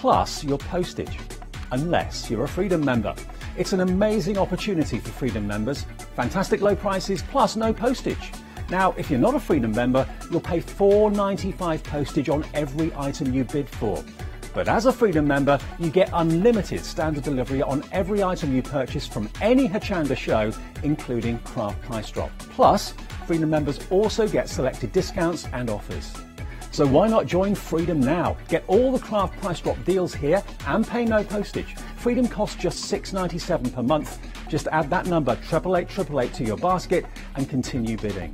plus your postage, unless you're a Freedom member. It's an amazing opportunity for Freedom members. Fantastic low prices plus no postage. Now, if you're not a Freedom member, you'll pay $4.95 postage on every item you bid for. But as a Freedom member, you get unlimited standard delivery on every item you purchase from any Hochanda show, including Craft Price Drop. Plus, Freedom members also get selected discounts and offers. So why not join Freedom now? Get all the Craft Price Drop deals here and pay no postage. Freedom costs just $6.97 per month. Just add that number 88888 to your basket and continue bidding.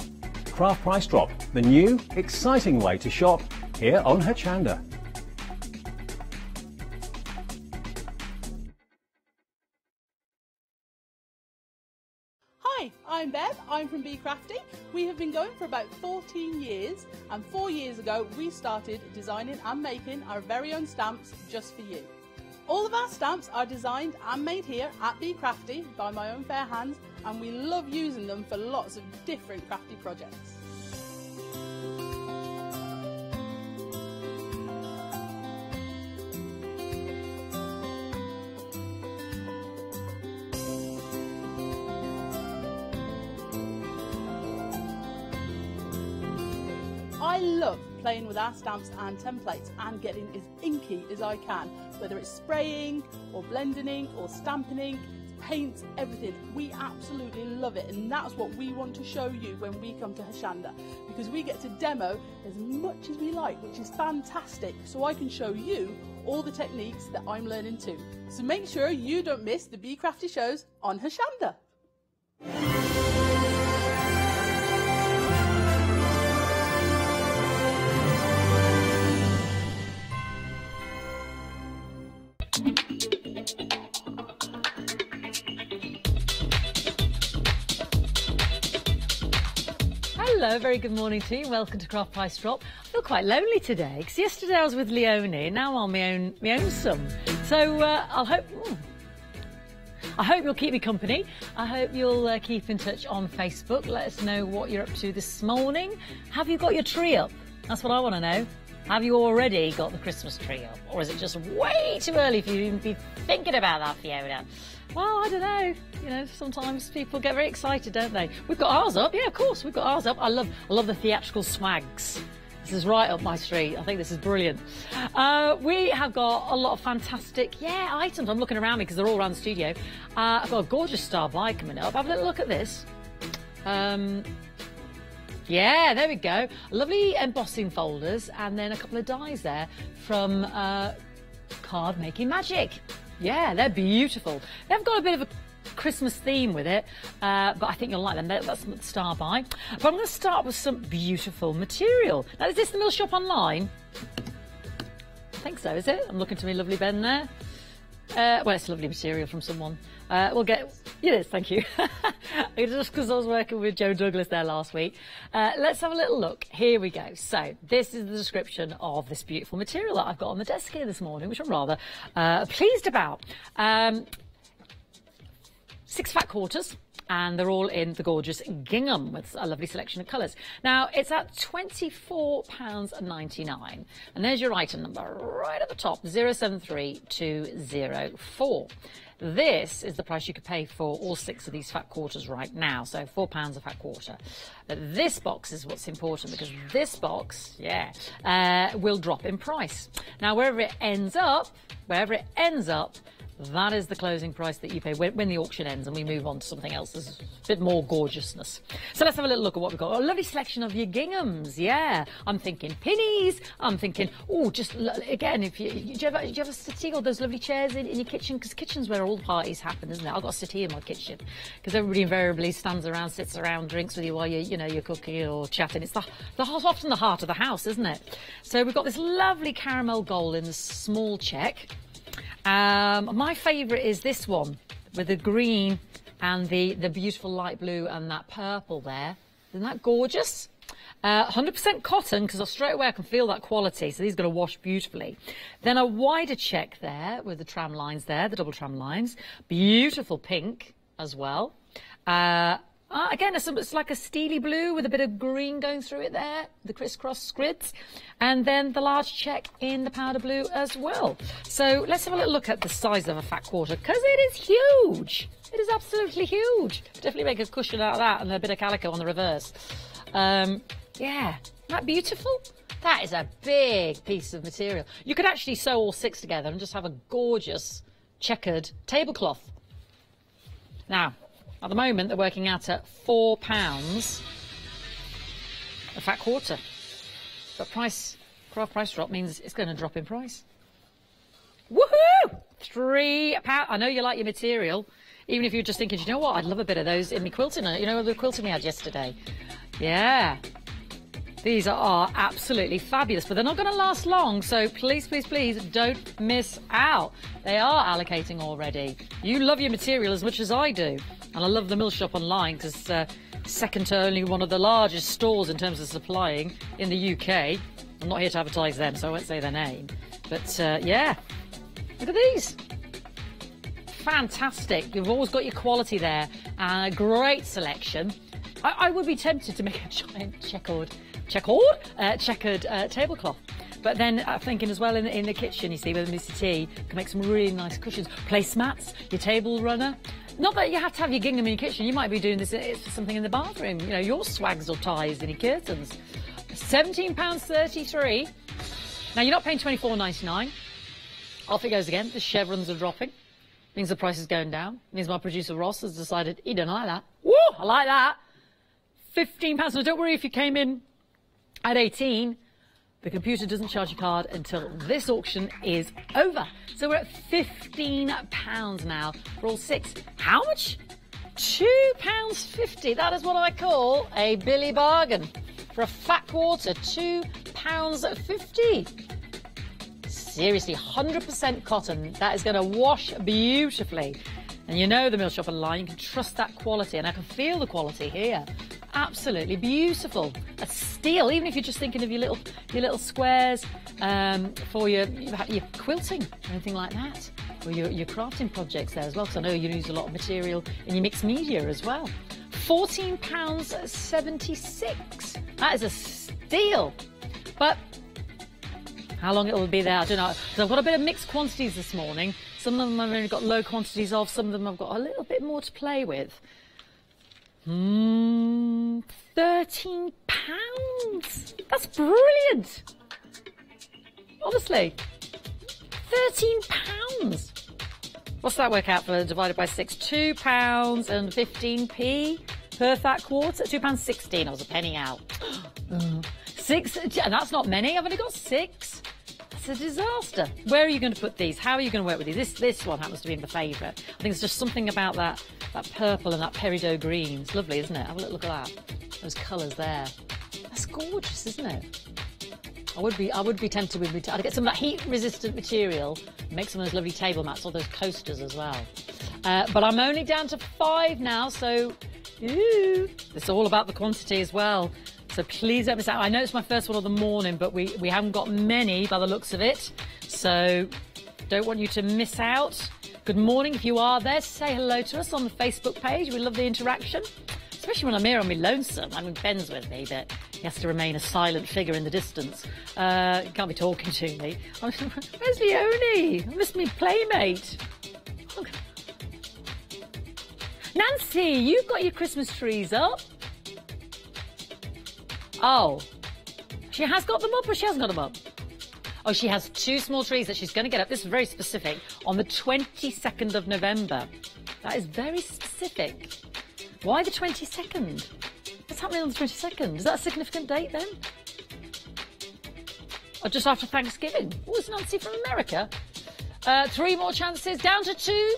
Craft Price Drop, the new, exciting way to shop here on Hochanda. Hi, I'm Bev, I'm from Be Crafty. We have been going for about 14 years, and 4 years ago we started designing and making our very own stamps just for you. All of our stamps are designed and made here at Be Crafty by my own fair hands, and we love using them for lots of different crafty projects. I love playing with our stamps and templates and getting as inky as I can, whether it's spraying or blending ink or stamping ink, paints, everything. We absolutely love it, and that's what we want to show you when we come to Hochanda, because we get to demo as much as we like, which is fantastic, so I can show you all the techniques that I'm learning too. So make sure you don't miss the Be Crafty shows on Hochanda. Hello, very good morning to you. Welcome to Craft Price Drop. I feel quite lonely today because yesterday I was with Leonie, now I'm my own son. So I hope you'll keep me company. I hope you'll keep in touch on Facebook. Let us know what you're up to this morning. Have you got your tree up? That's what I want to know. Have you already got the Christmas tree up? Or is it just way too early for you to even be thinking about that, Fiona? Well, I don't know. You know, sometimes people get very excited, don't they? We've got ours up. Yeah, of course, we've got ours up. I love the theatrical swags. This is right up my street. I think this is brilliant. We have got a lot of fantastic, items. I'm looking around me because they're all around the studio. I've got a gorgeous star buy coming up. Have a little look at this. Yeah, there we go. Lovely embossing folders and then a couple of dies there from Card Making Magic. Yeah, they're beautiful. They've got a bit of a Christmas theme with it, but I think you'll like them. That's the star buy. But I'm going to start with some beautiful material. Now, is this the Mill Shop online? I think so, is it? I'm looking to me lovely Ben there. Well, it's lovely material from someone. We'll get... It is, thank you. Just because I was working with Joe Douglas there last week. Let's have a little look. Here we go. So, this is the description of this beautiful material that I've got on the desk here this morning, which I'm rather pleased about. 6 fat quarters, and they're all in the gorgeous gingham with a lovely selection of colours. Now, it's at £24.99, and there's your item number right at the top, 073204. This is the price you could pay for all 6 of these fat quarters right now, so £4 a fat quarter. But this box is what's important, because this box, will drop in price. Now, wherever it ends up, that is the closing price that you pay when the auction ends and we move on to something else. There's a bit more gorgeousness. So let's have a little look at what we've got. A lovely selection of your ginghams, yeah. I'm thinking pinnies. I'm thinking, oh, just again, do you ever sit or those lovely chairs in your kitchen? Because kitchen's where all the parties happen, isn't it? I've got a settee in my kitchen because everybody invariably stands around, sits around, drinks with you while you're cooking or chatting. It's often the heart of the house, isn't it? So we've got this lovely caramel gold in the small check. My favourite is this one with the green and the beautiful light blue and that purple there. Isn't that gorgeous? 100% cotton, because straight away I can feel that quality, so these are going to wash beautifully. Then a wider check there with the tram lines there, the double tram lines. Beautiful pink as well. Again, it's like a steely blue with a bit of green going through it there, the crisscross scrids, and then the large check in the powder blue as well. So let's have a little look at the size of a fat quarter, because it is huge. It is absolutely huge. Definitely make a cushion out of that and a bit of calico on the reverse. Yeah, isn't that beautiful? That is a big piece of material. You could actually sew all 6 together and just have a gorgeous checkered tablecloth. Now, at the moment, they're working out at £4 a fat quarter. But craft price drop means it's going to drop in price. Woohoo! £3. I know you like your material. Even if you're just thinking, you know what, I'd love a bit of those in my quilting. You know, the quilting we had yesterday. Yeah. These are absolutely fabulous, but they're not going to last long, so please, please, please don't miss out. They are allocating already. You love your material as much as I do, and I love the Mill Shop online because second to only one of the largest stores in terms of supplying in the UK. I'm not here to advertise them, so I won't say their name. But yeah, look at these. Fantastic. You've always got your quality there and a great selection. I would be tempted to make a giant checkered tablecloth. But then I'm thinking as well in the kitchen, you see, with Mr. T, can make some really nice cushions. Placemats, your table runner. Not that you have to have your gingham in your kitchen. You might be doing this for something in the bathroom. You know, your swags or ties and your curtains. £17.33. Now, you're not paying £24.99. Off it goes again. The chevrons are dropping. Means the price is going down. Means my producer Ross has decided he don't like that. Woo! I like that. £15. Now, don't worry if you came in at 18. The computer doesn't charge your card until this auction is over. So we're at £15 now for all 6. How much? £2.50. That is what I call a Billy bargain. For a fat quarter, £2.50. Seriously, 100% cotton. That is going to wash beautifully. And you know the Mill Shop online, you can trust that quality, and I can feel the quality here. Absolutely beautiful. A steal, even if you're just thinking of your little squares for your quilting or anything like that, or your crafting projects there as well. Because I know you use a lot of material in your mixed media as well. £14.76. That is a steal. But how long it will be there, I don't know. So I've got a bit of mixed quantities this morning. Some of them I've only got low quantities of. Some of them I've got a little bit more to play with. £13. That's brilliant. Honestly. £13. What's that work out for divided by 6? £2.15 per fat quarter. £2.16. I was a penny out. 6. And that's not many. I've only got 6. That's a disaster. Where are you going to put these? How are you going to work with these? This one happens to be my favourite. I think it's just something about that purple and that peridot green. It's lovely, isn't it? Have a look at that. Those colours there. That's gorgeous, isn't it? I would be tempted with I'd get some of that heat-resistant material, make some of those lovely table mats or those coasters as well. But I'm only down to 5 now, so it's all about the quantity as well. So please don't miss out. I know it's my first one of the morning, but we haven't got many by the looks of it. So don't want you to miss out. Good morning if you are there. Say hello to us on the Facebook page. We love the interaction, especially when I'm here on my lonesome. I mean, Ben's with me, but he has to remain a silent figure in the distance. He can't be talking to me. Where's Leonie? I miss me playmate. Okay. Nancy, you've got your Christmas trees up. Oh, she has got them up or she hasn't got them up? Oh, she has 2 small trees that she's going to get up. This is very specific. On the 22nd of November. That is very specific. Why the 22nd? What's happening on the 22nd? Is that a significant date then? Or just after Thanksgiving? Oh, it's Nancy from America. 3 more chances. Down to 2.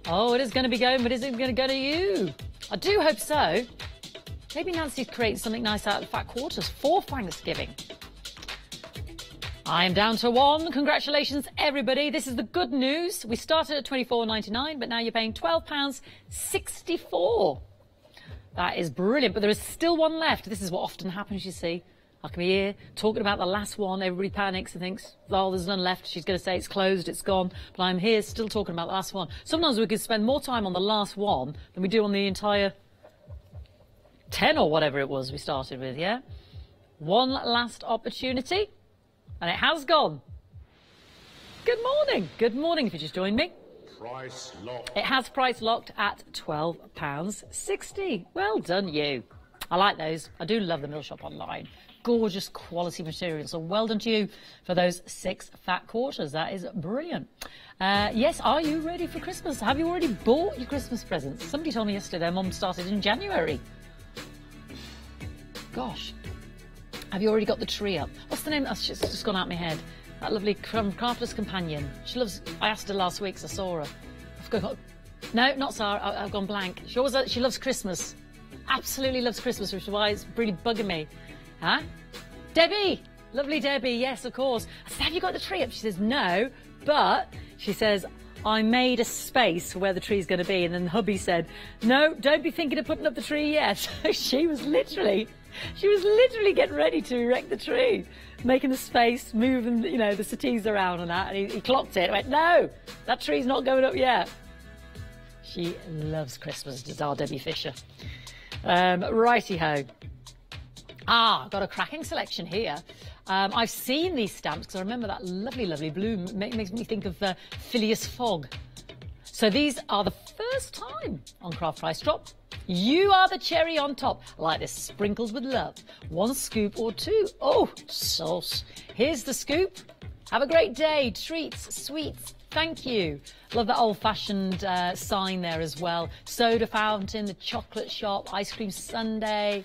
Oh, it is going to be going, but is it going to go to you? I do hope so. Maybe Nancy creates something nice out of the fat quarters for Thanksgiving. I am down to 1. Congratulations, everybody. This is the good news. We started at £24.99, but now you're paying £12.64. That is brilliant, but there is still one left. This is what often happens, you see. I can be here talking about the last one. Everybody panics and thinks, oh, there's none left. She's going to say it's closed, it's gone. But I'm here still talking about the last one. Sometimes we could spend more time on the last one than we do on the entire 10 or whatever it was we started with, yeah? One last opportunity, and it has gone. Good morning. Good morning if you just joined me. Price locked. It has price locked at £12.60. Well done, you. I like those. I do love the Mill Shop online. Gorgeous quality material. So well done to you for those 6 fat quarters. That is brilliant. Yes, are you ready for Christmas? Have you already bought your Christmas presents? Somebody told me yesterday their mum started in January. Gosh. Have you already got the tree up? What's the name? That's just gone out of my head. That lovely Crafter's Companion. She loves... I asked her last week, so I saw her. I've got... No, not Sarah. I've gone blank. She loves Christmas. Absolutely loves Christmas, which is why it's really bugging me. Huh? Debbie! Lovely Debbie, yes, of course. I said, have you got the tree up? She says, no, but she says, I made a space for where the tree's going to be. And then hubby said, no, don't be thinking of putting up the tree yet. So she was literally getting ready to erect the tree, making the space, moving, you know, the settees around and that. And he clocked it and went, no, that tree's not going up yet. She loves Christmas, does our Debbie Fisher. Righty-ho. I've got a cracking selection here. I've seen these stamps because I remember that lovely, lovely blue. Makes me think of Phileas Fogg. So these are the first time on Craft Price Drop. You are the cherry on top. I like this, sprinkled with love. 1 scoop or 2. Oh, sauce. Here's the scoop. Have a great day. Treats, sweets. Thank you. Love that old-fashioned sign there as well. Soda fountain, the chocolate shop, ice cream sundae.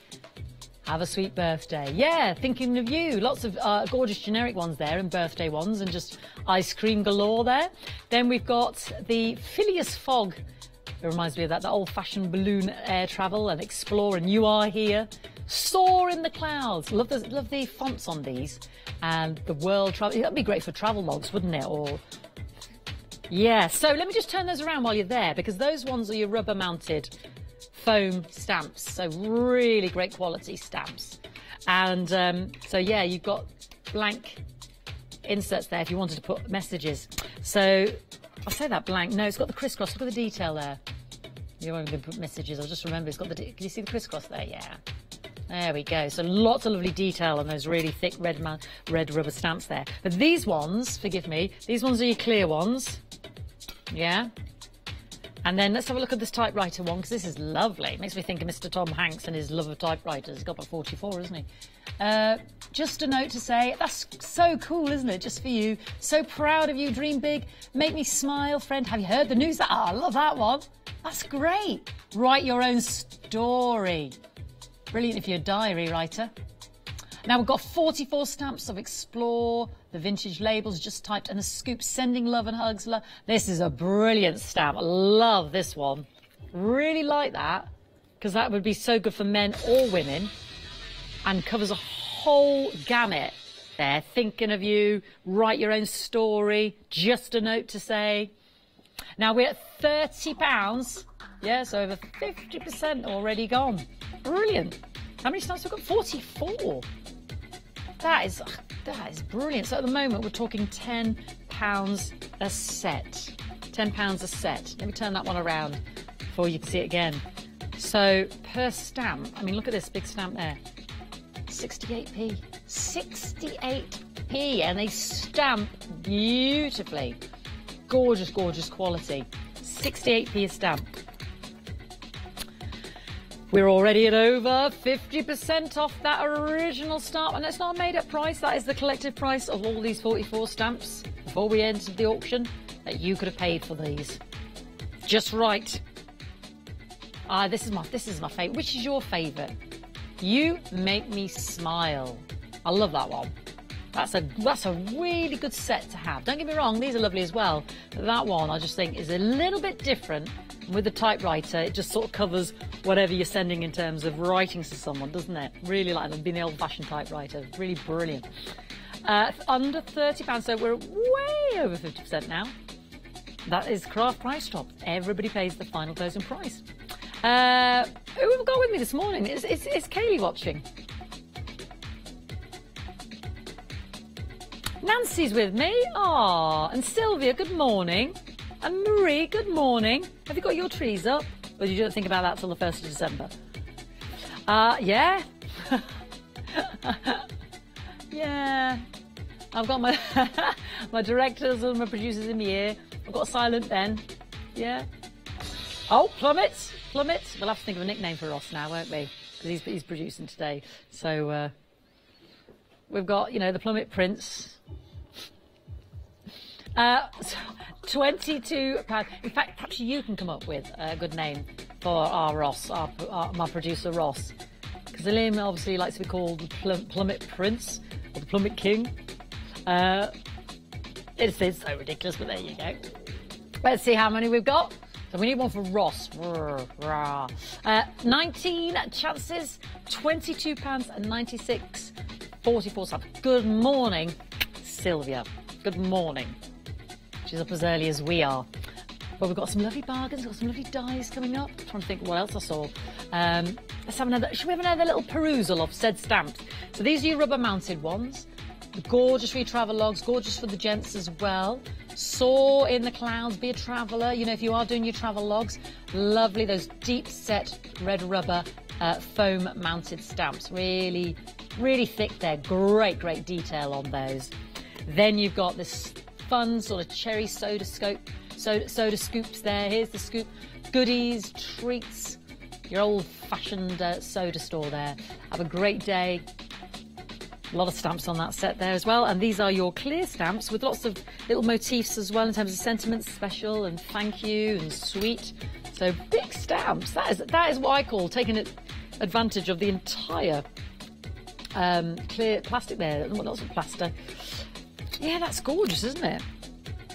Have a sweet birthday. Yeah, thinking of you. Lots of gorgeous generic ones there and birthday ones and just ice cream galore there. Then we've got the Phileas Fogg. It reminds me of that old-fashioned balloon air travel and explore, and you are here. Soar in the clouds. Love the fonts on these. And the world travel. That'd be great for travel logs, wouldn't it? Or... yeah, so let me just turn those around while you're there, because those ones are your rubber-mounted foam stamps, so really great quality stamps. And so yeah, you've got blank inserts there if you wanted to put messages. So I'll say that blank. No, it's got the crisscross. Look at the detail there. You won't even put messages. I'll just remember it's got the... Can you see the crisscross there? Yeah. There we go. So lots of lovely detail on those really thick red rubber stamps there. But these ones, forgive me, these ones are your clear ones. Yeah. And then let's have a look at this typewriter one, because this is lovely. It makes me think of Mr. Tom Hanks and his love of typewriters. He's got about 44, isn't he? Just a note to say, that's so cool, isn't it? Just for you. So proud of you. Dream big. Make me smile, friend. Have you heard the news? I love that one. That's great. Write your own story. Brilliant if you're a diary writer. Now we've got 44 stamps of Explore, the vintage labels just typed, and a scoop, sending love and hugs. This is a brilliant stamp. I love this one. Really like that, because that would be so good for men or women and covers a whole gamut there. Thinking of you, write your own story, just a note to say. Now we're at £30. Yeah, so over 50% already gone. Brilliant. How many stamps have we got? 44. That is brilliant. So at the moment we're talking £10 a set. £10 a set. Let me turn that one around before you can see it again. So per stamp, I mean, look at this big stamp there. 68p. 68p, and they stamp beautifully. Gorgeous, gorgeous quality. 68p a stamp. We're already at over 50% off that original stamp, and it's not a made-up price. That is the collective price of all these 44 stamps before we entered the auction that you could have paid for these. Just right. This is my favourite. Which is your favourite? You Make Me Smile. I love that one. That's a really good set to have. Don't get me wrong, these are lovely as well. But that one I just think is a little bit different. With the typewriter, it just sort of covers whatever you're sending in terms of writing to someone, doesn't it? Really like them, being the old-fashioned typewriter. Really brilliant. Under £30, so we're way over 50% now. That is Craft Price Drop. Everybody pays the final closing price. Who have got with me this morning? Is Kaylee watching? Nancy's with me. Ah, and Sylvia, good morning. And Marie, good morning. Have you got your trees up? Or you don't think about that till the 1st of December? Yeah. Yeah. I've got my my directors and my producers in my ear. I've got a silent Ben. Yeah. Oh, Plummet. Plummet. We'll have to think of a nickname for Ross now, won't we? Because he's producing today. So we've got, you know, the Plummet Prince. £22. In fact, perhaps you can come up with a good name for our Ross, my producer Ross. Because Liam obviously likes to be called the Plummet Prince or the Plummet King. It's so ridiculous, but there you go. Let's see how many we've got. So we need one for Ross. 19 chances, £22.96, 44 cents. Good morning, Sylvia. Good morning. She's up as early as we are. Well, we've got some lovely bargains, got some lovely dies coming up. I'm trying to think what else I saw. Let's have another. Should we have another little perusal of said stamps? So these are your rubber mounted ones. Gorgeous for your travel logs, gorgeous for the gents as well. Soar in the clouds, be a traveller. You know, if you are doing your travel logs, lovely, those deep set red rubber foam mounted stamps. Really, really thick there. Great, great detail on those. Then you've got this fun sort of cherry soda scoops there. Here's the scoop. Goodies, treats, your old-fashioned soda store there. Have a great day. A lot of stamps on that set there as well. And these are your clear stamps with lots of little motifs as well in terms of sentiments, special and thank you and sweet. So big stamps. That is what I call taking advantage of the entire clear plastic there. Lots of plaster. Yeah, that's gorgeous, isn't it?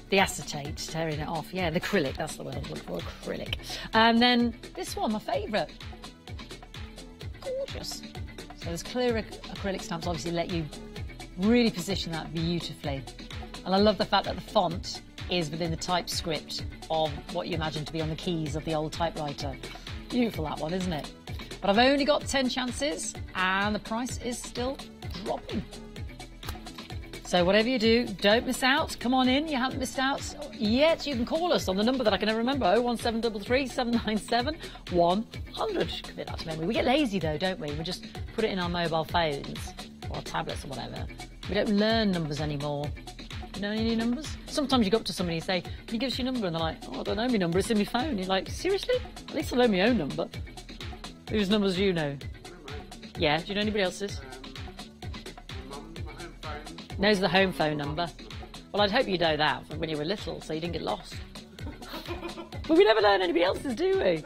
The acetate, tearing it off. Yeah, the acrylic, that's the word I was looking for, acrylic. And then this one, my favourite. Gorgeous. So those clear acrylic stamps obviously let you really position that beautifully. And I love the fact that the font is within the typescript of what you imagine to be on the keys of the old typewriter. Beautiful, that one, isn't it? But I've only got 10 chances and the price is still dropping. So whatever you do, don't miss out. Come on in, you haven't missed out yet. You can call us on the number that I can never remember, 01733 797 100. Commit that to memory. We get lazy though, don't we? We just put it in our mobile phones or our tablets or whatever. We don't learn numbers anymore. You know any new numbers? Sometimes you go up to somebody and say, can you give us your number? And they're like, oh, I don't know my number, it's in my phone. You're like, seriously? At least I know my own number. Whose numbers do you know? Yeah, do you know anybody else's? Knows the home phone number. Well, I'd hope you know that from when you were little, so you didn't get lost. But we never learn anybody else's, do we?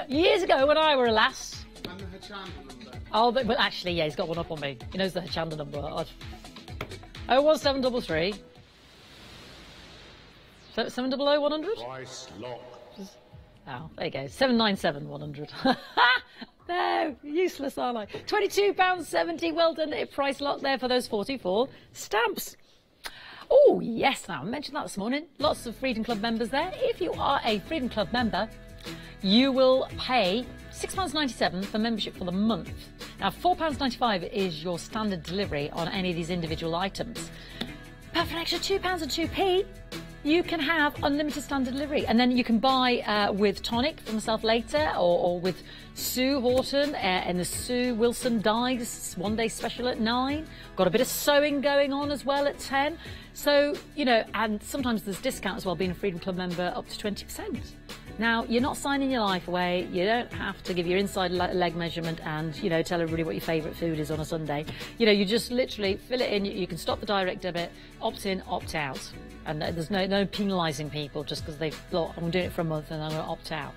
Years ago when I were a lass. And the Hochanda number. Oh, but actually, yeah, he's got one up on me. He knows the Hochanda number. 01733 700 100. Price lock. Oh, there you go. 797 100. No, useless, aren't I? £22.70. Well done. Price lock there for those 44 stamps. Oh, yes. Now, I mentioned that this morning. Lots of Freedom Club members there. If you are a Freedom Club member, you will pay £6.97 for membership for the month. Now, £4.95 is your standard delivery on any of these individual items. But for an extra £2 and 2p, you can have unlimited standard delivery. And then you can buy with Tonic for myself later or with Sue Horton and the Sue Wilson Dies one-day special at 9. Got a bit of sewing going on as well at 10. So, you know, and sometimes there's discount as well, being a Freedom Club member, up to 20%. Now, you're not signing your life away. You don't have to give your inside leg measurement and, you know, tell everybody what your favourite food is on a Sunday. You know, you just literally fill it in. You can stop the direct debit, opt in, opt out. And there's no penalising people just because they've thought, I'm doing it for a month and I'm going to opt out.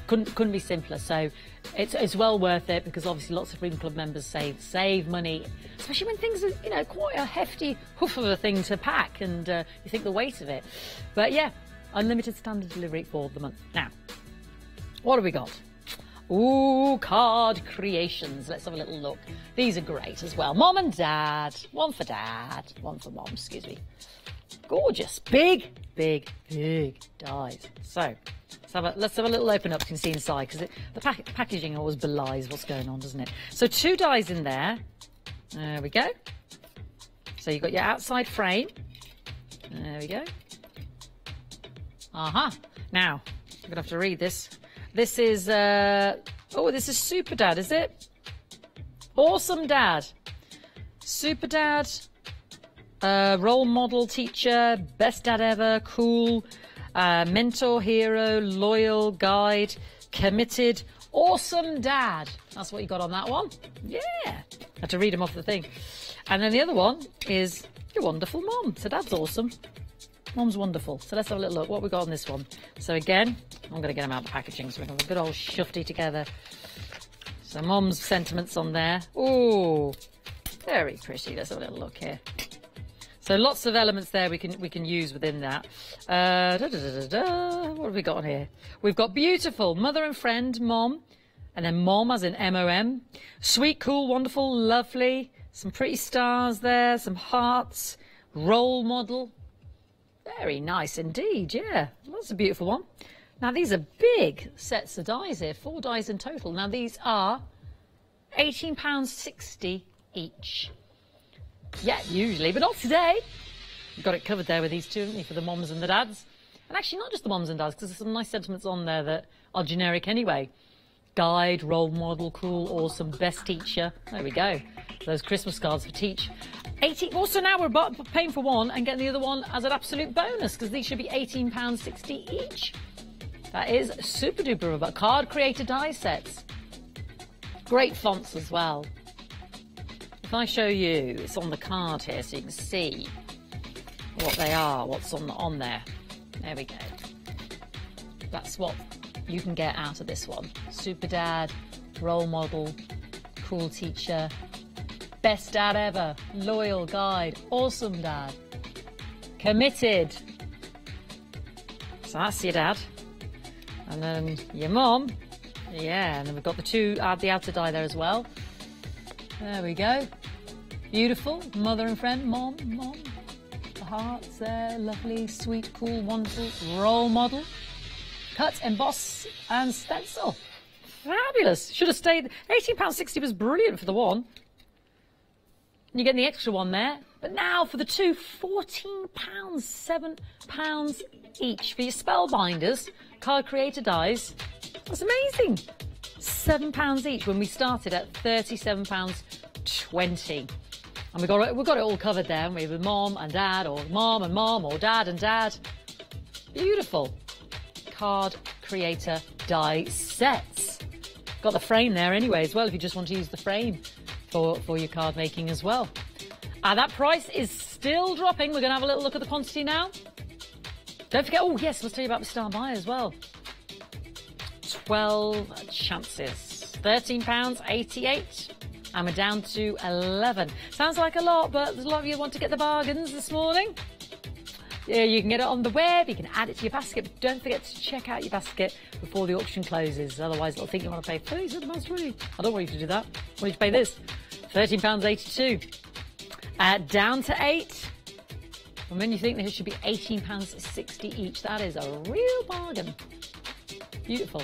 Couldn't be simpler. So it's well worth it because obviously lots of Freedom Club members save money, especially when things are, you know, quite a hefty hoof of a thing to pack and you think the weight of it. But yeah, unlimited standard delivery for the month. Now, what have we got? Ooh, card creations. Let's have a little look. These are great as well. Mom and Dad. One for Dad, one for Mom, excuse me. Gorgeous. Big dies. So, let's have a little open up so you can see inside, because the packaging always belies what's going on, doesn't it? So 2 dies in there. There we go. So you've got your outside frame. There we go. Aha. Now, I'm going to have to read this. This is, oh, this is Super Dad, is it? Awesome Dad. Super Dad. Role model, teacher, best dad ever, cool, mentor, hero, loyal, guide, committed, awesome dad. That's what you got on that one. Yeah. I had to read them off the thing. And then the other one is your wonderful mom. So dad's awesome. Mom's wonderful. So let's have a little look what we got on this one. So again, I'm going to get them out of the packaging so we can have a good old shufty together. So mom's sentiments on there. Ooh, very pretty. Let's have a little look here. So lots of elements there we can use within that. What have we got on here? We've got beautiful, mother and friend, mom, and then mom as in M-O-M. Sweet, cool, wonderful, lovely. Some pretty stars there, some hearts, role model. Very nice indeed, yeah. That's a beautiful one. Now these are big sets of dies here, 4 dies in total. Now these are £18.60 each. Yeah, usually, but not today. You've got it covered there with these two, haven't you, for the moms and the dads. And actually not just the moms and dads, because there's some nice sentiments on there that are generic anyway. Guide, role model, cool, awesome, best teacher. There we go. Those Christmas cards for teach. 18. Also now we're paying for one and getting the other one as an absolute bonus, because these should be £18.60 each. That is super duper, but card creator die sets. Great fonts as well. If I show you, it's on the card here so you can see what they are, what's on there. There we go. That's what you can get out of this one. Super dad, role model, cool teacher, best dad ever, loyal guide, awesome dad, committed. So that's your dad. And then your mom. Yeah, and then we've got the outer die there as well. There we go. Beautiful. Mother and friend. Mom. The hearts there. Lovely, sweet, cool, wonderful. Role model. Cut, emboss, and stencil. Fabulous. Should have stayed. £18.60 was brilliant for the one. And you're getting the extra one there. But now for the two, £14, £7 each. For your spellbinders, card creator dies. That's amazing. £7 each when we started at £37.20. And we got it all covered there, haven't we? With mom and dad, or mom and mom, or dad and dad. Beautiful. Card creator die sets. Got the frame there anyway as well, if you just want to use the frame for your card making as well. That price is still dropping. We're going to have a little look at the quantity now. Don't forget, oh yes, let's tell you about the star buy as well. 12 chances. £13.88. And we're down to 11. Sounds like a lot, but there's a lot of you want to get the bargains this morning. Yeah, you can get it on the web, you can add it to your basket, but don't forget to check out your basket before the auction closes. Otherwise, it'll think you want to pay £37.20. I don't want you to do that. I want you to pay this. £13.82. Down to 8. And when you think that it should be £18.60 each, that is a real bargain. Beautiful.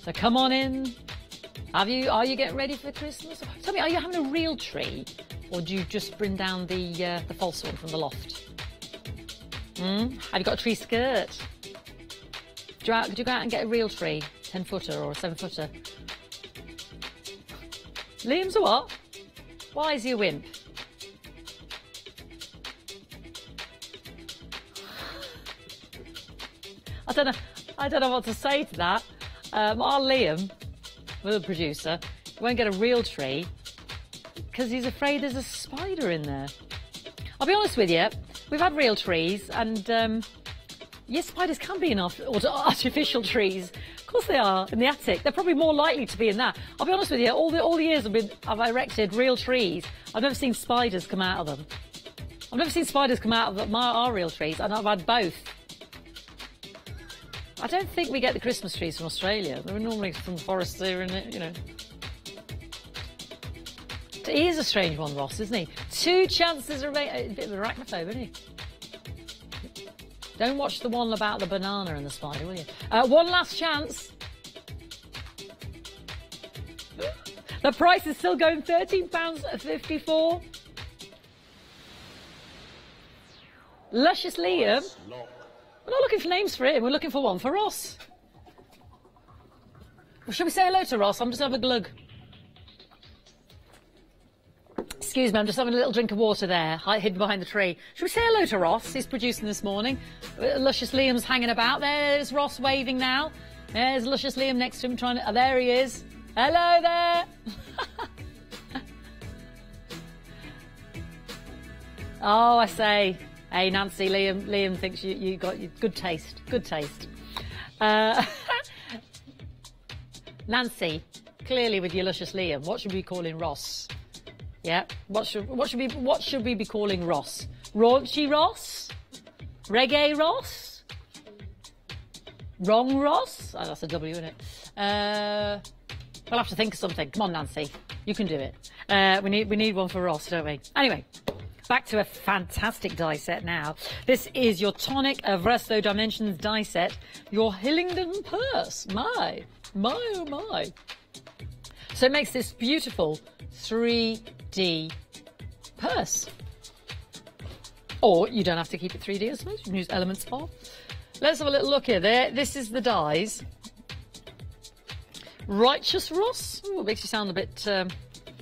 So come on in. Are you getting ready for Christmas? Tell me, are you having a real tree, or do you just bring down the false one from the loft? Have you got a tree skirt? Do you go out and get a real tree, 10-footer or a 7-footer? Liam's a what? Why is he a wimp? I don't know what to say to that. Our Liam, the producer, won't get a real tree because he's afraid there's a spider in there. I'll be honest with you, we've had real trees, and yes, spiders can be in artificial trees. Of course they are, in the attic. They're probably more likely to be in that. I'll be honest with you, all the years I've erected real trees, I've never seen spiders come out of them. I've never seen spiders come out of our real trees, and I've had both. I don't think we get the Christmas trees from Australia. They're normally from the forests here, and you know. He is a strange one, Ross, isn't he? 2 chances remain. A bit of arachnophobe, isn't he? Don't watch the one about the banana and the spider, will you? One last chance. The price is still going £13.54. Luscious Liam. Lock. We're not looking for names for him, we're looking for one for Ross. Well, shall we say hello to Ross? I'm just having a glug. Excuse me, I'm just having a little drink of water there, hidden behind the tree. Shall we say hello to Ross? He's producing this morning. Luscious Liam's hanging about. There's Ross waving now. There's Luscious Liam next to him trying to... Oh, there he is. Hello there. Oh, I say... Hey, Nancy, Liam thinks you got good taste. Good taste. Nancy, clearly with your Luscious Liam, what should we be calling Ross? Yeah, what should we be calling Ross? Raunchy Ross? Reggae Ross? Wrong Ross? Oh, that's a W, isn't it? We'll have to think of something. Come on, Nancy, you can do it. We need one for Ross, don't we? Anyway. Back to a fantastic die set now. This is your Tonic Vresto Dimensions die set. Your Hillingdon purse. My, oh my. So it makes this beautiful 3D purse. Or you don't have to keep it 3D, I suppose. You can use elements of. Let's have a little look here. This is the dies. Righteous Ross. Ooh, it makes you sound a bit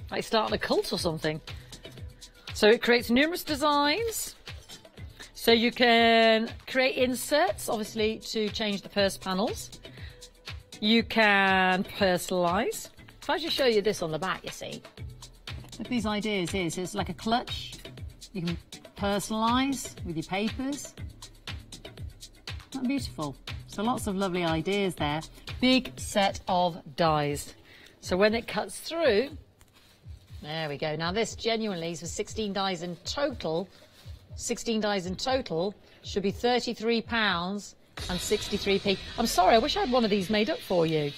like starting a cult or something. So it creates numerous designs. So you can create inserts, obviously, to change the purse panels. You can personalise. If I just show you this on the back, you see. What these ideas is, it's like a clutch. You can personalise with your papers. Isn't that beautiful? So lots of lovely ideas there. Big set of dies. So when it cuts through... There we go. Now this genuinely is for 16 dies in total. 16 dies in total should be £33 and 63p. I'm sorry, I wish I had one of these made up for you.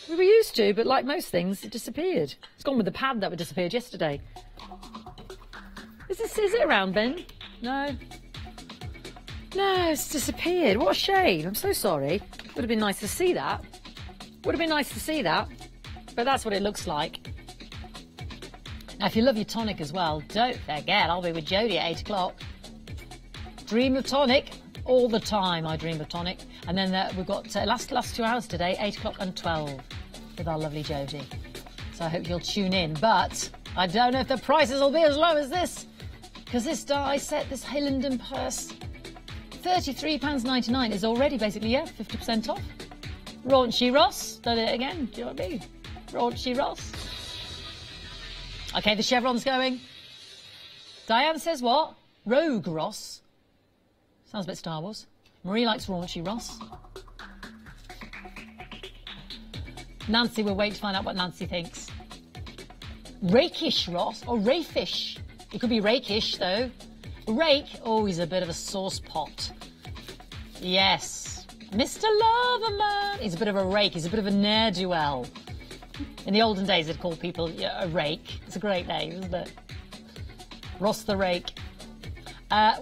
We were used to, but like most things, it disappeared. It's gone with the pad that disappeared yesterday. Is it around, Ben? No. No, it's disappeared. What a shame. I'm so sorry. Would have been nice to see that. Would have been nice to see that. But that's what it looks like. Now, if you love your tonic as well, don't forget, I'll be with Jodie at 8 o'clock. Dream of tonic. All the time I dream of tonic. And then we've got last 2 hours today, 8 o'clock and 12, with our lovely Jodie. So I hope you'll tune in. But I don't know if the prices will be as low as this, because this die set, this Hillingdon purse, £33.99 is already basically, 50% off. Raunchy Ross. Done it again. Do you know what I mean? Raunchy Ross. Okay, the chevron's going. Diane says what? Rogue Ross. Sounds a bit Star Wars. Marie likes Raunchy Ross. Nancy, we'll wait to find out what Nancy thinks. Rakish Ross, or Rayfish. It could be rakish, though. Rake, oh, he's a bit of a sauce pot. Yes. Mr. Loverman. He's a bit of a rake. He's a bit of a ne'er-do-well. In the olden days, they'd call people a rake. It's a great name, isn't it? Ross the Rake.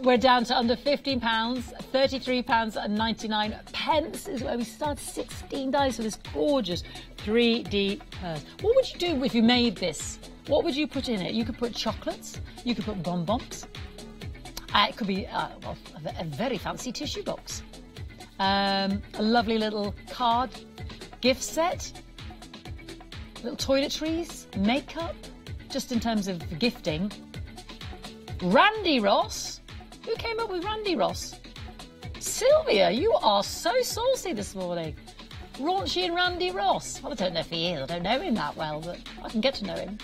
We're down to under £15. £33.99 is where we start. 16 dice for this gorgeous 3D purse. What would you do if you made this? What would you put in it? You could put chocolates. You could put bonbons. It could be a very fancy tissue box. A lovely little card gift set. Little toiletries, makeup, just in terms of gifting. Randy Ross? Who came up with Randy Ross? Sylvia, you are so saucy this morning. Raunchy and Randy Ross. Well, I don't know if he is. I don't know him that well, but I can get to know him.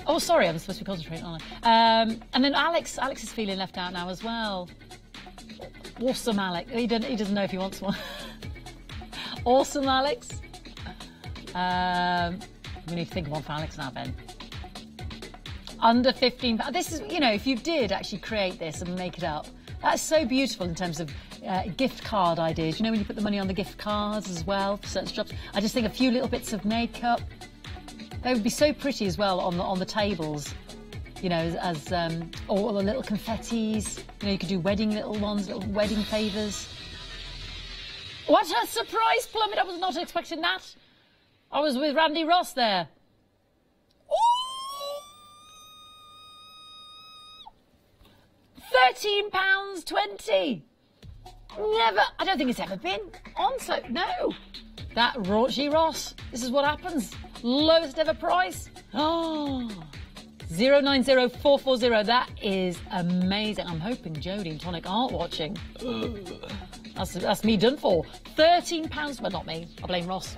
Oh, sorry, I'm supposed to be concentrating on it. And then Alex is feeling left out now as well. Awesome, Alex. He doesn't know if he wants one. Awesome, Alex. We need to think of one for Alex now, Ben. Under £15. This is, if you did actually create this and make it up, that's so beautiful in terms of gift card ideas. When you put the money on the gift cards as well for certain shops. I just think a few little bits of makeup. They would be so pretty as well on the tables. As all the little confettis. You could do wedding little ones, little wedding favours. What a surprise, Plummet! I was not expecting that. I was with Randy Ross there. £13.20. Never, I don't think it's ever been on, so no. That raunchy Ross, this is what happens. Lowest ever price. Oh, 090440, that is amazing. I'm hoping Jodie and Tonic aren't watching. That's me done for. £13, well, not me, I blame Ross.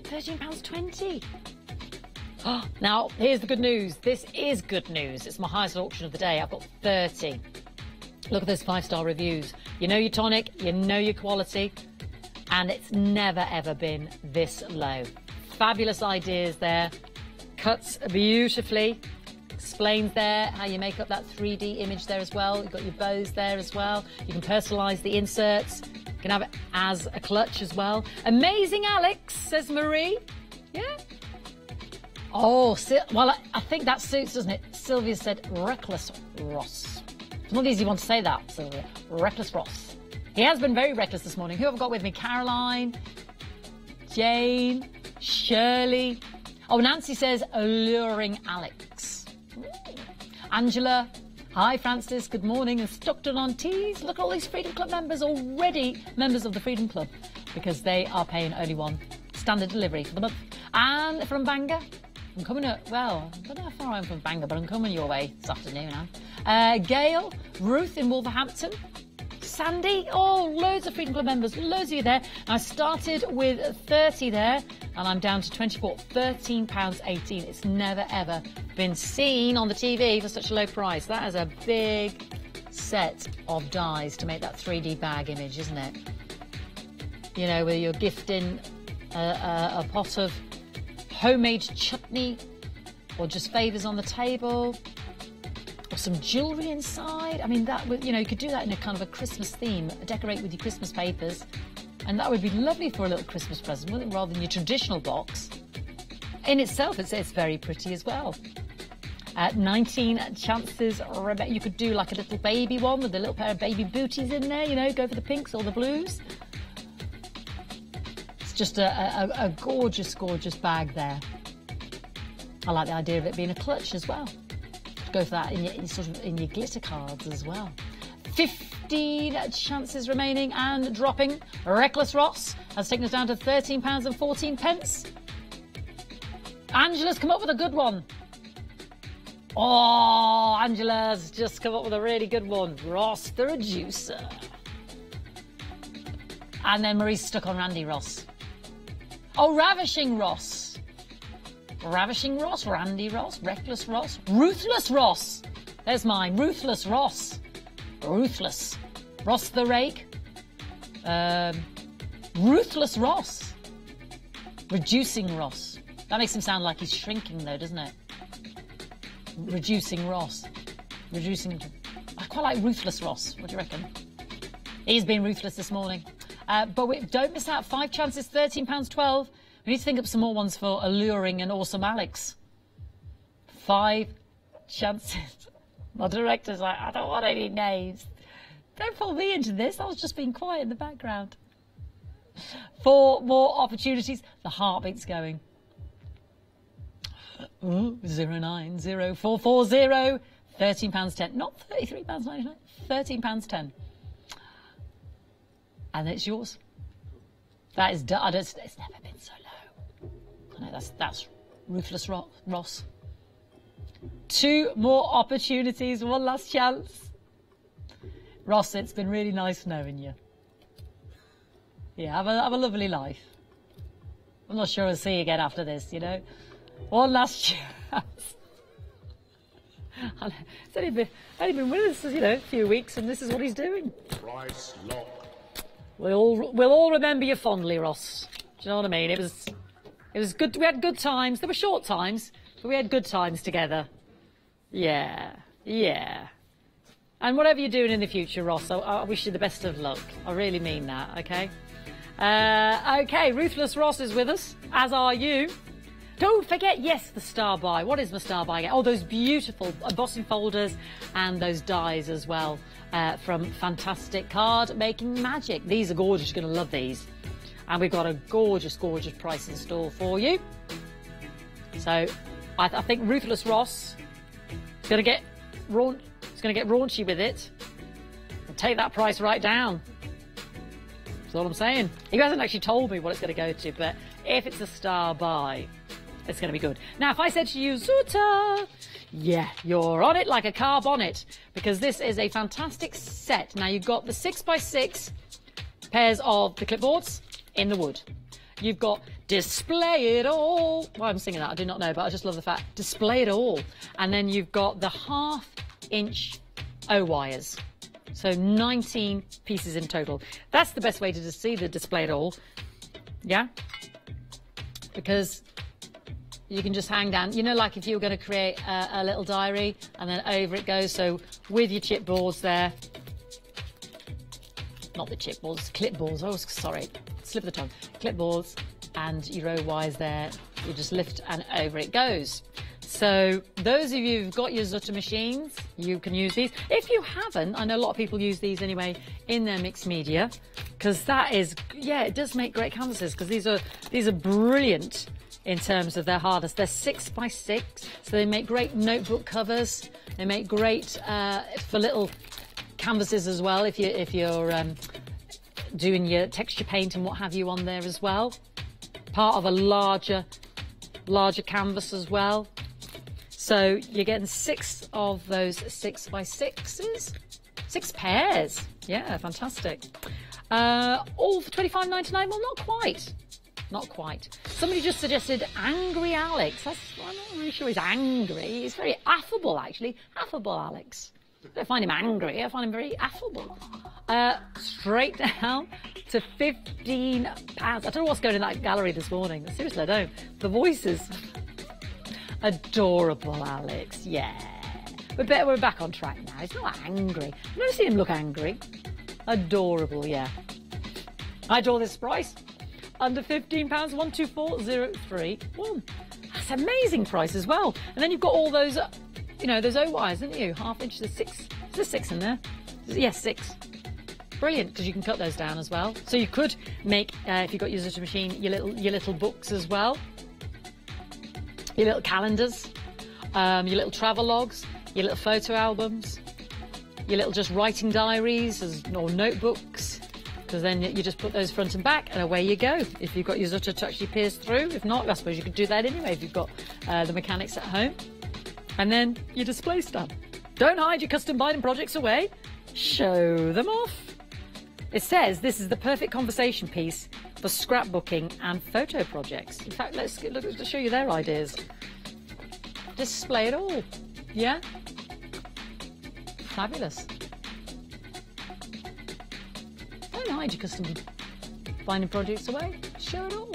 £13.20. Now, here's the good news. This is good news. It's my highest auction of the day. I've got 30. Look at those 5-star reviews. You know your Tonic, you know your quality, and it's never, ever been this low. Fabulous ideas there. Cuts beautifully. Explains there how you make up that 3D image there as well. You've got your bows there as well. You can personalise the inserts. You can have it as a clutch as well. Amazing, Alex, says Marie. Yeah. Oh, well, I think that suits, doesn't it? Sylvia said reckless Ross. It's not an easy one to say that, Sylvia. Reckless Ross. He has been very reckless this morning. Who have I got with me? Caroline, Jane, Shirley. Oh, Nancy says alluring Alex. Angela. Hi, Francis. Good morning. And Stockton on Tees. Look at all these Freedom Club members already members of the Freedom Club because they are paying only one standard delivery for the month. And from Bangor. I'm coming up, well, I don't know how far I am from Bangor, but I'm coming your way this afternoon now. Gail, Ruth in Wolverhampton, Sandy, oh, loads of Freedom Club members, loads of you there. I started with 30 there, and I'm down to 24, £13.18. It's never, ever been seen on the TV for such a low price. That is a big set of dies to make that 3D bag image, isn't it? You know, where you're gifting a pot of homemade chutney, or just favours on the table, or some jewellery inside. I mean, that would, you know, you could do that in a kind of a Christmas theme, decorate with your Christmas papers, and that would be lovely for a little Christmas present, wouldn't it, rather than your traditional box. In itself, it's very pretty as well. 19 chances, you could do like a little baby one with a little pair of baby booties in there, you know, go for the pinks or the blues. Just a gorgeous, gorgeous bag there. I like the idea of it being a clutch as well. Go for that in your glitter cards as well. 15 chances remaining and dropping. Reckless Ross has taken us down to £13.14. Angela's come up with a good one. Oh, Angela's just come up with a really good one. Ross the Reducer. And then Marie's stuck on Randy Ross. Oh, Ravishing Ross. Ravishing Ross, Randy Ross, Reckless Ross, Ruthless Ross. There's mine, Ruthless Ross. Ruthless. Ross the Rake. Ruthless Ross. Reducing Ross. That makes him sound like he's shrinking though, doesn't it? Reducing Ross. Reducing. I quite like Ruthless Ross. What do you reckon? He's been ruthless this morning. But don't miss out. 5 chances, £13.12. We need to think up some more ones for alluring and awesome Alex. 5 chances. My director's like, I don't want any names. Don't pull me into this. I was just being quiet in the background. 4 more opportunities. The heartbeat's going. Ooh, 090440. £13.10. Not £33.99. £13.10. And it's yours. That is done. It's never been so low. I know that's Ruthless Ross. 2 more opportunities, 1 last chance. Ross, it's been really nice knowing you. Yeah, have a lovely life. I'm not sure I'll see you again after this, you know. 1 last chance. It's only been with us, you know, a few weeks, and this is what he's doing. Price lock. We'll all remember you fondly, Ross. Do you know what I mean? It was good. We had good times. There were short times, but we had good times together. Yeah. And whatever you're doing in the future, Ross, I wish you the best of luck. I really mean that, okay? Okay, Ruthless Ross is with us, as are you. Don't forget, yes, the star buy. What is my star buy? Oh, those beautiful embossing folders and those dies as well from Fantastic Card Making Magic. These are gorgeous. You're going to love these. And we've got a gorgeous, gorgeous price in store for you. So I think Ruthless Ross is going to get raunchy with it and take that price right down. That's all I'm saying. He hasn't actually told me what it's going to go to, but if it's a star buy, it's going to be good. Now, if I said to you, Zuta, yeah, you're on it like a car bonnet, because this is a fantastic set. Now, you've got the 6x6 pairs of the clipboards in the wood. You've got display it all. Why I'm singing that, I do not know, but I just love the fact. Display it all. And then you've got the 1/2-inch O-wires. So 19 pieces in total. That's the best way to see the display it all. Yeah? Because you can just hang down. You know, like if you were going to create a little diary and then over it goes. So with your chipboards there. Not the chipboards, clipboards. Oh, sorry. Slip of the tongue. Clipboards and your O-wires there. You just lift and over it goes. So those of you who've got your Zutter machines, you can use these. If you haven't, I know a lot of people use these anyway in their mixed media, because that is, yeah, it does make great canvases, because these are brilliant in terms of their hardness. They're 6x6, so they make great notebook covers. They make great for little canvases as well, if you're doing your texture paint and what have you on there as well. Part of a larger canvas as well. So you're getting 6 of those 6x6s, 6 pairs. Yeah, fantastic. All for $25.99. Well, not quite. Not quite. Somebody just suggested Angry Alex. I'm not really sure he's angry. He's very affable, actually. Affable Alex. I don't find him angry. I find him very affable. Straight down to £15. I don't know what's going in that gallery this morning. Seriously, I don't. The voices. Adorable, Alex. Yeah. We're back on track now. He's not angry. I've never seen him look angry. Adorable, yeah. I draw this price. Under £15, 124031. That's an amazing price as well. And then you've got all those, you know, those O-wires, haven't you? 1/2 inch, there's 6. Is there 6 in there? Yes, 6. Brilliant, because you can cut those down as well. So you could make, if you've got your Zutter machine, your little books as well. Your little calendars, your little travel logs, your little photo albums, your little just writing diaries or notebooks, because then you just put those front and back and away you go. If you've got your Zutter to actually pierce through, if not, I suppose you could do that anyway if you've got the mechanics at home. And then your display stand. Don't hide your custom binding projects away. Show them off. It says this is the perfect conversation piece for scrapbooking and photo projects. In fact, let's show you their ideas. Display it all. Yeah? Fabulous. Don't hide your custom binding projects away. Show it all.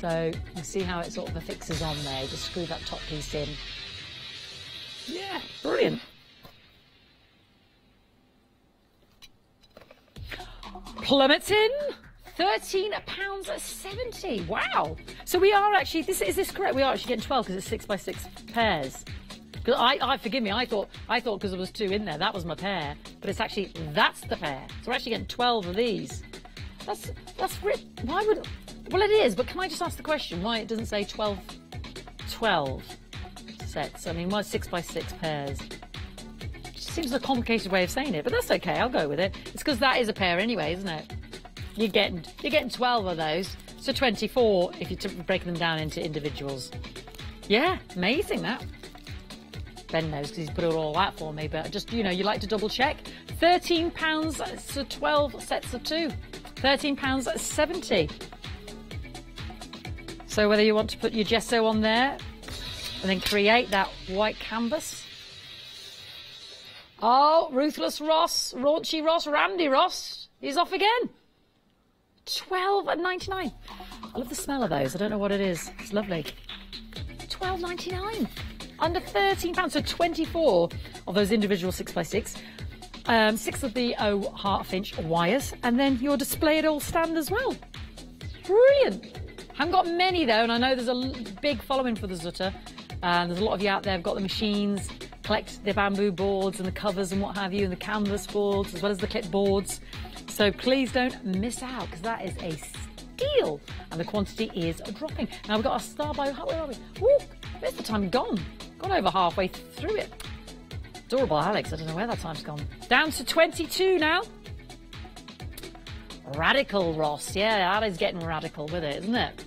So you can see how it sort of affixes on there. Just screw that top piece in. Yeah, brilliant. Plummeting. £13.70. Wow. So we are actually, is this correct? We are actually getting 12 because it's 6x6 pairs. Because forgive me, I thought because there was 2 in there, that was my pair. But it's actually, that's the pair. So we're actually getting 12 of these. Why would, well it is, but can I just ask the question why it doesn't say 12 sets? I mean, why 6x6 pairs? Seems a complicated way of saying it, but that's okay, I'll go with it. It's because that is a pair anyway, isn't it? You're getting 12 of those, so 24 if you're breaking them down into individuals. Yeah, amazing that. Ben knows because he's put it all out for me, but just, you know, you like to double check. £13, so 12 sets of 2. £13.70. So whether you want to put your gesso on there and then create that white canvas. Oh, Ruthless Ross, Raunchy Ross, Randy Ross, he's off again. $12.99. I love the smell of those. I don't know what it is. It's lovely. $12.99. Under £13. So 24 of those individual 6x6. 6 of the 1/2 inch wires. And then your display it all stand as well. Brilliant. Haven't got many though, and I know there's a big following for the Zutter. There's a lot of you out there who've got the machines. collect the bamboo boards and the covers and what have you, and the canvas boards, as well as the clipboards. So please don't miss out, because that is a steal, and the quantity is dropping. Now we've got our star by, where are we? Woo, where's the time gone? Gone over halfway through it. Adorable Alex, I don't know where that time's gone. Down to 22 now. Radical Ross, yeah, that is getting radical with it, isn't it?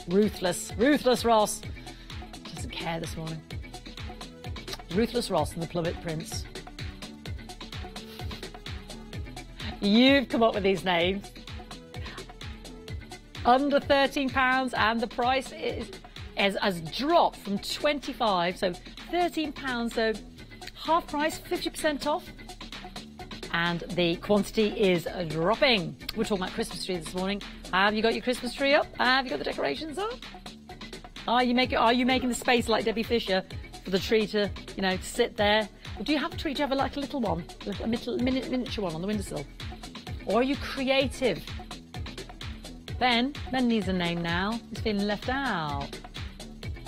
Ruthless Ross. Doesn't care this morning. Ruthless Ross and the Plummet Prince. You've come up with these names. Under £13, and the price has dropped from 25, so £13, so half price, 50% off. And the quantity is dropping. We're talking about Christmas tree this morning. Have you got your Christmas tree up? Have you got the decorations up? Are you making the space like Debbie Fisher for the tree to, to sit there? Or do you have a tree? Do you have like a little one, a miniature one on the windowsill? Or are you creative? Ben needs a name now. He's feeling left out.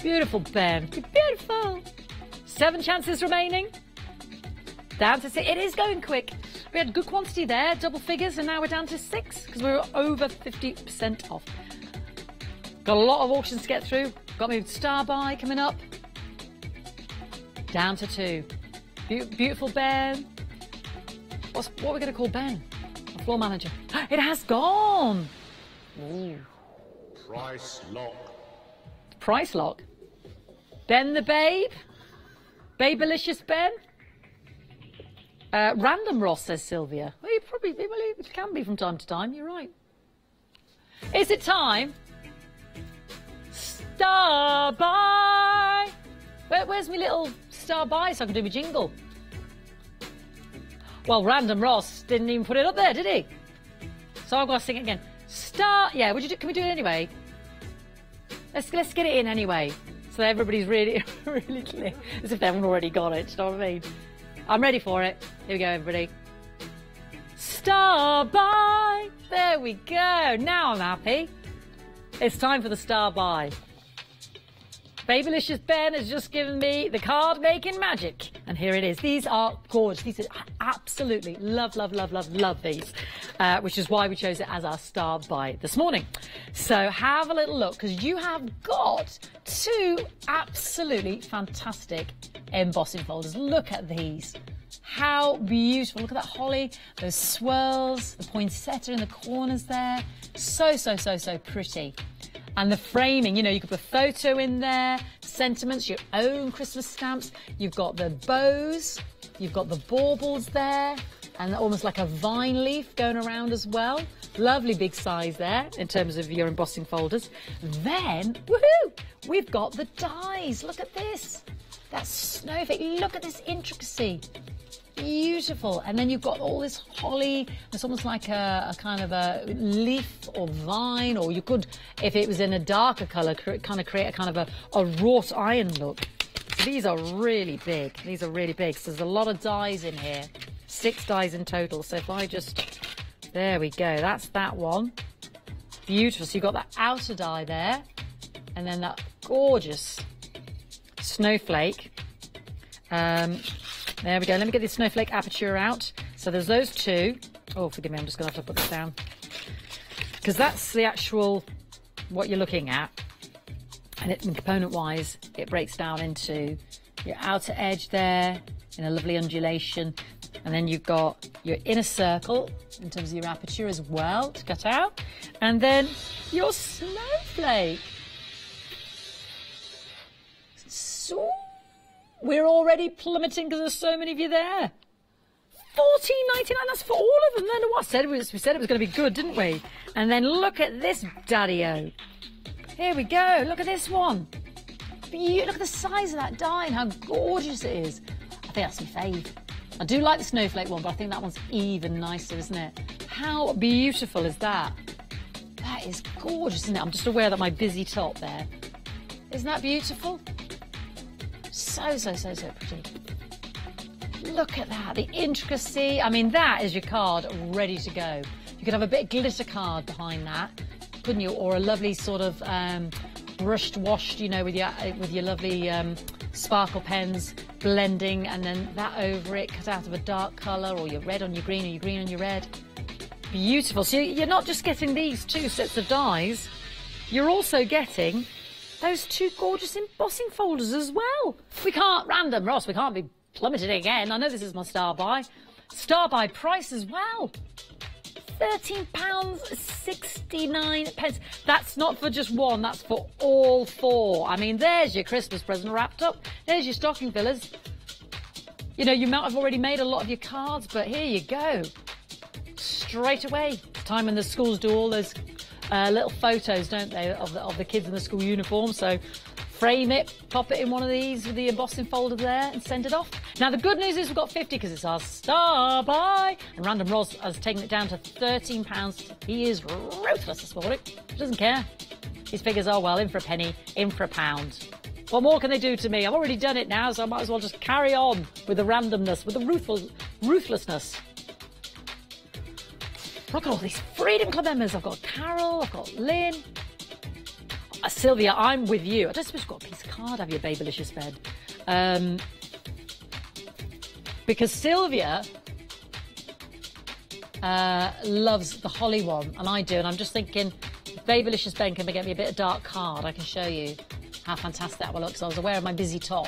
Beautiful, Ben. You're beautiful. 7 chances remaining. Down to 6. It is going quick. We had good quantity there, double figures, and now we're down to 6 because we were over 50% off. Got a lot of auctions to get through. Got me star buy coming up. Down to 2. Beautiful Ben. What are we going to call Ben? Our floor manager. It has gone. Ooh. Price lock. Price lock. Ben the Babe. Babelicious Ben. Random Ross, says Sylvia. Well, it can be from time to time, you're right. Is it time? Star buy! Where's my little star buy so I can do my jingle? Well, Random Ross didn't even put it up there, did he? So I've got to sing it again. Yeah, can we do it anyway? Let's get it in anyway, so everybody's really, really clear, as if they haven't already got it, do you know what I mean? I'm ready for it. Here we go, everybody. Star buy. There we go. Now I'm happy. It's time for the star buy. Babylicious Ben has just given me the card making magic. And here it is. These are gorgeous. These are absolutely love these. Which is why we chose it as our star buy this morning. So have a little look, because you have got 2 absolutely fantastic embossing folders. Look at these. How beautiful. Look at that holly, those swirls, the poinsettia in the corners there. So pretty. And the framing, you could put a photo in there, sentiments, your own Christmas stamps. You've got the bows, you've got the baubles there, and almost like a vine leaf going around as well. Lovely big size there in terms of your embossing folders. Then, woohoo, we've got the dies. Look at this. That snowflake. Look at this intricacy. Beautiful. And then you've got all this holly. It's almost like a kind of a leaf or vine, or you could, if it was in a darker colour, kind of create a kind of a wrought iron look. So these are really big. These are really big. So there's a lot of dies in here. 6 dies in total. So if I just, there we go. That's that one. Beautiful. So you've got that outer die there, and then that gorgeous snowflake. There we go. Let me get the snowflake aperture out. So there's those 2. Oh, forgive me, I'm just going to have to put this down, because that's the actual what you're looking at. And component-wise, it breaks down into your outer edge there in a lovely undulation, and then you've got your inner circle in terms of your aperture as well to cut out, and then your snowflake. So we're already plummeting because there's so many of you there. $14.99, that's for all of them. Then what? We said it was going to be good, didn't we? And then look at this daddy-o. Here we go. Look at this one. Look at the size of that die and how gorgeous it is. I think that's my fave. I do like the snowflake one, but I think that one's even nicer, isn't it? How beautiful is that? That is gorgeous, isn't it? I'm just aware that my busy top there. Isn't that beautiful? So pretty. Look at that, the intricacy. I mean, that is your card ready to go. You could have a bit of glitter card behind that, couldn't you? Or a lovely sort of brushed, washed, with your lovely sparkle pens, blending, and then that over it, cut out of a dark colour, or your red on your green, or your green on your red. Beautiful. So you're not just getting these 2 sets of dies, you're also getting those 2 gorgeous embossing folders as well. We can't, random, Ross, we can't be plummeted again. I know this is my star buy. Star buy price as well. £13.69. That's not for just one, that's for all 4. I mean, there's your Christmas present wrapped up. There's your stocking fillers. You know, you might have already made a lot of your cards, but here you go. Straight away. Time when the schools do all those little photos, don't they, of the kids in the school uniform. So frame it, pop it in one of these with the embossing folder there and send it off. Now, the good news is we've got 50 because it's our star buy. And Random Ross has taken it down to £13. He is ruthless this morning. He doesn't care. His figures are, well, in for a penny, in for a pound. What more can they do to me? I've already done it now, so I might as well just carry on with the randomness, with the ruthlessness. Look at all these Freedom Club members. I've got Carol, I've got Lynn. Sylvia, I'm with you. I don't suppose you've got a piece of card, have you, Babylicious Bed? Because Sylvia loves the holly one, and I do, and I'm just thinking, if Babylicious Ben can get me a bit of dark card, I can show you how fantastic that will look. So I was aware of my busy top,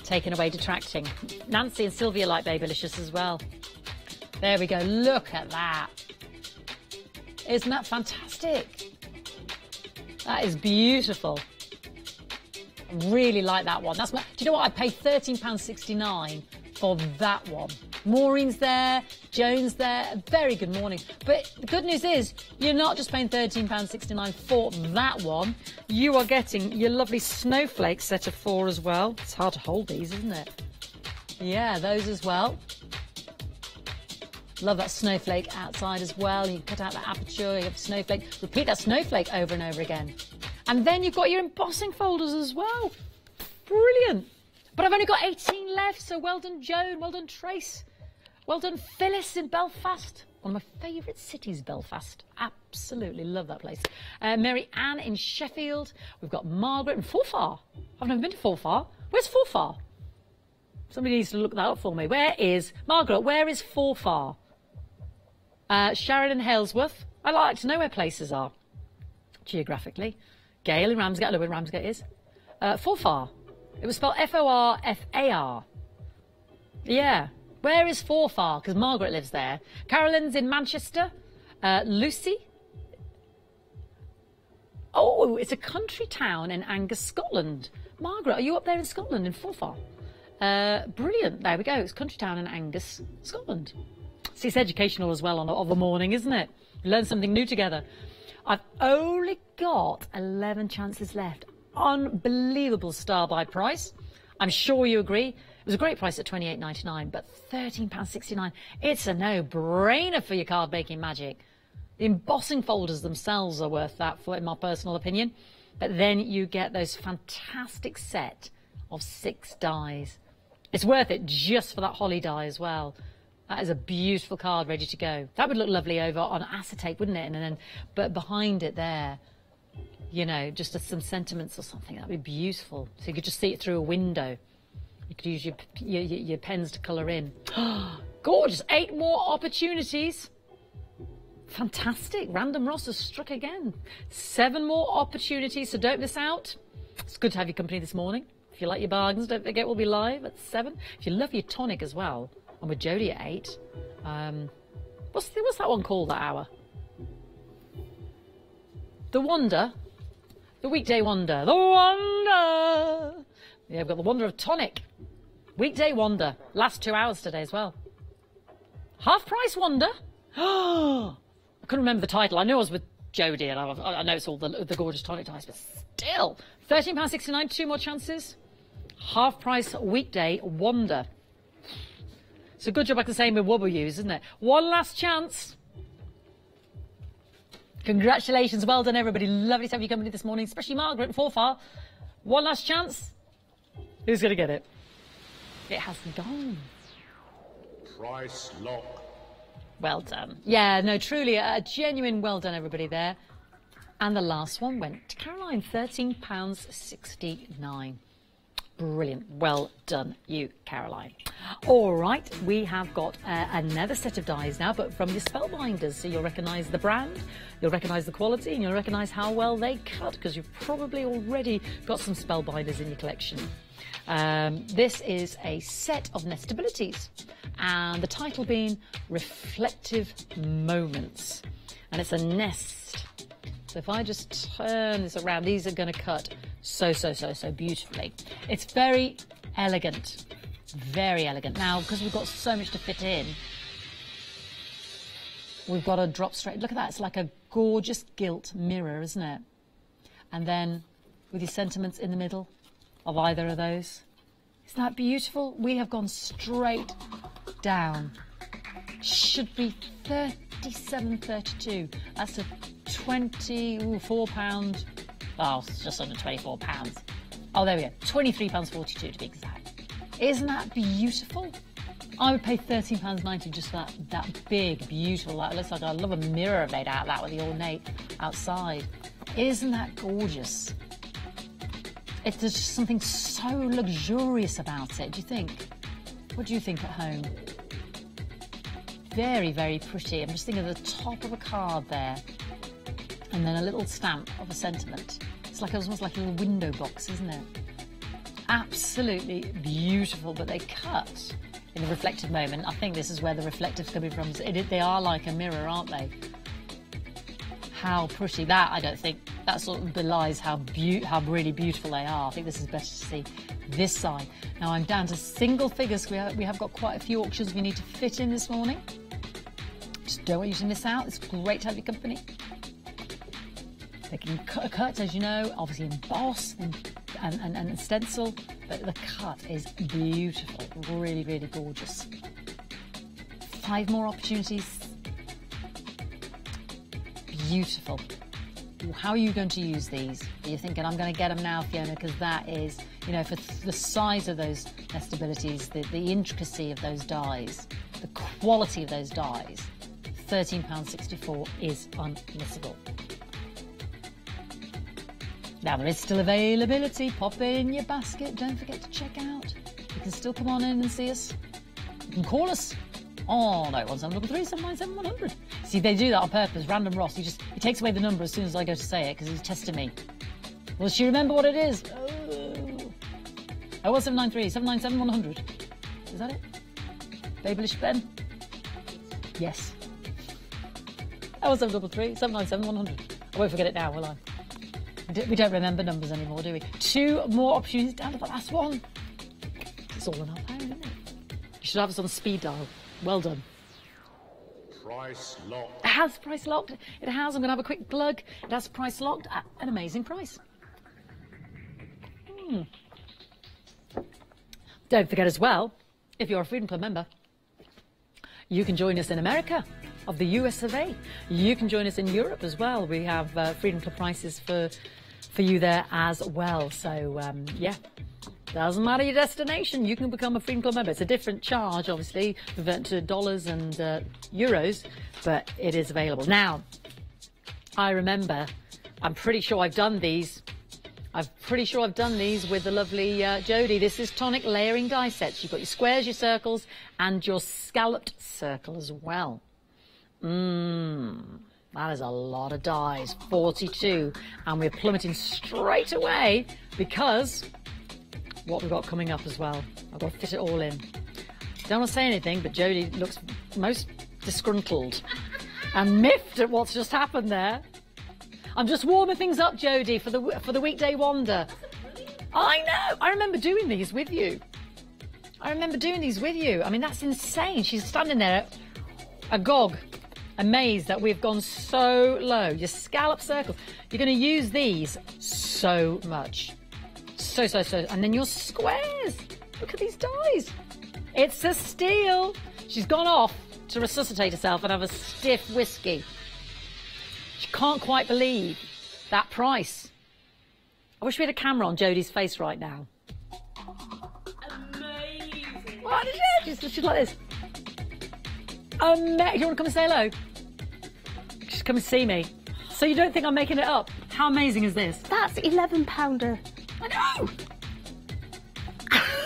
taken away, detracting. Nancy and Sylvia like Babylicious as well. There we go, look at that. Isn't that fantastic? That is beautiful. I really like that one. Do you know what? I paid £13.69 for that one. Maureen's there, Joan's there. Very good morning. But the good news is, you're not just paying £13.69 for that one. You are getting your lovely snowflake set of 4 as well. It's hard to hold these, isn't it? Yeah, those as well. Love that snowflake outside as well. You cut out that aperture, you have snowflake. Repeat that snowflake over and over again. And then you've got your embossing folders as well. Brilliant. But I've only got 18 left, so well done, Joan. Well done, Trace. Well done, Phyllis in Belfast. One of my favourite cities, Belfast. Absolutely love that place. Mary Ann in Sheffield. We've got Margaret in Forfar. I've never been to Forfar. Where's Forfar? Somebody needs to look that up for me. Where is, Margaret, where is Forfar? Sharon and Halesworth. I like to know where places are, geographically. Gail in Ramsgate. I know where Ramsgate is. Forfar. It was spelled F-O-R-F-A-R. Yeah. Where is Forfar? Because Margaret lives there. Carolyn's in Manchester. Lucy. Oh, it's a country town in Angus, Scotland. Margaret, are you up there in Scotland, in Forfar? Brilliant. There we go. It's country town in Angus, Scotland. See, it's educational as well of the morning, isn't it? We learn something new together. I've only got 11 chances left. Unbelievable star buy price. I'm sure you agree. It was a great price at £28.99, but £13.69. It's a no-brainer for your card making magic. The embossing folders themselves are worth that, in my personal opinion. But then you get those fantastic set of 6 dies. It's worth it just for that holly die as well. That is a beautiful card ready to go. That would look lovely over on acetate, wouldn't it? And then, but behind it there, you know, just some sentiments or something. That would be beautiful. So you could just see it through a window. You could use your pens to colour in. Gorgeous. 8 more opportunities. Fantastic. Random Ross has struck again. 7 more opportunities, so don't miss out. It's good to have your company this morning. If you like your bargains, don't forget we'll be live at 7. If you love your tonic as well, and with Jodie at 8. What's that one called, that hour? The Wonder. The Weekday Wonder. The Wonder! Yeah, we've got the Wonder of Tonic. Weekday Wonder. Last 2 hours today as well. Half price Wonder. I couldn't remember the title. I knew I was with Jodie, and I know it's all the gorgeous tonic dice, but still. £13.69, 2 more chances. Half price Weekday Wonder. It's a good job I can say with W's, isn't it? One last chance. Congratulations, well done everybody. Lovely to have you company this morning, especially Margaret and Forfar. One last chance. Who's going to get it? It has gone. Price lock. Well done. Yeah, no, truly a genuine well done everybody there. And the last one went to Caroline, £13.69. Brilliant. Well done, you, Caroline. All right, we have got another set of dies now, but from your Spellbinders. So you'll recognise the brand, you'll recognise the quality, and you'll recognise how well they cut, because you've probably already got some Spellbinders in your collection. This is a set of nestabilities, and the title being Reflective Moments. And it's a nest. So if I just turn this around, these are going to cut so beautifully. It's very elegant. Very elegant. Now, because we've got so much to fit in, we've got to drop straight. Look at that. It's like a gorgeous gilt mirror, isn't it? And then with your sentiments in the middle of either of those. Isn't that beautiful? We have gone straight down. Should be £37.32. That's a £24. Oh, it's just under £24. Oh, there we go. £23.42 to be exact. Isn't that beautiful? I would pay £13.90 just for that big, beautiful. That looks like, I love a mirror made out of that with the ornate outside. Isn't that gorgeous? There's just something so luxurious about it, do you think? What do you think at home? Very, very pretty. I'm just thinking of the top of a card there, and then a little stamp of a sentiment. It's like almost like a little window box, isn't it? Absolutely beautiful, but they cut in a reflective moment. I think this is where the reflective's coming from. They are like a mirror, aren't they? How pretty. That, I don't think, that sort of belies how really beautiful they are. I think this is better to see this side. Now I'm down to single figures. We have got quite a few auctions we need to fit in this morning. Just don't want you to miss out. It's great to have your company. They can cut, as you know, obviously emboss and stencil, but the cut is beautiful. Really, really gorgeous. 5 more opportunities. Beautiful. How are you going to use these? Are you thinking, I'm going to get them now, Fiona, because that is, you know, for the size of those nestabilities, the intricacy of those dies, the quality of those dies, £13.64 is unmissable. Now, there is still availability. Pop it in your basket. Don't forget to check out. You can still come on in and see us. You can call us on 01733 797 100. See, they do that on purpose. Random Ross, he takes away the number as soon as I go to say it, because he's testing me. Will she remember what it is? Oh, 01793 797 100. Is that it? Babelish Ben? Yes. 01733 797 100. I won't forget it now, will I? We don't remember numbers anymore, do we? 2 more opportunities down to the last one. It's all in our power, isn't it? You should have us on speed dial. Well done. Price locked. It has price locked. It has. I'm going to have a quick glug. It has price locked at an amazing price. Don't forget as well, if you're a Freedom Club member, you can join us in America of the US of A. You can join us in Europe as well. We have Freedom Club prices for you there as well. So, yeah. Doesn't matter your destination, you can become a Freedom Club member. It's a different charge, obviously, to dollars and euros, but it is available. Now, I remember, I'm pretty sure I've done these. with the lovely Jodie. This is tonic layering die sets. You've got your squares, your circles, and your scalloped circle as well. That is a lot of dies, 42, and we're plummeting straight away because what we've got coming up as well. I've got to fit it all in. Don't want to say anything, but Jodie looks most disgruntled and miffed at what's just happened there. I'm just warming things up, Jodie, for the weekday wander. I know. I remember doing these with you. I mean, that's insane. She's standing there agog, amazed that we've gone so low. Your scallop circles. You're going to use these so much. So. And then your squares. Look at these dies. It's a steal. She's gone off to resuscitate herself and have a stiff whiskey. She can't quite believe that price. I wish we had a camera on Jodie's face right now. Amazing. What is it? She's like this. Do you want to come and say hello? Just come and see me. So you don't think I'm making it up? How amazing is this? That's £11. I know!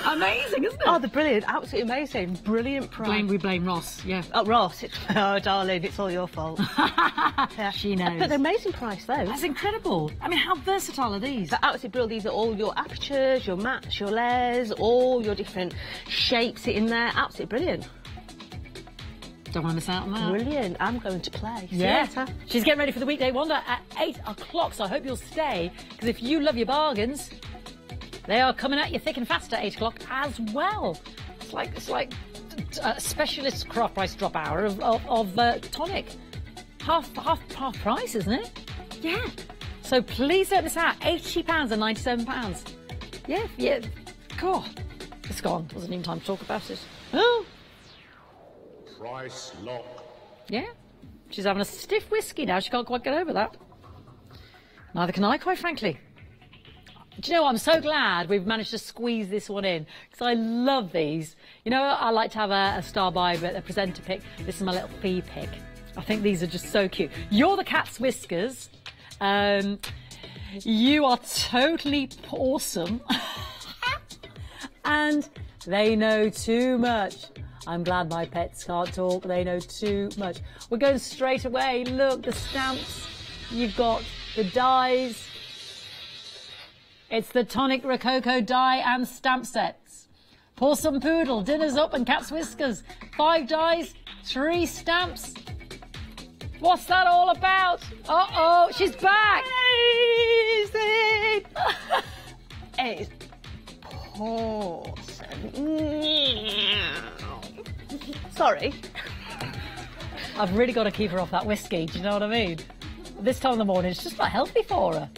Amazing, isn't it? Oh, they're brilliant. Absolutely amazing. Brilliant price. We blame Ross, yeah. Oh, Ross. Oh, darling, it's all your fault. Yeah. She knows. But they're amazing price, though. That's incredible. I mean, how versatile are these? They're absolutely brilliant. These are all your apertures, your mats, your layers, all your different shapes in there. Absolutely brilliant. Don't want to miss out on that. Brilliant. I'm going to play. See you Yeah. later. She's getting ready for the weekday wonder at 8 o'clock, so I hope you'll stay, because if you love your bargains, they are coming at you thick and fast at 8 o'clock as well. It's like a specialist craft price drop hour of tonic. Half price, isn't it? Yeah. So please don't miss out. £80 and £97. Yeah. God, it's gone. Wasn't even time to talk about it. Oh. Price lock. Yeah. She's having a stiff whiskey now. She can't quite get over that. Neither can I, quite frankly. Do you know what? I'm so glad we've managed to squeeze this one in, because I love these. You know, I like to have a star buy, but a presenter pick. This is my little fee pick. I think these are just so cute. You're the cat's whiskers. You are totally awesome. And they know too much. I'm glad my pets can't talk. They know too much. We're going straight away. Look, the stamps. You've got the dies. It's the Tonic Rococo die and stamp sets. Possum Poodle, dinner's up and cat's whiskers. 5 dies, 3 stamps. What's that all about? Uh-oh, she's back. Amazing. It's awesome. Sorry. I've really got to keep her off that whiskey, do you know what I mean? This time of the morning, it's just not healthy for her.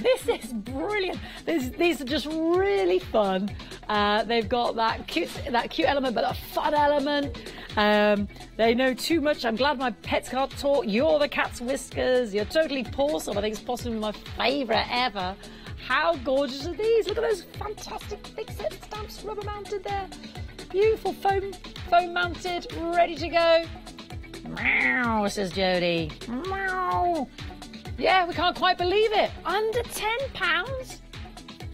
This is brilliant. These are just really fun. They've got that cute element, but a fun element. They know too much. I'm glad my pets can't talk. You're the cat's whiskers. You're totally Possum. I think it's possibly my favourite ever. How gorgeous are these? Look at those fantastic big set stamps, rubber mounted there. Beautiful foam mounted, ready to go. Meow, says Jodie. Meow. Yeah, we can't quite believe it. Under £10?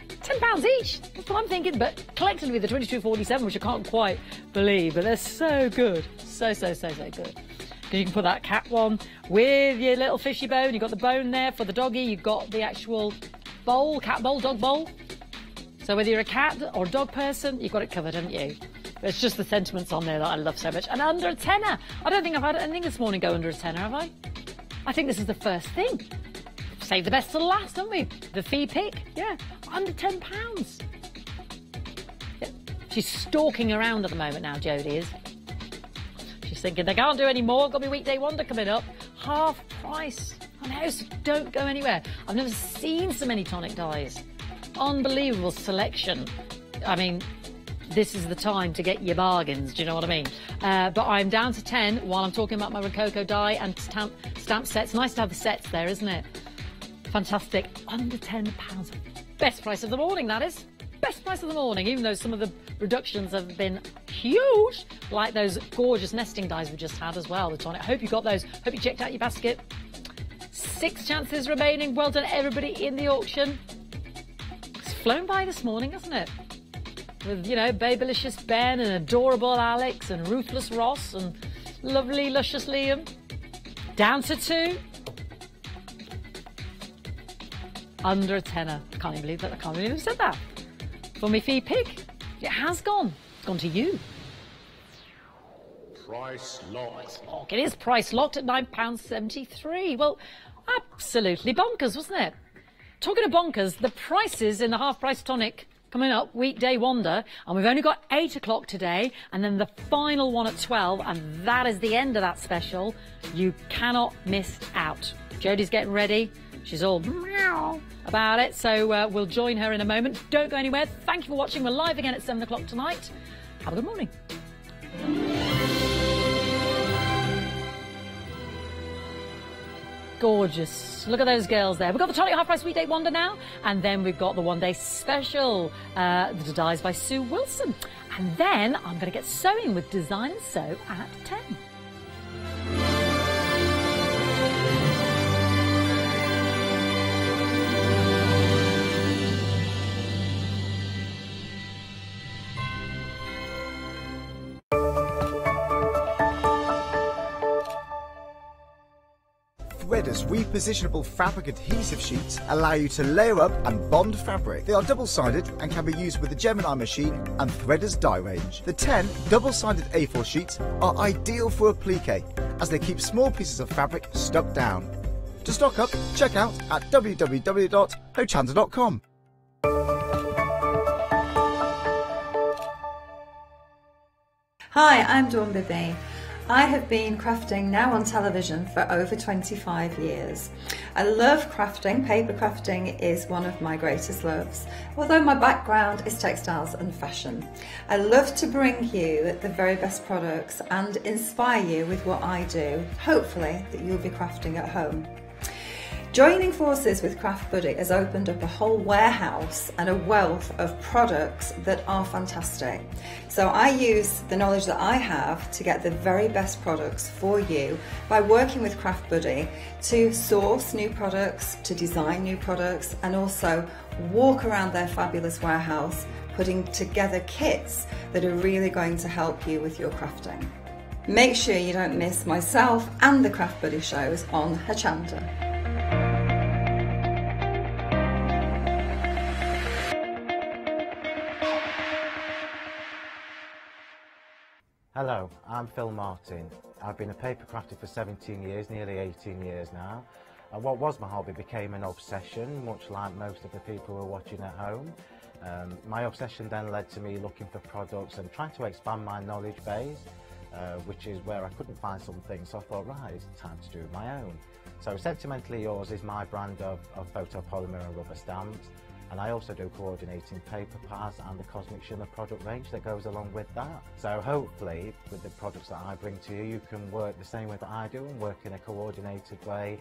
£10 each. That's what I'm thinking. But collectively, the 22.47, which I can't quite believe, but they're so good. So good. Because you can put that cat one with your little fishy bone. You've got the bone there for the doggy. You've got the actual bowl, cat bowl, dog bowl. So whether you're a cat or a dog person, you've got it covered, haven't you? It's just the sentiments on there that I love so much. And under a tenner. I don't think I've had anything this morning go under a tenner, have I? I think this is the first thing. Save the best till last, haven't we? The fee pick, yeah, under £10. Yeah. She's stalking around at the moment now, Jodie is. She's thinking, they can't do any more. Got me weekday wonder coming up. Half price. I know, so don't go anywhere. I've never seen so many tonic dies. Unbelievable selection. I mean, this is the time to get your bargains, do you know what I mean? But I'm down to 10 while I'm talking about my Rococo die and stamp sets. Nice to have the sets there, isn't it? Fantastic. Under £10. Best price of the morning, that is. Best price of the morning, even though some of the reductions have been huge, like those gorgeous nesting dies we just had as well, the tonic. Hope you got those. Hope you checked out your basket. 6 chances remaining. Well done, everybody in the auction. It's flown by this morning, hasn't it? With, you know, Babylicious Ben and adorable Alex and ruthless Ross and lovely luscious Liam. Down to 2. Under a tenner. I can't even believe that. I can't believe I said that. For me fee pick, it has gone. It's gone to you. Price locked. Oh, it is price locked at £9.73. Well, absolutely bonkers, wasn't it? Talking of bonkers, the prices in the half-price tonic coming up, weekday wonder, and we've only got 8 o'clock today, and then the final one at 12, and that is the end of that special. You cannot miss out. Jodie's getting ready. She's all meow about it, so we'll join her in a moment. Don't go anywhere. Thank you for watching. We're live again at 7 o'clock tonight. Have a good morning. Gorgeous. Look at those girls there. We've got the Tonic Half Price Weekday Wonder now, and then we've got the One Day Special, the Dies by Sue Wilson. And then I'm going to get sewing with Design and Sew at 10. Threader's repositionable fabric adhesive sheets allow you to layer up and bond fabric. They are double-sided and can be used with the Gemini machine and Threader's dye range. The 10 double-sided A4 sheets are ideal for applique, as they keep small pieces of fabric stuck down. To stock up, check out at www.hochanda.com. Hi, I'm Dawn Bibby. I have been crafting now on television for over 25 years. I love crafting. Paper crafting is one of my greatest loves, although my background is textiles and fashion. I love to bring you the very best products and inspire you with what I do, hopefully that you'll be crafting at home. Joining forces with Craft Buddy has opened up a whole warehouse and a wealth of products that are fantastic. So I use the knowledge that I have to get the very best products for you by working with Craft Buddy to source new products, to design new products, and also walk around their fabulous warehouse putting together kits that are really going to help you with your crafting. Make sure you don't miss myself and the Craft Buddy shows on Hochanda. Hello, I'm Phil Martin. I've been a paper crafter for 17 years, nearly 18 years now. And what was my hobby became an obsession, much like most of the people who are watching at home. My obsession then led to me looking for products and trying to expand my knowledge base, which is where I couldn't find something, so I thought, right, it's time to do my own. So Sentimentally Yours is my brand of photopolymer and rubber stamps. And I also do coordinating paper pads and the Cosmic Shimmer product range that goes along with that. So hopefully, with the products that I bring to you, you can work the same way that I do and work in a coordinated way,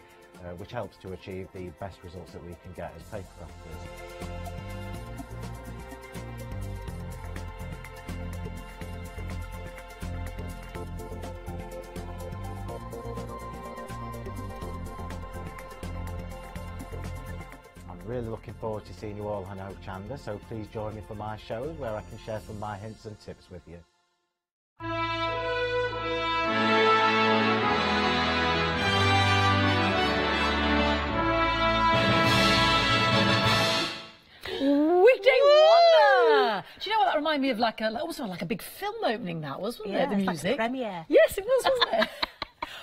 which helps to achieve the best results that we can get as paper crafters. Really looking forward to seeing you all on Hochanda, so please join me for my shows where I can share some of my hints and tips with you. Weekday Wonder! Do you know what that reminded me of? Also like a big film opening that was, wasn't it? The music. Like a premiere. Yes, it was, wasn't it?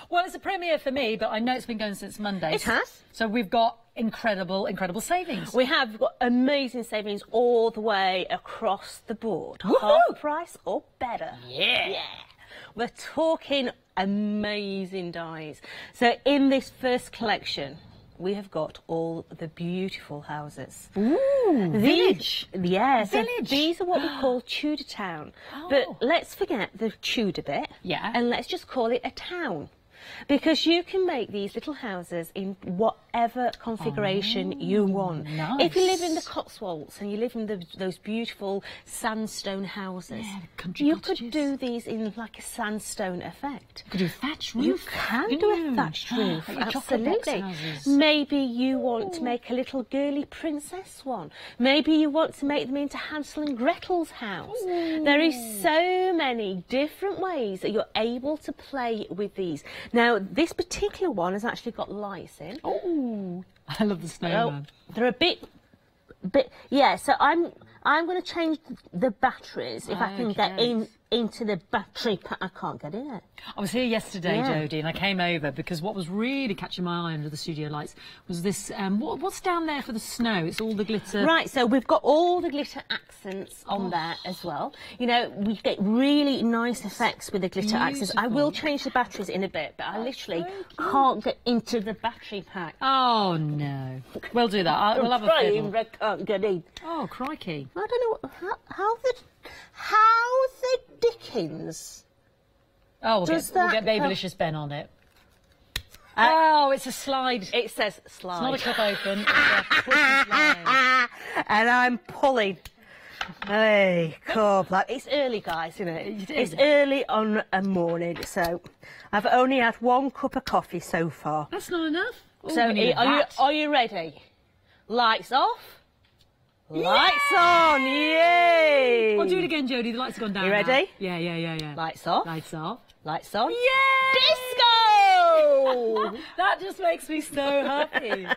Well, it's a premiere for me, but I know it's been going since Monday. It has. So we've got incredible savings. We have. We've got amazing savings all the way across the board. Woohoo! Half price or better. Yeah. We're talking amazing dyes. So in this first collection, we have got all the beautiful houses. Ooh, village. Yeah, so Village. these are what we call Tudor town. Oh. But let's forget the Tudor bit. Yeah. And let's just call it a town. Because you can make these little houses in whatever configuration you want. Nice. If you live in the Cotswolds and you live in those beautiful sandstone houses, country you cottages. could do these in like a sandstone effect. You could do a thatched roof. You can do a thatched roof, Like your chocolate box absolutely. houses. Maybe you want to make a little girly princess one. Maybe you want to make them into Hansel and Gretel's house. There is so many different ways that you're able to play with these. Now, this particular one has actually got lights in. Oh, I love the snowman. They're a bit, yeah. So I'm going to change the batteries if I can get into the battery pack. I can't get in it. I was here yesterday, Yeah. Jodie, and I came over because what was really catching my eye under the studio lights was this. What's down there for the snow? It's all the glitter. Right, so we've got all the glitter accents on there as well. You know, we get really nice effects with the glitter accents. I will change the batteries in a bit, but I literally can't get into the battery pack. Oh no, we'll do that. We'll have a fiddle. I can't get in. Oh crikey! I don't know how the Dickens. Oh, we'll Does get that Babylicious Ben on it. Oh, it's a slide. It says slide. It's not a cup open. It's a Christmas slide. And I'm pulling. Hey, cool. It's early, guys, isn't it? It's early on a morning, so I've only had 1 cup of coffee so far. That's not enough. Ooh, So we need are you ready? Lights off. Lights on. Yay! I'll do it again, Jodie. The lights have gone down. You now. ready? Yeah. Lights off. Lights off. Lights on. Yay! Disco! Oh, that just makes me so happy.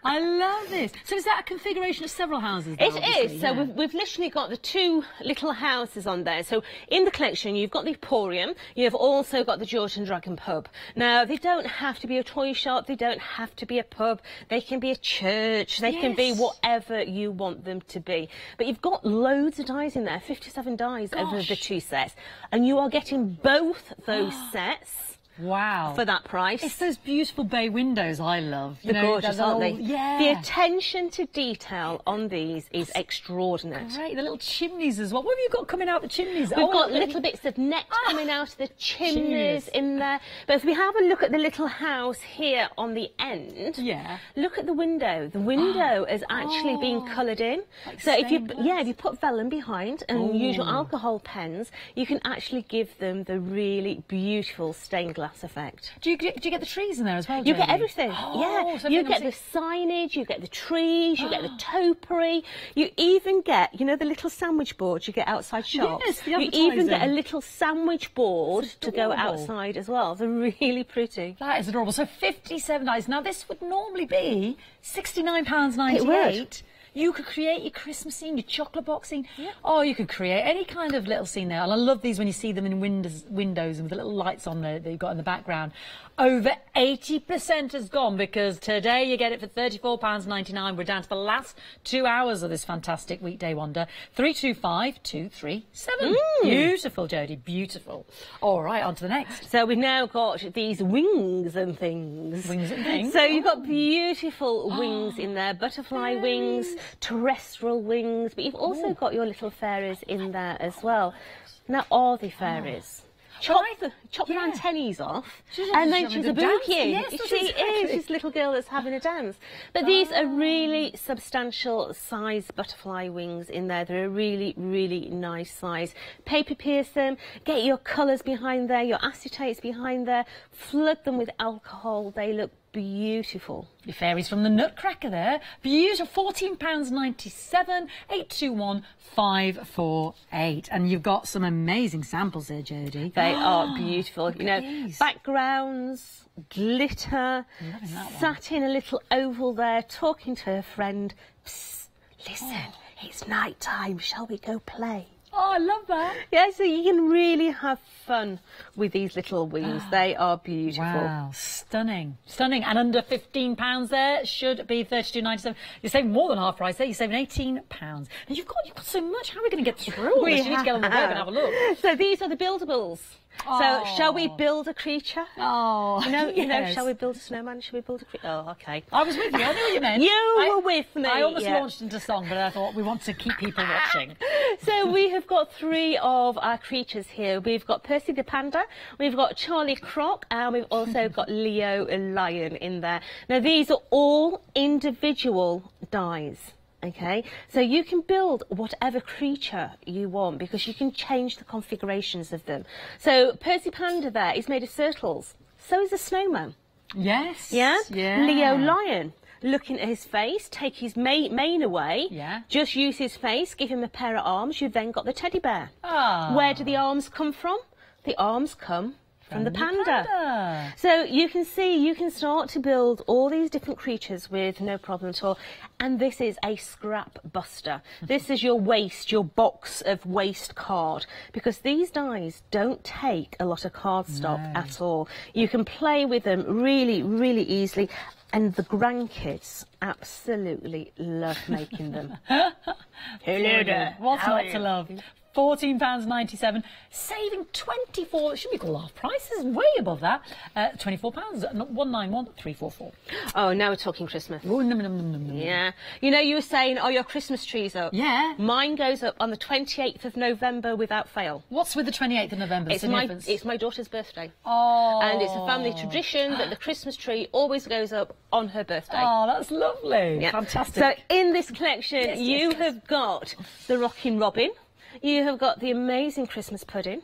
I love this. So is that a configuration of several houses? There, it is. So we've literally got the two little houses on there. So in the collection, you've got the Emporium. You've also got the Georgian Dragon pub. Now, they don't have to be a toy shop. They don't have to be a pub. They can be a church. They can be whatever you want them to be. But you've got loads of dies in there, 57 dies over the two sets. And you are getting both those sets. Wow. For that price. It's those beautiful bay windows I love. They're gorgeous, aren't they? Yeah. The attention to detail on these is extraordinary. Great, the little chimneys as well. What have you got coming out the chimneys? We've got little bits of net coming out of the chimneys in there. But if we have a look at the little house here on the end, look at the window. The window has actually been coloured in. Like so if you put vellum behind and use your alcohol pens, you can actually give them the really beautiful stained glass effect. Do you get the trees in there as well? You get everything. So you get the signage, you get the trees, you get the topiary, you even get, you know, the little sandwich boards you get outside shops. Yes, the you advertising. even get a little sandwich board to go outside as well. They're really pretty. That is adorable. So 57 dies. Now this would normally be £69.98. You could create your Christmas scene, your chocolate box scene. Oh, you could create any kind of little scene there. And I love these when you see them in windows and with the little lights on there that you've got in the background. Over 80% has gone because today you get it for £34.99. We're down to the last 2 hours of this fantastic weekday wonder. 325237. Beautiful, Jodie, beautiful. All right, on to the next. So we've now got these wings and things. Wings and things. So you've got beautiful wings in there, butterfly wings, terrestrial wings, but you've also got your little fairies in there as well. Now, are they fairies? Chop the antennaes off, and then she's a boogie. Yes, she is this little girl that's having a dance. But these are really substantial size butterfly wings in there. They're a really, really nice size. Paper pierce them, get your colours behind there, your acetates behind there, flood them with alcohol. They look beautiful. Your fairies from the Nutcracker there. Beautiful. £14.97. 821-548. And you've got some amazing samples there, Jodie. They are beautiful. You know, backgrounds, glitter, sat in a little oval there, talking to her friend. Psst, listen, it's night time. Shall we go play? Oh, I love that. Yeah, so you can really have fun with these little wings. They are beautiful. Wow, stunning. Stunning. And under £15 there should be $32.97. You're saving more than half price there. You're saving £18. And you've got so much. How are we going to get through all this? You need to get on the web and have a look. So these are the buildables. So, shall we build a creature? Oh, you know, shall we build a snowman? Shall we build a creature? Oh, okay. I was with you. I knew what you meant. You were with me. I almost launched into song, but I thought we want to keep people watching. So we have got three of our creatures here. We've got Percy the panda, we've got Charlie Croc, and we've also got Leo lion in there. Now, these are all individual dies. Okay, so you can build whatever creature you want because you can change the configurations of them. So Percy Panda there is made of turtles. So is a snowman. Yes. Yeah? Yeah. Leo Lion. Looking at his face, take his mane away. Yeah. Just use his face, give him a pair of arms. You've then got the teddy bear. Ah. Where do the arms come from? The arms come from the panda. So you can see, you can start to build all these different creatures with no problem at all. And this is a scrap buster. This is your waste, your box of waste card, because these dies don't take a lot of cardstock at all. You can play with them really, really easily. And the grandkids absolutely love making them. Hello there. What's not to love? £14.97, saving 24. Should we call half prices? Way above that. £24, 191344. Oh, now we're talking Christmas. Oh, num. Yeah. You know, you were saying, are your Christmas trees up? Yeah. Mine goes up on the 28th of November without fail. What's with the 28th of November? It's my daughter's birthday. Oh. And it's a family tradition that the Christmas tree always goes up on her birthday. Oh, that's lovely. Yeah. Fantastic. So in this collection, you have got the Rocking Robin. you have got the amazing Christmas pudding.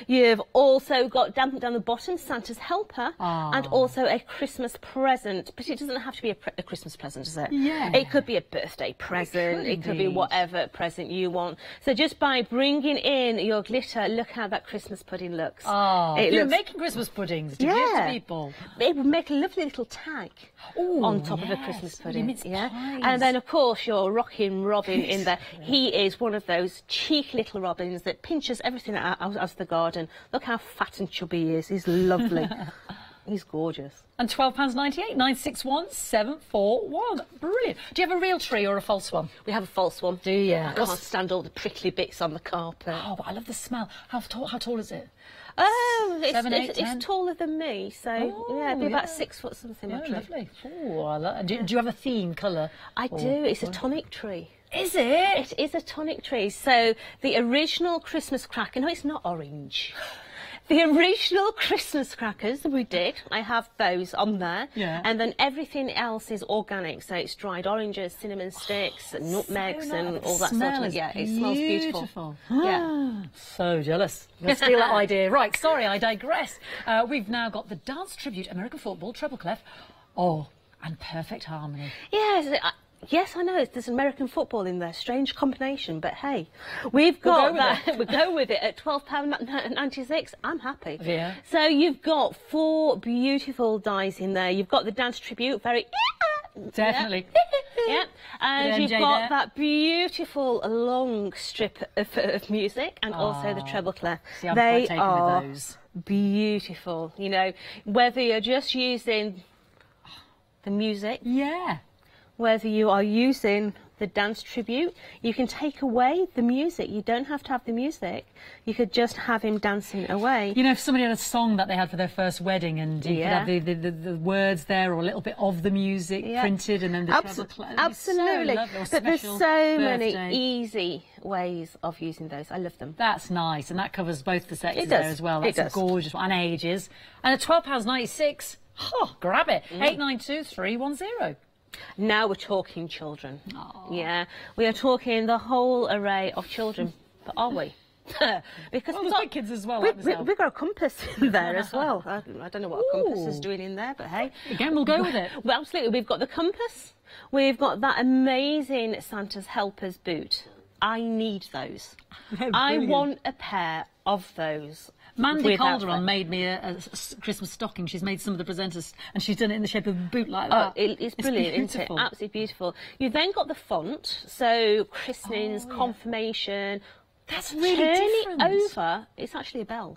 You've also got down the bottom Santa's helper and also a Christmas present. But it doesn't have to be a Christmas present, does it? Yeah. It could be a birthday present. It could be whatever present you want. So just by bringing in your glitter, look how that Christmas pudding looks. Oh, you're making Christmas puddings to give to people. It would make a lovely little tag on top of a Christmas pudding. And then, of course, you're rocking Robin in there. He is one of those cheeky little robins that pinches everything out of the garden. Look how fat and chubby he is. He's lovely. He's gorgeous. And £12.98, 961 741. Brilliant. Do you have a real tree or a false one? We have a false one. Do you? I can't stand all the prickly bits on the carpet. Oh, but I love the smell. How tall is it? Oh, 7, 8, 10? It's taller than me, so yeah, it'd be about 6 foot something. Oh, lovely. Oh, do you have a theme colour? I do. It's a tonic tree. Is it? It is a tonic tree. So the original Christmas cracker, no, it's not orange. The original Christmas crackers we did, I have those on there. Yeah. And then everything else is organic. So it's dried oranges, cinnamon sticks, and nutmegs, and all that sort of. Yeah, it smells beautiful. Yeah. So jealous. Let's steal that idea. Right, sorry, I digress. We've now got the dance tribute, American football, treble clef. Oh, and perfect harmony. Yes. Yes, I know. There's American football in there. Strange combination, but hey, we've got that. We'll go with it at £12.96. I'm happy. Yeah. So you've got 4 beautiful dies in there. You've got the dance tribute, very definitely. Yeah, and you've got that beautiful long strip of music, and also the treble clef. See, I'm they quite taken are with those. Beautiful. You know, whether you're just using the music. Yeah. Whether you are using the dance tribute, you can take away the music. You don't have to have the music. You could just have him dancing away. You know, if somebody had a song that they had for their first wedding and you could have the words there or a little bit of the music printed and then the treble clef. Absolutely. So but there's so many easy ways of using those. I love them. That's nice. And that covers both the sexes there as well. That's a gorgeous one. And ages. And at £12.96, grab it. 892 310. Now we're talking children. Yeah, we are talking the whole array of children. But are we? Because we've got kids as well. We've got a compass in there as well. I don't know what a compass is doing in there, but hey. Again, we'll go with it. Well, absolutely. We've got the compass. We've got that amazing Santa's helper's boot. I need those. I want a pair of those. Mandy Calderon made me a Christmas stocking. She's made some of the presenters, and she's done it in the shape of a boot like that. It's brilliant, isn't it? Absolutely beautiful. You then got the font, so christenings, confirmation. That's really different. Turn it over, it's actually a bell.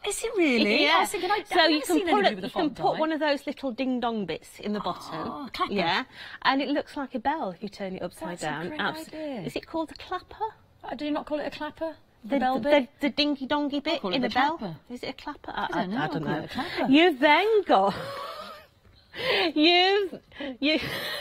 Is it really? Yeah. I was thinking, I've so never seen anybody with a font die. You can put one of those little ding-dong bits in the bottom. Clapper. Yeah, and it looks like a bell if you turn it upside down. That's a great idea. Is it called a clapper? Do you not call it a clapper? The dingy-dongy bit in the bell? Clapper. Is it a clapper? I don't know. You've then got... He's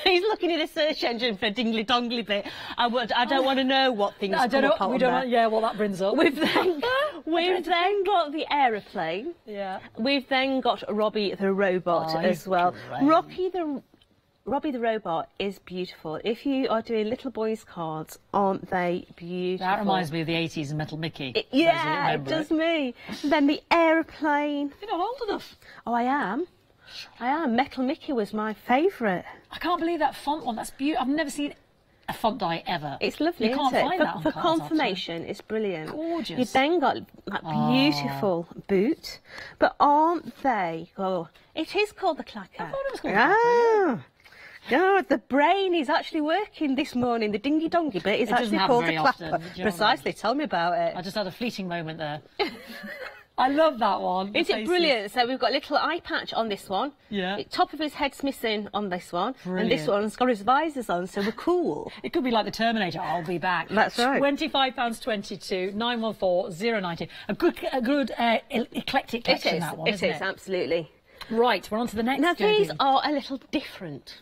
looking in a search engine for a dingly-dongly bit. I don't want to know what things come up on there. What that brings up. We've then got the aeroplane. Yeah. We've then got Robbie the robot as well. Great. Robbie the robot is beautiful. If you are doing little boys' cards, aren't they beautiful? That reminds me of the 80s and Metal Mickey. It does me. Then the aeroplane. You're not old enough. Oh, I am. Metal Mickey was my favourite. I can't believe that font one. That's beautiful. I've never seen a font die ever. It's lovely, You can't find that on for cards, confirmation, it's brilliant. Gorgeous. You've then got that beautiful boot. But aren't they? Oh, it is called the clacker. I thought it was called the clacker. God, the brain is actually working this morning. The dingy-dongy bit is actually called the clapper. Precisely, tell me about it. I just had a fleeting moment there. I love that one. Is it brilliant? So we've got a little eye patch on this one. Yeah. Top of his head's missing on this one. Brilliant. And this one's got his visors on, so we're cool. It could be like the Terminator. I'll be back. That's right. £25.22, 914 090. A good eclectic collection, that one, isn't it? It is, absolutely. Right, we're on to the next. Now, these are a little different,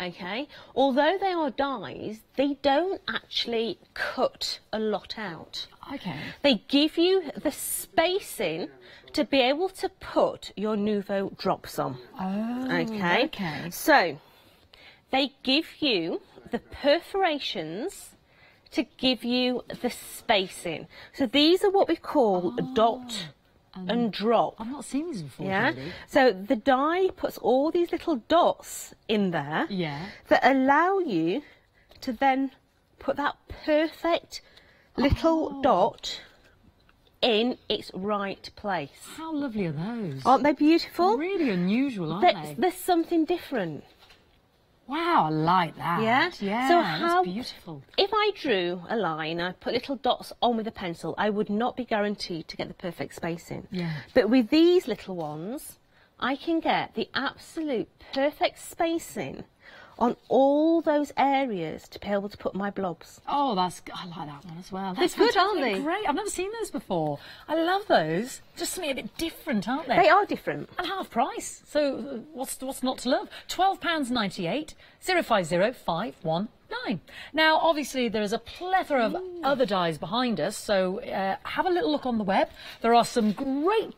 okay? Although they are dies, they don't actually cut a lot out. Okay. They give you the spacing to be able to put your Nouveau drops on. Oh, okay. So, they give you the perforations to give you the spacing. So these are what we call dot and drop. I've not seen these before. Yeah. Really. So the die puts all these little dots in there that allow you to then put that perfect little dot in its right place. How lovely are those? Aren't they beautiful? Really unusual, aren't they? There's something different. Wow, I like that. Yeah? Yeah, So that's beautiful. If I drew a line, I put little dots on with a pencil, I would not be guaranteed to get the perfect spacing. Yeah. But with these little ones, I can get the absolute perfect spacing on all those areas to be able to put my blobs. Oh, I like that one as well. They're That's good, aren't fantastic. they? Great. I've never seen those before. I love those. Just something a bit different, aren't they? They are different. And half price. So what's not to love? £12.98 050 519. Now, obviously, there is a plethora of other dies behind us, so have a little look on the web. There are some great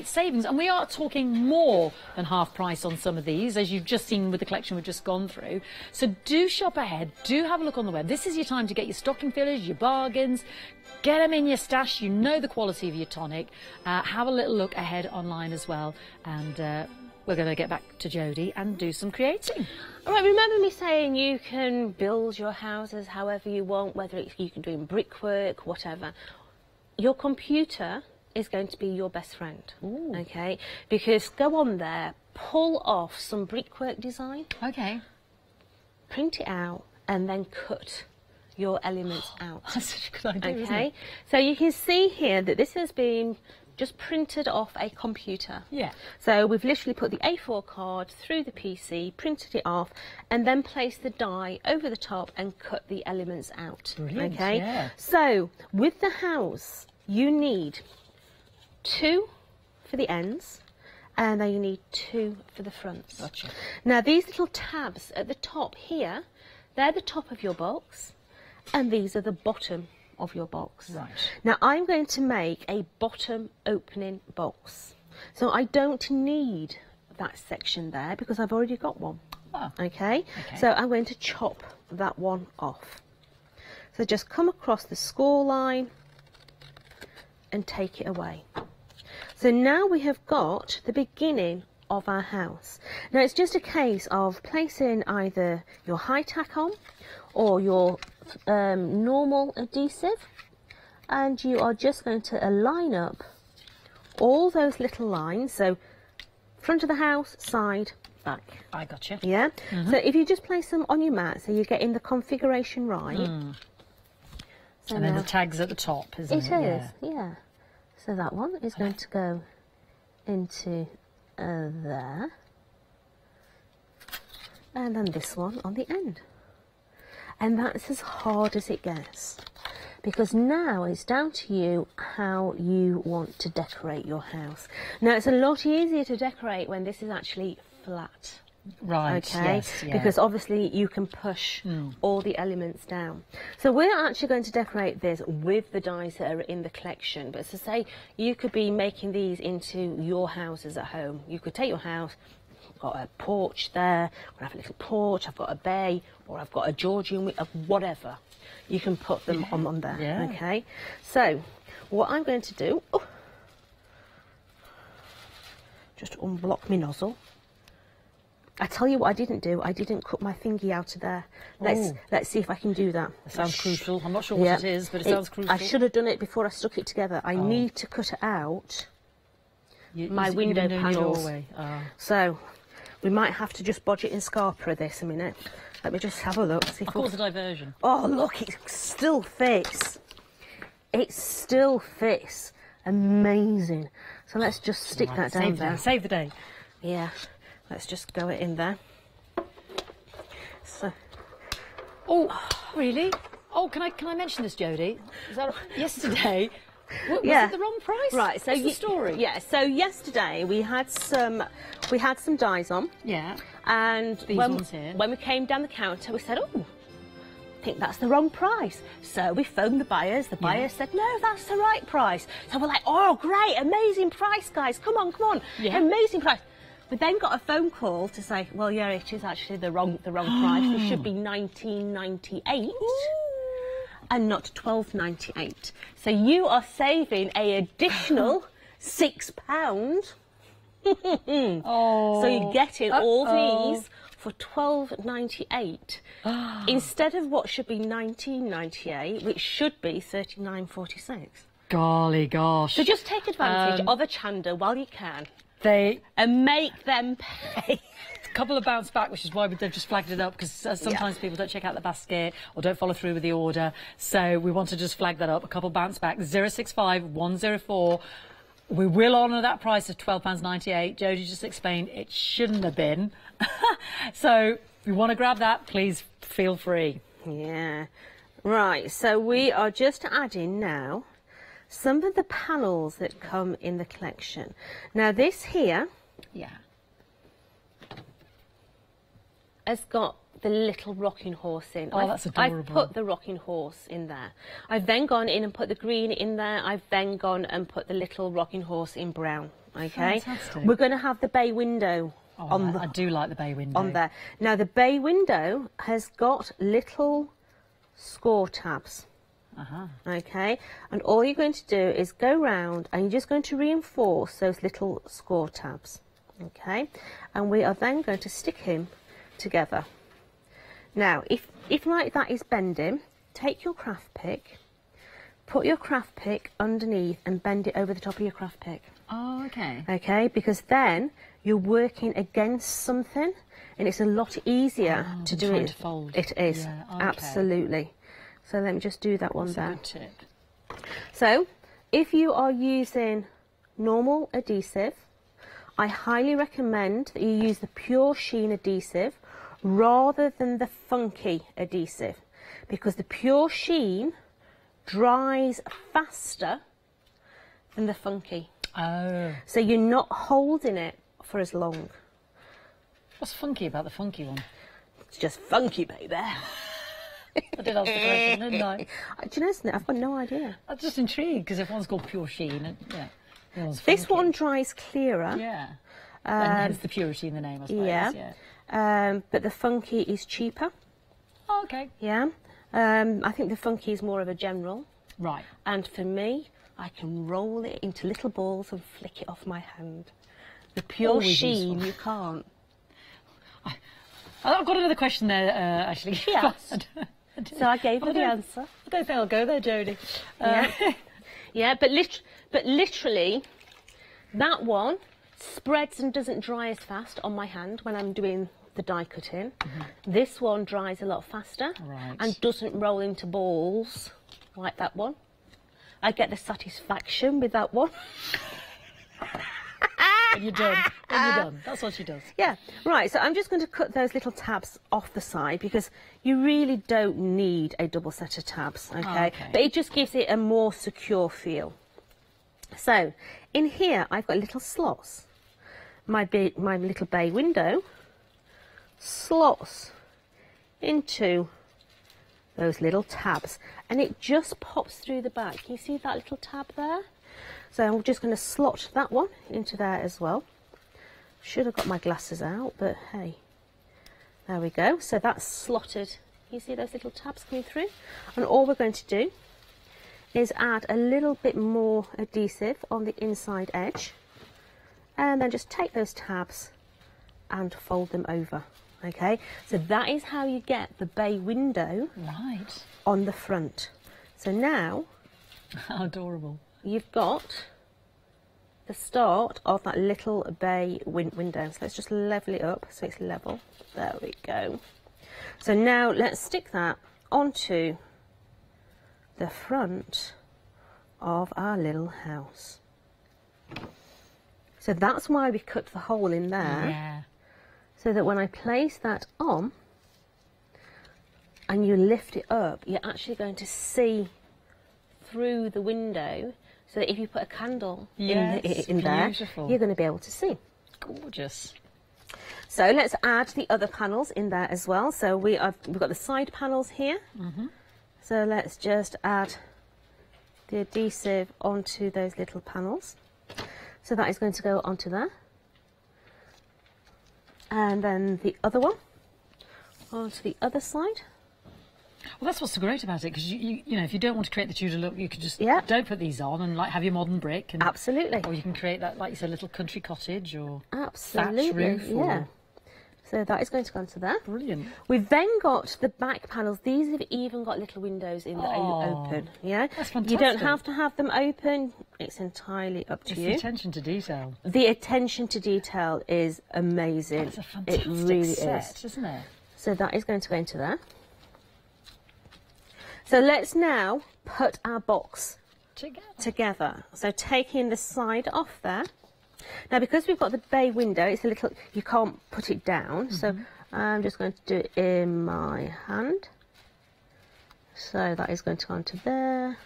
savings, and we are talking more than half price on some of these, as you've just seen with the collection we've just gone through. So do shop ahead, do have a look on the web. This is your time to get your stocking fillers, your bargains, get them in your stash. You know the quality of your tonic. Have a little look ahead online as well, and we're going to get back to Jodie and do some creating. All right, remember me saying you can build your houses however you want, whether it's you can do brickwork, whatever. Your computer is going to be your best friend, okay? Because go on there, pull off some brickwork design. Okay. Print it out and then cut your elements out. That's such a good idea, isn't Okay, it? so you can see here that this has been just printed off a computer. Yeah. So we've literally put the A4 card through the PC, printed it off, and then placed the die over the top and cut the elements out. Brilliant, okay. yeah. So with the house, you need 2 for the ends, and then you need 2 for the fronts. Gotcha. Now these little tabs at the top here, they're the top of your box, and these are the bottom of your box. Right. Now I'm going to make a bottom opening box. So I don't need that section there because I've already got one. Oh. Okay? So I'm going to chop that one off. So just come across the score line and take it away. So now we have got the beginning of our house. Now it's just a case of placing either your high tack on or your normal adhesive, and you are just going to align up all those little lines. So front of the house, side, back. I gotcha. Yeah. So if you just place them on your mat, so you're getting the configuration right. So And then now the tag's at the top, isn't it? it is, yeah. So that one is going to go into there, and then this one on the end. And that's as hard as it gets, because now it's down to you how you want to decorate your house. Now it's a lot easier to decorate when this is actually flat. Right, Okay, yes, yeah. because obviously you can push all the elements down. So we're actually going to decorate this with the dies that are in the collection. But to say, you could be making these into your houses at home. You could take your house, got a porch there, I have a little porch, I've got a bay, or I've got a Georgian, whatever. You can put them on there. Yeah. Okay, so what I'm going to do, just unblock my nozzle. I tell you what I didn't do. I didn't cut my thingy out of there. Let's see if I can do that. It sounds crucial. I'm not sure what it is, but it sounds crucial. I should have done it before I stuck it together. I need to cut it out. My window panels. So we might have to just bodge it in Scarpa this a minute. Let me just have a look. See if Cause a diversion. Oh look, it still fits. It still fits. Amazing. So let's just stick that down there. Save the day. Yeah. Let's just go it in there. So. Oh, really? Oh, can I mention this, Jodie? Is that yesterday? Was it the wrong price? Right. So what's the story? Yeah. So yesterday we had some dies on. Yeah. And These ones here. when we came down the counter, we said, "Oh, I think that's the wrong price." So we phoned the buyers. The buyers said, "No, that's the right price." So we're like, "Oh, great, amazing price, guys! Come on, Yeah. amazing price." We then got a phone call to say, well, yeah, it is actually the wrong price. It should be $19.98. and not £12.98. So you are saving a additional £6. Oh. So you're getting all these for £12.98 instead of what should be £19.98, which should be £39.46. Golly gosh. So just take advantage of Hochanda while you can. And make them pay. A couple of bounce back, which is why they've just flagged it up, because sometimes people don't check out the basket or don't follow through with the order. So we want to just flag that up. A couple bounce back. 065 104. We will honour that price of £12.98. Jodie just explained it shouldn't have been. So if you want to grab that, please feel free. Yeah. Right, so we are just adding now some of the panels that come in the collection. Now this here has got the little rocking horse in. Oh, that's adorable. I've put the rocking horse in there. I've then gone in and put the green in there. I've then gone and put the little rocking horse in brown. Okay. Fantastic. We're going to have the bay window on I do like the bay window. on there. Now the bay window has got little score tabs. Okay, and all you're going to do is go round and you're just going to reinforce those little score tabs. Okay, and we are then going to stick him together. Now, if like that is bending, take your craft pick, put your craft pick underneath and bend it over the top of your craft pick. Oh, okay. Okay, because then you're working against something and it's a lot easier to do it. To fold. It is, Yeah, okay. absolutely. So let me just do that one That's there. a good tip. So, if you are using normal adhesive, I highly recommend that you use the pure sheen adhesive rather than the funky adhesive, because the pure sheen dries faster than the funky. Oh. So you're not holding it for as long. What's funky about the funky one? It's just funky, baby. I did ask the question, didn't I? Do you know something? I've got no idea. I'm just intrigued, because if one's called pure sheen, and, yeah. the one's This funky. one dries clearer. Yeah. And hence the purity in the name, I suppose. Yeah. But the funky is cheaper. Oh, okay. Yeah. I think the funky is more of a general. Right. And for me, I can roll it into little balls and flick it off my hand. The pure Always sheen, useful. you can't. I've got another question there, actually. Yes. So I gave her the answer. I don't think I'll go there, Jodie. Yeah. Yeah, but literally, that one spreads and doesn't dry as fast on my hand when I'm doing the die cutting. This one dries a lot faster and doesn't roll into balls like that one. I get the satisfaction with that one. When you're done. When you're done. That's what she does. Yeah, right, so I'm just going to cut those little tabs off the side because you really don't need a double set of tabs, okay? But it just gives it a more secure feel. So, in here I've got little slots. My little bay window slots into those little tabs and it just pops through the back. Can you see that little tab there? So I'm just going to slot that one into there as well. Should have got my glasses out, but hey, there we go. So that's slotted. You see those little tabs coming through? And all we're going to do is add a little bit more adhesive on the inside edge and then just take those tabs and fold them over. Okay, so that is how you get the bay window on the front. So now, how adorable. You've got the start of that little bay window. So let's just level it up so it's level. There we go. So now let's stick that onto the front of our little house. So that's why we cut the hole in there. Yeah. So that when I place that on and you lift it up, you're actually going to see through the window, so that if you put a candle in there, you're going to be able to see. Gorgeous. So let's add the other panels in there as well. So we've got the side panels here. So let's just add the adhesive onto those little panels. So that is going to go onto there. And then the other one onto the other side. Well, that's what's so great about it, because you know, if you don't want to create the Tudor look, you could just Yeah. don't put these on and like have your modern brick. And, Absolutely. Or you can create that, like you said, little country cottage or Absolutely. thatch roof. Yeah. Or... So that is going to go onto there. Brilliant. We've then got the back panels. These have even got little windows in that are open. Yeah, That's you don't fantastic. have to have them open. It's entirely up to It's you. the attention to detail. The attention to detail is amazing. It's a fantastic it really set, is. isn't it? So that is going to go into there. So let's now put our box together. So taking the side off there. Now, because we've got the bay window, it's a little, you can't put it down. So I'm just going to do it in my hand. So that is going to go onto there.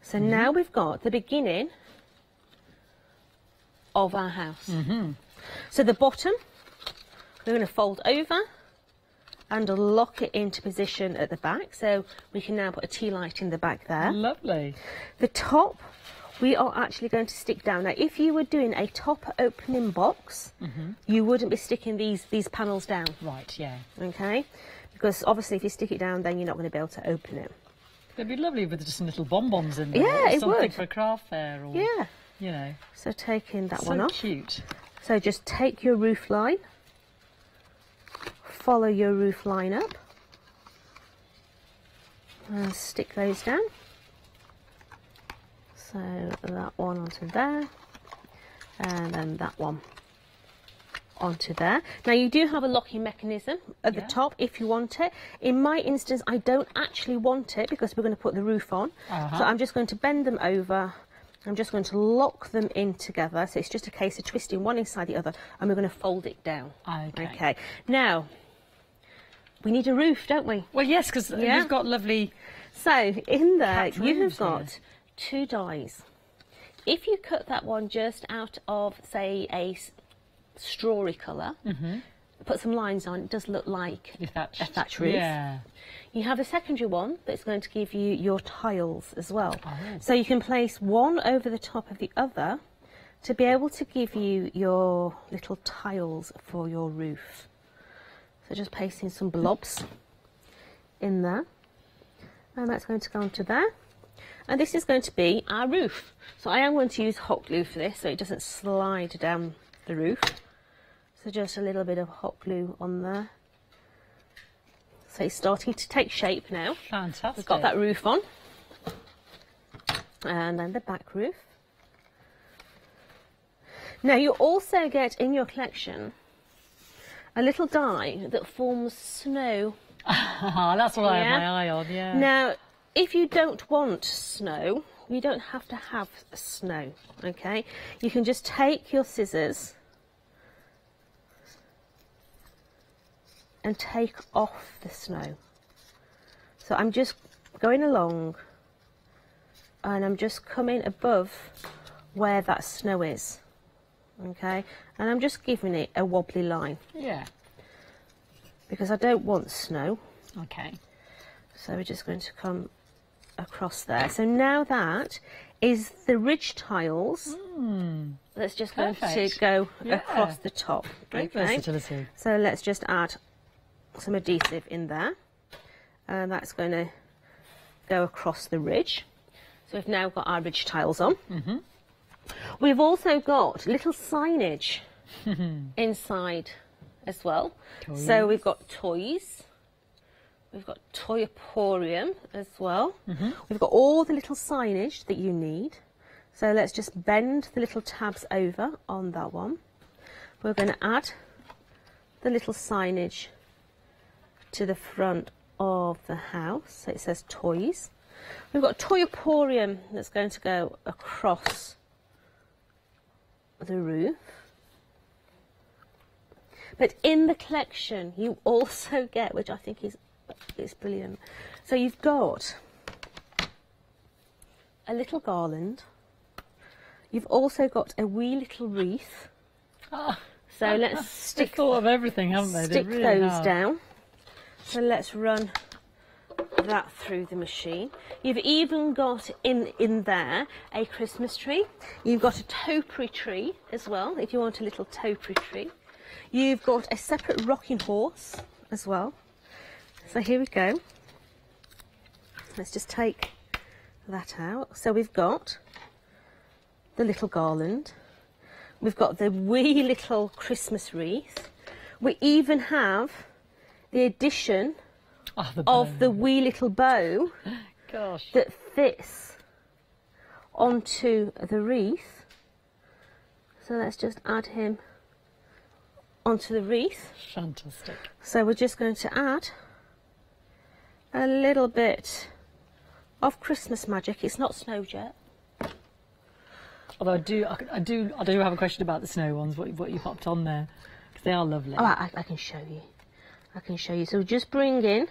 So now we've got the beginning of our house. So the bottom, we're going to fold over and lock it into position at the back. So we can now put a tea light in the back there. Lovely. The top, we are actually going to stick down. Now, if you were doing a top opening box, you wouldn't be sticking these panels down. Right, yeah. Okay? Because obviously if you stick it down, then you're not going to be able to open it. It'd be lovely with just some little bonbons in there. Yeah, or it something would. for a craft fair or, Yeah. you know. So taking that So one off. cute. So just take your roof line, follow your roof line up, and stick those down. So that one onto there, and then that one onto there. Now you do have a locking mechanism at the top if you want it. In my instance, I don't actually want it because we're going to put the roof on. So I'm just going to bend them over. I'm just going to lock them in together. So it's just a case of twisting one inside the other, and we're going to fold it down. Okay. Now, we need a roof, don't we? Well, yes, because you've got lovely... So in there, capped you roofs have got 2 dies. If you cut that one just out of, say, a strawy colour, put some lines on, it does look like a thatch roof. Yeah. You have a secondary one that's going to give you your tiles as well. So you can place one over the top of the other to be able to give you your little tiles for your roof. So just placing some blobs in there. And that's going to go onto there. And this is going to be our roof. So I am going to use hot glue for this so it doesn't slide down the roof. So just a little bit of hot glue on there. So it's starting to take shape now. Fantastic. We've got that roof on. And then the back roof. Now you also get in your collection a little die that forms snow. That's what I have my eye on, yeah. Now, if you don't want snow, you don't have to have snow, okay? You can just take your scissors and take off the snow. So I'm just going along and I'm just coming above where that snow is, okay? And I'm just giving it a wobbly line. Yeah. Because I don't want snow. Okay. So we're just going to come across there. So now that is the ridge tiles. That's just going to go across the top. Great versatility. So let's just add some adhesive in there. And that's going to go across the ridge. So we've now got our ridge tiles on. We've also got little signage inside as well. So we've got toys. We've got Toyoporium as well. We've got all the little signage that you need. So let's just bend the little tabs over on that one. We're going to add the little signage to the front of the house. So it says toys. We've got Toyoporium that's going to go across the roof. But in the collection you also get, which I think is brilliant. So you've got a little garland. You've also got a wee little wreath. So let's stick. They've thought of everything, haven't they? Stick really those down. So let's run that through the machine. You've even got in there a Christmas tree. You've got a topiary tree as well, if you want a little topiary tree. You've got a separate rocking horse as well. So here we go. Let's just take that out. So we've got the little garland. We've got the wee little Christmas wreath. We even have the addition of the wee little bow that fits onto the wreath. So let's just add him onto the wreath. Fantastic. So we're just going to add a little bit of Christmas magic. It's not snow yet. Although I do have a question about the snow ones. What you popped on there, because they are lovely. Oh, I can show you. I can show you. So just bring in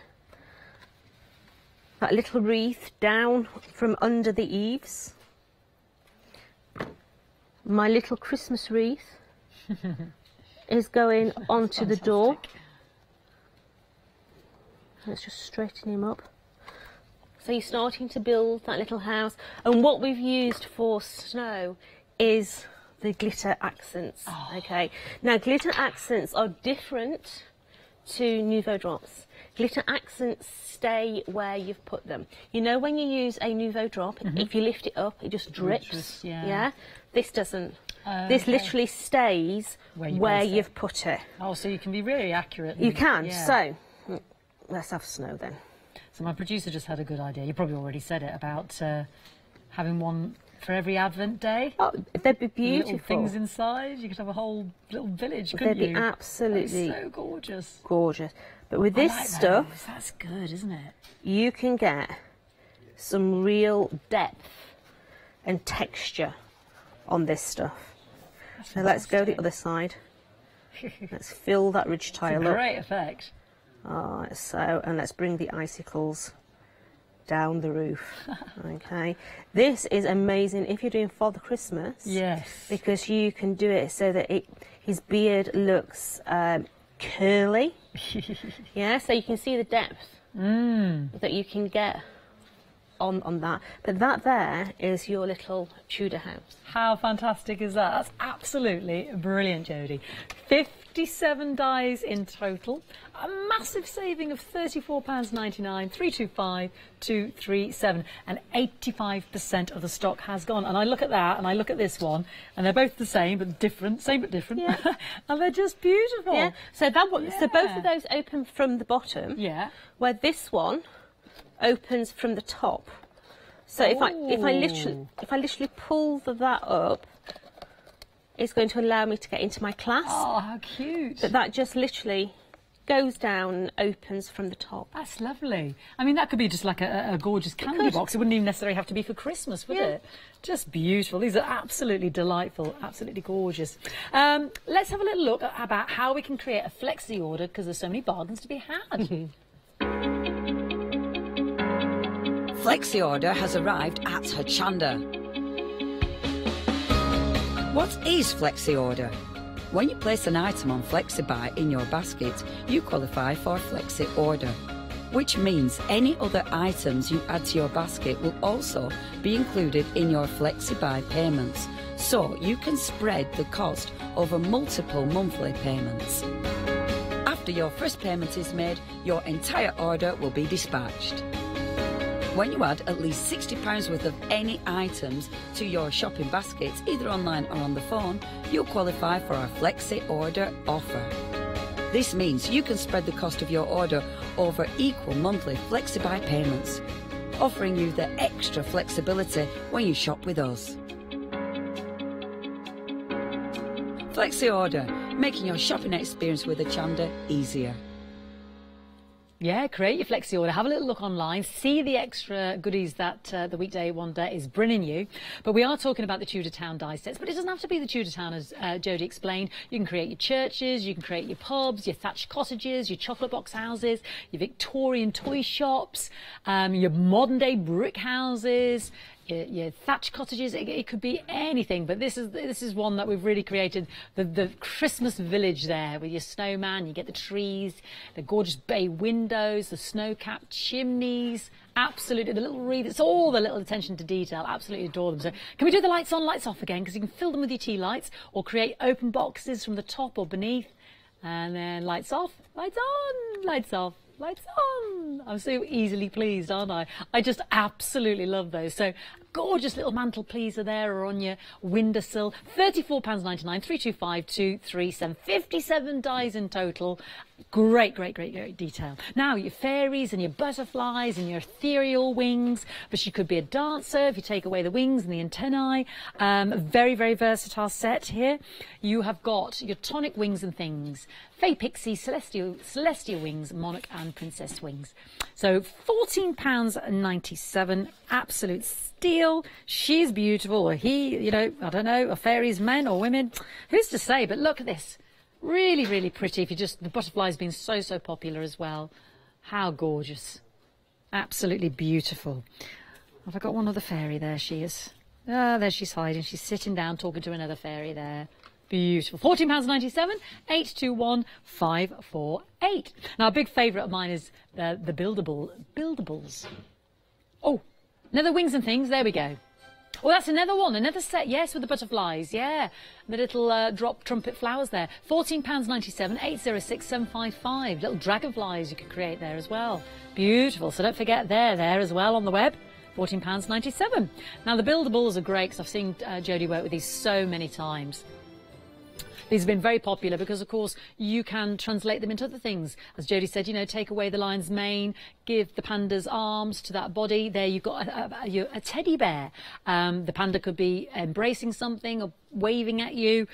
that little wreath down from under the eaves. My little Christmas wreath is going onto the door. Let's just straighten him up. So you're starting to build that little house. And what we've used for snow is the glitter accents. Okay. Now, glitter accents are different to Nouveau drops. Glitter accents stay where you've put them. You know, when you use a Nouveau drop, if you lift it up, it just drips. Yeah. This doesn't. This literally stays where you've put it. Oh, so you can be really accurate. You can. Yeah. So let's have snow then. So my producer just had a good idea. You probably already said it about having one for every Advent day. Oh, they'd be beautiful. Little things inside. You could have a whole little village, couldn't you? They'd be absolutely so gorgeous. Gorgeous. But with this stuff, that's good, isn't it? You can get some real depth and texture on this stuff. So let's go the other side. Let's fill that ridge tile up. Great effect. So, and let's bring the icicles down the roof. Okay, this is amazing if you're doing Father Christmas. Yes, because you can do it so that his beard looks curly. Yeah, so you can see the depth that you can get on that. But that there is your little Tudor house. How fantastic is that? That's absolutely brilliant, Jodie. 57 dies in total, a massive saving of £34.99, 325 237, and 85% of the stock has gone. And I look at that and I look at this one, and they're both the same but different, yeah. And they're just beautiful. Yeah. So so both of those open from the bottom. Yeah. Where this one opens from the top. So if I literally pull that up, it's going to allow me to get into my clasp. Oh, how cute! But that just literally goes down and opens from the top. That's lovely. I mean, that could be just like a gorgeous candy box. It wouldn't even necessarily have to be for Christmas, would it? Just beautiful. These are absolutely delightful, absolutely gorgeous. Let's have a little look about how we can create a flexi order, because there's so many bargains to be had. Flexi order has arrived at Hochanda. What is Flexi order? When you place an item on FlexiBuy in your basket, you qualify for Flexi order, which means any other items you add to your basket will also be included in your FlexiBuy payments, so you can spread the cost over multiple monthly payments. After your first payment is made, your entire order will be dispatched. When you add at least £60 worth of any items to your shopping baskets, either online or on the phone, you'll qualify for our Flexi Order offer. This means you can spread the cost of your order over equal monthly FlexiBuy payments, offering you the extra flexibility when you shop with us. Flexi Order, making your shopping experience with Hochanda easier. Yeah, create your flexi order. Have a little look online. See the extra goodies that the weekday wonder is bringing you. But we are talking about the Tudor Town die sets. But it doesn't have to be the Tudor Town, as Jodie explained. You can create your churches, you can create your pubs, your thatched cottages, your chocolate box houses, your Victorian toy shops, your modern day brick houses, your thatched cottages. It could be anything, but this is one that we've really created, the Christmas village there with your snowman. You get the trees, the gorgeous bay windows, the snow-capped chimneys. Absolutely, the little wreath. It's all the little attention to detail. Absolutely adore them. So can we do the lights on, lights off again? Because you can fill them with your tea lights, or create open boxes from the top or beneath, and then lights off, lights on, lights off. lights on. I'm so easily pleased, aren't I? I just absolutely love those. So gorgeous little mantle pleaser there, or on your windowsill. £34.99, 325237, 57 dies in total. Great, great, great, great detail. Now, your fairies and your butterflies and your ethereal wings, but she could be a dancer if you take away the wings and the antennae. Very, very versatile set here. You have got your tonic wings and things, Fey Pixie, Celestial wings, Monarch and Princess wings. So £14.97, absolute steal. She's beautiful, or he, you know, I don't know, are fairies men or women? Who's to say? But look at this. Really, really pretty. If you just, the butterfly's been so, so popular as well. How gorgeous. Absolutely beautiful. Have I got one other fairy? There she is. Ah, there she's hiding. She's sitting down talking to another fairy there. Beautiful. £14.97, 821548. Now, a big favourite of mine is the buildables. Oh, another wings and things. There we go. Oh, that's another one, another set, yes, with the butterflies, yeah. The little drop trumpet flowers there. £14.97, 806755. Little dragonflies you could create there as well. Beautiful. So don't forget they're there as well on the web. £14.97. Now, the buildables are great because I've seen Jodie work with these so many times. These have been very popular because, of course, you can translate them into other things. As Jodie said, you know, take away the lion's mane, give the panda's arms to that body. There you've got a teddy bear. The panda could be embracing something or waving at you.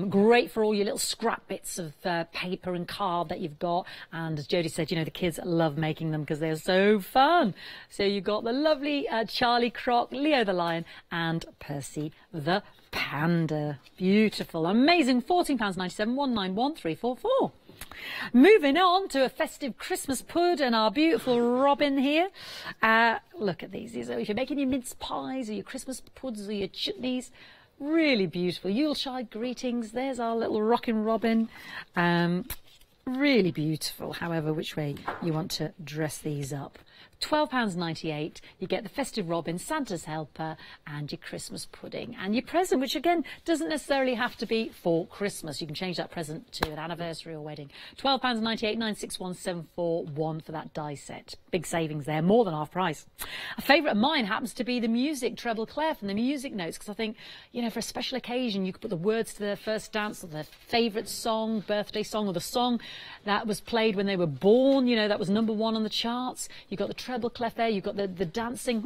Great for all your little scrap bits of paper and card that you've got. And as Jodie said, you know, the kids love making them because they're so fun. So you've got the lovely Charlie Croc, Leo the lion, and Percy the panda. Beautiful, amazing. £14.97, 191344. Moving on to a festive Christmas pud and our beautiful Robin here. Look at these. If you're making your mince pies or your Christmas puds or your chutneys, really beautiful. Yuletide greetings. There's our little rockin' Robin. Really beautiful, however which way you want to dress these up. £12.98, you get the festive robin, Santa's helper, and your Christmas pudding, and your present, which again doesn't necessarily have to be for Christmas. You can change that present to an anniversary or wedding. £12.98, 961741 for that die set. Big savings there, more than half price. A favourite of mine happens to be the music treble clef and the music notes, because I think, you know, for a special occasion you could put the words to their first dance or their favourite song, birthday song, or the song that was played when they were born, you know, that was #1 on the charts. You've got the treble clef there, you've got the dancing,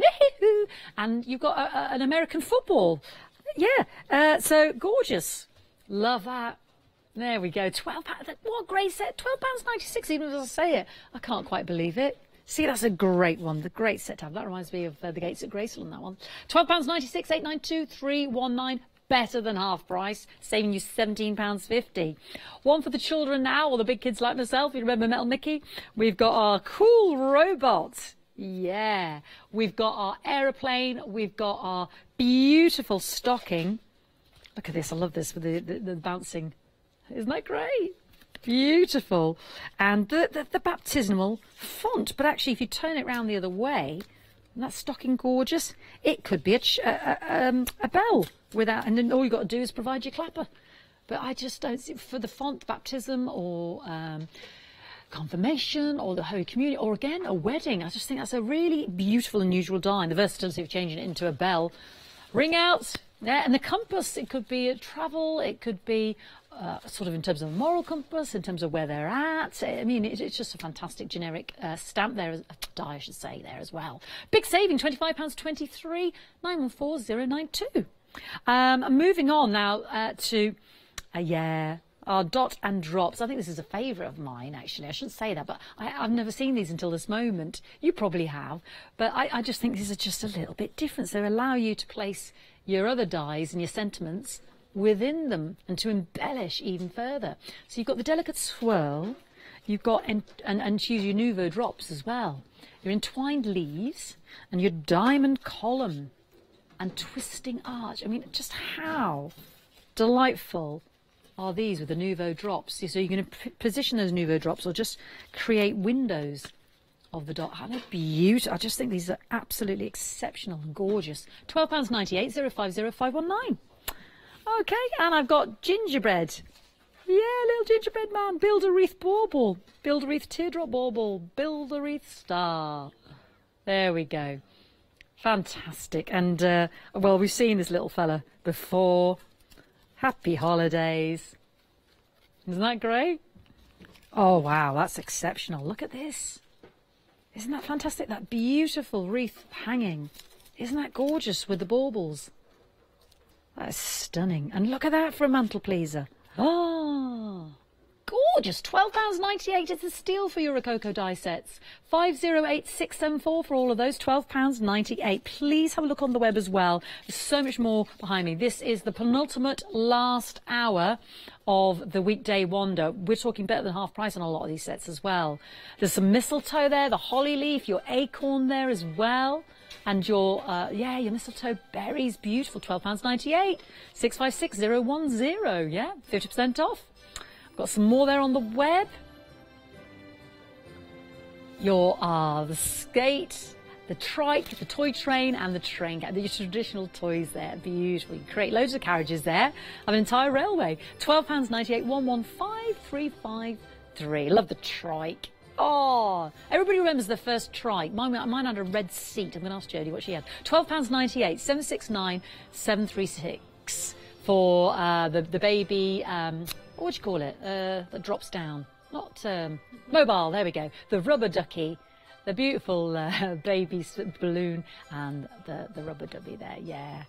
and you've got an American football. Yeah, so gorgeous. Love that. There we go. £12. What a great set. £12.96, even as I say it. I can't quite believe it. See, that's a great one. The great set to have. That reminds me of the Gates at Graceland, that one. £12.96, 892319. Better than half price, saving you £17.50. One for the children now, or the big kids like myself. You remember Metal Mickey? We've got our cool robot. Yeah. We've got our aeroplane. We've got our beautiful stocking. Look at this. I love this with the bouncing. Isn't that great? Beautiful. And the baptismal font. But actually, if you turn it round the other way, isn't that stocking gorgeous? It could be a bell without, and then all you've got to do is provide your clapper. But I just don't see, for the font, baptism or confirmation or the Holy Communion or again a wedding, I just think that's a really beautiful and unusual die. And the versatility of changing it into a bell. Ring out. Yeah, and the compass, it could be a travel, it could be sort of in terms of a moral compass, in terms of where they're at. I mean, it's just a fantastic generic stamp there, die I should say, there as well. Big saving, £25.23, 914092. Moving on now to, our dot and drops. I think this is a favourite of mine, actually. I shouldn't say that, but I've never seen these until this moment. You probably have. But I just think these are just a little bit different. So they allow you to place your other dies and your sentiments within them and to embellish even further. So you've got the delicate swirl. You've got, and choose your nouveau drops as well. Your entwined leaves and your diamond column and twisting arch. I mean, just how delightful are these with the nouveau drops? So you're going to position those nouveau drops or just create windows of the dot. How beautiful. I just think these are absolutely exceptional and gorgeous. £12.98, 050519. Okay, and I've got gingerbread. Yeah, little gingerbread man. Build a wreath bauble. Build a wreath teardrop bauble. Build a wreath star. There we go. Fantastic. And, well, we've seen this little fella before. Happy holidays. Isn't that great? Oh, wow, that's exceptional. Look at this. Isn't that fantastic? That beautiful wreath hanging. Isn't that gorgeous with the baubles? That is stunning. And look at that for a mantel pleaser. Oh, gorgeous. £12.98 is the steal for your Rococo die sets. 508674 for all of those. £12.98. Please have a look on the web as well. There's so much more behind me. This is the penultimate last hour of the weekday wander. We're talking better than half price on a lot of these sets as well. There's some mistletoe there, the holly leaf, your acorn there as well. And your, your mistletoe berries, beautiful, £12.98, 656010, yeah, 50% off. I've got some more there on the web. Your, the skate, the trike, the toy train, and the train cat. Your traditional toys there, beautiful. You create loads of carriages there. Have an entire railway, £12.98, 115353. Love the trike. Oh, everybody remembers the first trike. Mine had a red seat. I'm going to ask Jodie what she had. £12.98, 769736 for the baby, what would you call it? That drops down. Not mobile, there we go. The rubber ducky, the beautiful baby balloon, and the rubber ducky there, yeah.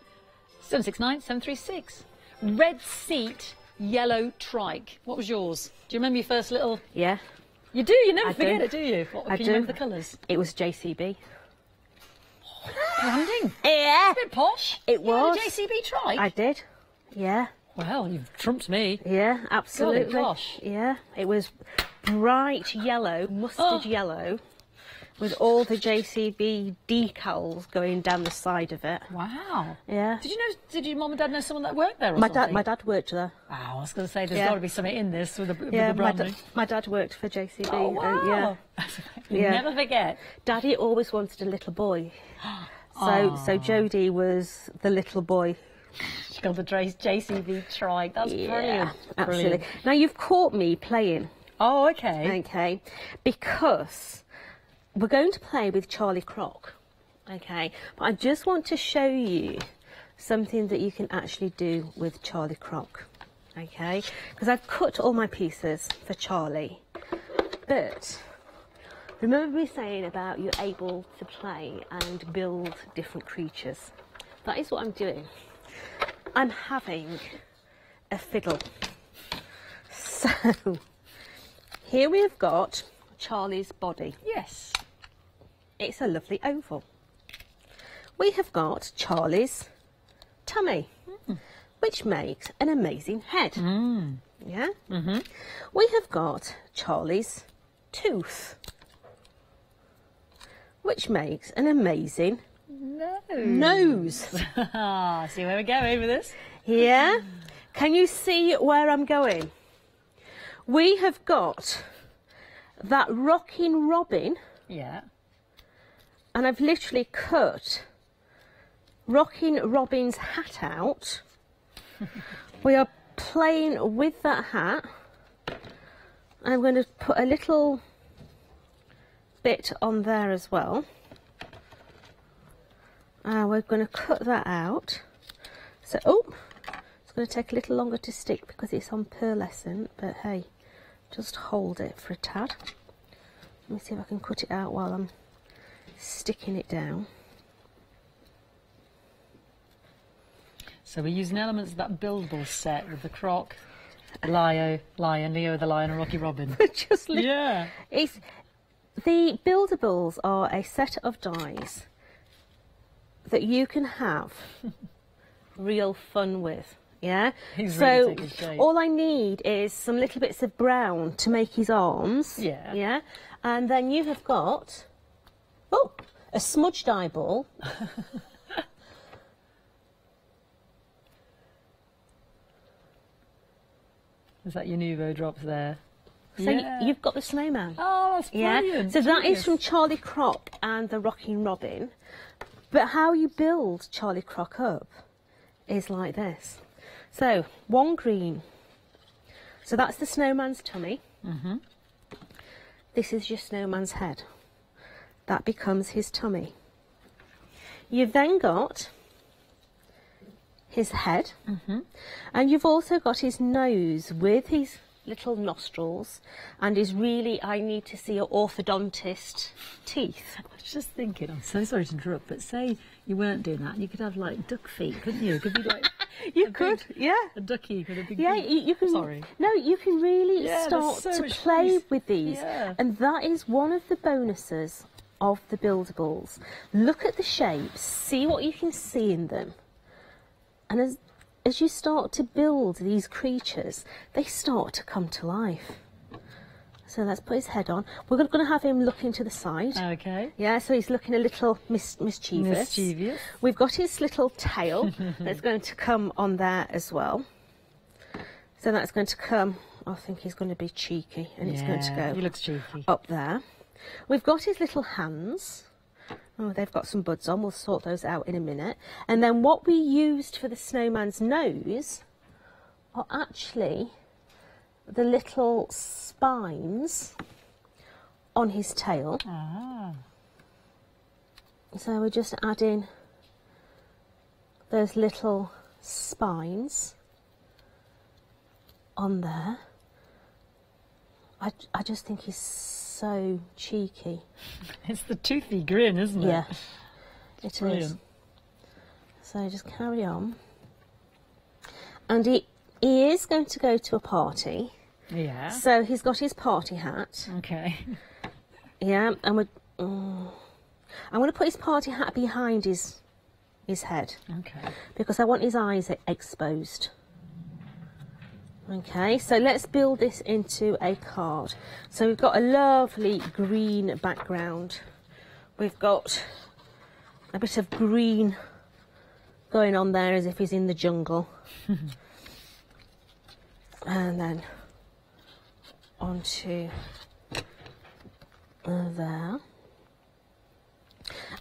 769736. Red seat, yellow trike. What was yours? Do you remember your first little... Yeah. You do, you never forget it, do you? What, can you remember the colours? It was JCB. Oh, branding? Yeah. It's a bit posh. It was. You had a JCB trike? I did, yeah. Well, you've trumped me. Yeah, absolutely. Golly gosh. Yeah, it was bright yellow, mustard yellow, with all the JCB decals going down the side of it. Wow. Yeah. Did your mum and dad know someone that worked there or My something? dad worked there. Wow, I was going to say, there's got to be something in this with the Yeah, branding. my dad worked for JCB. Oh, wow. You never forget. Daddy always wanted a little boy. So Jodie was the little boy. She got the JCB trike. That's brilliant. Absolutely. Brilliant. Now, you've caught me playing. Oh, okay. Okay. Because we're going to play with Charlie Croc. Okay. But I just want to show you something that you can actually do with Charlie Croc. Okay. Because I've cut all my pieces for Charlie. But remember me saying about you're able to play and build different creatures. That is what I'm doing. I'm having a fiddle. So here we have got Charlie's body. Yes. It's a lovely oval. We have got Charlie's tummy, which makes an amazing head. Yeah? We have got Charlie's tooth, which makes an amazing nose. See where we're going with this? Yeah? Can you see where I'm going? We have got that rocking robin. Yeah. And I've literally cut Rocking Robin's hat out. We are playing with that hat. I'm going to put a little bit on there as well. We're going to cut that out. So, it's going to take a little longer to stick because it's on pearlescent, but hey, just hold it for a tad. Let me see if I can cut it out while I'm sticking it down. So we're using elements of that buildable set with the croc, Leo the lion, and Rocky Robin. Just the buildables are a set of dies that you can have real fun with. Yeah. He's so really taking shape. All I need is some little bits of brown to make his arms. Yeah. Yeah. And then you have got a smudged eyeball. Is that your Nouveau drops there? So you've got the snowman. Oh, that's brilliant. Yeah. So that is from Charlie Croc and the Rocking Robin. But how you build Charlie Croc up is like this. So one green, So that's the snowman's tummy. This is your snowman's head. That becomes his tummy. You've then got his head, and you've also got his nose with his little nostrils and his really, I need to see an orthodontist teeth. I was just thinking, I'm so sorry to interrupt, but say you weren't doing that, you could have like duck feet, couldn't you? It could be like you could, yeah. A ducky could have been. Yeah, you can. Sorry. No, you can really start so to play nice. with these, and that is one of the bonuses of the buildables. Look at the shapes, see what you can see in them, and as you start to build these creatures, they start to come to life. So let's put his head on. We're going to have him looking to the side. Okay. Yeah, so he's looking a little mischievous. Mischievous. We've got his little tail that's going to come on there as well. So that's going to come, I think he's going to be cheeky, and it's going to go he looks cheeky. up there. We've got his little hands. Oh, they've got some buds on. We'll sort those out in a minute. And then what we used for the snowman's nose are actually the little spines on his tail. So we're just adding those little spines on there. I just think he's so cheeky. It's the toothy grin, isn't it? Yeah, it Brilliant. is. So just carry on. And he is going to go to a party. Yeah. So he's got his party hat. Okay. Yeah, and I'm going to put his party hat behind his head. Okay. Because I want his eyes exposed. Okay, so let's build this into a card. So we've got a lovely green background. We've got a bit of green going on there as if he's in the jungle. And then onto there.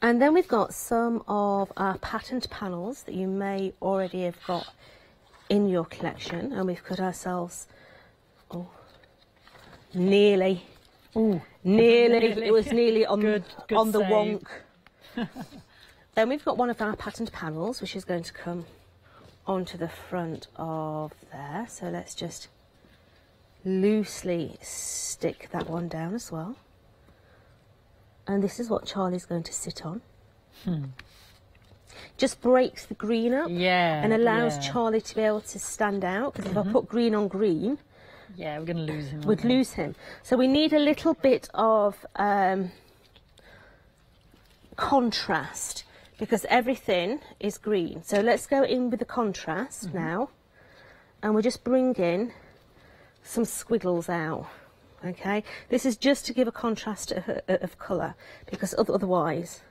And then we've got some of our patterned panels that you may already have got in your collection, and we've cut ourselves nearly. It was nearly on good on the save. wonk. Then we've got one of our patterned panels which is going to come onto the front of there, so let's just loosely stick that one down as well. And this is what Charlie's going to sit on. Just breaks the green up and allows Charlie to be able to stand out, because if I put green on green, we're going to lose him. we'd lose him. So we need a little bit of contrast, because everything is green. So let's go in with the contrast now, and we'll just bring in some squiggles out. Okay, this is just to give a contrast of colour, because otherwise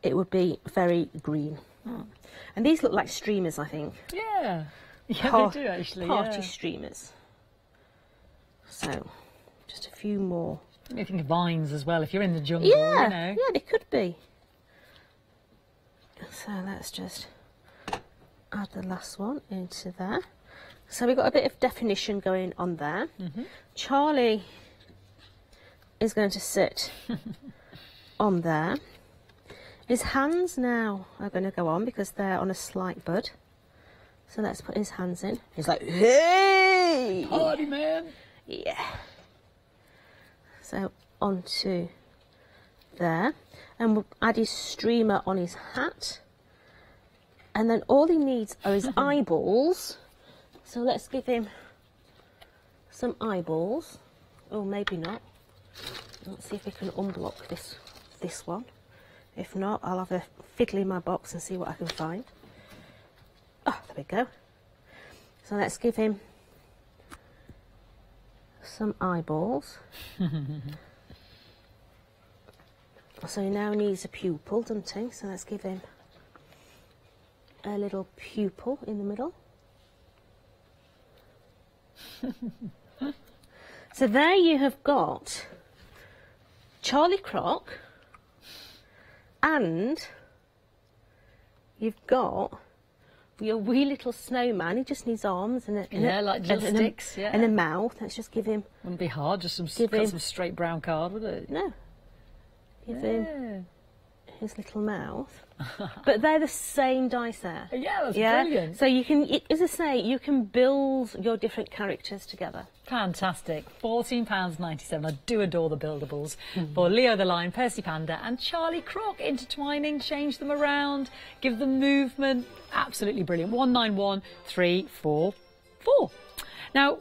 it would be very green. And these look like streamers, I think. Yeah, they do actually. Party streamers. So, just a few more. I think vines as well, if you're in the jungle, Yeah, you know. yeah, they could be. So let's just add the last one into there. So we've got a bit of definition going on there. Charlie is going to sit on there. His hands now are going to go on because they're on a slight bud. So let's put his hands in. He's like, hey! Party man! Yeah. So onto there. And we'll add his streamer on his hat. And then all he needs are his eyeballs. So let's give him some eyeballs. Oh, maybe not. Let's see if we can unblock this one. If not, I'll have a fiddle in my box and see what I can find. Oh, there we go. So let's give him some eyeballs. So he now needs a pupil, doesn't he? So let's give him a little pupil in the middle. So there you have got Charlie Croc, and you've got your wee little snowman. He just needs arms and like little sticks, and a mouth. Let's just give him. Wouldn't be hard, just some straight brown card, would it? No. Give him his little mouth. But they're the same dice there. Yeah, that's brilliant. So you can, as I say, you can build your different characters together. Fantastic. £14.97. I do adore the buildables. For Leo the Lion, Percy Panda and Charlie Croc. Intertwining, change them around, give them movement. Absolutely brilliant. 191344. Now,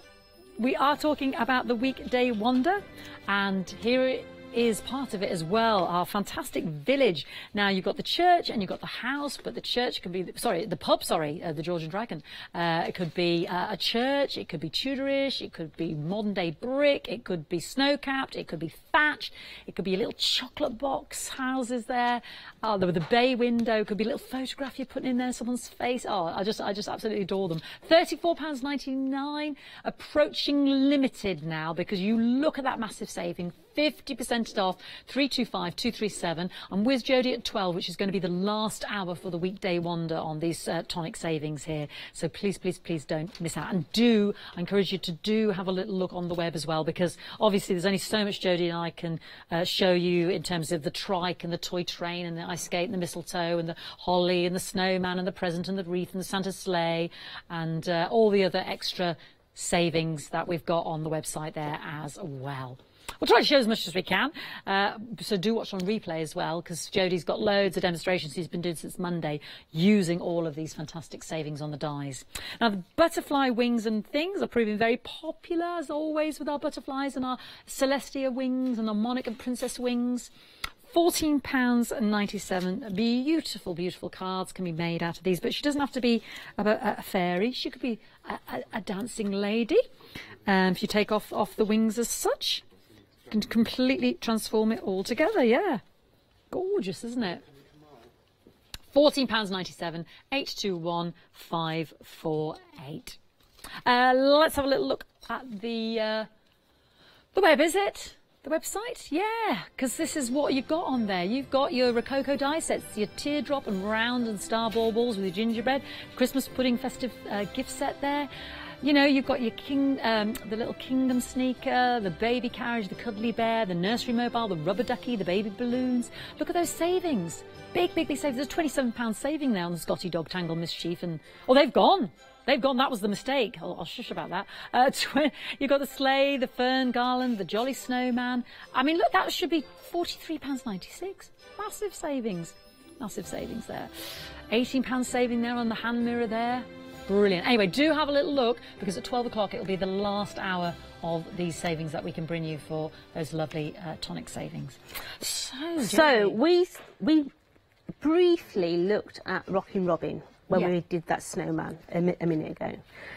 we are talking about the weekday wonder, and here it is part of it as well, our fantastic village. Now, you've got the church and you've got the house, but the church can be, the pub, the George and Dragon. It could be a church, it could be Tudorish, it could be modern day brick, it could be snow-capped, it could be thatched, it could be a little chocolate box houses there. There with a bay window, it could be a little photograph you're putting in there, someone's face. I just absolutely adore them. £34.99, approaching limited now, because you look at that massive saving. 50% off, 325-237. I'm with Jodie at 12, which is going to be the last hour for the weekday wonder on these tonic savings here. So please, please, please don't miss out. And I encourage you to have a little look on the web as well, because obviously there's only so much Jodie and I can show you in terms of the trike and the toy train and the ice skate and the mistletoe and the holly and the snowman and the present and the wreath and the Santa sleigh and all the other extra savings that we've got on the website there as well. We'll try to show as much as we can, so do watch on replay as well, because Jodie's got loads of demonstrations she's been doing since Monday using all of these fantastic savings on the dies. Now, the butterfly wings and things are proving very popular, as always, with our butterflies and our Celestia wings and our Monarch and Princess wings. £14.97. Beautiful, beautiful cards can be made out of these, but she doesn't have to be a fairy. She could be a dancing lady. If you take off the wings as such, you can completely transform it all together. Yeah, gorgeous, isn't it? £14.97. 821548. Let's have a little look at the web. Is it the website? Yeah, because this is what you've got on there. You've got your Rococo die sets, your teardrop and round and star balls with your gingerbread, Christmas pudding festive gift set there. You know, you've got your the little kingdom sneaker, the baby carriage, the cuddly bear, the nursery mobile, the rubber ducky, the baby balloons. Look at those savings. Big savings. There's a £27 saving there on the Scotty Dog Tangle Mischief. And they've gone. They've gone. That was the mistake. I'll shush about that. You've got the sleigh, the fern garland, the jolly snowman. I mean, look, that should be £43.96. Massive savings. Massive savings there. £18 saving there on the hand mirror there. Brilliant. Anyway, do have a little look, because at 12 o'clock it will be the last hour of these savings that we can bring you for those lovely tonic savings. So we briefly looked at Rockin' Robin when we did that snowman a minute ago.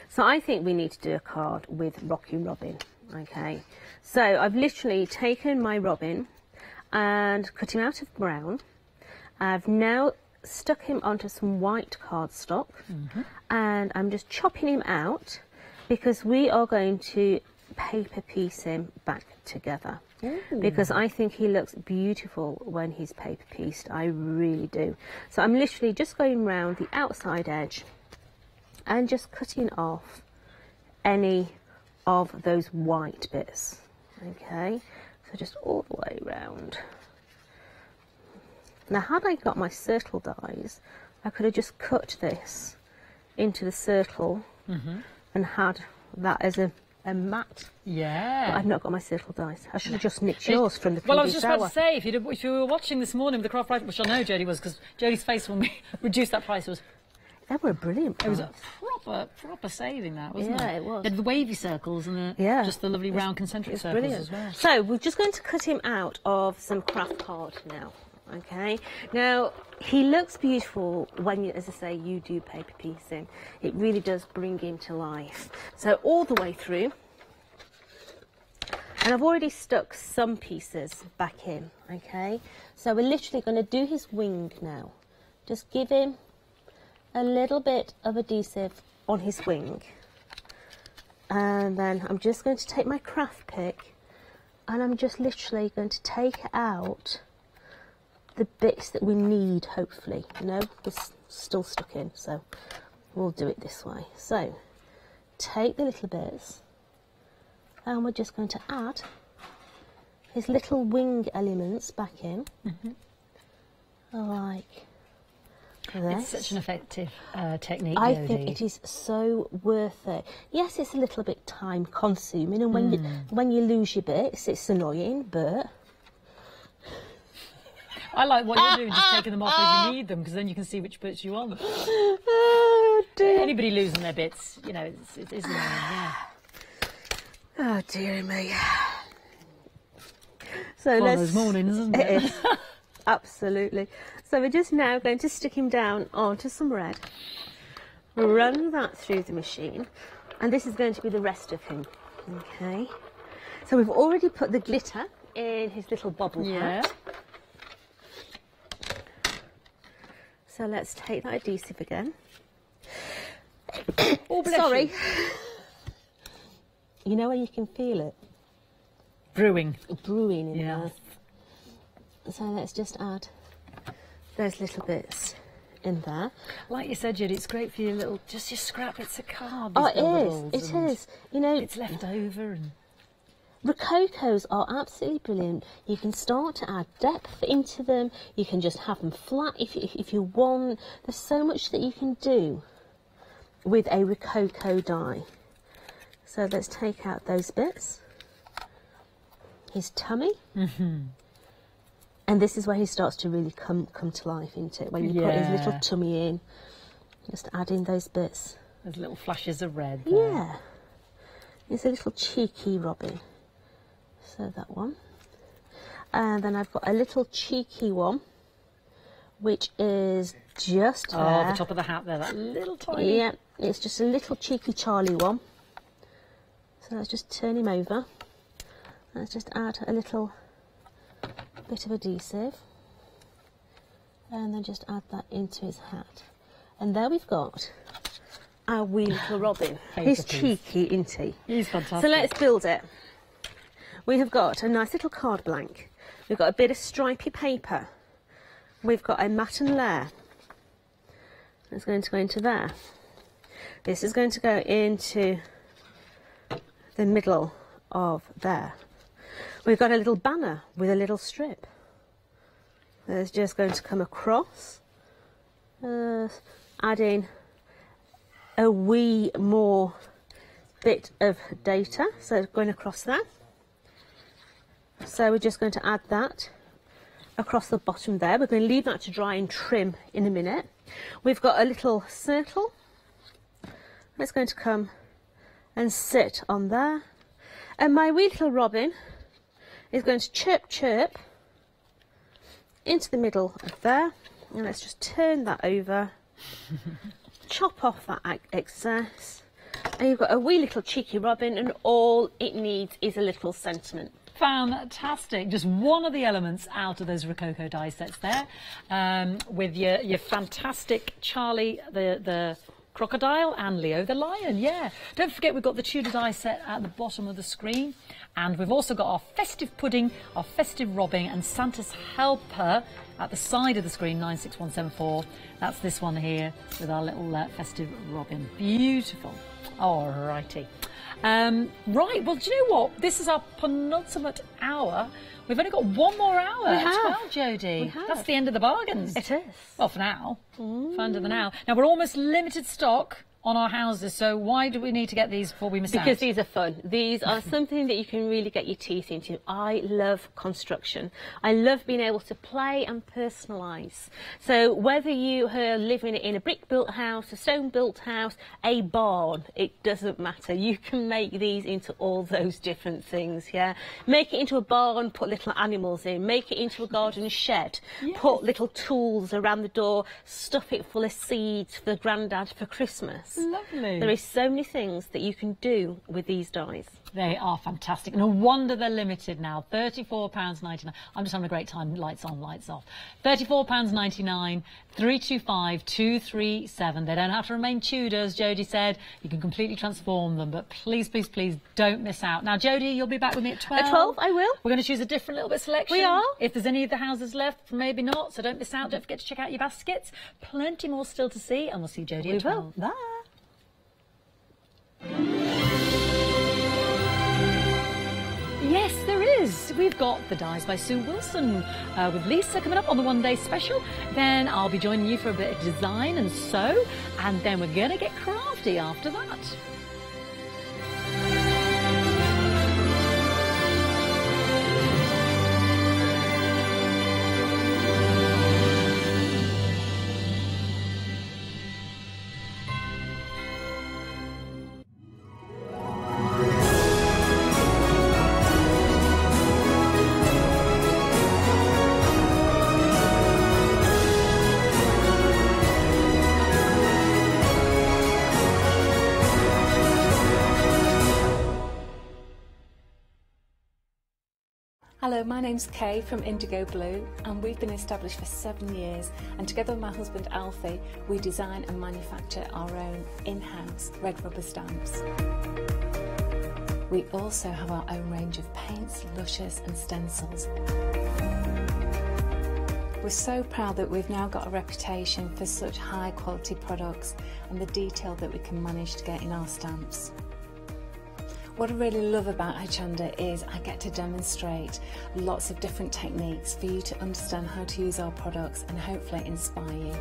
So I think we need to do a card with Rockin' Robin. Okay. So I've literally taken my Robin and cut him out of brown. I've now stuck him onto some white cardstock, and I'm just chopping him out, because we are going to paper piece him back together. Because I think he looks beautiful when he's paper pieced. I really do. So I'm literally just going round the outside edge and just cutting off any of those white bits. Okay, so just all the way round. Now, had I got my circle dies, I could have just cut this into the circle and had that as a mat. Yeah. But I've not got my circle dies. I should have just nicked yours from the previous Well, I was just hour. about to say, if you were watching this morning with the craft price, which I know Jodie was, because Jodie's face when we reduced that price was... They were a brilliant price. It was a proper saving, that, wasn't it? Yeah, it was. They had the wavy circles and just the lovely round concentric circles brilliant as well. So we're just going to cut him out of some craft card now. Okay, now he looks beautiful when, as I say, you do paper piecing. It really does bring him to life. So all the way through, and I've already stuck some pieces back in. Okay, so we're literally going to do his wing now. Just give him a little bit of adhesive on his wing, and then I'm just going to take my craft pick, and I'm just literally going to take out the bits that we need, hopefully. You know, it's still stuck in, so we'll do it this way. So take the little bits and we're just going to add his little wing elements back in, like this. It's such an effective technique. I think it is so worth it. Yes, it's a little bit time consuming, and when you lose your bits, it's annoying, but I like what you're doing, just taking them off as you need them, because then you can see which bits you want. oh dear. Anybody losing their bits, you know, it is annoying, yeah. Oh dear me. So One of those mornings, isn't it? It is. Absolutely. So we're just now going to stick him down onto some red, run that through the machine, and this is going to be the rest of him. Okay. So we've already put the glitter in his little bobble hat. So let's take that adhesive again. Oh, bless Sorry. you. You know where you can feel it? Brewing in yeah. there. So let's just add those little bits in there. Like you said, Judy, it's great for your little, just your scrap bits of card. Oh, it is. You know, it's left over. And Rococos are absolutely brilliant. You can start to add depth into them. You can just have them flat if you want. There's so much that you can do with a Rococo die. So let's take out those bits. His tummy. And this is where he starts to really come to life, isn't it? When you put his little tummy in, just add in those bits. There's little flashes of red there. Yeah. It's a little cheeky robin. So that one. And then I've got a little cheeky one, which is just there. Oh, the top of the hat there, that little tiny. Yeah, it's just a little cheeky Charlie one. So let's just turn him over. Let's just add a little bit of adhesive. And then just add that into his hat. And there we've got our wee little robin. He's cheeky, isn't he? He's fantastic. So let's build it. We have got a nice little card blank. We've got a bit of stripy paper. We've got a matte and layer. It's going to go into there. This is going to go into the middle of there. We've got a little banner with a little strip. It's just going to come across, adding a wee more bit of data, so going across there. So we're just going to add that across the bottom there. We're going to leave that to dry and trim in a minute. We've got a little circle. It's going to come and sit on there. And my wee little robin is going to chirp chirp into the middle of there. And let's just turn that over, chop off that excess. And you've got a wee little cheeky robin, and all it needs is a little sentiment. Fantastic. Just one of the elements out of those Rococo die sets there, with your fantastic Charlie the crocodile and Leo the lion. Yeah, don't forget we've got the Tudor die set at the bottom of the screen, and we've also got our festive pudding, our festive robin, and Santa's helper at the side of the screen, 96174. That's this one here with our little festive robin. Beautiful. Alrighty. Right, well, do you know what? This is our penultimate hour. We've only got one more hour We as have. well, Jodie. We have. That's the end of the bargains. It is. Well, for now. For end of the now. Now, we're almost limited stock on our houses, so why do we need to get these before we miss out? Because these are fun. These are something that you can really get your teeth into. I love construction. I love being able to play and personalise. So whether you are living in a brick-built house, a stone-built house, a barn, it doesn't matter. You can make these into all those different things, yeah? Make it into a barn, put little animals in. Make it into a garden shed. Put little tools around the door. Stuff it full of seeds for Grandad for Christmas. glass. Lovely. There is so many things that you can do with these dies. They are fantastic. No wonder they're limited now. £34.99. I'm just having a great time. Lights on, lights off. £34.99, 325 237. They don't have to remain Tudors, Jodie said. You can completely transform them, but please, please, please don't miss out. Now, Jodie, you'll be back with me at 12. At 12, I will. We're going to choose a different little bit selection. We are. If there's any of the houses left, maybe not, so don't miss out. Don't forget to check out your baskets. Plenty more still to see, and we'll see Jodie at 12. Bye. Yes, there is. We've got The Dies by Sue Wilson with Lisa coming up on the one-day special. Then I'll be joining you for a bit of design and sew, and then we're going to get crafty after that. Hello, my name's Kay from Indigo Blue, and we've been established for 7 years, and together with my husband Alfie we design and manufacture our own in-house red rubber stamps. We also have our own range of paints, lushes and stencils. We're so proud that we've now got a reputation for such high quality products and the detail that we can manage to get in our stamps. What I really love about Hochanda is I get to demonstrate lots of different techniques for you to understand how to use our products and hopefully inspire you.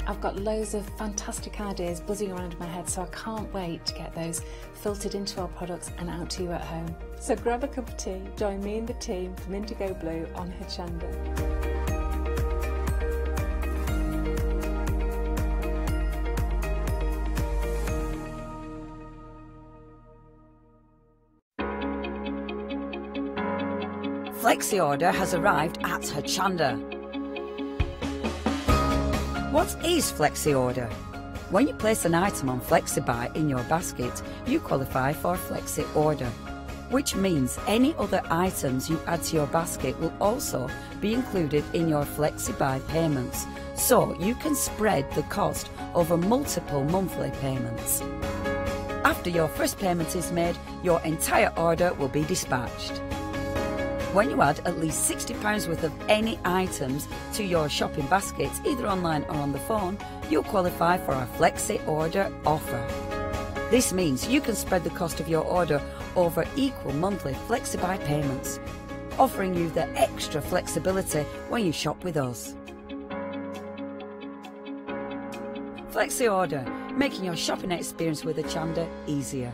I've got loads of fantastic ideas buzzing around in my head, so I can't wait to get those filtered into our products and out to you at home. So grab a cup of tea, join me and the team from Indigo Blue on Hochanda. Flexi order has arrived at Hochanda. What is Flexi order? When you place an item on FlexiBuy in your basket, you qualify for Flexi order, which means any other items you add to your basket will also be included in your FlexiBuy payments, so you can spread the cost over multiple monthly payments. After your first payment is made, your entire order will be dispatched. When you add at least £60 worth of any items to your shopping baskets, either online or on the phone, you'll qualify for our Flexi Order offer. This means you can spread the cost of your order over equal monthly FlexiBuy payments, offering you the extra flexibility when you shop with us. Flexi Order, making your shopping experience with Hochanda easier.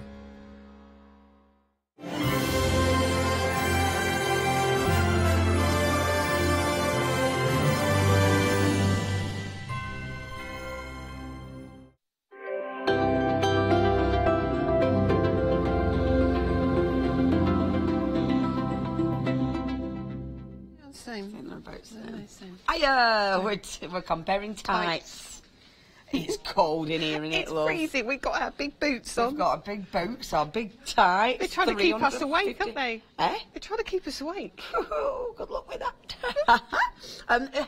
Hiya, we're comparing tights. It's cold in here, isn't it, love? It's freezing. We've got our big boots on. We've got our big boots, our big tights. They're trying to keep us awake, aren't they? Eh? They're trying to keep us awake. Oh, good luck with that.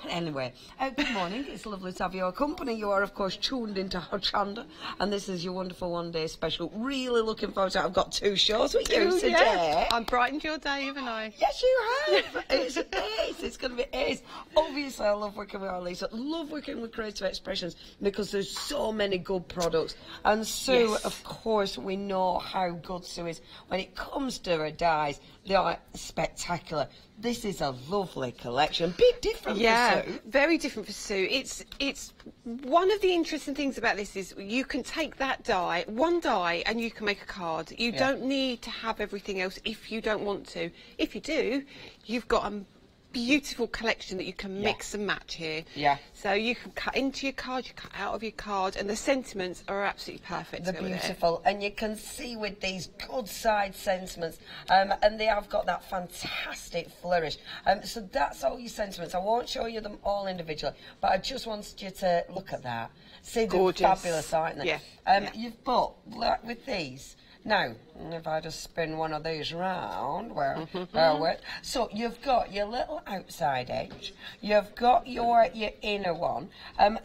Anyway, good morning. It's lovely to have your company. You are, of course, tuned into Hochanda, and this is your wonderful one-day special. Really looking forward to it. I've got 2 shows with you today. Yeah. I've brightened your day, haven't I? Yes, you have. It's ace. It's going to be ace. Obviously, I love working with our Lisa. Love working with Creative Expressions because there's so many good products. And Sue, yes, of course, we know how good Sue is. When it comes to her dyes, they are spectacular. This is a lovely collection. Big different for Sue. Very different for Sue. It's one of the interesting things about this is you can take that dye, one dye, and you can make a card. You don't need to have everything else if you don't want to. If you do, you've got a beautiful collection that you can mix and match here. Yeah. So you can cut into your card, you cut out of your card, and the sentiments are absolutely perfect. They're beautiful, and you can see with these good side sentiments, and they have got that fantastic flourish. So that's all your sentiments. I won't show you them all individually, but I just wanted you to look at that. See, they're fabulous, aren't they? Yeah. You've got, like with these. Now, if I just spin one of these round, so you've got your little outside edge, you've got your inner one,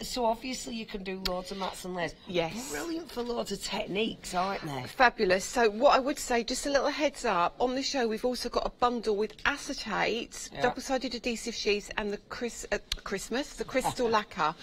so obviously you can do loads of mats and layers. Yes. Brilliant for loads of techniques, aren't they? Fabulous. So what I would say, just a little heads up, on the show we've also got a bundle with acetate, double-sided adhesive sheets and the crystal lacquer.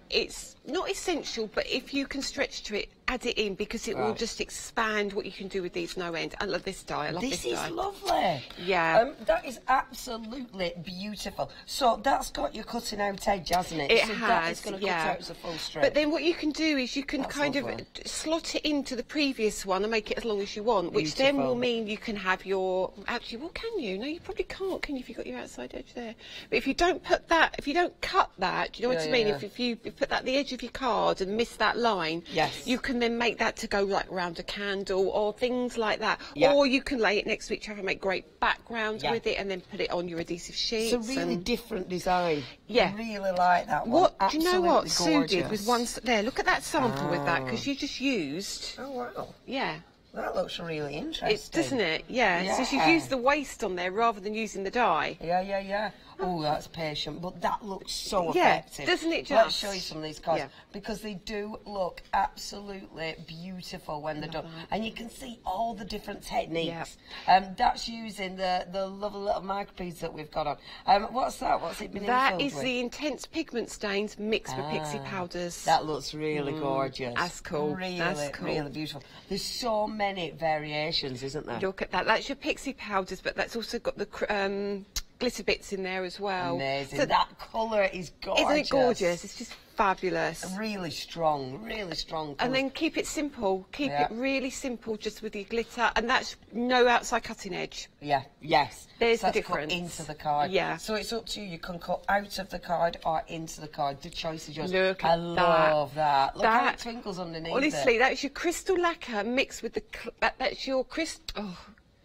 It's not essential, but if you can stretch to it, add it in, because it will just expand what you can do with these no end. I love this dye. I love this dye. This is lovely. Yeah. That is absolutely beautiful. So that's got your cutting out edge, hasn't it? It so has, that is going to cut out as a full strip. But then what you can do is you can kind of slot it into the previous one and make it as long as you want, which then will mean you can have your... Actually, well, can you? No, you probably can't, can you, if you've got your outside edge there? But if you don't put that, if you don't cut that, do you know what I mean? If you put that at the edge of your card and miss that line, you can then make that to go like around a candle or things like that. Or you can lay it next to each other and make great backgrounds with it and then put it on your adhesive sheets. It's a really different design. Yeah. I really like that one. Do you know what Sue did gorgeous. with one... There, look at that sample with that, because you just used... Oh, wow. Yeah. That looks really interesting. Doesn't it? Yeah. So she's used the waste on there rather than using the dye. Yeah. Oh, that's patient, but that looks so effective. Doesn't it just? Let's show you some of these cards, because they do look absolutely beautiful when they're done. And you can see all the different techniques. That's using the lovely little microbeads that we've got on. What's that? What's it been That infilled is with? the intense pigment stains mixed with pixie powders. That looks really gorgeous. That's cool. Really, really beautiful. There's so many variations, isn't there? Look at that. That's your pixie powders, but that's also got the glitter bits in there as well. Amazing. So that colour is gorgeous. Isn't it gorgeous? It's just fabulous. Really strong colours. And then keep it simple. Keep it really simple, just with your glitter, and that's no outside cutting edge. Yes. There's so the difference. Cut into the card. Yeah. So it's up to you. You can cut out of the card or into the card. The choice is yours. Look at I love that. Look how it twinkles underneath. Honestly, that's your crystal lacquer mixed with the... That's your crystal...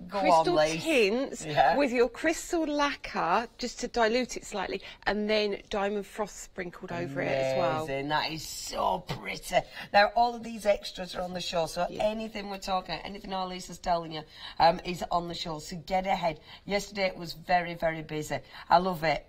crystal tints with your crystal lacquer, just to dilute it slightly, and then diamond frost sprinkled over it as well. That is so pretty. Now, all of these extras are on the show, so anything we're talking, anything our Lisa's telling you is on the show, so get ahead. Yesterday it was very, very busy. I love it,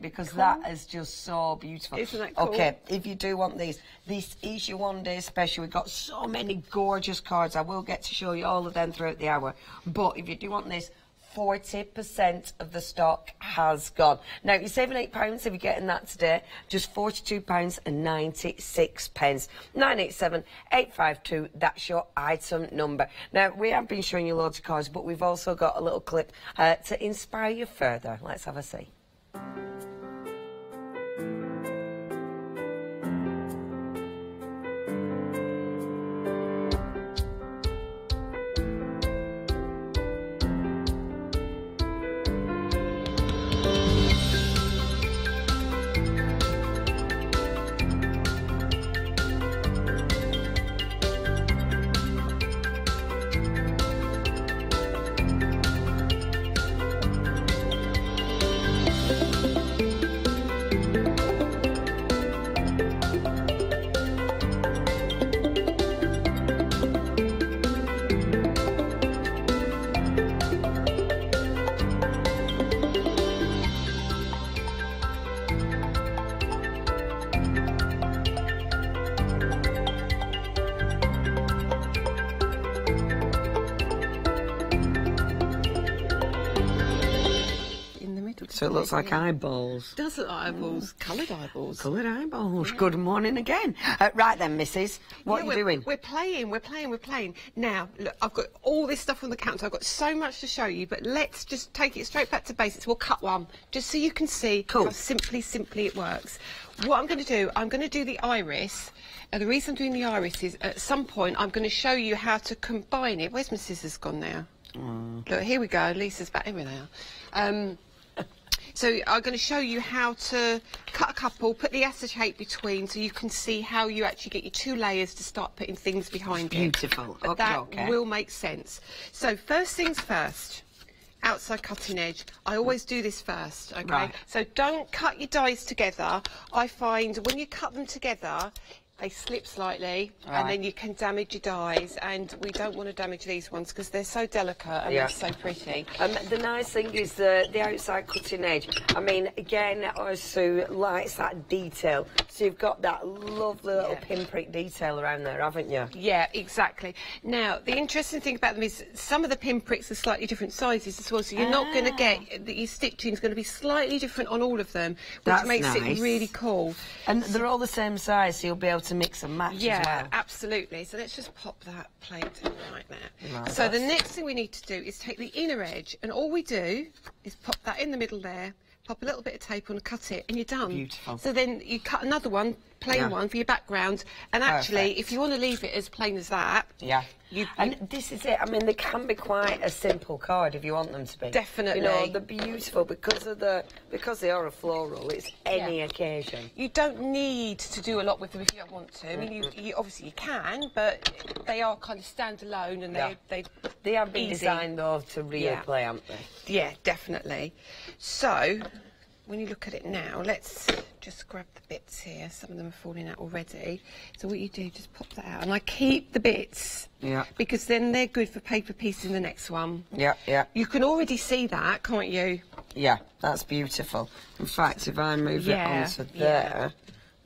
because that is just so beautiful. Isn't that cool? Okay, if you do want these, this is your one-day special. We've got so many gorgeous cards. I will get to show you all of them throughout the hour. But if you do want this, 40% of the stock has gone. Now, you're saving £8 if you're getting that today. Just £42.96. 987 852, that's your item number. Now, we have been showing you loads of cards, but we've also got a little clip to inspire you further. Let's have a see. So it looks like eyeballs. Does look like eyeballs. Coloured eyeballs. Coloured eyeballs. Good morning again. Right then, missus. What are you doing? We're playing. Now, look, I've got all this stuff on the counter. I've got so much to show you, but let's just take it straight back to basics. We'll cut one, just so you can see how simply it works. What I'm going to do, I'm going to do the iris. And the reason I'm doing the iris is, at some point, I'm going to show you how to combine it. Where's my scissors gone now? Look, here we go. Lisa's back. Here we are. So I'm going to show you how to cut a couple, put the acetate between, so you can see how you actually get your 2 layers to start putting things behind it. Beautiful. But that will make sense. So first things first. Outside cutting edge. I always do this first, okay? Right. So don't cut your dies together. I find when you cut them together, they slip slightly, and then you can damage your dies, and we don't want to damage these ones because they're so delicate and they're so pretty. The nice thing is the outside cutting edge. I mean, again, Sue likes that detail. So you've got that lovely little pinprick detail around there, haven't you? Yeah, exactly. Now, the interesting thing about them is some of the pinpricks are slightly different sizes as well, so you're not going to get that your stitching is going to be slightly different on all of them, which makes it really cool. And they're all the same size, so you'll be able to mix and match as well. Yeah, absolutely. So let's just pop that plate right there. So the next thing we need to do is take the inner edge, and all we do is pop that in the middle there, pop a little bit of tape on and cut it, and you're done. Beautiful. So then you cut another one, plain one, for your background, and actually, if you want to leave it as plain as that... And this is it. I mean, they can be quite a simple card if you want them to be. Definitely. You know, they're beautiful because they are a floral. It's any occasion. You don't need to do a lot with them if you don't want to. I mean, you obviously you can, but they are kind of standalone, and they have been designed though to really play, haven't they? Yeah, definitely. So when you look at it now, let's just grab the bits here. Some of them are falling out already. So what you do, just pop that out. And I keep the bits, because then they're good for paper piecing the next one. You can already see that, can't you? Yeah, that's beautiful. In fact, if I move it onto there,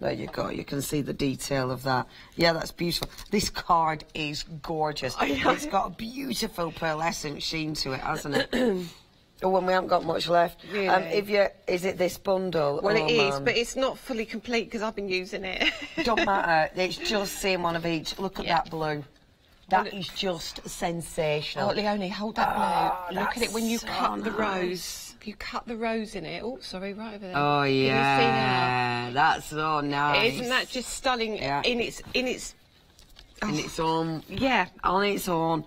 there you go. You can see the detail of that. Yeah, that's beautiful. This card is gorgeous. It's got a beautiful pearlescent sheen to it, hasn't it? Oh, and we haven't got much left. Really? Is it this bundle? Well, it is, but it's not fully complete because I've been using it. Don't matter. It's just seeing one of each. Look at that blue. That is just sensational. Oh, Leonie, hold that blue. Look at it when you cut the rose. You cut the rose in it. Oh, sorry, right over there. Oh, yeah. Can you see now? That's so nice. Isn't that just stunning in its in its own, on its own.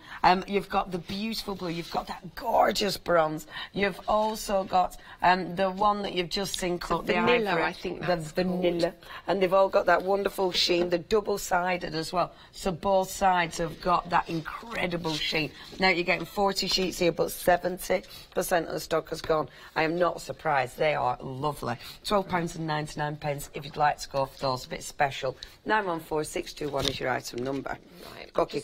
You've got the beautiful blue, you've got that gorgeous bronze, you've also got the one that you've just seen called the vanilla, ivory, I think the vanilla, and they've all got that wonderful sheen. They're double-sided as well, so both sides have got that incredible sheen. Now you're getting 40 sheets here, but 70% of the stock has gone. I am not surprised. They are lovely. £12.99 if you'd like to go for those, a bit special. 914621 is your item number. Right, cookie.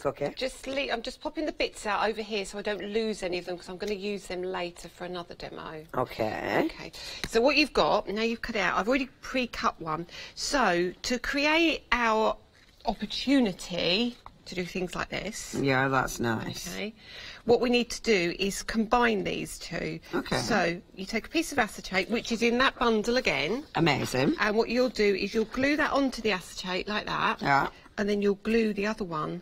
I'm just popping the bits out over here so I don't lose any of them, because I'm going to use them later for another demo. Okay. So what you've got, now you've cut it out, I've already pre-cut one. So to create our opportunity to do things like this. Yeah, that's nice. Okay. What we need to do is combine these two. Okay. So you take a piece of acetate, which is in that bundle again. Amazing. And what you'll do is you'll glue that onto the acetate like that. Yeah. And then you'll glue the other one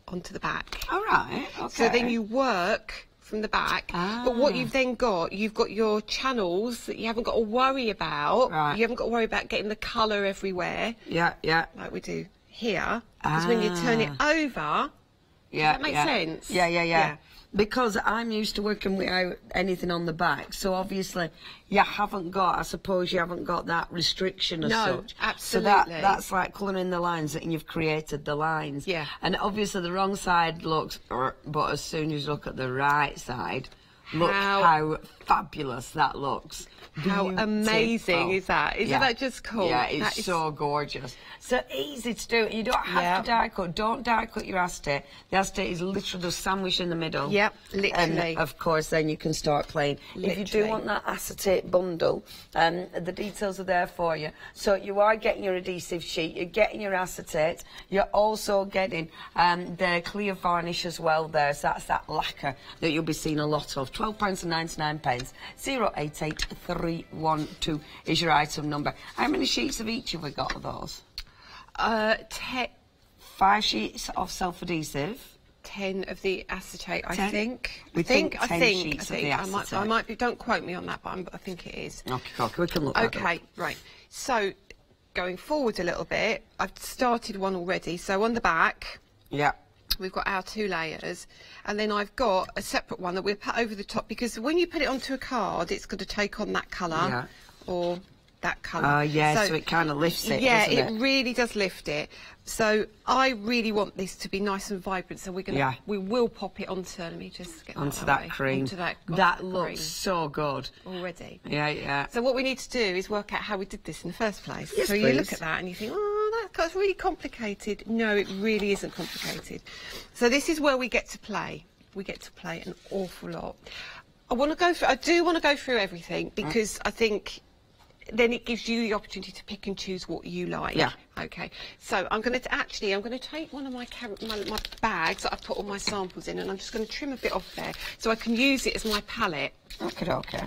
onto the back. All right, okay. So then you work from the back. But what you've then got, you've got your channels that you haven't got to worry about. Right. You haven't got to worry about getting the colour everywhere. Yeah. Like we do here. Because when you turn it over, does that make sense? Yeah. Because I'm used to working without anything on the back, so obviously you haven't got, I suppose you haven't got that restriction as such. Absolutely. So that's like colouring the lines, and you've created the lines. Yeah. And obviously the wrong side looks, but as soon as you look at the right side, look how fabulous that looks. How amazing is that? Isn't that just cool? Yeah, it's so gorgeous. So easy to do. You don't have to die cut. Don't die cut your acetate. The acetate is literally just sandwiched in the middle. Yep, literally. And of course, then you can start playing. Literally. If you do want that acetate bundle, the details are there for you. So you are getting your adhesive sheet, you're getting your acetate, you're also getting the clear varnish as well there. So that's that lacquer that you'll be seeing a lot of. £12.99. 088312 is your item number. How many sheets of each have we got of those? 5 sheets of self-adhesive. 10 of the acetate, I 10? think. I think 10 sheets of the acetate. I might be, don't quote me on that, but I think it is. Okay, we can look that up. Okay, right. So, going forward a little bit, I've started one already. So on the back, We've got our 2 layers, and then I've got a separate one that we'll put over the top, because when you put it onto a card, it's going to take on that colour or that colour. Yeah, so it kind of lifts it, yeah, doesn't it really does lift it. So I really want this to be nice and vibrant, so we're going to, we will pop it onto, let me just get onto that cream. Onto that looks so good. Already. Yeah. So what we need to do is work out how we did this in the first place. Yes, so please. you look at that and you think, oh, that's really complicated. No, it really isn't complicated. So this is where we get to play. We get to play an awful lot. I do want to go through everything, because I think then it gives you the opportunity to pick and choose what you like. Yeah. Okay. So I'm going to take one of my bags that I've put all my samples in, and I'm just going to trim a bit off there so I can use it as my palette. Okay.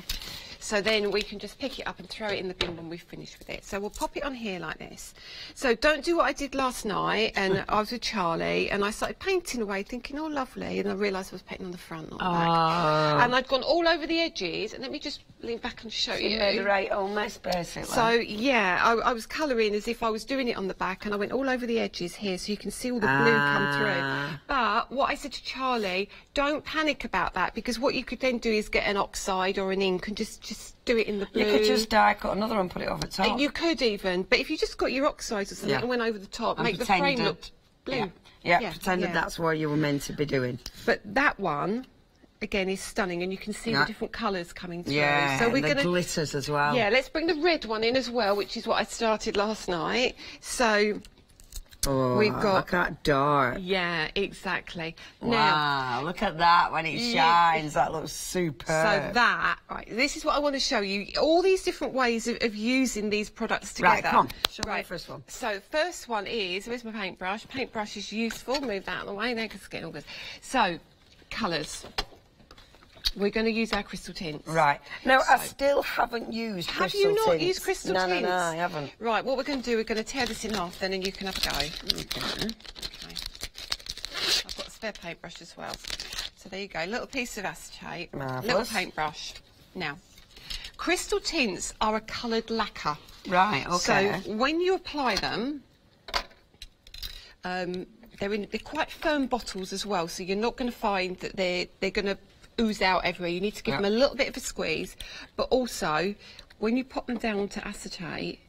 So then we can just pick it up and throw it in the bin when we've finished with it. So we'll pop it on here like this. So don't do what I did last night, and I was with Charlie, and I started painting away thinking, oh, lovely, and I realised I was painting on the front, not the back. And I'd gone all over the edges, and let me just lean back and show you. You made a right old mess, basically. So, yeah, I was colouring as if I was doing it on the back, and I went all over the edges here so you can see all the blue come through. But what I said to Charlie, don't panic about that, because what you could then do is get an oxide or an ink and just do it in the blue. You could just die cut another one and put it over top. You could even, but if you just got your oxides or something and went over the top, and make the frame look blue. Yeah, pretended that's what you were meant to be doing. But that one, again, is stunning, and you can see the different colours coming through. Yeah, so we're the glitters as well. Yeah, let's bring the red one in as well, which is what I started last night. So we've got... Look at that dark. Yeah, exactly. Wow, now, look at that when it shines. That looks superb. So that, right, this is what I want to show you. All these different ways of using these products together. Right, come on. Show me the first one. So first one is, where's my paintbrush? Paintbrush is useful. Move that out of the way there, because it's getting all good. So, colours. We're going to use our crystal tints. Right. Now, I still haven't used crystal tints. Have you not used crystal tints? No, I haven't. Right, what we're going to do, we're going to tear this in half then, and you can have a go. Okay. I've got a spare paintbrush as well. So there you go, little piece of acetate, Marvellous. little paintbrush. Now, crystal tints are a coloured lacquer. Right, okay. So when you apply them, they're quite firm bottles as well, so you're not going to find that they're going to ooze out everywhere. You need to give them a little bit of a squeeze, but also when you pop them down to acetate,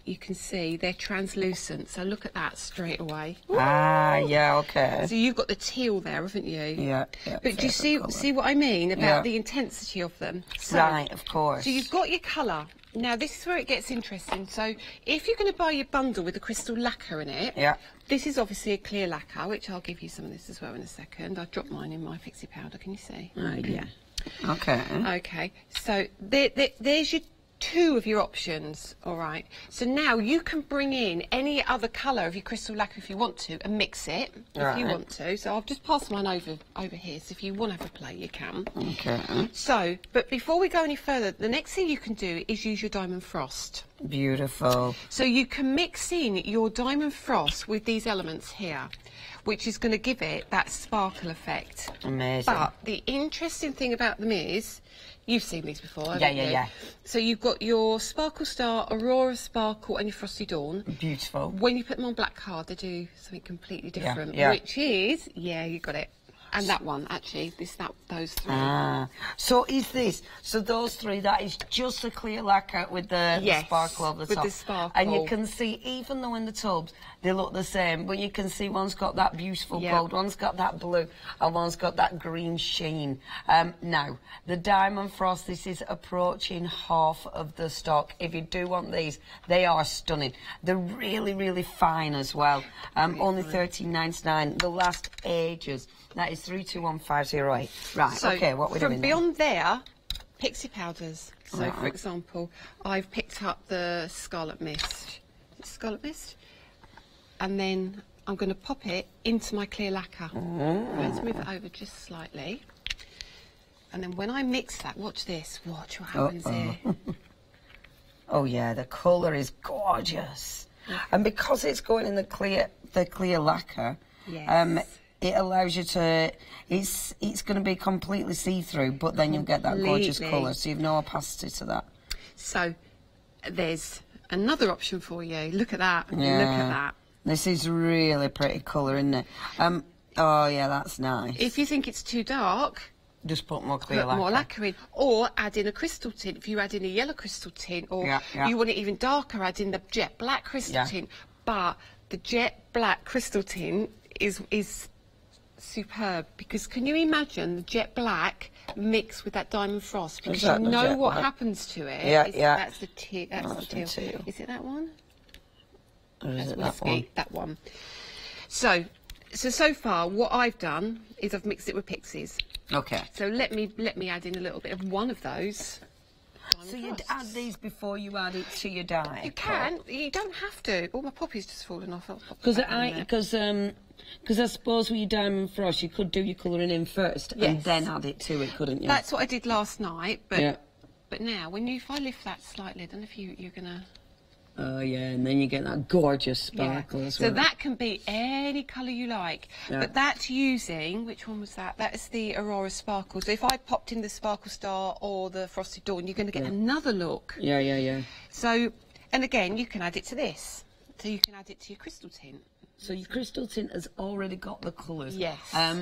you can see they're translucent. So look at that straight away. Yeah, okay. So you've got the teal there, haven't you? Yeah. But do you see what I mean about the intensity of them? So, right, of course. So you've got your colour. Now this is where it gets interesting. So if you're going to buy your bundle with a crystal lacquer in it, this is obviously a clear lacquer, which I'll give you some of this as well in a second. I dropped mine in my fixie powder. Can you see? Yeah. Okay. Okay. So there's your two of your options, all right? So now you can bring in any other colour of your crystal lacquer if you want to and mix it if you want to. So I'll just pass mine over here, so if you want to have a play, you can. Okay. So, but before we go any further, the next thing you can do is use your diamond frost. Beautiful. So you can mix in your diamond frost with these elements here, which is going to give it that sparkle effect. Amazing. But the interesting thing about them is, you've seen these before, haven't you? Yeah. So you've got your Sparkle Star, Aurora Sparkle and your Frosty Dawn. Beautiful. When you put them on black card, they do something completely different, which is, you got it. And that one, actually, those three. So those three, that is just a clear lacquer with the sparkle over the top. With the sparkle. And you can see, even though in the tubs they look the same, but you can see one's got that beautiful gold, one's got that blue, and one's got that green sheen. Now, the Diamond Frost, this is approaching half of the stock. If you do want these, they are stunning. They're really, really fine as well. Only $13.99. They'll last ages. That is 321508. Right, so okay, what we're doing from beyond there, pixie powders. So, for example, I've picked up the Scarlet Mist. Scarlet Mist? And then I'm going to pop it into my clear lacquer. Let's move it over just slightly. And then when I mix that, watch this. Watch what happens here. Oh, yeah, the colour is gorgeous. And because it's going in the clear lacquer, it allows you to, it's going to be completely see-through, but then you'll get that gorgeous colour, so you've no opacity to that. So there's another option for you. Look at that. Look at that. This is really pretty colour, isn't it? Oh, yeah, that's nice. If you think it's too dark, just put more clear put lacquer. more lacquer in, or add in a crystal tint. If you add in a yellow crystal tint, or you want it even darker, add in the jet black crystal tint. But the jet black crystal tint is superb, because can you imagine the jet black mixed with that diamond frost? Because you know what happens to it. That's the teal. That's the teal. Is it that one? Or is it That's that one? That one. So far, what I've done is I've mixed it with pixies. Okay. So let me add in a little bit of one of those. So you'd add these before you add it to your dye? You can. You don't have to. All my poppy's just fallen off. Because I suppose with your diamond frost, you could do your colouring in first and then add it to it, couldn't you? That's what I did last night. But now, if I lift that slightly, I don't know if you're gonna. Oh yeah, and then you get that gorgeous sparkle as well. So that can be any colour you like, but that's using, which one was that? That is the Aurora Sparkle. So if I popped in the Sparkle Star or the Frosted Dawn, you're going to get another look. Yeah. So, and again, you can add it to this. So you can add it to your crystal tint. So your crystal tint has already got the colours. Yes.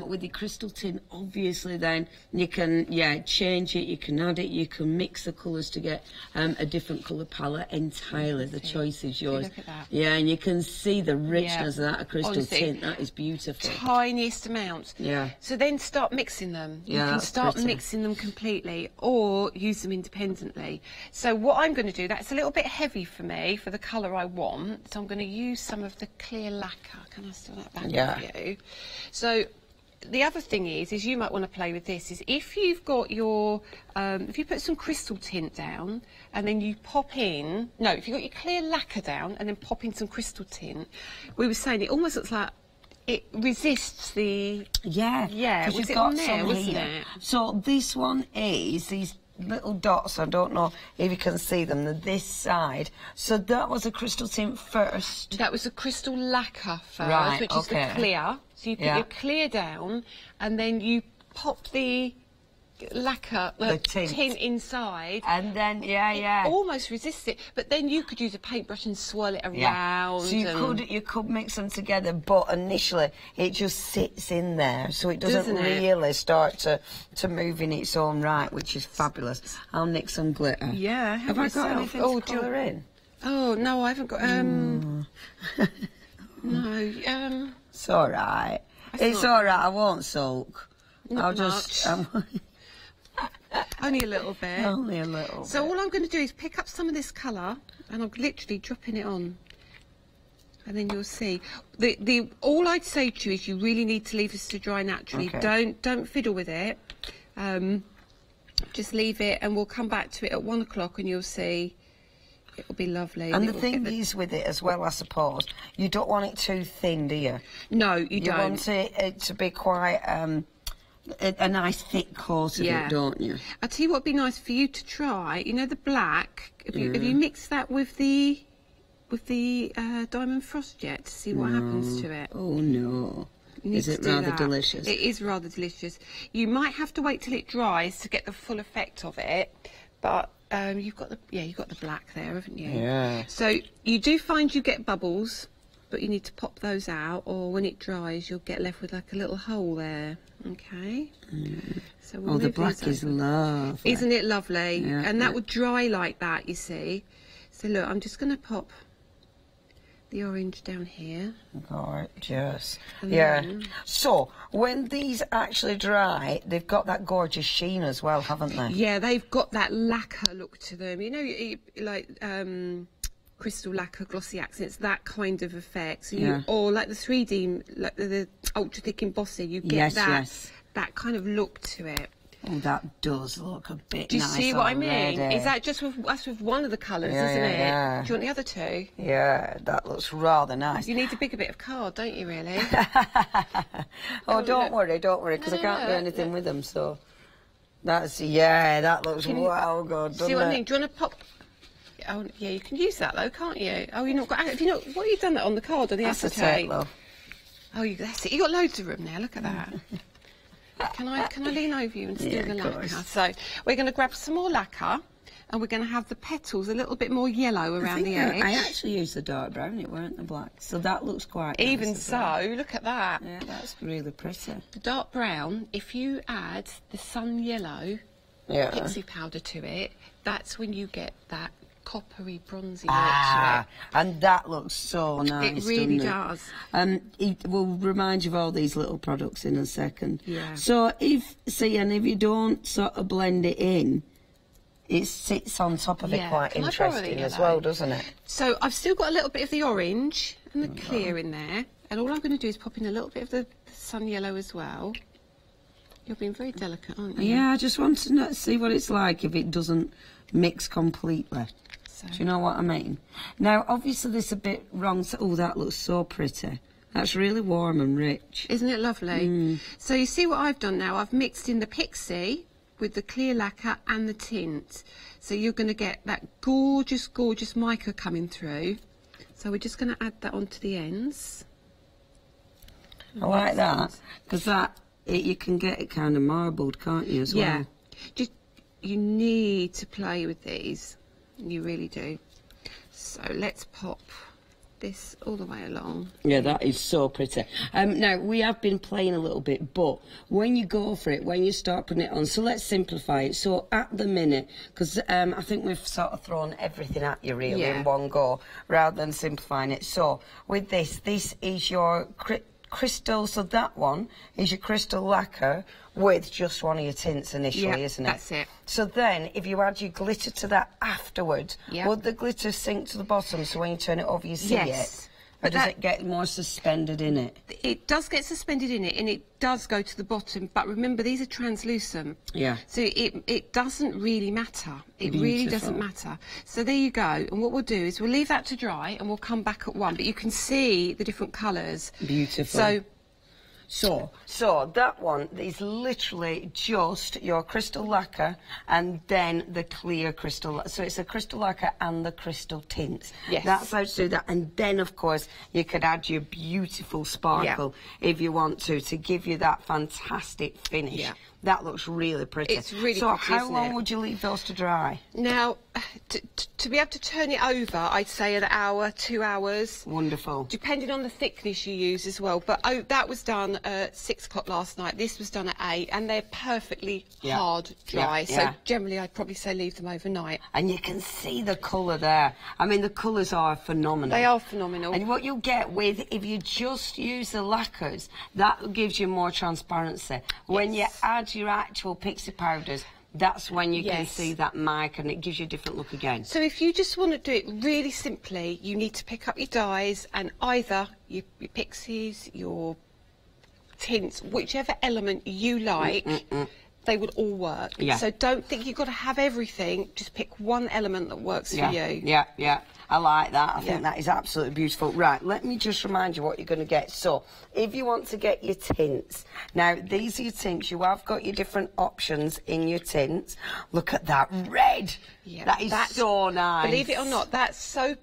With your crystal tint, obviously, then you can change it. You can add it. You can mix the colours to get a different colour palette entirely. The choice is yours. Look at that. Yeah, and you can see the richness of that crystal tint. That is beautiful. Tiniest amount. Yeah. So then start mixing them. Yeah, you can start mixing them completely, or use them independently. So what I'm going to do, that's a little bit heavy for me for the colour I want. So I'm going to use some of the clear lacquer. Can I still that back for you? So the other thing is you might want to play with this, is if you've got your, if you put some crystal tint down and then you pop in, if you've got your clear lacquer down and then pop in some crystal tint, we were saying it almost looks like it resists the... Yeah, was it on there, wasn't it? So this one is these little dots, I don't know if you can see them, this side. So that was a crystal tint first. That was a crystal lacquer first, which is the clear. So you put your clear down and then you pop the lacquer, the tint inside, and then it almost resists it. But then you could use a paintbrush and swirl it around. So you could mix them together, but initially it just sits in there, so it doesn't really start to move in its own right, which is fabulous. I'll nick some glitter. Yeah, have I got anything to colour in? Oh no, I haven't got. No, it's all right. It's all right. I won't sulk. Not much. Only a little bit. Only a little. So all I'm going to do is pick up some of this colour, and I'm literally dropping it on, and then you'll see. All I'd say to you is you really need to leave this to dry naturally. Okay. Don't fiddle with it. Just leave it, and we'll come back to it at 1 o'clock, and you'll see. It'll be lovely. And the thing is with it as well, I suppose, you don't want it too thin, do you? No, you don't. You want it to be quite a nice thick coat of it, don't you? I'll tell you what would be nice for you to try. You know the black. If you mix that with the diamond frost jet to see what happens to it. Oh no. Is it rather delicious? It is rather delicious. You might have to wait till it dries to get the full effect of it, but you've got the black there, haven't you? Yeah. So you do find you get bubbles, but you need to pop those out, or when it dries, you'll get left with like a little hole there. Okay. So we'll the black is lovely. Isn't it lovely? Yeah, and that would dry like that, you see. So look, I'm just going to pop the orange down here. Gorgeous. And so when these actually dry, they've got that gorgeous sheen as well, haven't they? Yeah, they've got that lacquer look to them. You know, like crystal lacquer, glossy accents, that kind of effect. So or like the 3D, like the ultra thick embossing, you get that kind of look to it. Oh, that does look a bit nice. Do you see what already. I mean? Is that just with one of the colours, isn't it? Yeah. Do you want the other two? Yeah, that looks rather nice. You need a bigger bit of card, don't you, really? Oh, don't worry, because I can't do anything with them, so... that looks well good, doesn't See what it? I mean? Do you want to pop... Oh, yeah, you can use that, though, can't you? Oh, you've not got... Have you not... What have you done that on the card or the acetate? Love. Oh, that's it. You've got loads of room there, look at that. Can I lean over you and do the lacquer? So we're going to grab some more lacquer, and we're going to have the petals a little bit more yellow around the edge. I actually used the dark brown, it weren't the black, so that looks quite nice. Even so, look at that. Yeah, that's really pretty. The dark brown, if you add the sun yellow pixie powder to it, that's when you get that coppery, bronzy look to it. And that looks so nice. It really doesn't does. It will remind you of all these little products in a second. Yeah. So if you don't sort of blend it in, it sits on top of it quite interesting as well, doesn't it? So I've still got a little bit of the orange and the clear in there, and all I'm going to do is pop in a little bit of the sun yellow as well. You're being very delicate, aren't you? Yeah, I just want to see what it's like if it doesn't mix completely. Do you know what I mean? Now, obviously, this is a bit wrong. Oh, that looks so pretty. That's really warm and rich. Isn't it lovely? So you see what I've done now? I've mixed in the pixie with the clear lacquer and the tint. So you're going to get that gorgeous, gorgeous mica coming through. So we're just going to add that onto the ends. I like that, because you can get it kind of marbled, can't you, as well? Yeah. You need to play with these. You really do. So let's pop this all the way along. Yeah, that is so pretty. Now, we have been playing a little bit, but when you go for it, when you start putting it on, so let's simplify it. So at the minute, because I think we've sort of thrown everything at you really in one go, rather than simplifying it. So with this is your crystal, so that one is your crystal lacquer with just one of your tints initially, isn't it? That's it. So then, if you add your glitter to that afterwards, would the glitter sink to the bottom so when you turn it over you see it? Or does it get more suspended in it? It does get suspended in it, and it does go to the bottom. But remember, these are translucent. Yeah. So it doesn't really matter. It really doesn't matter. So there you go. And what we'll do is we'll leave that to dry, and we'll come back at one. But you can see the different colours. Beautiful. So that one is literally just your crystal lacquer and then the clear crystal. So it's a crystal lacquer and the crystal tints. Yes. That's how to do that. And then, of course, you could add your beautiful sparkle if you want to give you that fantastic finish. Yeah. That looks really pretty. It's really so pretty, how long would you leave those to dry? Now, to be able to turn it over, I'd say an hour, 2 hours. Wonderful. Depending on the thickness you use as well. But that was done at 6 o'clock last night. This was done at 8, and they're perfectly hard dry. So generally, I'd probably say leave them overnight. And you can see the colour there. I mean, the colours are phenomenal. They are phenomenal. And what you'll get with, if you just use the lacquers, that gives you more transparency. When you add your actual pixie powders, that's when you can see that mic, and it gives you a different look again. So if you just want to do it really simply, you need to pick up your dyes and either your pixies, your tints, whichever element you like, they would all work. Yeah. So don't think you've got to have everything, just pick one element that works for you. Yeah. I like that. I think that is absolutely beautiful. Right, let me just remind you what you're going to get. So, if you want to get your tints, now, these are your tints. You have got your different options in your tints. Look at that red. Yeah, that is so nice. Believe it or not, that's so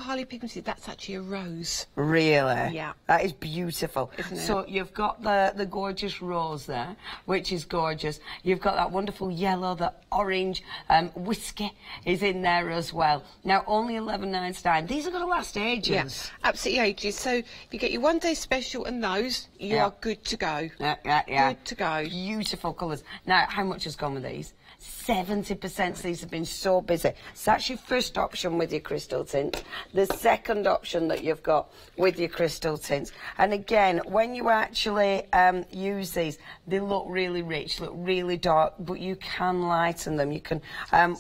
highly pigmented, that's actually a rose. Really? Yeah. That is beautiful. Isn't it? So, you've got the gorgeous rose there, which is gorgeous. You've got that wonderful yellow, the orange, whiskey is in there as well. Now, only $11.99. These are going to last ages. Yeah, absolutely ages. So if you get your 1 day special and those, you are good to go. Yeah. Good to go. Beautiful colours. Now, how much has gone with these? 70%. These have been so busy. So that's your first option with your crystal tints. The second option that you've got with your crystal tints. And again, when you actually use these, they look really rich, look really dark, but you can lighten them. You can... I'm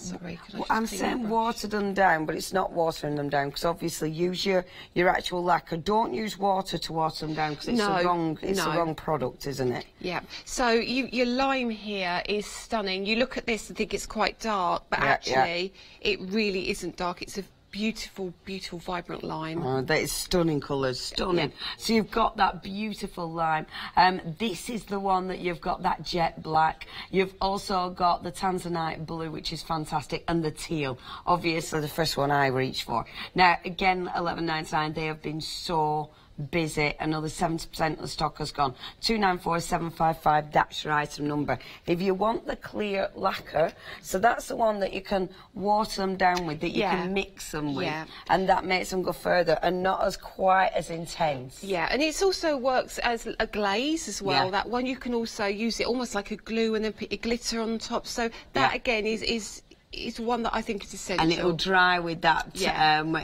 saying water them down, but it's not watering them down, because obviously use your actual lacquer. Don't use water to water them down, because it's the wrong product, isn't it? Yeah. So your lime here is stunning. You look at this and think it's quite dark, but actually it really isn't dark. It's a beautiful, beautiful, vibrant lime. Oh, that is stunning colours, stunning. So you've got that beautiful lime. This is the one that you've got that jet black. You've also got the tanzanite blue, which is fantastic, and the teal. Obviously, the first one I reached for. Now, again, $11.99. They have been so busy. Another 70% of the stock has gone. 294755, that's your item number. If you want the clear lacquer, so that's the one that you can water them down with, that you can mix them with, and that makes them go further and not as quite as intense. Yeah, and it also works as a glaze as well. That one you can also use it almost like a glue and then put your glitter on top. So that again is one that I think is essential. And it'll dry with that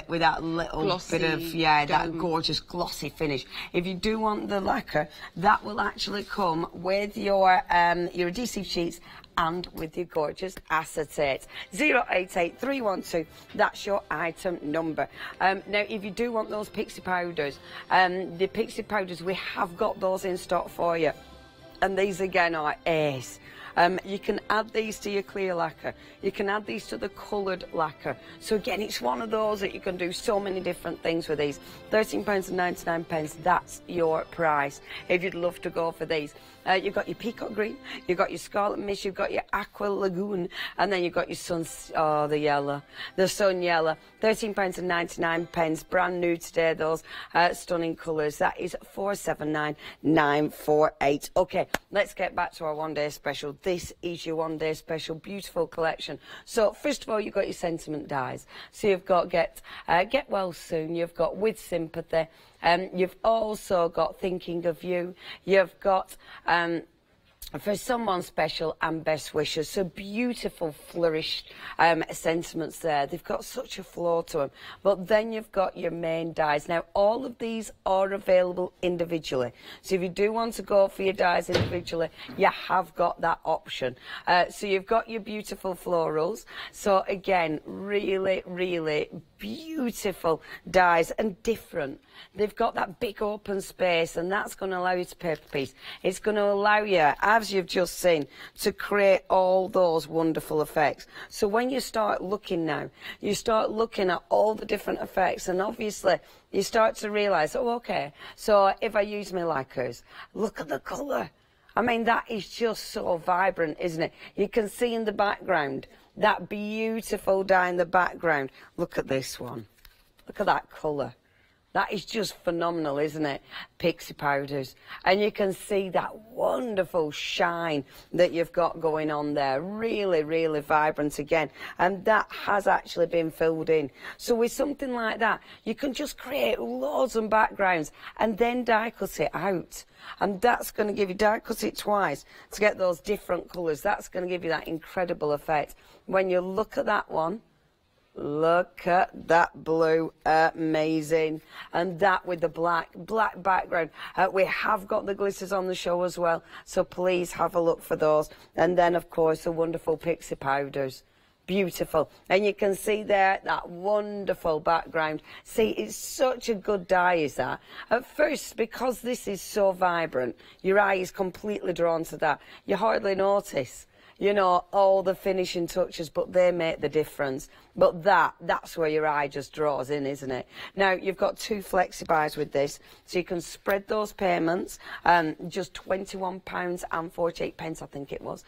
with that little glossy, bit of that gorgeous glossy finish. If you do want the lacquer, that will actually come with your adhesive sheets and with your gorgeous acetate. 088312, that's your item number. Now, if you do want those pixie powders, the pixie powders, we have got those in stock for you. And these again are ace. You can add these to your clear lacquer. You can add these to the coloured lacquer. So again, it's one of those that you can do so many different things with these. £13.99, that's your price if you'd love to go for these. You've got your peacock green, you've got your scarlet mist, you've got your aqua lagoon, and then you've got your sun yellow, £13.99, brand new today, those stunning colours. That is 479948. Okay, let's get back to our one-day special. This is your one-day special, beautiful collection. So first of all, you've got your sentiment dies. So you've got Get Well Soon, you've got With Sympathy, you've also got Thinking of You, you've got For Someone Special and Best Wishes. So beautiful flourished sentiments there. They've got such a flow to them. But then you've got your main dies. Now all of these are available individually. So if you do want to go for your dies individually, you have got that option. So you've got your beautiful florals. So again, really, really beautiful dies and different. They've got that big open space, and that's going to allow you to paper piece. It's going to allow you, as you've just seen, to create all those wonderful effects. So when you start looking now, you start looking at all the different effects, and obviously you start to realise, oh, okay, so if I use my lacquers, look at the colour. I mean, that is just so vibrant, isn't it? You can see in the background that beautiful dye in the background. Look at this one. Look at that colour. That is just phenomenal, isn't it? Pixie powders. And you can see that wonderful shine that you've got going on there. Really, really vibrant again. And that has actually been filled in. So with something like that, you can just create loads of backgrounds and then die cut it out. And that's going to give you, die cut it twice to get those different colours. That's going to give you that incredible effect. When you look at that one, look at that blue, amazing. And that with the black background. We have got the glitters on the show as well, so please have a look for those. And then, of course, the wonderful pixie powders. Beautiful. And you can see there that wonderful background. See, it's such a good dye, is that? At first, because this is so vibrant, your eye is completely drawn to that. You hardly notice, you know, all the finishing touches, but they make the difference. But that's where your eye just draws in, isn't it? Now, you've got 2 flexi buys with this, so you can spread those payments, just £21.48, I think it was,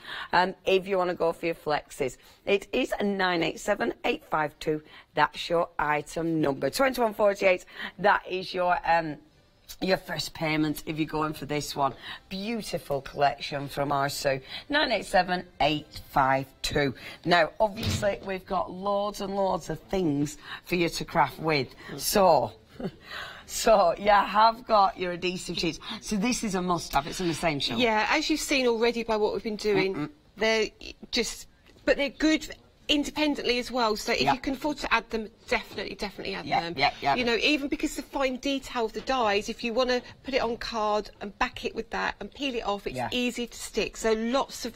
if you want to go for your flexis. It is 987852, that's your item number. 2148, that is your first payment if you're going for this one. Beautiful collection from our Sue. 987852. Now, obviously, we've got loads and loads of things for you to craft with. So you have got your adhesive sheets. So this is a must-have. It's on the same shelf. Yeah, as you've seen already by what we've been doing, they're but they're good independently as well, so if you can afford to add them, definitely add them. You know, even because the fine detail of the dies, if you want to put it on card and back it with that and peel it off, it's easy to stick. So lots of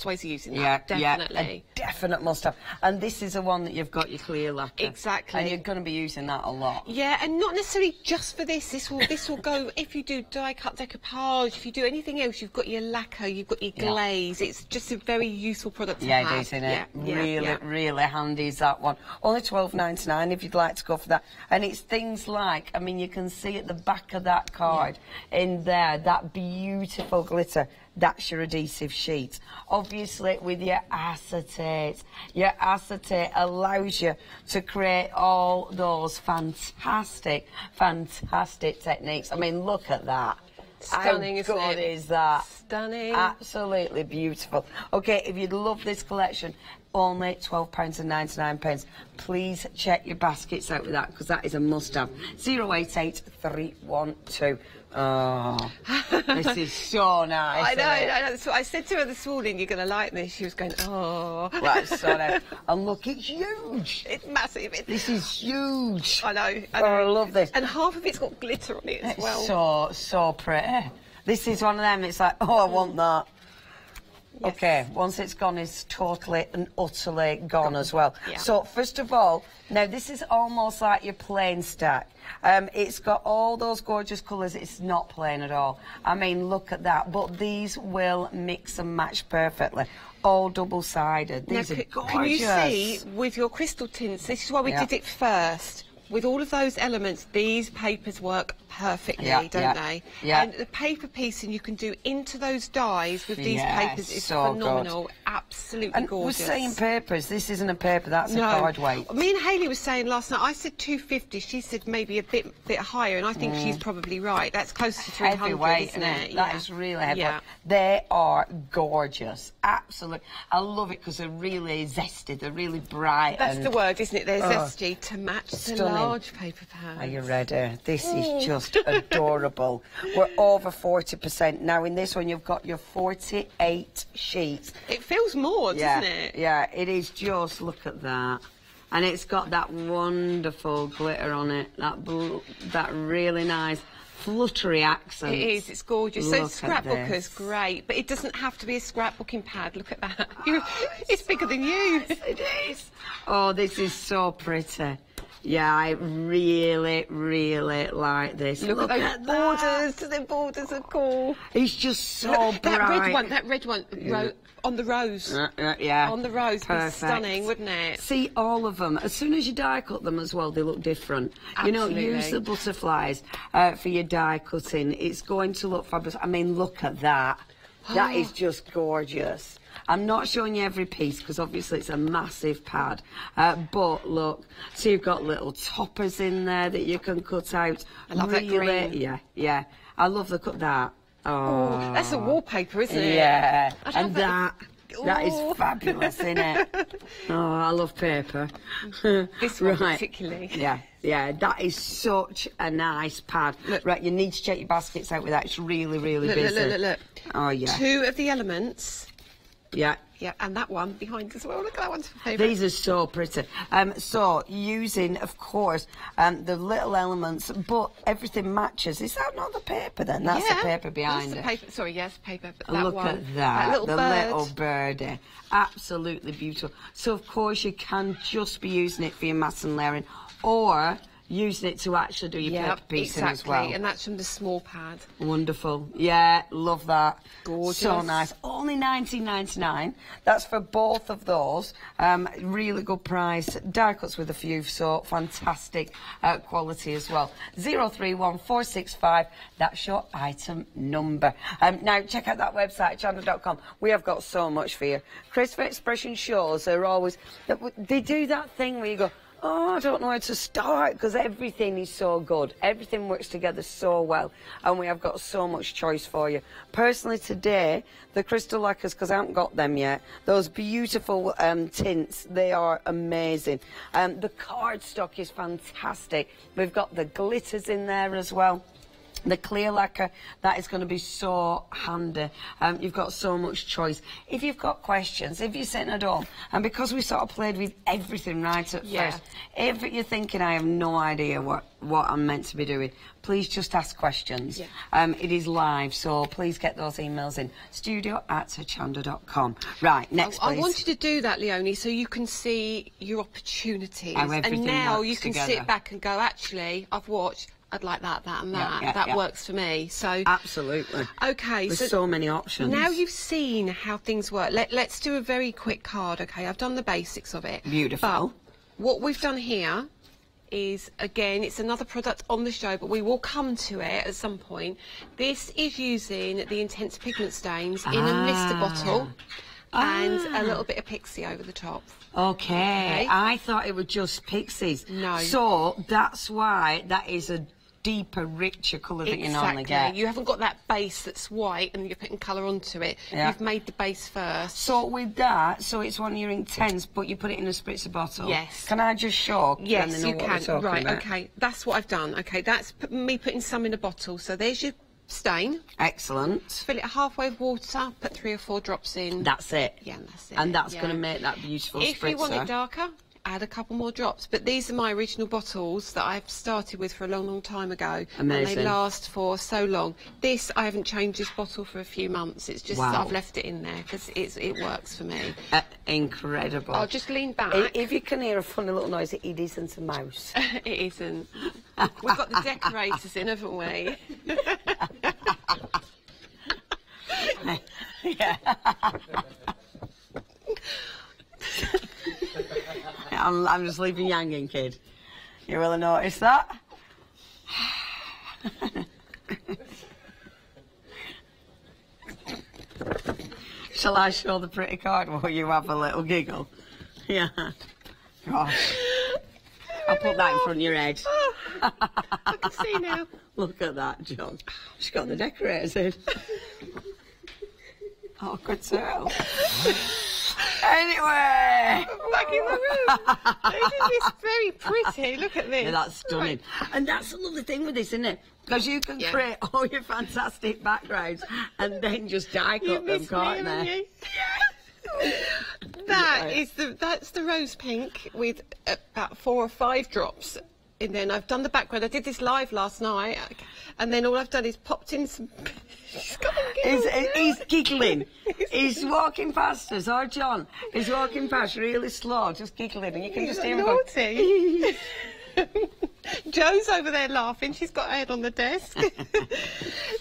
ways of using that. Definitely. A definite must have. And this is the one that you've got your clear lacquer. Exactly. And you're going to be using that a lot. Yeah, and not necessarily just for this. This will go if you do die cut decoupage, if you do anything else, you've got your lacquer, you've got your glaze. It's just a very useful product to have. It is, isn't it? Really really handy is that one. Only $12.99 if you'd like to go for that. And it's things like, I mean, you can see at the back of that card in there, that beautiful glitter. That's your adhesive sheet. Obviously, with your acetate allows you to create all those fantastic techniques. I mean, look at that. Stunning, isn't it? How good is that? Stunning. Absolutely beautiful. Okay, if you'd love this collection, only £12.99. Please check your baskets out with that, because that is a must-have. 088312. Oh, this is so nice. I know. That's what I said to her this morning. You're going to like this. She was going, oh. Well, it's so nice. And look, it's huge. It's massive. This is huge. I know. Oh, I love this. And half of it's got glitter on it as well. So pretty. This is one of them. It's like, oh, I want that. Yes. Okay, once it's gone, it's totally and utterly gone as well. Yeah. So, first of all, now this is almost like your plain stack. It's got all those gorgeous colours. It's not plain at all. I mean, look at that. But these will mix and match perfectly. All double-sided. These are gorgeous. Can you see, with your crystal tints, this is why we did it first. With all of those elements, these papers work perfectly, don't they? Yeah. And the paper piecing you can do into those dies with these papers is so phenomenal. Good. Absolutely gorgeous. We're saying papers. This isn't a paper. That's a card weight. Me and Hayley were saying last night. I said 250. She said maybe a bit higher, and I think she's probably right. That's close to 300, heavyweight, isn't it? That is really heavy. They are gorgeous. Absolutely. I love it because they're really zesty. They're really bright. That's the word, isn't it? They're zesty to match the large paper pads. Are you ready? This is just adorable. We're over 40%. Now, in this one, you've got your 48 sheets. It feels more, doesn't it? Yeah, it is just, look at that. And it's got that wonderful glitter on it, that really nice fluttery accent. It is, it's gorgeous. So scrapbooker's great, but it doesn't have to be a scrapbooking pad. Look at that. It's bigger than you. It is. Oh, this is so pretty. Yeah, I really, really like this. Look at those borders. The borders are cool. It's just so bright. That red one on the rose. Yeah. On the rose. Perfect. Stunning, wouldn't it? See, all of them. As soon as you die cut them as well, they look different. Absolutely. You know, use the butterflies for your die cutting. It's going to look fabulous. I mean, look at that. That is just gorgeous. I'm not showing you every piece because obviously it's a massive pad. But look, so you've got little toppers in there that you can cut out. I love that green. Yeah. I love the cut that. Oh, that's a wallpaper, isn't it? Yeah. And that is fabulous, isn't it? Oh, I love paper. This one particularly. Yeah, that is such a nice pad. Look. Right, you need to check your baskets out with that. It's really, really busy. Look. Oh, yeah. 2 of the elements. Yeah. Yeah, and that one behind as well. Look at that one's my favourite. These are so pretty. So, using, of course, the little elements, but everything matches. Is that not the paper then? That's the paper behind it. Paper. Sorry, yes, paper. But that Look one, at that. little little birdie. Absolutely beautiful. So, of course, you can just be using it for your mass and layering, or using it to actually do your paper piecing as well. And that's from the small pad. Wonderful. Yeah, love that. Gorgeous. So nice. Only $19.99. That's for both of those. Really good price. Die cuts with a few, so fantastic quality as well. 031465. That's your item number. Now, check out that website, hochanda.com. We have got so much for you. Creative Expression shows are always... They do that thing where you go, oh, I don't know where to start, because everything is so good. Everything works together so well, and we have got so much choice for you. Personally, today, the crystal lacquers, because I haven't got them yet, those beautiful tints, they are amazing. The cardstock is fantastic. We've got the glitters in there as well. The clear lacquer, that is going to be so handy. You've got so much choice. If you've got questions, if you're sitting at home, and because we sort of played with everything right at first, if you're thinking, I have no idea what I'm meant to be doing, please just ask questions. It is live, so please get those emails in. studio@hochanda.com. Right, next, please. I wanted to do that, Leonie, so you can see your opportunities. How everything and now works you can together. sit back and go, actually, I've watched, I'd like that, and that. That works for me. So absolutely. Okay. There's so many options. Now you've seen how things work. Let's do a very quick card. Okay, I've done the basics of it. Beautiful. But what we've done here is, again, it's another product on the show, but we will come to it at some point. This is using the intense pigment stains in a mister bottle and a little bit of pixie over the top. Okay. I thought it was just pixies. No. So that's why that is a deeper, richer colour that you normally get. You haven't got that base that's white and you're putting colour onto it. Yeah. You've made the base first. So with that, so it's one of your intense, but you put it in a spritzer bottle. Yes. Can I just show? Yes, you can. Right, okay. That's what I've done. Okay, that's me putting some in a bottle. So there's your stain. Excellent. Fill it halfway with water, put 3 or 4 drops in. That's it. Yeah, that's it. And that's going to make that beautiful spritzer. If you want it darker, add a couple more drops. But these are my original bottles that I've started with for a long, long time ago. Amazing. And they last for so long. This, I haven't changed this bottle for a few months. It's just that I've left it in there because it works for me. Incredible. I'll just lean back. If you can hear a funny little noise, it isn't a mouse. It isn't. We've got the decorators in, haven't we? Yeah. I'm just leaving you hanging, kid. You will have noticed that. Shall I show the pretty card while you have a little giggle? Yeah. Gosh. I'll put that in front of your head. I can see now. Look at that, John. She's got the decorators in. Oh, good tell. Anyway, back in the room. Isn't this very pretty? Look at this. Yeah, that's stunning. And that's the lovely thing with this, isn't it? Because you can create all your fantastic backgrounds and then just die cut them, can't you? That's the rose pink with about 4 or 5 drops. And then I've done the background. I did this live last night, and then all I've done is popped in some. He's giggling. He's walking past us. Or John is walking past really slow, just giggling, and you can just hear him naughty. Jo's over there laughing. She's got her head on the desk.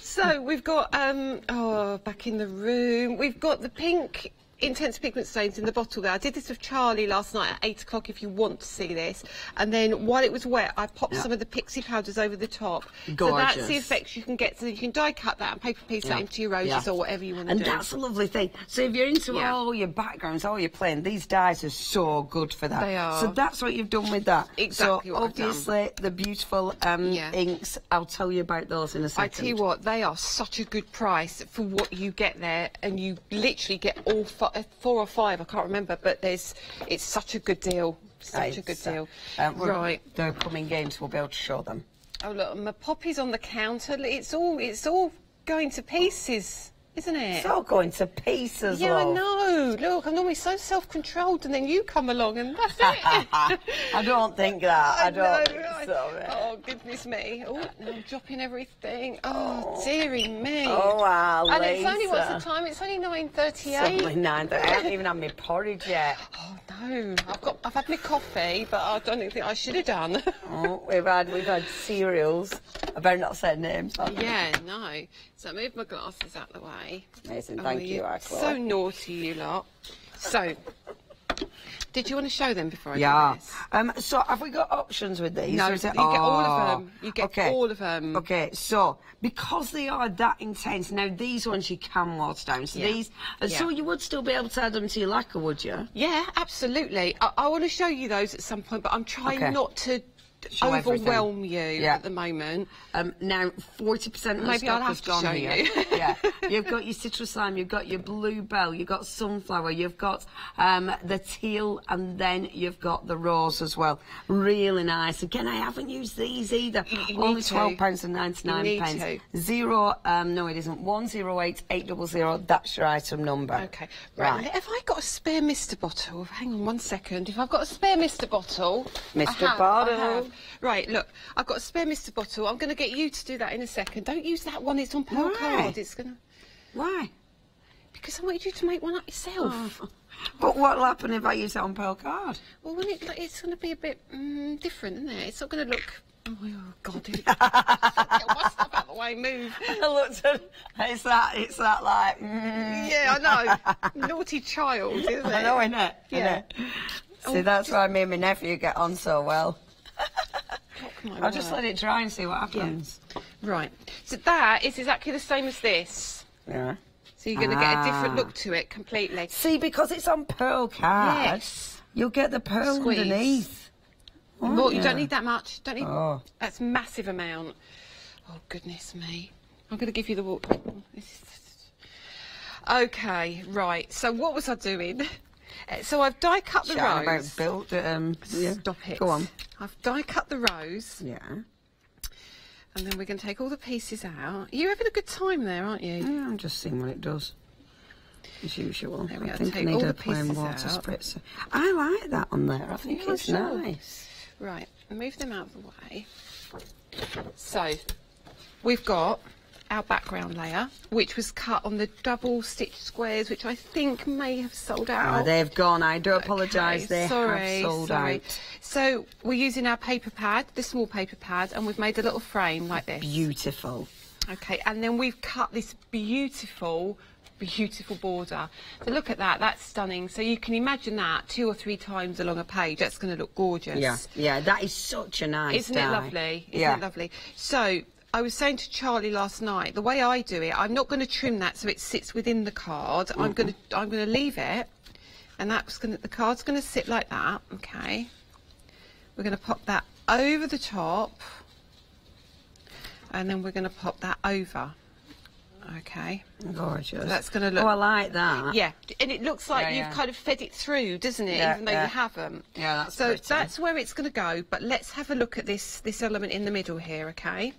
So we've got back in the room. We've got the pink intense pigment stains in the bottle there. I did this with Charlie last night at 8 o'clock if you want to see this. And then while it was wet, I popped some of the pixie powders over the top. Gorgeous. So that's the effects you can get. So you can die cut that and paper piece that into your roses or whatever you want to do. And that's a lovely thing. So if you're into all your backgrounds, all your playing, these dyes are so good for that. They are. So that's what you've done with that. Exactly so what obviously I've done. The beautiful inks, I'll tell you about those in a second. I tell you what, they are such a good price for what you get there, and you literally get all 4 or 5, I can't remember, but it's such a good deal. Such a good deal. Right. The upcoming games, we'll be able to show them. Oh look, my poppy's on the counter. It's all going to pieces, isn't it? It's all going to pieces, yeah, love. I know. Look, I'm normally so self-controlled, and then you come along, and that's it. I don't think that. I don't. Sorry. Oh goodness me! Oh, I'm dropping everything. Oh, dearie me! Oh wow, and Lisa. it's only what's the time? It's only 9:38. Suddenly 9:30. I haven't even had my porridge yet. Oh no, I've had my coffee, but I don't think I should have done. Oh, we've had cereals. I better not say names. Yeah, no. So move my glasses out of the way. Amazing, thank you, Chloe. So naughty, you lot. So, did you want to show them before I do this? So have we got options with these? No, or is it, you get all of them. You get all of them. Okay, so because they are that intense, now these ones you can water down. So these, so you would still be able to add them to your lacquer, would you? Yeah, absolutely. I want to show you those at some point, but I'm trying not to overwhelm you at the moment. Now 40% of the stock has gone here. Yeah, you've got your citrus lime, you've got your bluebell, you've got sunflower, you've got the teal, and then you've got the rose as well. Really nice. Again, I haven't used these either. Only £12.99. Zero. No, it isn't. 108800. That's your item number. Okay. Right. Have I got a spare mister bottle? Hang on 1 second. If I've got a spare mister bottle, I have. Right, look, I've got a spare mister bottle. I'm going to get you to do that in a second. Don't use that one. It's on pearl card. It's going to... Why? Because I wanted you to make one up yourself. Oh. But what'll happen if I use it on pearl card? Well, when it's going to be a bit different, isn't it? It's not going to look Oh God! Get my stuff out of the way. Move. I looked at it's that like. Yeah, I know. Naughty child, isn't it? I know, innit? Yeah. See, that's why me and my nephew get on so well. I'll just let it dry and see what happens. Yeah. Right. So that is exactly the same as this. Yeah. So you're going to get a different look to it completely. See, because it's on pearl card, yes. You'll get the pearl underneath. More, you don't need that much. Don't need. Oh. That's massive amount. Oh goodness me! I'm going to give you the walk. Okay, right. So what was I doing? So I've die cut the rose. Stop it. Go on. I've die cut the rose. Yeah. And then we're going to take all the pieces out. You're having a good time there, aren't you? Yeah, I'm just seeing what it does. As usual. There we go. I think take I need all a the plain pieces water out. spritzer. I like that on there. I think it's nice. Right, move them out of the way. So, we've got our background layer, which was cut on the double stitch squares, which I think may have sold out. Oh, they've gone. I do apologise. They have sold out. So, we're using our paper pad, the small paper pad, and we've made a little frame like this. Beautiful. Okay, and then we've cut this beautiful border. So look at that, that's stunning. So you can imagine that 2 or 3 times along a page. That's going to look gorgeous. Yeah, yeah, that is such a nice Isn't it lovely? Isn't it lovely? So I was saying to Charlie last night, the way I do it, I'm not going to trim that so it sits within the card. I'm going to leave it, and the card's going to sit like that. Okay, we're going to pop that over the top, and then we're going to pop that over. Okay. Gorgeous. So that's going to look... Oh, I like that. Yeah, and it looks like you've kind of fed it through, doesn't it? Even though you haven't. Yeah, that's so pretty. that's where it's going to go, but let's have a look at this element in the middle here, okay?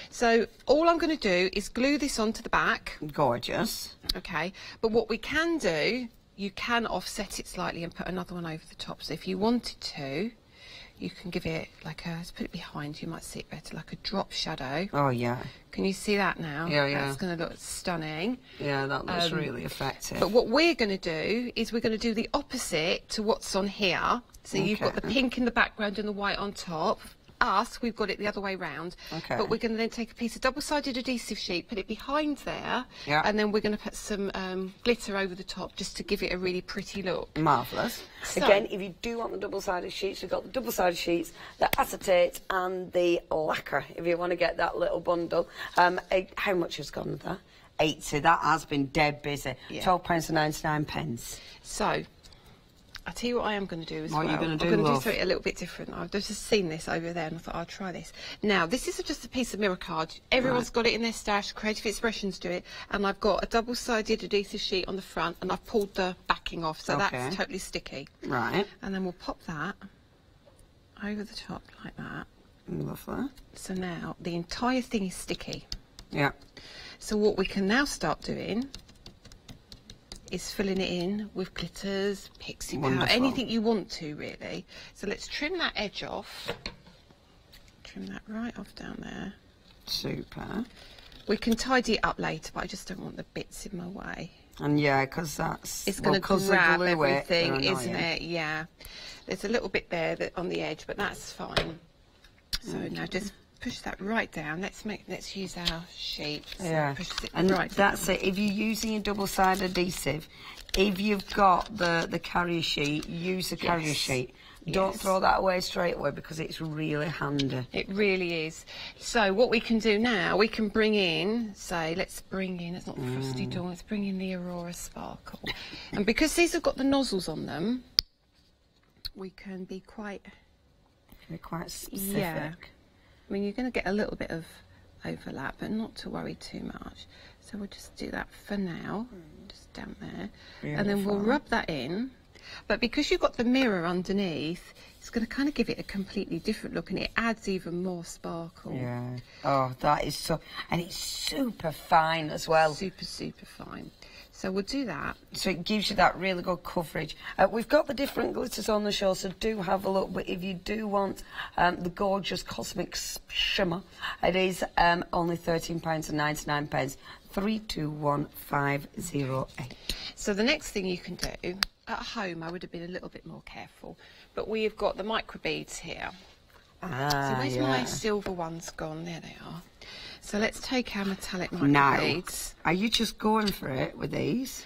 So all I'm going to do is glue this onto the back. Gorgeous. Okay, but what we can do, you can offset it slightly and put another one over the top. So if you wanted to, you can give it like a, let's put it behind, you might see it better, like a drop shadow. Oh, yeah. Can you see that now? Yeah, yeah. That's going to look stunning. Yeah, that looks really effective. But what we're going to do is we're going to do the opposite to what's on here. So you've got the pink in the background and the white on top. We've got it the other way round. Okay. But we're going to then take a piece of double-sided adhesive sheet, put it behind there, and then we're going to put some glitter over the top just to give it a really pretty look. Marvellous. So, again, if you do want the double-sided sheets, we've got the double-sided sheets, the acetate and the lacquer, if you want to get that little bundle. How much has gone with that? 80. That has been dead busy. Yeah. £12.99. So, I'll tell you what I am going to do as well. What are you going to do, I'm going to do something a little bit different. I've just seen this over there and I thought I'll try this. Now, this is just a piece of mirror card. Everyone's got it in their stash. Creative Expressions do it. And I've got a double-sided adhesive sheet on the front and I've pulled the backing off. So that's totally sticky. Right. And then we'll pop that over the top like that. Lovely. So now the entire thing is sticky. Yeah. So what we can now start doing is filling it in with glitters, pixie powder, anything you want to really. So let's trim that edge off. Trim that right off down there. Super. We can tidy it up later, but I just don't want the bits in my way. And yeah, because it's going to grab everything, isn't it? Yeah. There's a little bit there on the edge, but that's fine. So now just push that right down. Let's use our sheet. Yeah, and that's it. If you're using a double-sided adhesive, if you've got the carrier sheet, use the carrier sheet. Don't throw that away straight away because it's really handy. It really is. So what we can do now, we can bring in, let's bring in, it's not Frosty Dawn, let's bring in the Aurora Sparkle. And because these have got the nozzles on them, we can be quite specific. Yeah. I mean, you're going to get a little bit of overlap, but not to worry too much. So we'll just do that for now, just down there. Beautiful. And then we'll rub that in. But because you've got the mirror underneath, it's going to kind of give it a completely different look, and it adds even more sparkle. Yeah. Oh, that is so... And it's super fine as well. Super, super fine. So we'll do that. So it gives you that really good coverage. We've got the different glitters on the show, so do have a look. But if you do want the gorgeous Cosmic Shimmer, it is only £13.99. 321508. So the next thing you can do, at home I would have been a little bit more careful, but we have got the micro beads here. Ah, so where's yeah. my silver ones gone? There they are. So let's take our metallic micro Now, beads. are you just going for it with these?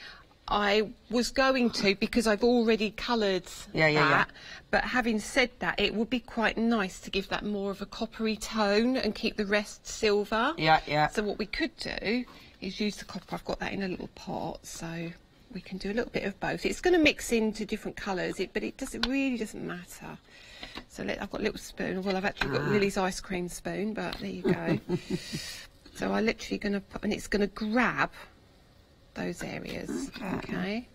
I was going to, because I've already coloured that, but having said that, it would be quite nice to give that more of a coppery tone and keep the rest silver. Yeah, yeah. So what we could do is use the copper. I've got that in a little pot, so we can do a little bit of both. It's going to mix into different colours, but it really doesn't matter. So I've got a little spoon. Well, I've actually got Lily's ice cream spoon, but there you go. So I'm literally going to put, and it's going to grab those areas. Okay.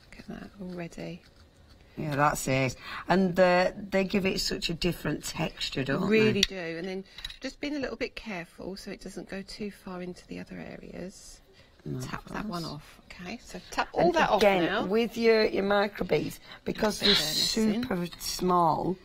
Look at that already. Yeah, that's it. And they give it such a different texture, don't they? Really do. And then just being a little bit careful so it doesn't go too far into the other areas. Tap that one off. Okay, so tap all that off now. With your microbeads, because they're super small,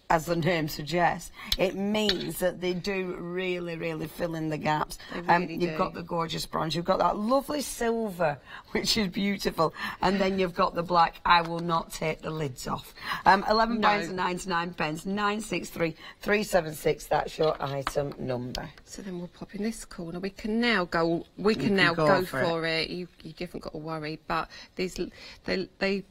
as the name suggests, it means that they do really, really fill in the gaps. You've got the gorgeous bronze, you've got that lovely silver, which is beautiful, and then you've got the black. I will not take the lids off. £11.99, 963-376. That's your item number. So then we'll pop in this corner. We can now go. We can now go for it. You haven't got to worry. But these, they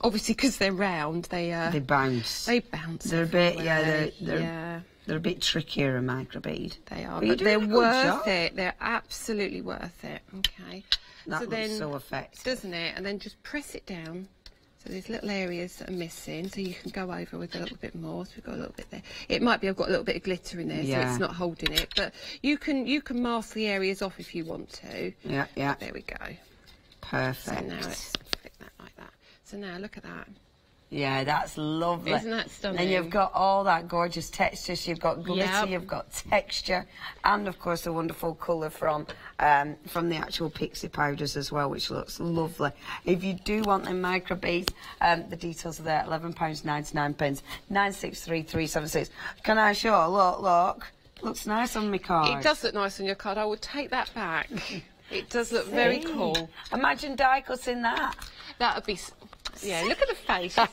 obviously, because they're round, they bounce. They bounce. They're a bit, they're a bit trickier, a microbead. They are, but they're worth it. They're absolutely worth it. Okay. That so looks so effective, doesn't it? And then just press it down. So there's little areas that are missing, so you can go over with a little bit more. So we've got a little bit there. It might be I've got a little bit of glitter in there, so it's not holding it. But you can mask the areas off if you want to. Yeah, yeah. There we go. Perfect. So now let's flick that like that. So now look at that. Yeah, that's lovely. Isn't that stunning? And you've got all that gorgeous texture. So you've got glitter, you've got texture, and of course a wonderful colour from the actual pixie powders as well, which looks lovely. If you do want them microbeads, the details are there. £11.99, 963-376. Can I show? Look. Looks nice on my card. It does look nice on your card. I will take that back. It does look very cool. Imagine die cutting that. That would be... Yeah, look at the face. And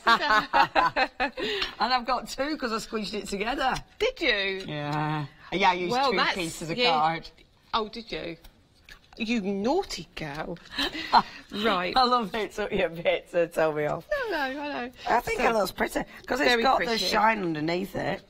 I've got two because I squished it together. Did you? Yeah. Yeah, I used two pieces of card. Oh, did you? You naughty girl. Right. I love it. Took you a bit to tell me off. No, I know. I think it looks pretty because it's got the shine underneath it.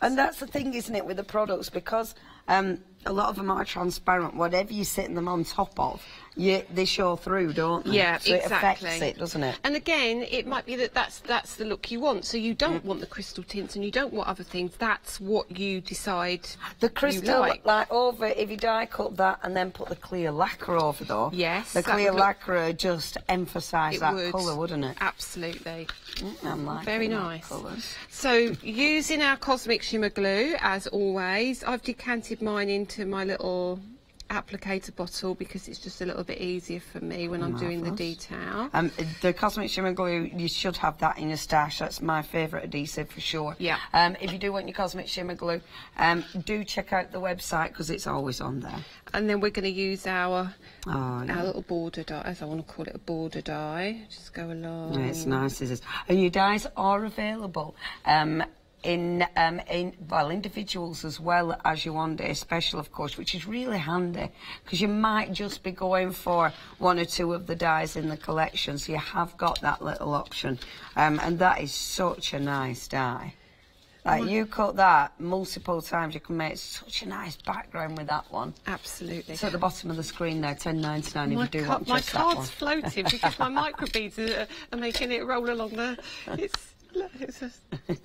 And that's the thing, isn't it, with the products, because a lot of them are transparent. Whatever you're sitting them on top of, they show through, don't they? Yeah, so exactly. It affects it, doesn't it? And again, it might be that's the look you want. So you don't want the crystal tints and you don't want other things. That's what you decide. The crystal, like over, if you die cut that and then put the clear lacquer over, though. Yes. The clear lacquer just emphasise that colour, wouldn't it? Absolutely. I'm liking very nice. So using our Cosmic Shimmer glue, as always, I've decanted mine into my little applicator bottle because it's just a little bit easier for me when I'm doing the detail. The Cosmic Shimmer glue, you should have that in your stash. That's my favourite adhesive for sure. Yeah. If you do want your Cosmic Shimmer glue, do check out the website because it's always on there. And then we're going to use our little border die, as I want to call it, a border die. Just go along. Yeah, it's nice, it is. And your dies are available. In individuals as well as your one-day special, of course, which is really handy because you might just be going for one or two of the dies in the collection, so you have got that little option, and that is such a nice die. Like, you cut that multiple times, you can make such a nice background with that one. Absolutely. It's at the bottom of the screen there, £10.99 if you do want just that one. My card's floating because my microbeads are making it roll along the... It's just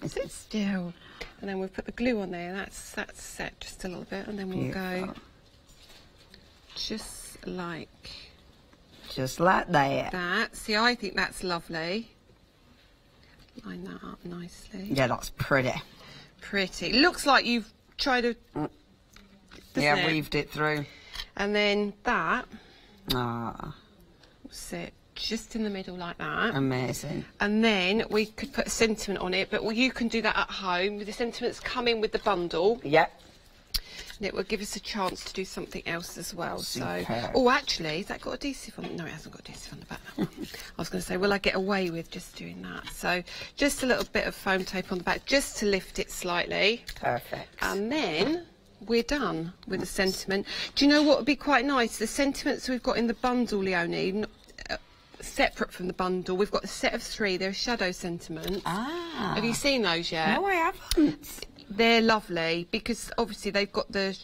sit still, and then we'll put the glue on there. That's set just a little bit, and then we'll go just like that. See, I think that's lovely. Line that up nicely. Yeah, that's pretty. Pretty. It looks like you've tried to. Weaved it through. And then that. will sit just in the middle like that. Amazing. And then we could put a sentiment on it, but you can do that at home. The sentiments come in with the bundle. Yep. And it will give us a chance to do something else as well. Superb. So, oh, actually, has that got adhesive on it? No, it hasn't got adhesive on the back. I was going to say, will I get away with just doing that? So, just a little bit of foam tape on the back, just to lift it slightly. Perfect. And then we're done with the sentiment. Do you know what would be quite nice? The sentiments we've got in the bundle, Leonie, separate from the bundle, we've got a set of 3. They're shadow sentiments. Ah. Have you seen those yet? No, I haven't. They're lovely because obviously they've got the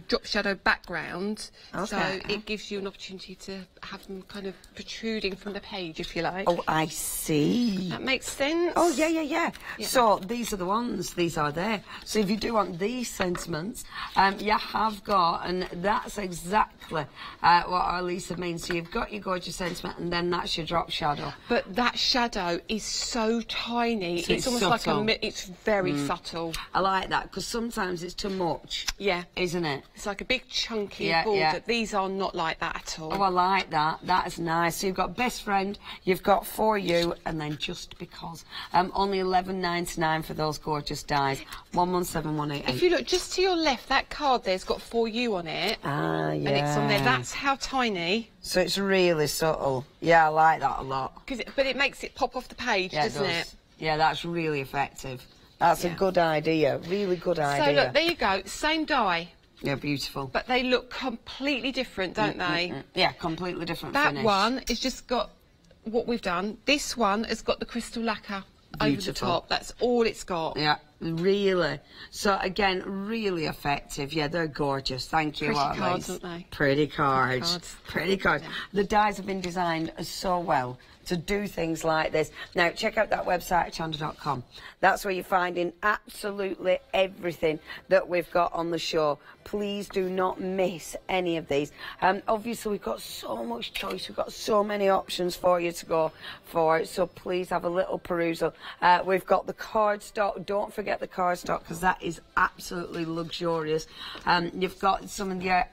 drop shadow background, so it gives you an opportunity to have them kind of protruding from the page, if you like. Oh, I see. That makes sense. Oh, yeah. So these are the ones, these are there. So if you do want these sentiments, you have got, and that's exactly what our Lisa means. So you've got your gorgeous sentiment, and then that's your drop shadow. But that shadow is so tiny. So it's almost subtle. like it's very subtle. I like that, because sometimes it's too much. Yeah. Isn't it? It's like a big chunky border. Yeah. These are not like that at all. Oh, I like that. That's nice. So you've got best friend, you've got for you, and then just because. Only $11.99 for those gorgeous dies. 117188. If you look just to your left, that card there's got for you on it. Ah, yeah. And it's on there. That's how tiny. So it's really subtle. Yeah, I like that a lot. But it makes it pop off the page, doesn't it? Yeah, that's really effective. That's a good idea. Really good idea. So look, there you go. Same die. Yeah, beautiful. But they look completely different, don't they? Yeah, completely different that finish. One is just got what we've done. This one has got the crystal lacquer over the top. That's all it's got. Yeah, really. So again, really effective. Yeah, they're gorgeous. Thank you, Pretty cards, aren't they? Pretty cards. Pretty cards. The dies have been designed so well to do things like this. Now, check out that website, hochanda.com. That's where you're finding absolutely everything that we've got on the show. Please do not miss any of these. Obviously, we've got so much choice. We've got so many options for you to go for. So please have a little perusal. We've got the cardstock. Don't forget the cardstock, because that is absolutely luxurious. You've got some of your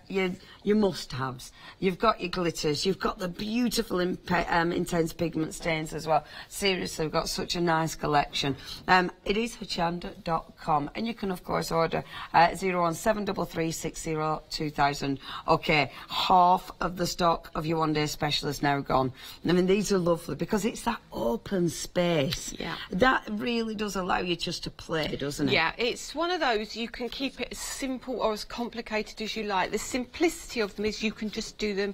must-haves. You've got your glitters. You've got the beautiful intense pigment stains as well. Seriously, we've got such a nice collection. It is hochanda.com, and you can of course order 01733602000. Okay, half of the stock of your one-day special is now gone. I mean, these are lovely because it's that open space. Yeah. That really does allow you just to play, doesn't it? Yeah, it's one of those, you can keep it as simple or as complicated as you like. The simplicity of them is you can just do them,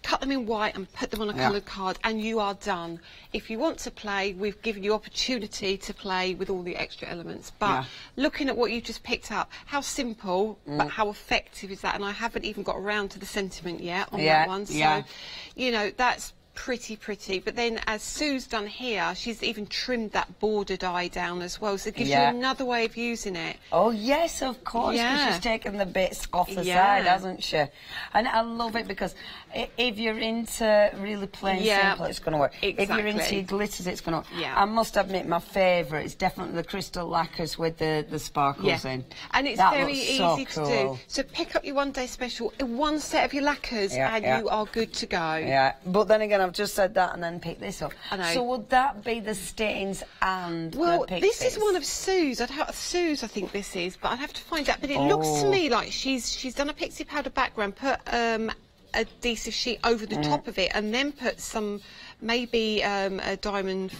cut them in white and put them on a coloured card, and you are done. If you want to play, we've given you opportunity to play with all the extra elements. But looking at what you just picked up, how simple, but how effective is that? And I haven't even got around to the sentiment yet on that one. So, you know, that's pretty. But then, as Sue's done here, she's even trimmed that border die down as well, so it gives you another way of using it. Oh yes, of course, because she's taken the bits off the side, hasn't she? And I love it because if you're into really plain simple, it's going to work. If you're into your glitters, it's going to work. I must admit, my favourite is definitely the crystal lacquers with the sparkles in. And it's very easy to do. So pick up your one-day special, one set of your lacquers, and you are good to go. Yeah, but then again, I've just said that and then picked this up. I know. So would that be the stains and the pixies? This is one of Sue's. Sue's, I think this is, but I'd have to find out. But it looks to me like she's done a pixie powder background, put adhesive sheet over the top of it, and then put some maybe a diamond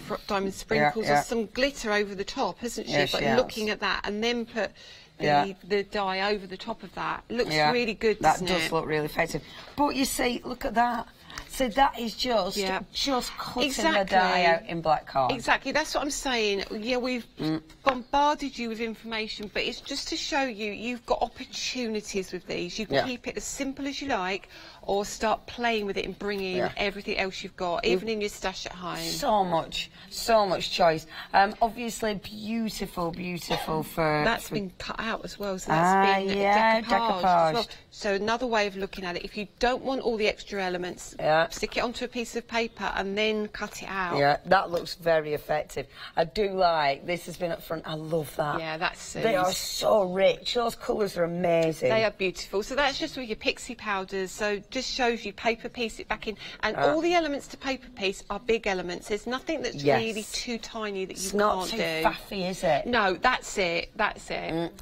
sprinkles or some glitter over the top, hasn't she? But looking at that, and then put the dye over the top of that. It looks really good, doesn't it? That does look really effective. But you see, look at that. So that is just cutting the dye out in black card. Exactly, that's what I'm saying. Yeah, we've bombarded you with information, but it's just to show you you've got opportunities with these. You can keep it as simple as you like, or start playing with it and bring in everything else you've got, even in your stash at home. So much choice. Obviously, beautiful for... That's been cut out as well, so that's been decoupage as well. So another way of looking at it, if you don't want all the extra elements, stick it onto a piece of paper and then cut it out. Yeah, that looks very effective. I do like, this has been up front, I love that. Yeah, that's They are so rich, those colours are amazing. They are beautiful. So that's just with your pixie powders, so just shows you paper piece it back in, and all the elements to paper piece are big elements. There's nothing that's really too tiny that you can't do. It's not too faffy, is it? No, that's it,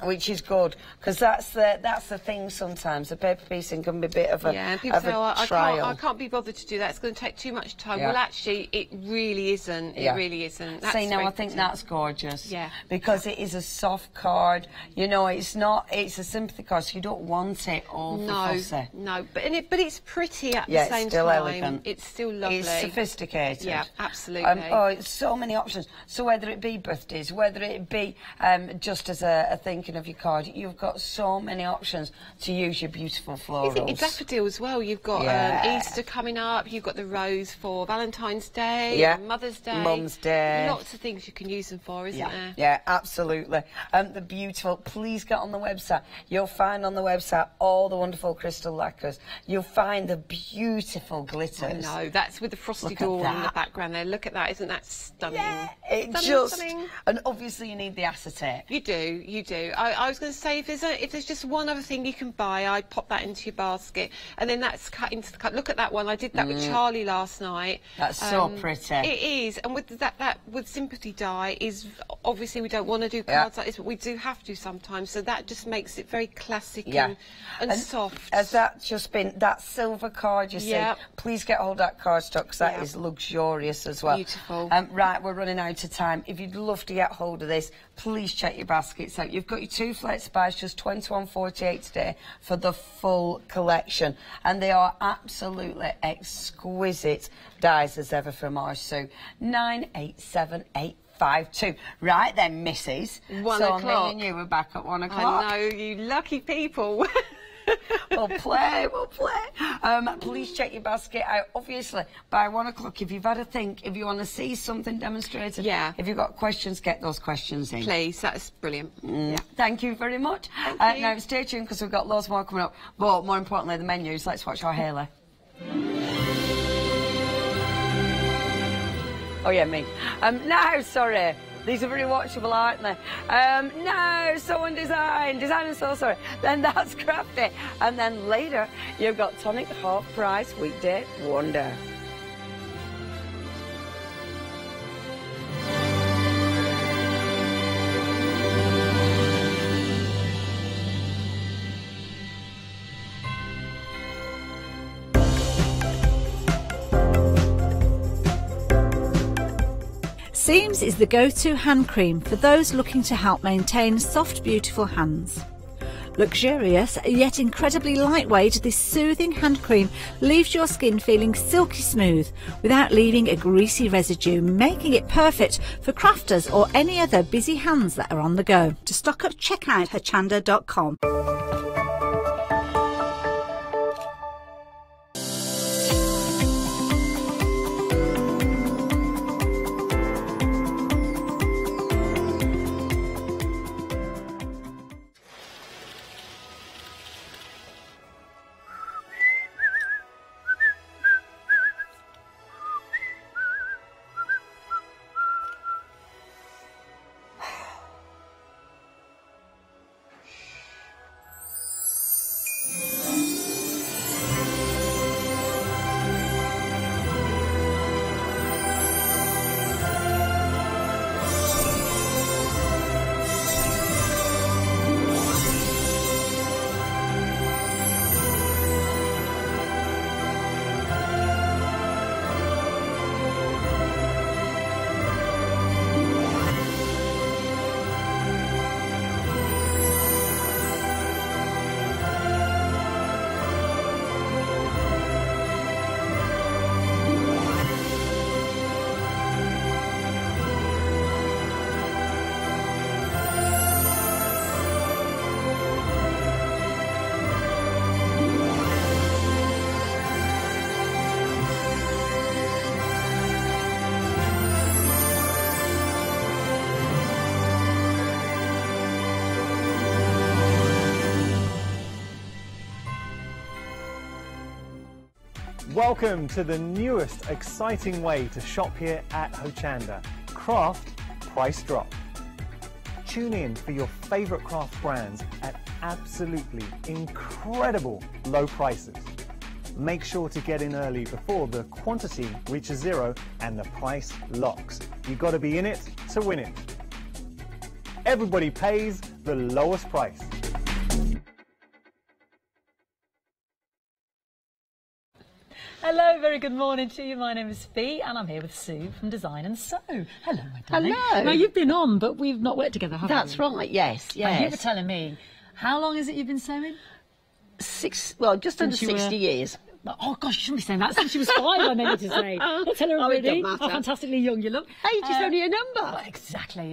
which is good, because that's the thing sometimes, the paper piecing can be a bit of a, people of say, a trial. I can't be bothered to do that, it's going to take too much time. Yeah. Well, actually, it really isn't. It really isn't. That's See, now I think pretty. that's gorgeous. Yeah. Because it is a soft card, you know, it's a sympathy card, so you don't want it all fussy. No, but it's pretty at the same it's still time. Elegant. It's still lovely. It's sophisticated. Yeah, absolutely. It's so many options. So whether it be birthdays, whether it be just as a thinking of your card, you've got so many options to use your beautiful florals. It's daffodil as well. You've got Easter coming up. You've got the rose for Valentine's Day, Mother's Day, Mum's Day. Lots of things you can use them for, isn't there? Yeah, absolutely. The beautiful. Please get on the website. You'll find on the website all the wonderful crystal lacquers. You'll find the beautiful glitters. I know. That's with the frosty dawn in the background there. Look at that. Isn't that stunning? Yeah, stunning. And obviously you need the acetate. You do. I was going to say, if there's just one other thing you can buy, I'd pop that into your basket, and then that's cut into the cut. Look at that one. I did that with Charlie last night. That's so pretty. It is, and with that with sympathy dye is obviously we don't want to do cards like this, but we do have to sometimes. So that just makes it very classic and soft. Has that just been that silver card you see? Please get hold of that cardstock, because that is luxurious as well. Beautiful. Right, we're running out of time. If you'd love to get hold of this, please check your baskets out. You've got your 2 Flexi-Buys, just $21.48 today for the full collection, and they are absolutely exquisite dies as ever from our Sue. 987852. Right then, Mrs. 1 o'clock. So me and you were back at 1 o'clock. I know, you lucky people. We'll play. Please check your basket out. Obviously, by 1 o'clock, if you've had a think, if you want to see something demonstrated, if you've got questions, get those questions in. Please, that's brilliant. Thank you very much. Now, stay tuned, because we've got loads more coming up. But more importantly, the menus. Let's watch our Haley. Oh, yeah, me. No, sorry. These are very watchable, aren't they? No, so and design and so sorry. Then that's crafty. And then later, you've got tonic half price weekday wonder. Seams is the go-to hand cream for those looking to help maintain soft, beautiful hands. Luxurious yet incredibly lightweight, this soothing hand cream leaves your skin feeling silky smooth without leaving a greasy residue, making it perfect for crafters or any other busy hands that are on the go. To stock up, check out Hochanda.com. Welcome to the newest exciting way to shop here at Hochanda. Craft Price Drop. Tune in for your favourite craft brands at absolutely incredible low prices. Make sure to get in early before the quantity reaches zero and the price locks. You've got to be in it to win it. Everybody pays the lowest price. Hello, very good morning to you. My name is Fee and I'm here with Sue from Design and Sew. Hello, my darling. Hello. Now, you've been on, but we've not worked together, have we? That's right, yes, yes. And you were telling me, how long is it you've been sewing? Just under 60 years. Oh gosh, you shouldn't be saying that. Since she was 5, I meant to say. Don't tell her already how fantastically young you look. Age is only a number. Well, exactly.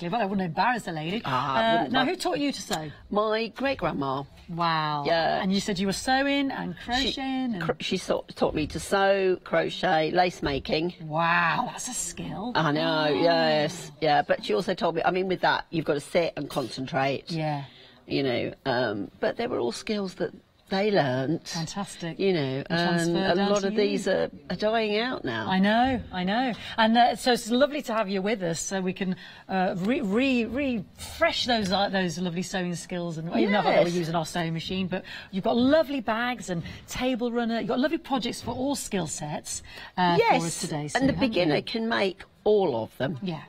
But I wouldn't embarrass a lady. Now, who taught you to sew? My great-grandma. Wow. Yeah. And you said you were sewing and crocheting? She taught me to sew, crochet, lace making. Wow, that's a skill. I know, yes. Yeah, but she also told me, I mean, with that, you've got to sit and concentrate. Yeah. You know, but they were all skills that they learnt. Fantastic. You know, and a lot of these are dying out now. I know. And so it's lovely to have you with us so we can refresh those lovely sewing skills. And even though we're using our sewing machine, but you've got lovely bags and table runner. You've got lovely projects for all skill sets for us today. And the beginner can make all of them. Yeah.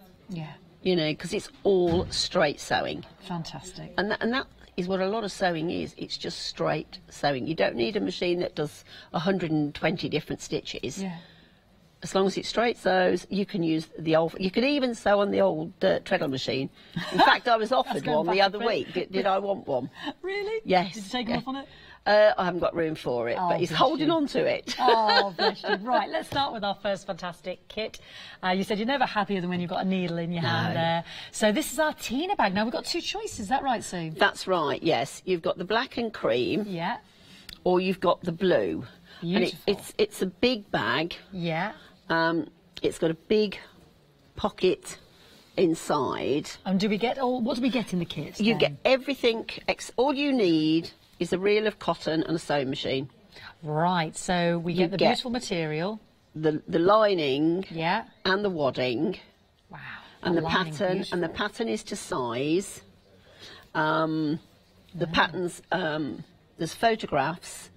You know, because it's all straight sewing. Fantastic. And that is what a lot of sewing is. It's just straight sewing. You don't need a machine that does 120 different stitches. Yeah. As long as it straight sews, you can use the old. You can even sew on the old treadle machine. In fact, I was offered one the other week. Did I want one? Really? Yes. Did you take off on it? I haven't got room for it, but he's holding on to it. Oh, bless you. Right, let's start with our first fantastic kit. You said you're never happier than when you've got a needle in your hand there. So this is our Tina bag. Now, we've got two choices. Is that right, Sue? That's right, yes. You've got the black and cream. Yeah. Or you've got the blue. Beautiful. And it's a big bag. Yeah. It's got a big pocket inside. And do we get what do we get in the kit? You get everything. All you need is a reel of cotton and a sewing machine. Right, so we get the beautiful material. The lining. Yeah. And the wadding. Wow. And the pattern. Beautiful. And the pattern is to size. The patterns, there's photographs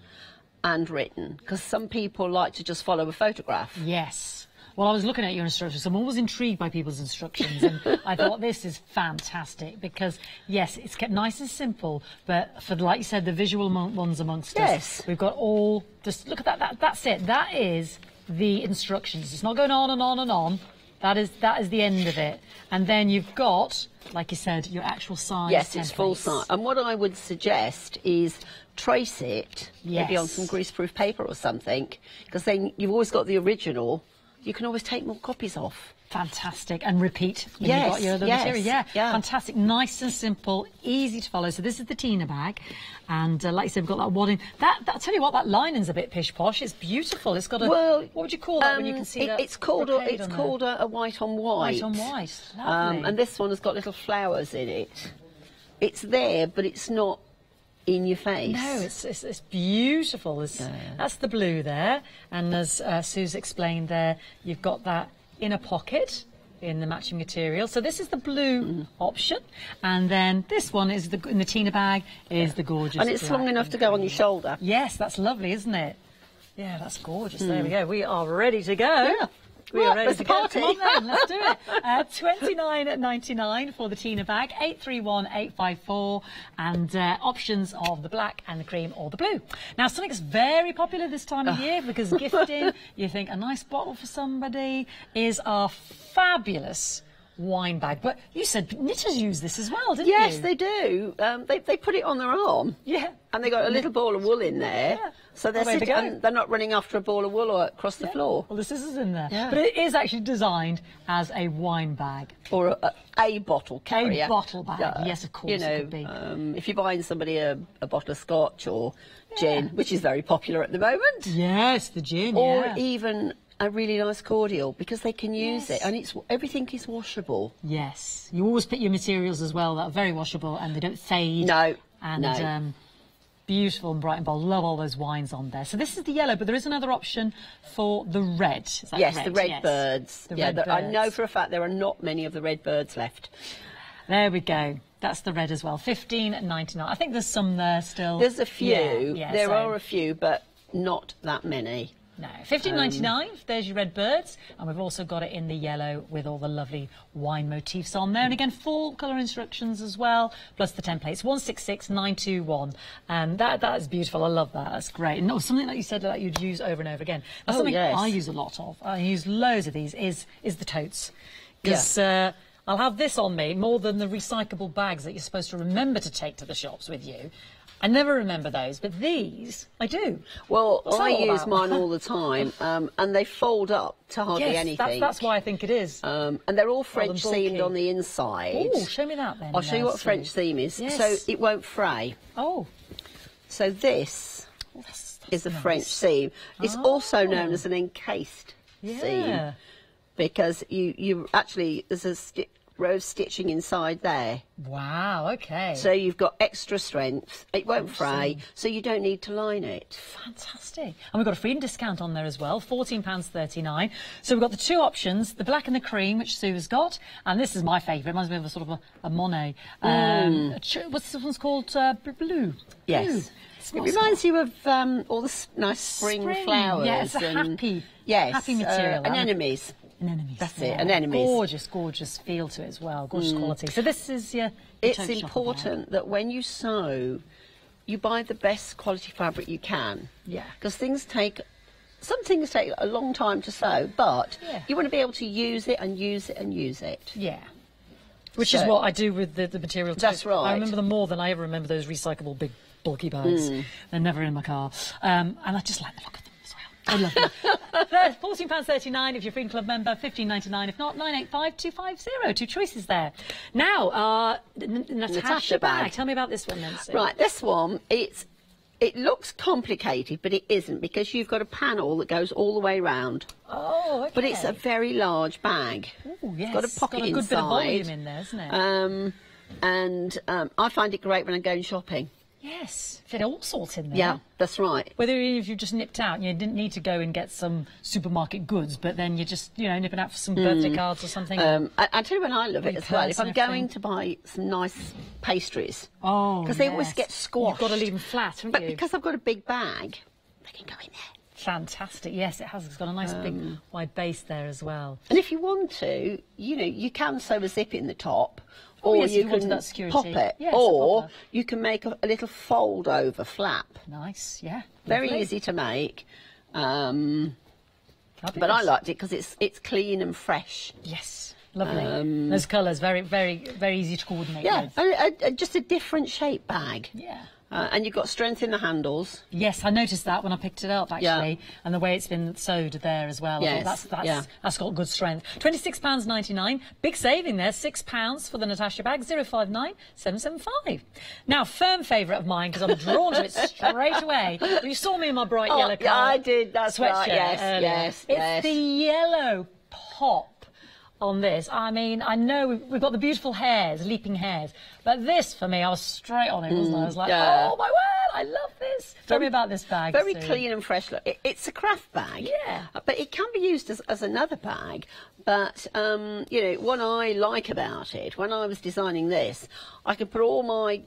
and written, because some people like to just follow a photograph. Yes. Well, I was looking at your instructions. I'm always intrigued by people's instructions, and I thought this is fantastic because, yes, it's kept nice and simple, but for, like you said, the visual ones amongst us, we've got all, just look at that, that's it. That is the instructions. It's not going on and on and on. That is the end of it. And then you've got, like you said, your actual size. Yes, it's full size. And what I would suggest is trace it, maybe on some greaseproof paper or something, because then you've always got the original. You can always take more copies off. Fantastic. And repeat when you've got your other material. Yeah, fantastic. Nice and simple, easy to follow. So this is the Tina bag. And like you said, we've got that wadding. I'll tell you what, that lining's a bit pish-posh. It's beautiful. It's got a... Well, what would you call that when you can see that? It's called a white on white. White on white. Lovely. And this one has got little flowers in it. It's there, but it's not in your face. No, it's beautiful. That's the blue there, and as Sue's explained there, you've got that inner pocket in the matching material. So this is the blue option, and then this one is in the Tina bag is the gorgeous. And it's long enough to go on your shoulder. Yes, that's lovely, isn't it? Yeah, that's gorgeous. There we go. We are ready to go. Yeah. We are ready to go. Come on then, let's do it. $29.99 for the Tina bag, 831-854, and options of the black and the cream or the blue. Now, something that's very popular this time of year, because gifting, you think a nice bottle for somebody, is our fabulous wine bag. But you said knitters use this as well, didn't you? Yes, they do. They put it on their arm. Yeah. And they got a little ball of wool in there. Yeah. So they're not running after a ball of wool or across the floor. Well, the scissors in there. Yeah. But it is actually designed as a wine bag. Or a bottle carrier. A bottle bag, yes, of course, it could be. If you're buying somebody a bottle of scotch or gin, which is very popular at the moment. Yes, the gin, Or even a really nice cordial, because they can use it, and everything is washable. Yes. You always pick your materials as well that are very washable and they don't fade. No. And Beautiful and bright and bold. Love all those wines on there. So this is the yellow, but there is another option for the red. Is that yes, correct? the red birds. The yeah, red birds. I know for a fact there are not many of the red birds left. There we go. That's the red as well. $15.99. I think there's some there still. There's a few. Yeah, there so are a few, but not that many. No, $15.99. There's your red birds, and we've also got it in the yellow with all the lovely wine motifs on there. And again, full colour instructions as well, plus the templates. 166921, and that is beautiful. I love that. That's great. And something that you said that you'd use over and over again. That's something I use a lot of. I use loads of these. Is the totes, because I'll have this on me more than the recyclable bags that you're supposed to remember to take to the shops with you. I never remember those, but these, I do. Well, I use mine all the time, and they fold up to hardly anything. That's why I think it is. And they're all French seamed on the inside. Oh, show me that then. I'll show you what French seam is, so it won't fray. Oh. So this is a French seam. It's also known as an encased seam, because you actually, there's a row of stitching inside there. Wow, okay. So you've got extra strength. It won't fray, so you don't need to line it. Fantastic. And we've got a freedom discount on there as well, £14.39. So we've got the two options, the black and the cream, which Sue has got, and this is my favourite. It reminds me of a sort of a Monet. What's this one's called? Blue. Yes. It reminds you of all the nice spring flowers. Yeah, it's a happy material. Anemones. Anemones. That's it, anemones. Gorgeous, gorgeous feel to it as well. Gorgeous quality. So this is your It's important that when you sew, you buy the best quality fabric you can. Yeah. Because some things take a long time to sew, but you want to be able to use it and use it and use it. Yeah. Which is what I do with the material too. That's right. I remember them more than I ever remember those recyclable big bulky bags. They're never in my car. And I just like the look of them. I love them. £14.39 if you're a Freedom Club member, $15.99 if not, 985-250. Two choices there. Now, Natasha bag. Tell me about this one, Nancy. Right, this one, it looks complicated, but it isn't, because you've got a panel that goes all the way round. Oh, okay. But it's a very large bag. Oh, yes. It's got a pocket inside. Got a good bit of volume in there, isn't it? I find it great when I'm going shopping. Yes, fit all sorts in there. Yeah, that's right. Whether if you just nipped out, you didn't need to go and get some supermarket goods, but then you're just, nipping out for some birthday cards or something. I tell you when I love it as well. If I'm going to buy some nice pastries, because they always get squashed. You've got to leave them flat, haven't but you? because I've got a big bag, they can go in there. Fantastic. Yes, it has. It's got a nice big wide base there as well. And if you want to, you can sew a zip in the top. Or you can that security. pop it, yes, or you can make a little fold-over flap. Nice, yeah. Very easy to make. But I liked it because it's clean and fresh. Yes, lovely. Those colours, very, very, very easy to coordinate with. And just a different shape bag. Yeah. And you've got strength in the handles. Yes, I noticed that when I picked it up, actually, and the way it's been sewed there as well. Yes, that's got good strength. £26.99, big saving there, £6 for the Natasha bag, 059-775. Now, firm favourite of mine, because I'm drawn to it straight away. You saw me in my bright yellow colour. Yeah, I did, that's right, yes. It's the yellow pop on this. I mean, I know we've got the beautiful hairs, leaping hairs, but this, for me, I was straight on it, wasn't I? I was like, oh my word, I love this. Tell me about this bag. Very clean and fresh look. It's a craft bag. Yeah. But it can be used as another bag. But, what I like about it, when I was designing this, I could put all my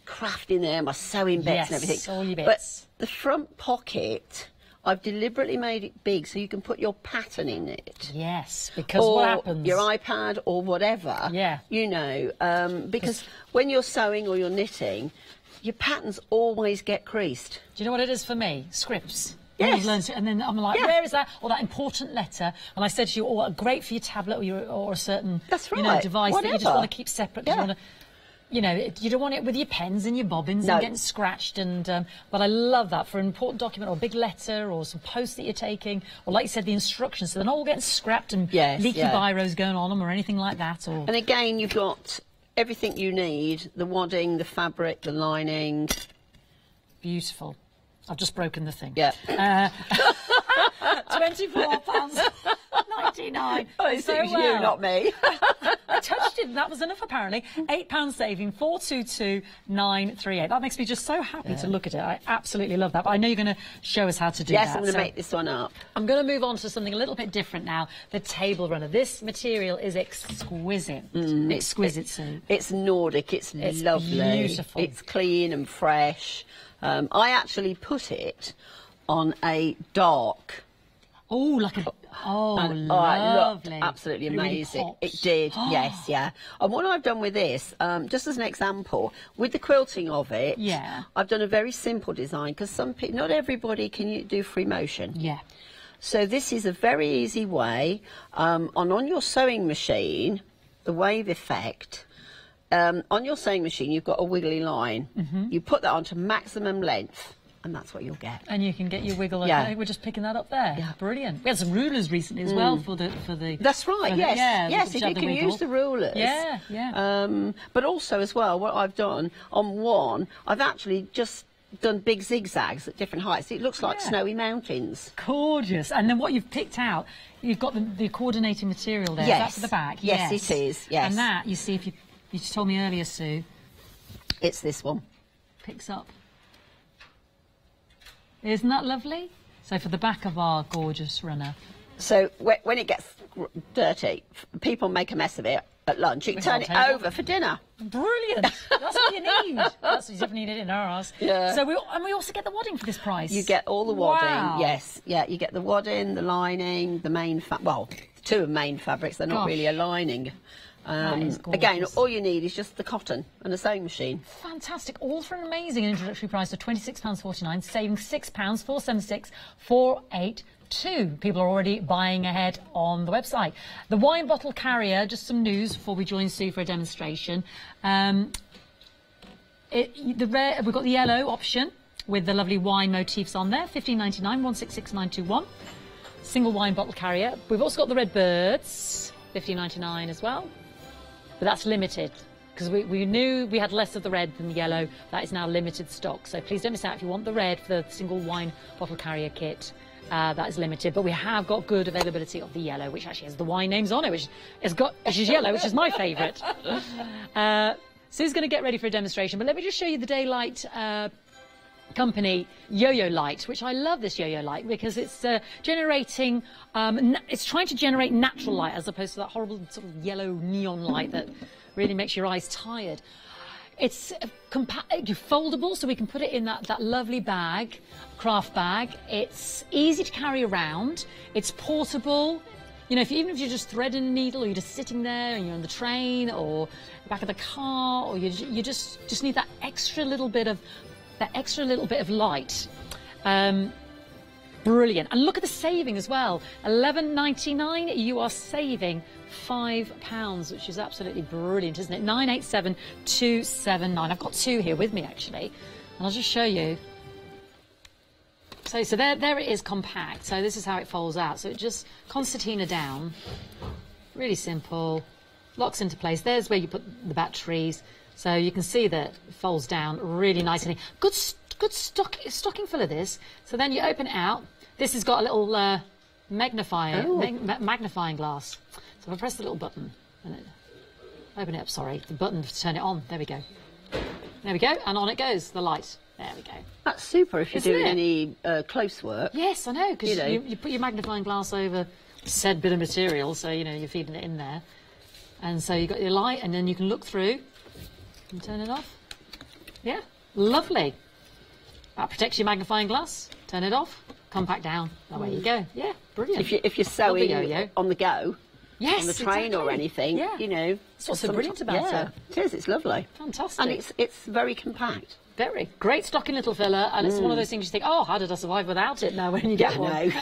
craft in there, my sewing bits and everything. All your bits. But the front pocket, I've deliberately made it big so you can put your pattern in it. Yes, because what happens? Your iPad or whatever. Yeah. Because when you're sewing or you're knitting, your patterns always get creased. Do you know what it is for me? Scripts. Yes. And then I'm like, where is that? Or that important letter. And I said to you, great for your tablet or a certain device that you just want to keep separate. You want to, you don't want it with your pens and your bobbins and getting scratched. But I love that for an important document or a big letter or some posts that you're taking, or like you said, the instructions. So they're not all getting scrapped and leaky biros going on them or anything like that. And again, you've got everything you need: the wadding, the fabric, the lining. Beautiful. I've just broken the thing. Yeah. £24.99. £4.99. Oh, it suits you, not me. I touched it and that was enough apparently. £8 saving, 422,938. That makes me just so happy to look at it. I absolutely love that. But I know you're going to show us how to do that. Yes, I'm going to make this one up. I'm going to move on to something a little bit different now. The table runner. This material is exquisite. Exquisite, Sue. It's Nordic. It's lovely. Beautiful. It's clean and fresh. I actually put it on a dark. Oh, like a... Oh, and, lovely. It looked absolutely amazing. Really it did, yes, yeah. And what I've done with this, just as an example, with the quilting of it, I've done a very simple design because some people, not everybody can do free motion. Yeah. So this is a very easy way. On your sewing machine, the wave effect, on your sewing machine, you've got a wiggly line. You put that onto maximum length. And that's what you'll get. And you can get your wiggle. Okay, we're just picking that up there. Yeah. Brilliant. We had some rulers recently as well for the. That's right. Yes, if you can use the rulers. Yeah. But also as well, what I've done on one, I've actually just done big zigzags at different heights. It looks like snowy mountains. Gorgeous. And then what you've picked out, you've got the coordinating material there. Yes. Is that for the back? Yes, it is. Yes. And that, you see, if you just told me earlier, Sue. It's this one. Picks up. Isn't that lovely? So for the back of our gorgeous runner. So when it gets dirty, people make a mess of it at lunch. You can turn it over for dinner. Brilliant. That's what you need. That's what you definitely need in ours. Yeah. So we also get the wadding for this price. You get all the wadding. Wow. Yes. Yeah. You get the wadding, the lining, the main two main fabrics. They're not really a lining. Again, all you need is just the cotton and a sewing machine. Fantastic. All for an amazing introductory price of £26.49, saving £6, 476 482. People are already buying ahead on the website. The wine bottle carrier, just some news before we join Sue for a demonstration. We've got the yellow option with the lovely wine motifs on there, £15.99, 166921. Single wine bottle carrier. We've also got the red birds, £15.99 as well. But that's limited because we knew we had less of the red than the yellow. That is now limited stock. So please don't miss out if you want the red for the single wine bottle carrier kit. That is limited, but we have got good availability of the yellow, which actually has the wine names on it, which is yellow, which is my favourite. Sue's going to get ready for a demonstration, but let me just show you the Daylight company yo-yo light, which I love this yo-yo light because it's generating, it's trying to generate natural light as opposed to that horrible sort of yellow neon light that really makes your eyes tired. It's foldable, so we can put it in that lovely bag, craft bag. It's easy to carry around. It's portable. You know, even if you're just threading a needle, or you're just sitting there, and you're on the train, or back of the car, or you just need that extra little bit of light. Brilliant. And look at the saving as well. $11.99. You are saving £5, which is absolutely brilliant, isn't it? 987279. I've got two here with me actually, and I'll just show you. So there it is, compact. So this is how it folds out. So it just concertina down, really simple, locks into place. There's where you put the batteries. So you can see that it folds down really nicely. Good stocking full of this. So then you open it out. This has got a little magnifying glass. So if I press the little button and open it up, sorry, the button to turn it on. There we go. There we go, and on it goes, the light. There we go. That's super if you're doing any close work. Yes, I know, because you put your magnifying glass over said bit of material, so you know you're feeding it in there, and so you've got your light, and then you can look through and turn it off. Yeah, lovely. That protects your magnifying glass. Turn it off. Come back down. Away you go. Yeah, brilliant. If you're sewing on the go, yes, on the train or anything, you know. That's what's so brilliant about it. It is. It's lovely. Fantastic. And it's very compact. Very great stocking little filler, and it's one of those things you think, oh, how did I survive without it? Now when you get one.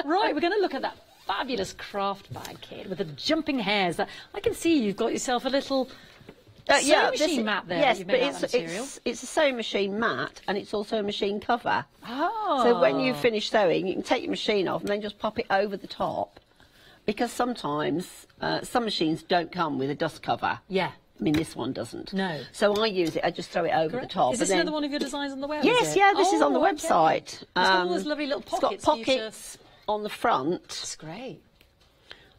Right, we're going to look at that fabulous craft bag kit with the jumping hairs. I can see you've got yourself a little sewing machine mat there. Yes, but it's a sewing machine mat, and it's also a machine cover. Oh. So when you finish sewing, you can take your machine off and then just pop it over the top, because sometimes some machines don't come with a dust cover. Yeah. I mean, this one doesn't. No. So I use it. I just throw it over the top. Is this another one of your designs on the web? Yes, yeah. This is on the website. It's got all those lovely little pockets. It's got pockets on the front. That's great.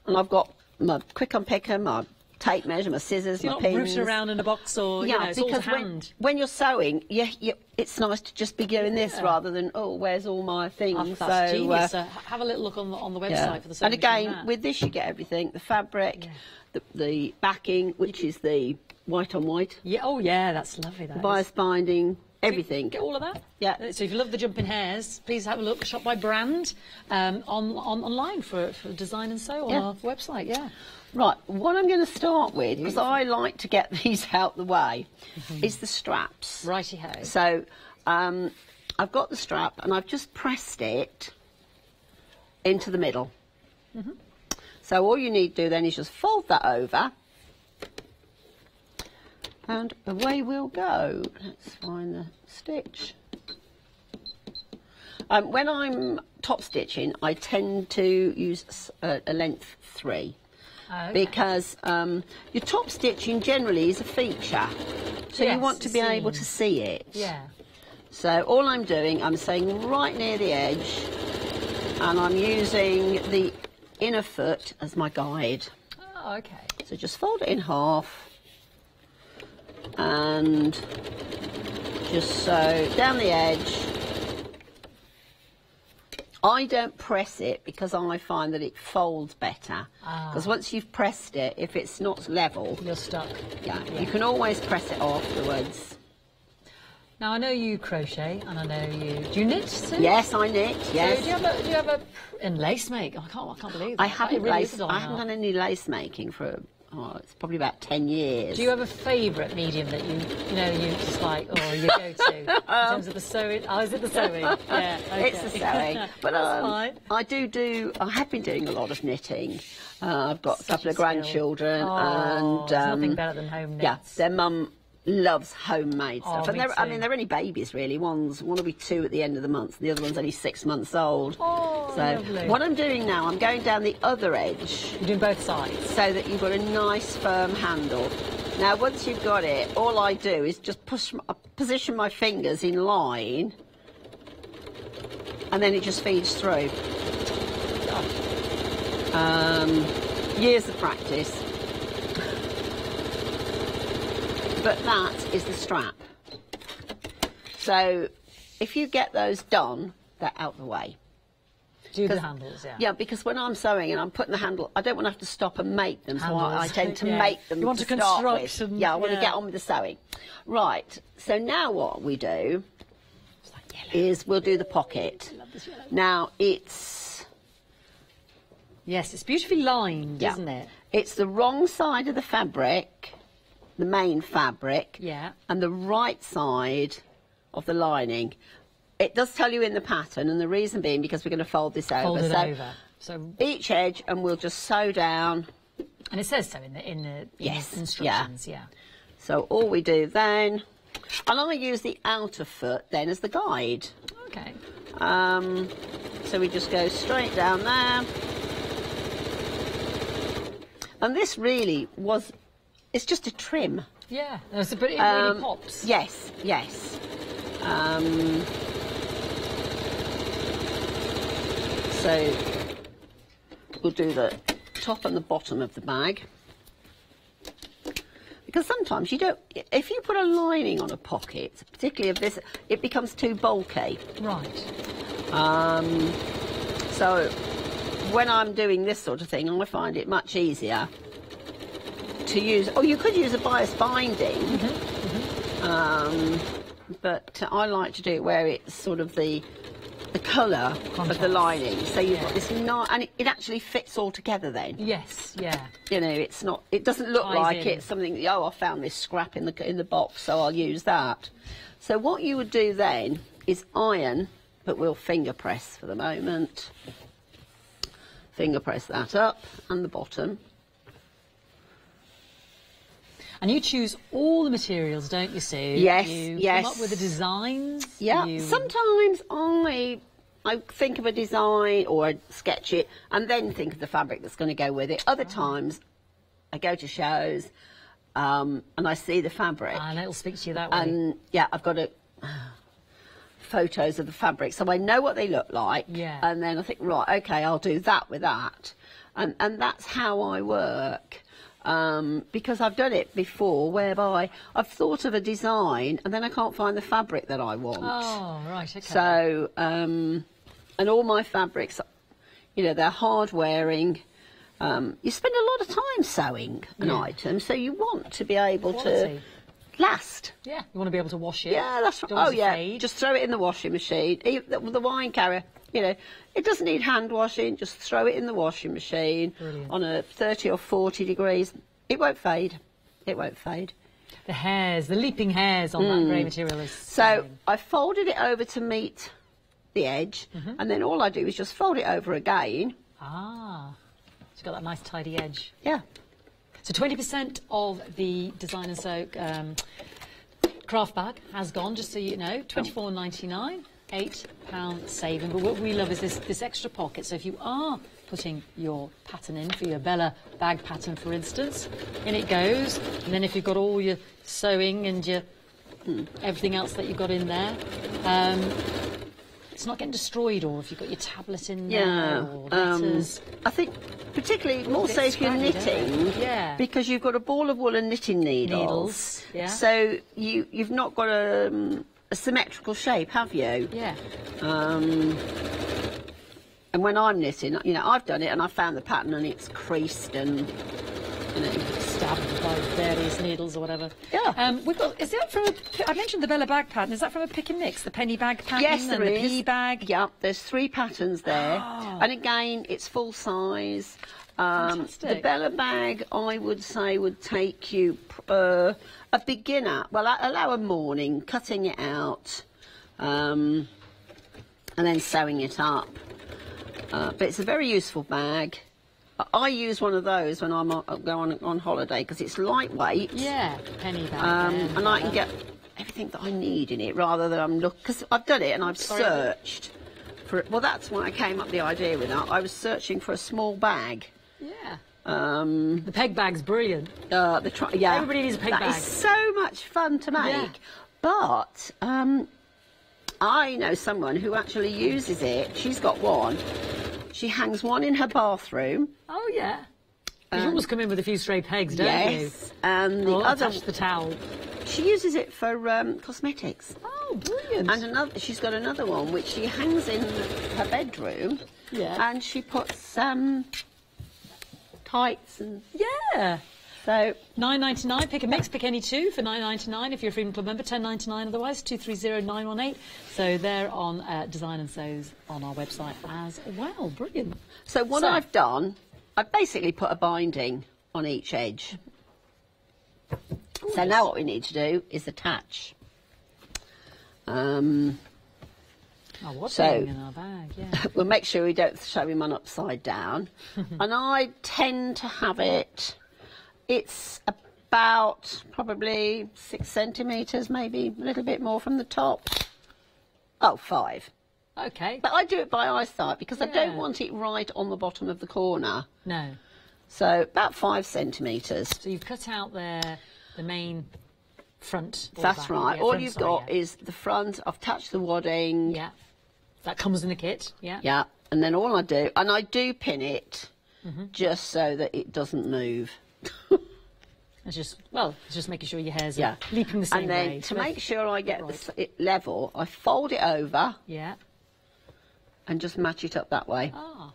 And I've got my quick unpicker, my tape measure, my scissors, You're my not pins. rooting around in a box or, yeah, you know, it's all because to hand. when you're sewing, it's nice to just be doing this rather than, oh, where's all my things? Oh, that's so, genius. So have a little look on the website for the sewing And again, machine with this you get everything, the fabric, the backing, which is the white on white. Yeah, oh yeah, that's lovely. That the bias binding, everything. Get all of that? Yeah. So if you love the jumping hairs, please have a look. Shop by brand online for design and sew on our website. Yeah. Right. What I'm going to start with, because I like to get these out the way, is the straps. Righty ho. So I've got the strap and I've just pressed it into the middle. So all you need to do then is just fold that over. And away we'll go. Let's find the stitch. When I'm top stitching, I tend to use a length 3. Okay. Because your top stitching generally is a feature. So you want to be able to see it. Yeah. So all I'm doing, I'm sewing right near the edge and I'm using the inner foot as my guide. Oh, okay. So just fold it in half. And just sew down the edge. I don't press it because I find that it folds better. Because once you've pressed it, if it's not level, you're stuck. Yeah, you can always press it afterwards. Now I know you crochet, and I know you. Do you knit too? Yes, I knit. Yes. So do you have a and lace make? I can't believe that. I haven't really I haven't done any lace making for. Oh, it's probably about 10 years. Do you have a favourite medium that you just like, or you go to in terms of the sewing? Oh, is it the sewing? Yeah, okay. It's the sewing. But fine. I have been doing a lot of knitting. I've got a couple of grandchildren, and there's nothing better than home knits. Yeah, their mum loves homemade stuff, and me they're only babies really. One will be 2 at the end of the month, and the other one's only 6 months old. Oh, so lovely. what I'm doing now, I'm going down the other edge. You're doing both sides, so that you've got a nice firm handle. Now, once you've got it, all I do is just position my fingers in line, and then it just feeds through. Years of practice. But that is the strap. So if you get those done, they're out the way. Do the handles, yeah. Yeah, because when I'm sewing and I'm putting the handle, I don't want to have to stop and make them, so I tend to make them. You want to start construct with. Yeah, I want to get on with the sewing. Right, so now what we do is we'll do the pocket. Now it's... Yes, it's beautifully lined, isn't it? It's the wrong side of the fabric, the main fabric, and the right side of the lining. It does tell you in the pattern, and the reason being because we're going to fold this over. Fold it over. So each edge, and we'll just sew down. And it says so in the instructions, yeah. So all we do then, and I use the outer foot then as the guide. Okay. So we just go straight down there. And this really was, it's just a trim. Yeah, but it really pops. Yes, yes. So we'll do the top and the bottom of the bag. Because sometimes you don't, if you put a lining on a pocket, particularly of this, it becomes too bulky. Right. So when I'm doing this sort of thing, I find it much easier to use, you could use a bias binding, but I like to do it where it's sort of the colour of the lining, so you've got this nice, and it actually fits all together then. Yes, yeah. You know, it's not, it doesn't look like it's something, I found this scrap in the box, so I'll use that. So what you would do then is iron, but we'll finger press for the moment. Finger press that up and the bottom. And you choose all the materials, don't you, Sue? Yes, you yes. come up with the designs? Yeah, sometimes I think of a design or I sketch it and then think of the fabric that's going to go with it. Other times I go to shows and I see the fabric. And it'll speak to you that way. And yeah, I've got to... photos of the fabric, so I know what they look like. Yeah. And then I think, right, okay, I'll do that with that, and that's how I work. Because I've done it before, whereby I've thought of a design and then I can't find the fabric that I want. Oh, right, okay. So, and all my fabrics, you know, they're hard wearing. You spend a lot of time sewing an item, so you want to be able to last. Yeah, you want to be able to wash it. Yeah, that's right. Don't want Oh, it to yeah, fade. just throw it in the washing machine. The wine carrier, you know, it doesn't need hand washing, just throw it in the washing machine. Brilliant. On a 30 or 40 degrees. It won't fade. It won't fade. The hairs, the leaping hairs on that grey material is So I folded it over to meet the edge, and then all I do is just fold it over again. Ah, it's got that nice tidy edge. Yeah. So 20% of the Design and Sew craft bag has gone, just so you know. $24.99, £8 saving. But what we love is this extra pocket. So if you are putting your pattern in for your Bella bag pattern, for instance, in it goes. And then if you've got all your sewing and your everything else that you've got in there, it's not getting destroyed. Or if you've got your tablet in there, or letters. I think particularly more so if you're knitting, because you've got a ball of wool and knitting needles. Yeah. So you've not got a symmetrical shape, have you? Yeah. And when I'm knitting, you know, I've done it and I've found the pattern and it's creased and, you know, stabbed by various needles or whatever. Yeah. We've got. Is that from I mentioned the Bella bag pattern. Is that from a pick and mix? The penny bag pattern. Yes, and there the is. pea bag. Yeah, there's 3 patterns there, and again, it's full size. The Bella bag, I would say, would take you a beginner. Well, allow a morning cutting it out, and then sewing it up. But it's a very useful bag. I use one of those when I'm on holiday because it's lightweight. Yeah, penny bag. And I can get everything that I need in it rather than I'm because I've done it and I've searched for it. Well, that's why I came up with the idea with that. I was searching for a small bag. Yeah. The peg bag's brilliant. Yeah. Everybody needs a peg bag. That is so much fun to make. Yeah. But I know someone who actually uses it. She's got one. She hangs one in her bathroom. Oh, yeah. You always come in with a few stray pegs, don't you? Yes. And the other, attach the towel. She uses it for cosmetics. Oh, brilliant. And she's got another one which she hangs in her bedroom. Yeah. And she puts tights and... Yeah. So $9.99. Pick a mix. Pick any two for $9.99 if you're a Freedom Club member. $10.99 otherwise. 230918. So they're on Design and Sews on our website as well. Brilliant. So what I've done, I've basically put a binding on each edge. So now what we need to do is attach. What's in our bag? Yeah. We'll make sure we don't sew him on upside down. And I tend to have it. It's about probably 6 centimetres, maybe a little bit more from the top. Oh, 5. Okay. But I do it by eyesight because I don't want it right on the bottom of the corner. No. So about 5 centimetres. So you've cut out the main front. That's back. right. Yeah, All front, you've sorry, got is the front. I've touched the wadding. Yeah. That comes in the kit. Yeah. Yeah. And then all I do, and I do pin it just so that it doesn't move. It's just making sure your hairs are leaping the same way. And then to make sure I get it level, I fold it over. Yeah. And just match it up that way. Ah.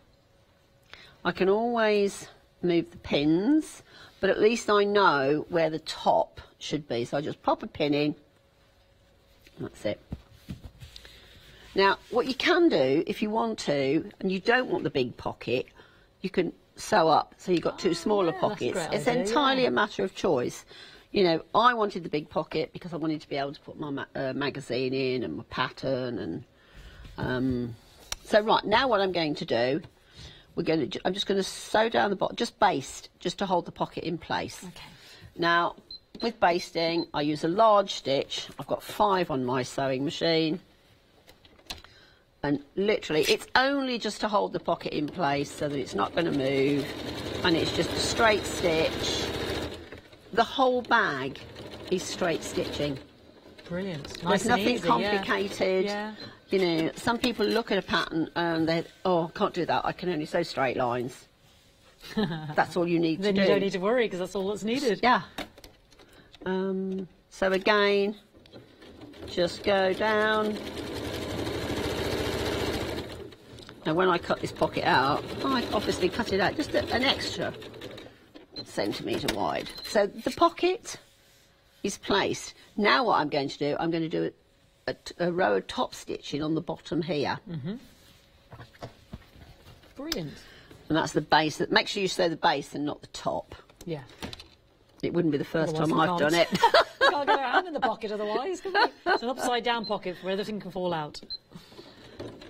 I can always move the pins, but at least I know where the top should be. So I just pop a pin in. That's it. Now, what you can do, if you want to, and you don't want the big pocket, you can sew up so you've got 2 smaller pockets. It's entirely a matter of choice. You know, I wanted the big pocket because I wanted to be able to put my magazine in and my pattern. And so right now, what I'm going to do, I'm just going to sew down the bottom, just baste, just to hold the pocket in place. Okay. Now, with basting, I use a large stitch. I've got 5 on my sewing machine. And literally, it's only just to hold the pocket in place so that it's not going to move. And it's just a straight stitch. The whole bag is straight stitching. Brilliant. There's Nice and nothing easy, complicated. Yeah. You know, some people look at a pattern and they, oh, I can't do that. I can only sew straight lines. That's all you need to do. Then you don't need to worry because that's all that's needed. Yeah. So again, just go down. And when I cut this pocket out, I obviously cut it out just an extra centimetre wide. So the pocket is placed. Now what I'm going to do, I'm going to do a row of top stitching on the bottom here. Brilliant. And that's the base. Make sure you sew the base and not the top. Yeah. It wouldn't be the first Otherwise time we I've can't. done it. We can't get our hand in the pocket otherwise, can we? It's an upside down pocket where everything can fall out.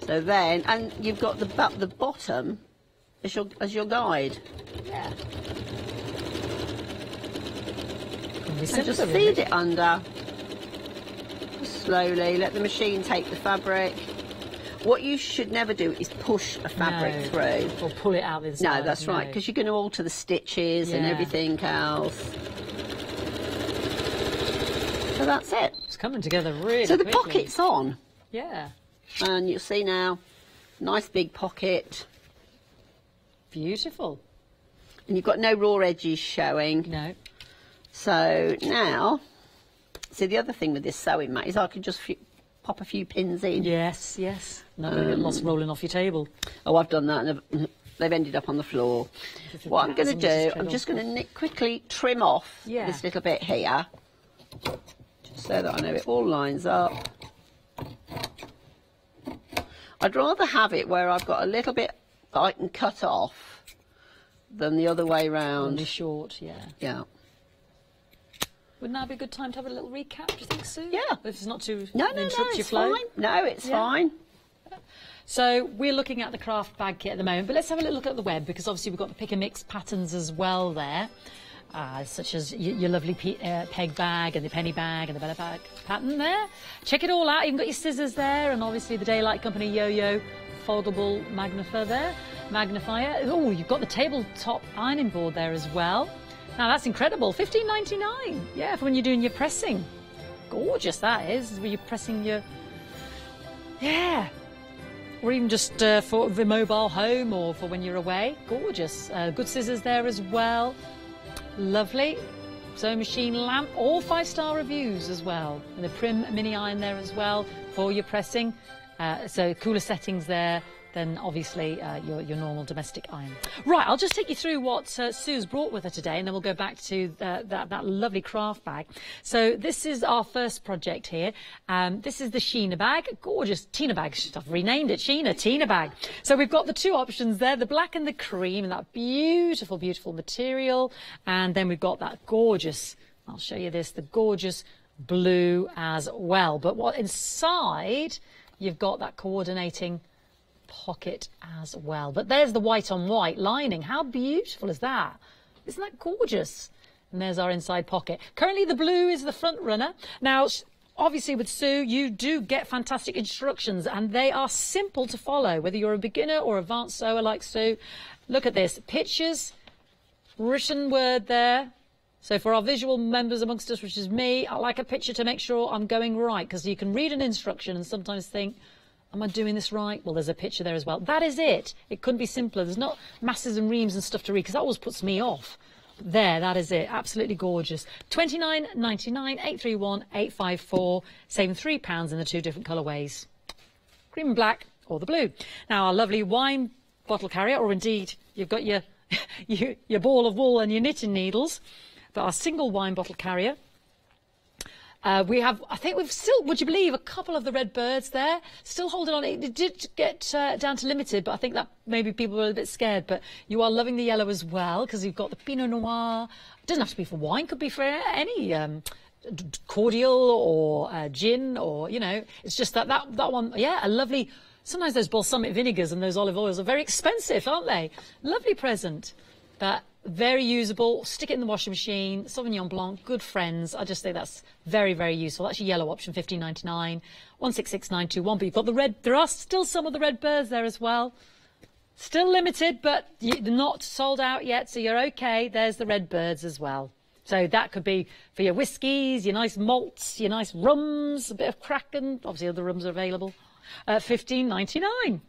So then, and you've got the bottom as your guide. Yeah. And just feed it under. Slowly, let the machine take the fabric. What you should never do is push a fabric through. Or pull it out this side. No, that's right, because you're going to alter the stitches and everything else. So that's it. It's coming together really So the quickly. pocket's on. Yeah. And you'll see now, nice big pocket. Beautiful. And you've got no raw edges showing. No. So now, see the other thing with this sewing mat is I can just pop a few pins in. Yes, yes. Not going to get lost rolling off your table. Oh, I've done that and they've ended up on the floor. What I'm going to do, I'm just going to quickly trim off this little bit here, just so that I know it all lines up. I'd rather have it where I've got a little bit that I can cut off than the other way round. Only short, yeah. Yeah. Wouldn't that be a good time to have a little recap, do you think, Sue? Yeah. If it's not too No, interrupt your it's flow? fine. No, it's fine. So we're looking at the craft bag kit at the moment, but let's have a little look at the web, because obviously we've got the pick and mix patterns as well there, such as your lovely peg bag and the penny bag and the Bella bag pattern there. Check it all out. You've got your scissors there, and obviously the Daylight Company yo-yo foldable magnifier. Oh, you've got the tabletop ironing board there as well. Now that's incredible, $15.99. Yeah, for when you're doing your pressing. Gorgeous that is, where you're pressing your... Yeah. Or even just for the mobile home or for when you're away. Gorgeous. Good scissors there as well. Lovely. Sewing machine lamp, all 5-star reviews as well. And the Prim mini iron there as well for your pressing. So cooler settings there than obviously your normal domestic iron. Right, I'll just take you through what Sue's brought with her today, and then we'll go back to that lovely craft bag. So this is our first project here. This is the Sheena bag, gorgeous Tina bag. I've renamed it Sheena, Tina bag. So we've got the two options there, the black and the cream, and that beautiful, beautiful material. And then we've got that gorgeous, I'll show you this, the gorgeous blue as well. But what inside, you've got that coordinating pocket as well. But there's the white on white lining. How beautiful is that? Isn't that gorgeous? And there's our inside pocket. Currently the blue is the front runner. Now obviously with Sue you do get fantastic instructions, and they are simple to follow whether you're a beginner or advanced sewer like Sue. Look at this, pictures, written word there. So for our visual members amongst us, which is me, I like a picture to make sure I'm going right, because you can read an instruction and sometimes think, am I doing this right? Well, there's a picture there as well. That is it. It couldn't be simpler. There's not masses and reams and stuff to read, because that always puts me off. There, that is it. Absolutely gorgeous. $29.99, 831 854, saving £3 in the two different colourways. Cream and black or the blue. Now, our lovely wine bottle carrier, or indeed, you've got your, your ball of wool and your knitting needles, but our single wine bottle carrier. We have, I think we've still, would you believe, a couple of the red birds there. Still holding on. It did get down to limited, but I think that maybe people were a bit scared. But you are loving the yellow as well, because you've got the Pinot Noir. It doesn't have to be for wine. Could be for any cordial or gin, or, you know, it's just that one. Yeah, a lovely. Sometimes those balsamic vinegars and those olive oils are very expensive, aren't they? Lovely present. But very usable. Stick it in the washing machine. Sauvignon Blanc, good friends. I just think that's very, very useful. That's your yellow option, $15.99, 166921. But you've got the red. There are still some of the red birds there as well. Still limited, but they're not sold out yet, so you're okay. There's the red birds as well. So that could be for your whiskies, your nice malts, your nice rums, a bit of Kraken. Obviously, other rums are available. $15.99.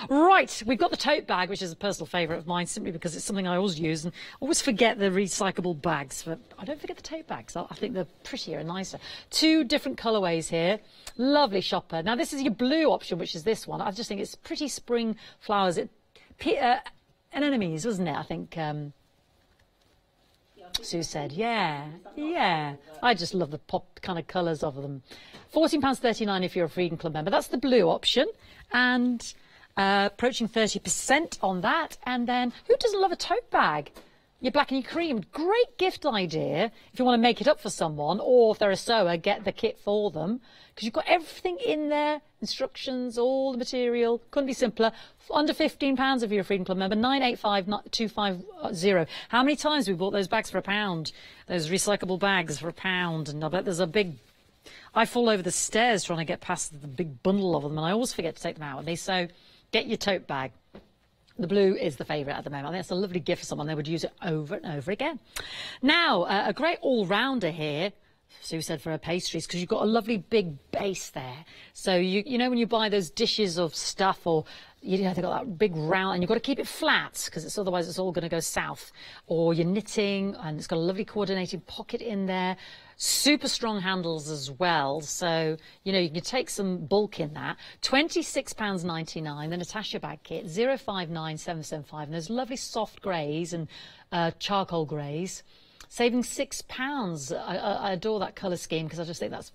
Right, we've got the tote bag, which is a personal favourite of mine, simply because it's something I always use and always forget the recyclable bags. But I don't forget the tote bags. I think they're prettier and nicer. 2 different colourways here. Lovely shopper. Now, this is your blue option, which is this one. I just think it's pretty spring flowers. Anemones, wasn't it? I think Sue said, yeah. I just love the pop kind of colours of them. £14.39 if you're a Freedom Club member. That's the blue option, and approaching 30% on that. And then, who doesn't love a tote bag? Your black and your cream. Great gift idea if you want to make it up for someone, or if they're a sewer, get the kit for them, because you've got everything in there, instructions, all the material. Couldn't be simpler. Under £15 if you're a Freedom Club member. 985250. How many times have we bought those bags for £1? Those recyclable bags for £1, and I bet there's a big... I fall over the stairs trying to get past the big bundle of them, and I always forget to take them out with me. So get your tote bag. The blue is the favourite at the moment. I think it's a lovely gift for someone. They would use it over and over again. Now, a great all-rounder here, Sue said, for her pastries, because you've got a lovely big base there. So, you know, when you buy those dishes of stuff, or, you know, they've got that big round, and you've got to keep it flat, because otherwise it's all going to go south. Or you're knitting, and it's got a lovely coordinated pocket in there. Super strong handles as well, so you know you can take some bulk in that. £26.99. The Natasha bag kit, 059775, and there's lovely soft greys and charcoal greys, saving £6. I adore that colour scheme because I just think that's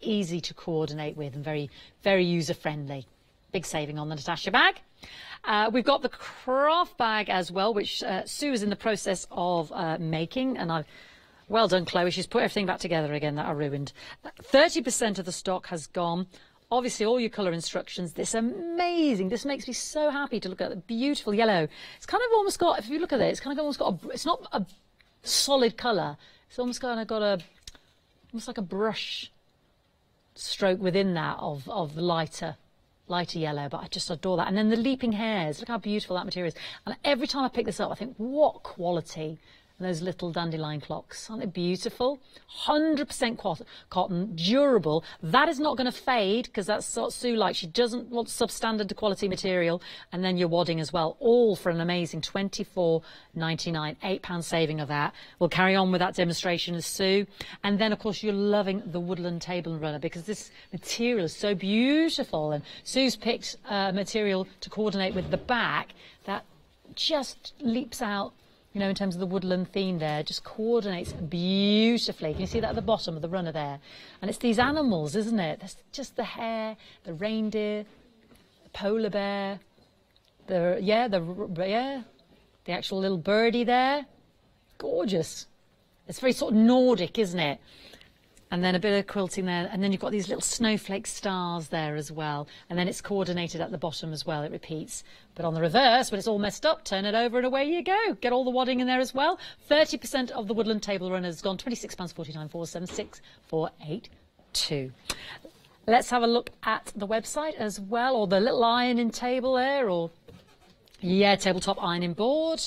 easy to coordinate with and very, very user friendly. Big saving on the Natasha bag. We've got the craft bag as well, which Sue is in the process of making, and well done, Chloe. She's put everything back together again that I ruined. 30% of the stock has gone. Obviously, all your colour instructions. This amazing. This makes me so happy to look at the beautiful yellow. It's kind of almost got, if you look at it, it's kind of almost got it's not a solid colour. It's almost kind of got almost like a brush stroke within that of the lighter yellow, but I just adore that. And then the leaping hairs. Look how beautiful that material is. And every time I pick this up, I think, what quality. And those little dandelion clocks, aren't they beautiful? 100% cotton, durable. That is not going to fade because that's what Sue likes. She doesn't want substandard quality material. And then your wadding as well, all for an amazing £24.99, £8 saving of that. We'll carry on with that demonstration as Sue. And then, of course, you're loving the woodland table and runner because this material is so beautiful. And Sue's picked material to coordinate with the back that just leaps out. You know, in terms of the woodland theme there, just coordinates beautifully. Can you see that at the bottom of the runner there? And it's these animals, isn't it? That's just the hare, the reindeer, the polar bear, the actual little birdie there. Gorgeous. It's very sort of Nordic, isn't it? And then a bit of quilting there. And then you've got these little snowflake stars there as well. And then it's coordinated at the bottom as well. It repeats. But on the reverse, when it's all messed up, turn it over and away you go. Get all the wadding in there as well. 30% of the woodland table runners has gone. £26.49, 476482. Let's have a look at the website as well. Or the little ironing table there. Or, yeah, tabletop ironing board.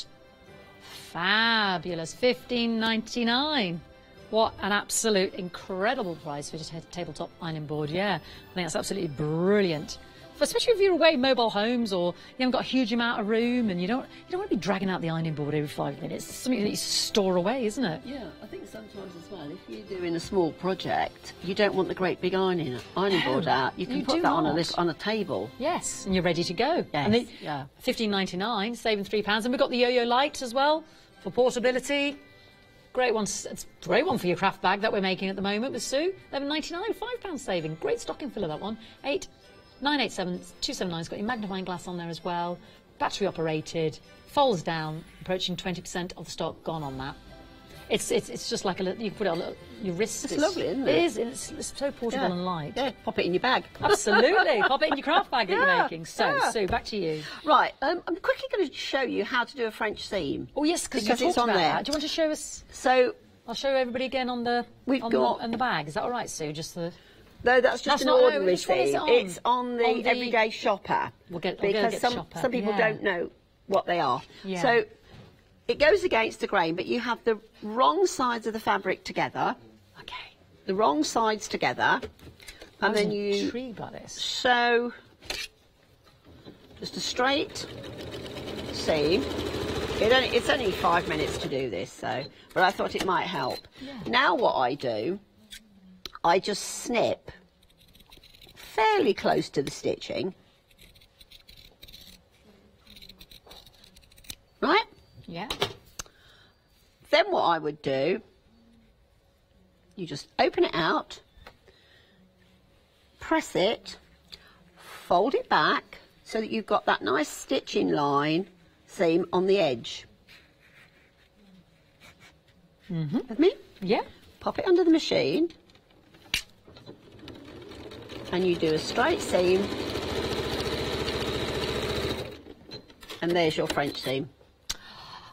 Fabulous. £15.99. What an absolute incredible price for just a tabletop ironing board. Yeah, I think that's absolutely brilliant. Especially if you're away in mobile homes or you haven't got a huge amount of room and you don't want to be dragging out the ironing board every 5 minutes. It's something that you store away, isn't it? Yeah, I think sometimes as well, if you're doing a small project, you don't want the great big ironing board out. You can put that on a table. Yes, and you're ready to go. Yes, and £15.99, saving £3. And we've got the yo-yo light as well for portability. Great one. It's a great one for your craft bag that we're making at the moment with Sue. £11.99, £5 saving. Great stocking filler, that one. 8987279's got your magnifying glass on there as well. Battery operated, folds down, approaching 20% of the stock gone on that. It's just like a little, you can put it on your wrist. It's lovely, isn't it? It is. It's so portable and light. Yeah, pop it in your bag. Absolutely. Pop it in your craft bag that you're making. So, Sue, back to you. Right, I'm quickly going to show you how to do a French seam. Oh, yes, because it's on there. That. Do you want to show us? So I'll show everybody again on the bag. Is that all right, Sue? Just the... No, that's just an ordinary seam. It's on the everyday shopper. We'll get because the shopper. Some people don't know what they are. Yeah. So it goes against the grain, but you have the wrong sides of the fabric together. Okay. The wrong sides together. And then you intrigued by this. sew just a straight seam. It's only 5 minutes to do this, so, but I thought it might help. Yeah. Now what I do, I just snip fairly close to the stitching. Right? Yeah. Then what I would do, you just open it out, press it, fold it back so that you've got that nice stitching line seam on the edge. With me? Yeah. Pop it under the machine and you do a straight seam and there's your French seam.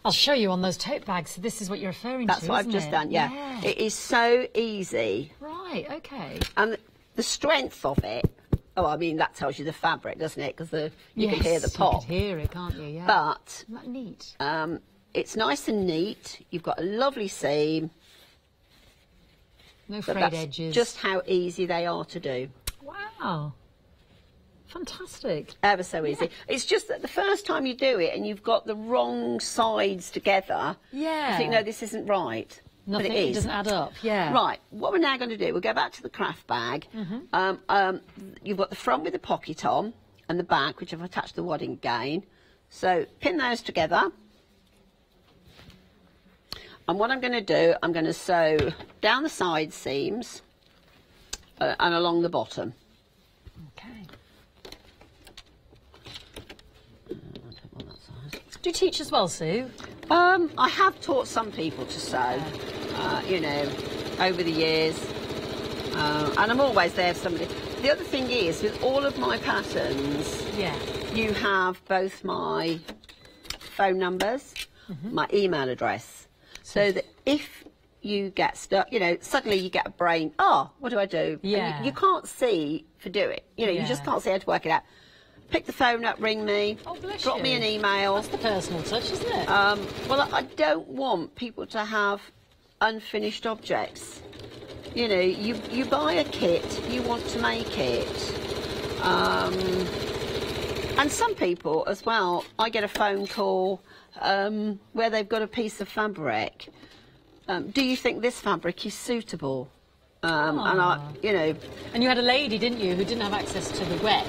I'll show you on those tote bags. So this is what you're referring That's to, what I've isn't just it? done, yeah. It is so easy. Right, okay. And the strength of it, oh, I mean, that tells you the fabric, doesn't it? Because you can hear the pop. You can hear it, can't you? Yeah. But Isn't that neat? it's nice and neat. You've got a lovely seam. No But frayed that's edges. just how easy they are to do. Wow. Fantastic. Ever so easy. Yeah. It's just that the first time you do it and you've got the wrong sides together, Yeah. you think, no, this isn't right. Nothing, but it it is. doesn't add up. Yeah. Right, what we're now going to do, we'll go back to the craft bag. You've got the front with the pocket on and the back, which I've attached the wadding again. So pin those together. And what I'm going to do, I'm going to sew down the side seams and along the bottom. Okay. Do you teach as well, Sue? I have taught some people to sew, you know, over the years. And I'm always there for somebody. The other thing is, with all of my patterns, you have both my phone numbers, my email address, so that if you get stuck, you know, suddenly you get a brain, oh, what do I do? Yeah. And you can't see to do it. You know, you just can't see how to work it out. Pick the phone up, ring me, drop me an email. That's the personal touch, isn't it? Well, I don't want people to have unfinished objects. You know, you buy a kit, you want to make it. And some people as well, I get a phone call where they've got a piece of fabric. Do you think this fabric is suitable? And I, you know. And you had a lady, didn't you, who didn't have access to the web?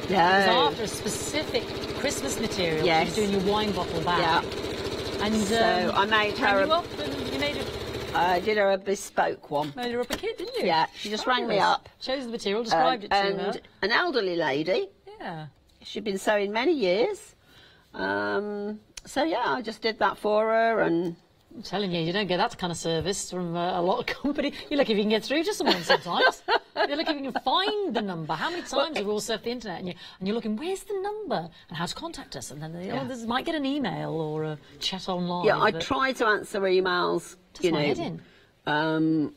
No. It was after a specific Christmas material. Yes. You were doing your wine bottle bag. Yeah. And so I made her you up and you made it. I did her a bespoke one. Made her up a kit, didn't you? Yeah, she just rang me Fabulous. up. Chose the material, described it to and her. an elderly lady. Yeah. She'd been sewing many years. So yeah, I just did that for her, and I'm telling you, you don't get that kind of service from a lot of company. You're lucky if you can get through to someone sometimes. You're lucky if you can find the number. How many times have we all surfed the internet and you're looking, where's the number and how to contact us? And then they might get an email or a chat online. Yeah, I try to answer emails, you know,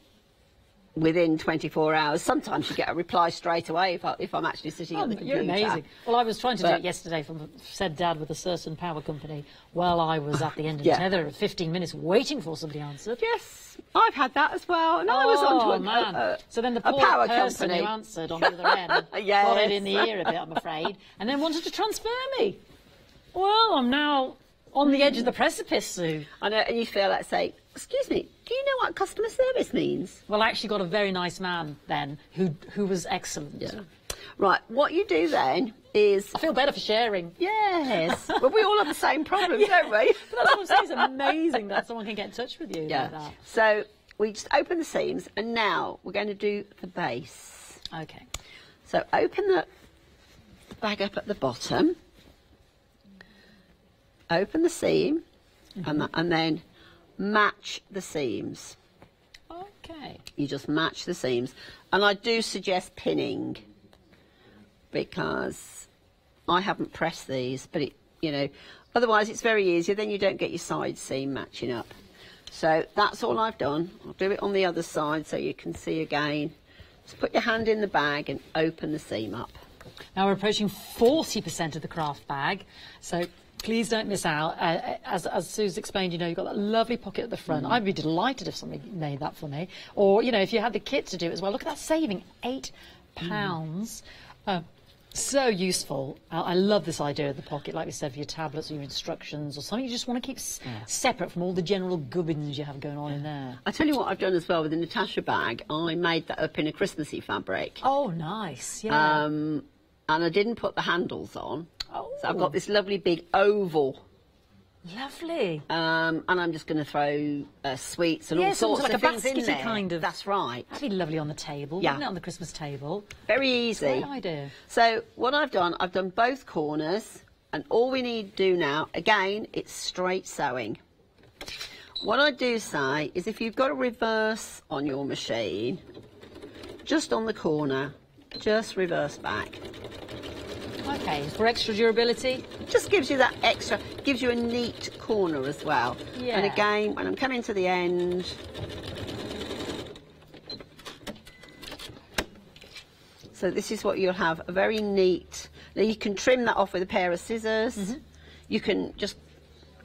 within 24 hours. Sometimes you get a reply straight away if I'm actually sitting on the computer. You're amazing. Well, I was trying to do it yesterday from said dad with a certain power company while I was at the end of the tether at 15 minutes waiting for somebody answered. Yes, I've had that as well. And I was on to so then the a poor power person company who answered on the other end got it in the ear a bit, I'm afraid, and then wanted to transfer me. Well, I'm now on the edge of the precipice, Sue. I know, and you feel like say, excuse me, do you know what customer service means? Well, I actually got a very nice man then who was excellent. Yeah. Right, what you do then is... I feel better for sharing. Yes. Well, we all have the same problem, don't we? But that's what I'm saying. It's amazing that someone can get in touch with you like that. So we just open the seams, and now we're going to do the base. Okay. So open the bag up at the bottom. Open the seam, and then match the seams. Okay. You just match the seams. And I do suggest pinning, because I haven't pressed these, but it, you know, otherwise it's very easy, then you don't get your side seam matching up. So that's all I've done. I'll do it on the other side so you can see again. Just put your hand in the bag and open the seam up. Now we're approaching 40% of the craft bag, so Please don't miss out. As Sue's explained, you know, you've got that lovely pocket at the front. I'd be delighted if somebody made that for me. Or, you know, if you had the kit to do it as well. Look at that saving, £8. So useful. I love this idea of the pocket, like we said, for your tablets or your instructions or something you just want to keep separate from all the general gubbins you have going on in there. I tell you what I've done as well with the Natasha bag. I made that up in a Christmassy fabric. Oh, nice. Yeah. And I didn't put the handles on. Oh. So I've got this lovely big oval. Lovely. And I'm just going to throw sweets and all sorts like of things in there. Kind of. That's right. That'd be lovely on the table, wouldn't it, on the Christmas table? Very easy. Great idea. So what I've done both corners, and all we need to do now, again, it's straight sewing. What I do say is if you've got a reverse on your machine, just on the corner, just reverse back. Okay, for extra durability? Just gives you that extra, gives you a neat corner as well. Yeah. And again, when I'm coming to the end, so this is what you'll have, a very neat, now you can trim that off with a pair of scissors. You can just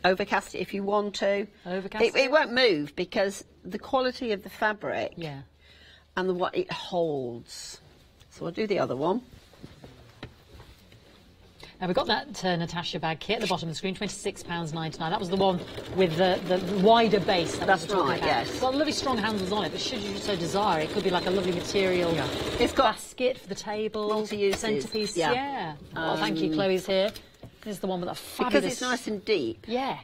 overcast it if you want to. It won't move because the quality of the fabric and what it holds. So I'll do the other one. Now, we've got that Natasha bag kit at the bottom of the screen, £26.99. That was the one with the wider base. That's right, yes. It's got lovely strong handles on it, but should you so desire, it could be like a lovely material It's got basket for the table, multi-uses. centrepiece. Yeah. Well, thank you, Chloe's here. This is the one with that fabulous... Because it's nice and deep. Yeah.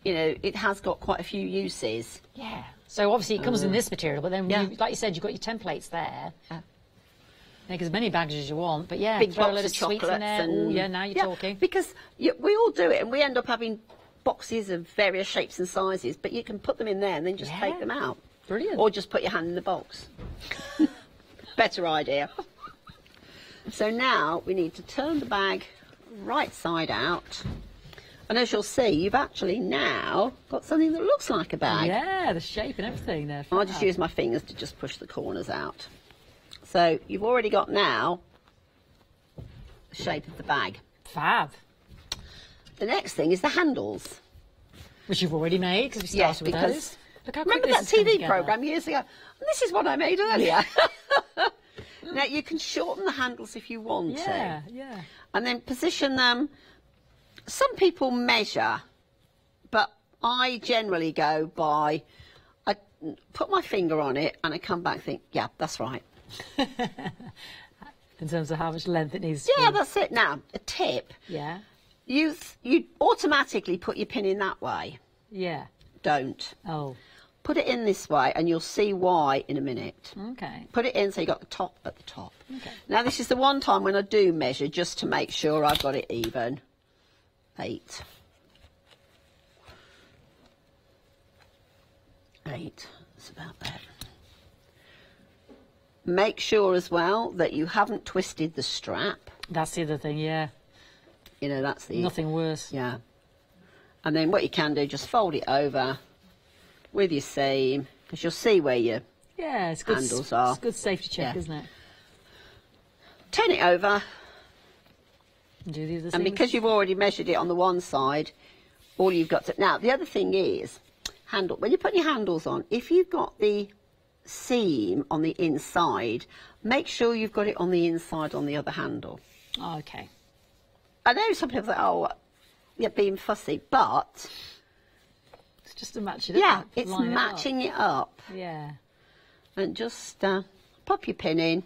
You know, it has got quite a few uses. Yeah. So obviously it comes in this material, but then, like you said, you've got your templates there. Make as many bags as you want, but big throw a box load of sweets in there. And Now you're talking. Because we all do it, and we end up having boxes of various shapes and sizes, but you can put them in there and then just take them out. Brilliant. Or just put your hand in the box. Better idea. So now we need to turn the bag right side out. And as you'll see, you've actually now got something that looks like a bag. Yeah, the shape and everything there. I'll just use my fingers to just push the corners out. So you've already got now the shape of the bag. Fab. The next thing is the handles. Which you've already made, because we started with those. Look how quick remember that this has come TV together. programme years ago? And this is what I made earlier. Now, you can shorten the handles if you want to. Yeah. And then position them. Some people measure, but I generally go by, I put my finger on it and I come back and think, yeah, that's right. In terms of how much length it needs to be. Yeah, that's it. Now, a tip. Yeah. You automatically put your pin in that way. Yeah. Don't. Oh. Put it in this way and you'll see why in a minute. Okay. Put it in so you got the top at the top. Okay. Now, this is the one time when I do measure just to make sure I've got it even. 8. It's about that. Make sure as well that you haven't twisted the strap. That's the other thing, yeah. You know, that's the... Nothing worse. Yeah. And then what you can do, just fold it over with your seam, because you'll see where your it's good, handles are. It's a good safety check, isn't it? Turn it over. And do the other And things. because you've already measured it on the one side, all you've got to... Now, the other thing is, when you put your handles on, if you've got the seam on the inside, make sure you've got it on the inside on the other handle. Oh, okay. I know some people say, oh, you're being fussy, but... It's just to match it up. Yeah, it's matching it up. Yeah. And just pop your pin in.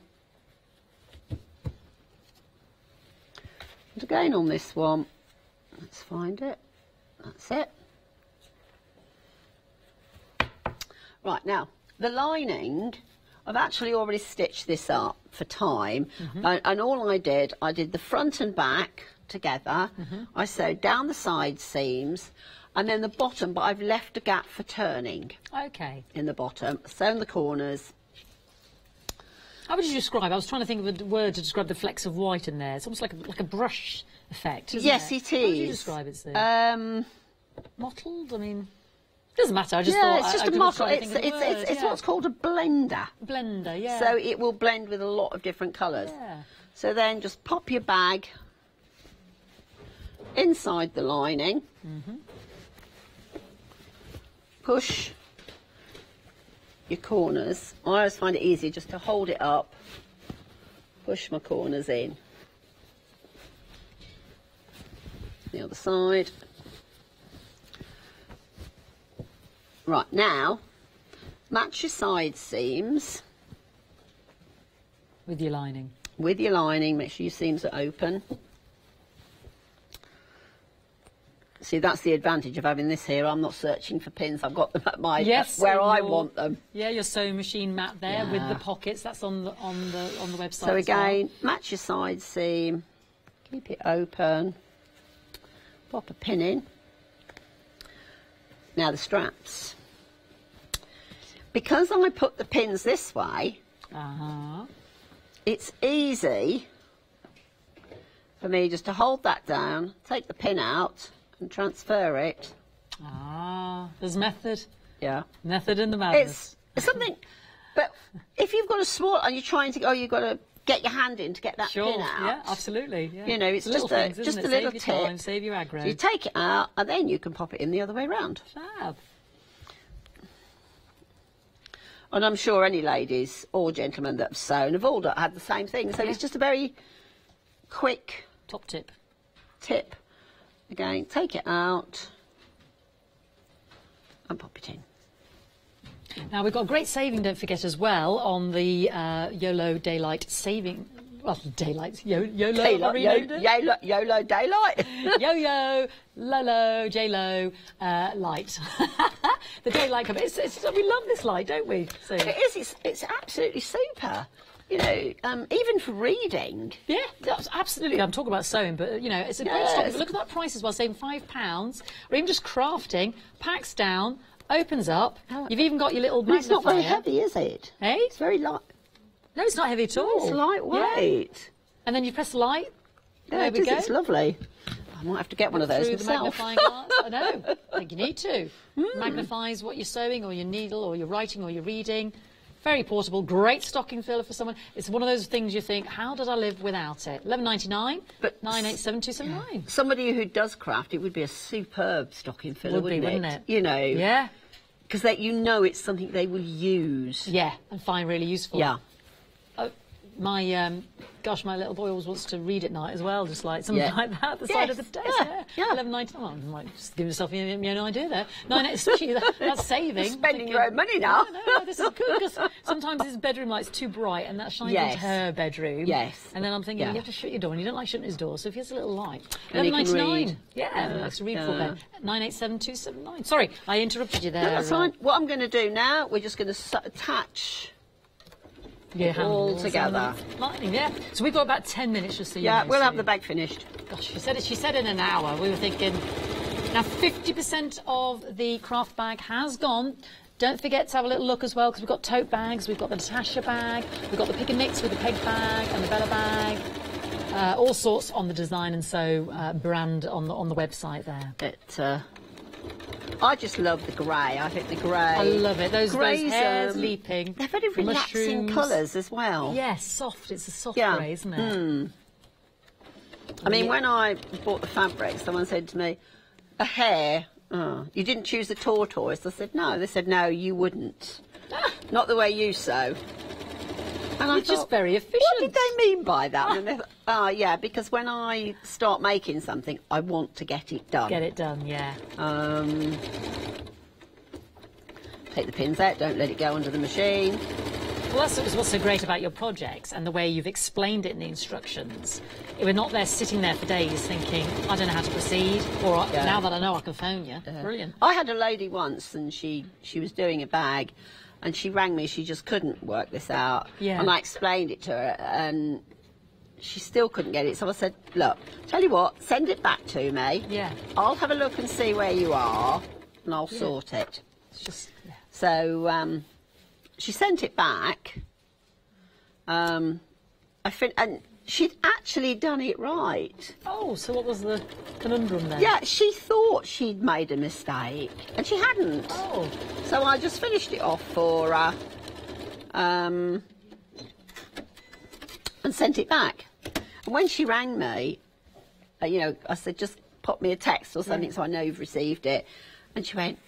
And again on this one, let's find it. That's it. Right, now, the lining, I've actually already stitched this up for time. And all I did the front and back together. I sewed down the side seams and then the bottom, but I've left a gap for turning. Okay. In the bottom, sewn the corners. How would you describe? I was trying to think of a word to describe the flecks of white in there. It's almost like a brush effect, isn't Yes, it? it is. How would you describe it, Sue? Mottled? I mean, doesn't matter. I just thought. It's just I a mottle. It's It's what's called a blender. Blender, yeah. So it will blend with a lot of different colours. Yeah. So then just pop your bag in inside the lining. Push your corners. I always find it easier just to hold it up, push my corners in. The other side. Right, now match your side seams with your lining. With your lining, make sure your seams are open. See, that's the advantage of having this here. I'm not searching for pins. I've got them at my where I want them. Yeah, your sewing machine mat there with the pockets. That's on the website. So again, match your side seam. Keep it open. Pop a pin in. Now the straps. Because I put the pins this way, it's easy for me just to hold that down, take the pin out, and transfer it. There's method. Yeah. Method in the madness. It's something, but if you've got a small, and you're trying to, you've got to get your hand in to get that pin out. Yeah, absolutely. Yeah. You know, it's just a little save your tip. Time, save your aggro. So you take it out, and then you can pop it in the other way round. Fab. And I'm sure any ladies or gentlemen that have sewn have all had the same thing. So it's just a very quick top tip. Again, take it out and pop it in. Now we've got great saving, don't forget, as well, on the YOLO Daylight saving. Well, daylight, YOLO YOLO Daylight. Yo-yo, Lolo, J-Lo, light. The daylight, we love this light, don't we? So. It is, it's absolutely super. You know, even for reading. Yeah, that's absolutely. I'm talking about sewing, but, you know, it's a great stock. Look at that price as well, saving £5, or even just crafting, packs down, opens up. You've even got your little magnifier. It's not very heavy, is it? Hey? It's very light. No, it's not heavy at all. It's lightweight. Yeah. And then you press the light. Yeah, there we go. It's lovely. I might have to get one of those through myself. The magnifying glass. I know. I think you need to. Magnifies what you're sewing, or your needle, or your writing, or your reading. Very portable. Great stocking filler for someone. It's one of those things you think, how did I live without it? $11.99, but 987279. Somebody who does craft, it would be a superb stocking filler, wouldn't it? You know. Yeah. Because you know it's something they will use. Yeah, and find really useful. Yeah. My little boy always wants to read at night as well, just like something like that at the side of the desk. Yeah. $11.99. I'm like, just give yourself an idea there. Especially that's saving. Spending your own money now. No, this is good, because sometimes his bedroom light's too bright and that shines into her bedroom. Yes. And then I'm thinking, you have to shut your door, and you don't like shutting his door, so if he has a little light. $11.99. Yeah, likes to read for bed. 987279. Sorry, I interrupted you there. No, that's fine. What I'm going to do now, we're just going to attach all together. Yeah. So we've got about 10 minutes just so you know. Yeah, we'll have the bag finished. Gosh, she said in an hour. We were thinking. Now 50% of the craft bag has gone. Don't forget to have a little look as well, because we've got tote bags, we've got the Natasha bag, we've got the pick and mix with the peg bag and the Bella bag. All sorts on the Design and Sew brand on the website there. I just love the grey. I think the grey. I love it. Those hairs leaping. They're very relaxing colours as well. Yes, soft. It's a soft grey, isn't it? I mean, when I bought the fabric, someone said to me, a hair. You didn't choose the tortoise. I said, no. They said, no, you wouldn't. Not the way you sew. And You're just very efficient. What did they mean by that? And they thought, yeah, because when I start making something, I want to get it done. Get it done, yeah. Take the pins out, don't let it go under the machine. Well, that's what's so great about your projects and the way you've explained it in the instructions. We're not there sitting there for days thinking, I don't know how to proceed, or now that I know I can phone you. Brilliant. I had a lady once, and she was doing a bag, and she rang me. She just couldn't work this out. Yeah. And I explained it to her, and she still couldn't get it. So I said, look, tell you what, send it back to me. Yeah. I'll have a look and see where you are, and I'll sort it. It's just... So she sent it back. And she'd actually done it right. Oh, so what was the conundrum then? Yeah, she thought she'd made a mistake, and she hadn't. Oh. So I just finished it off for her, and sent it back. And when she rang me, I said, just pop me a text or something so I know you've received it. And she went,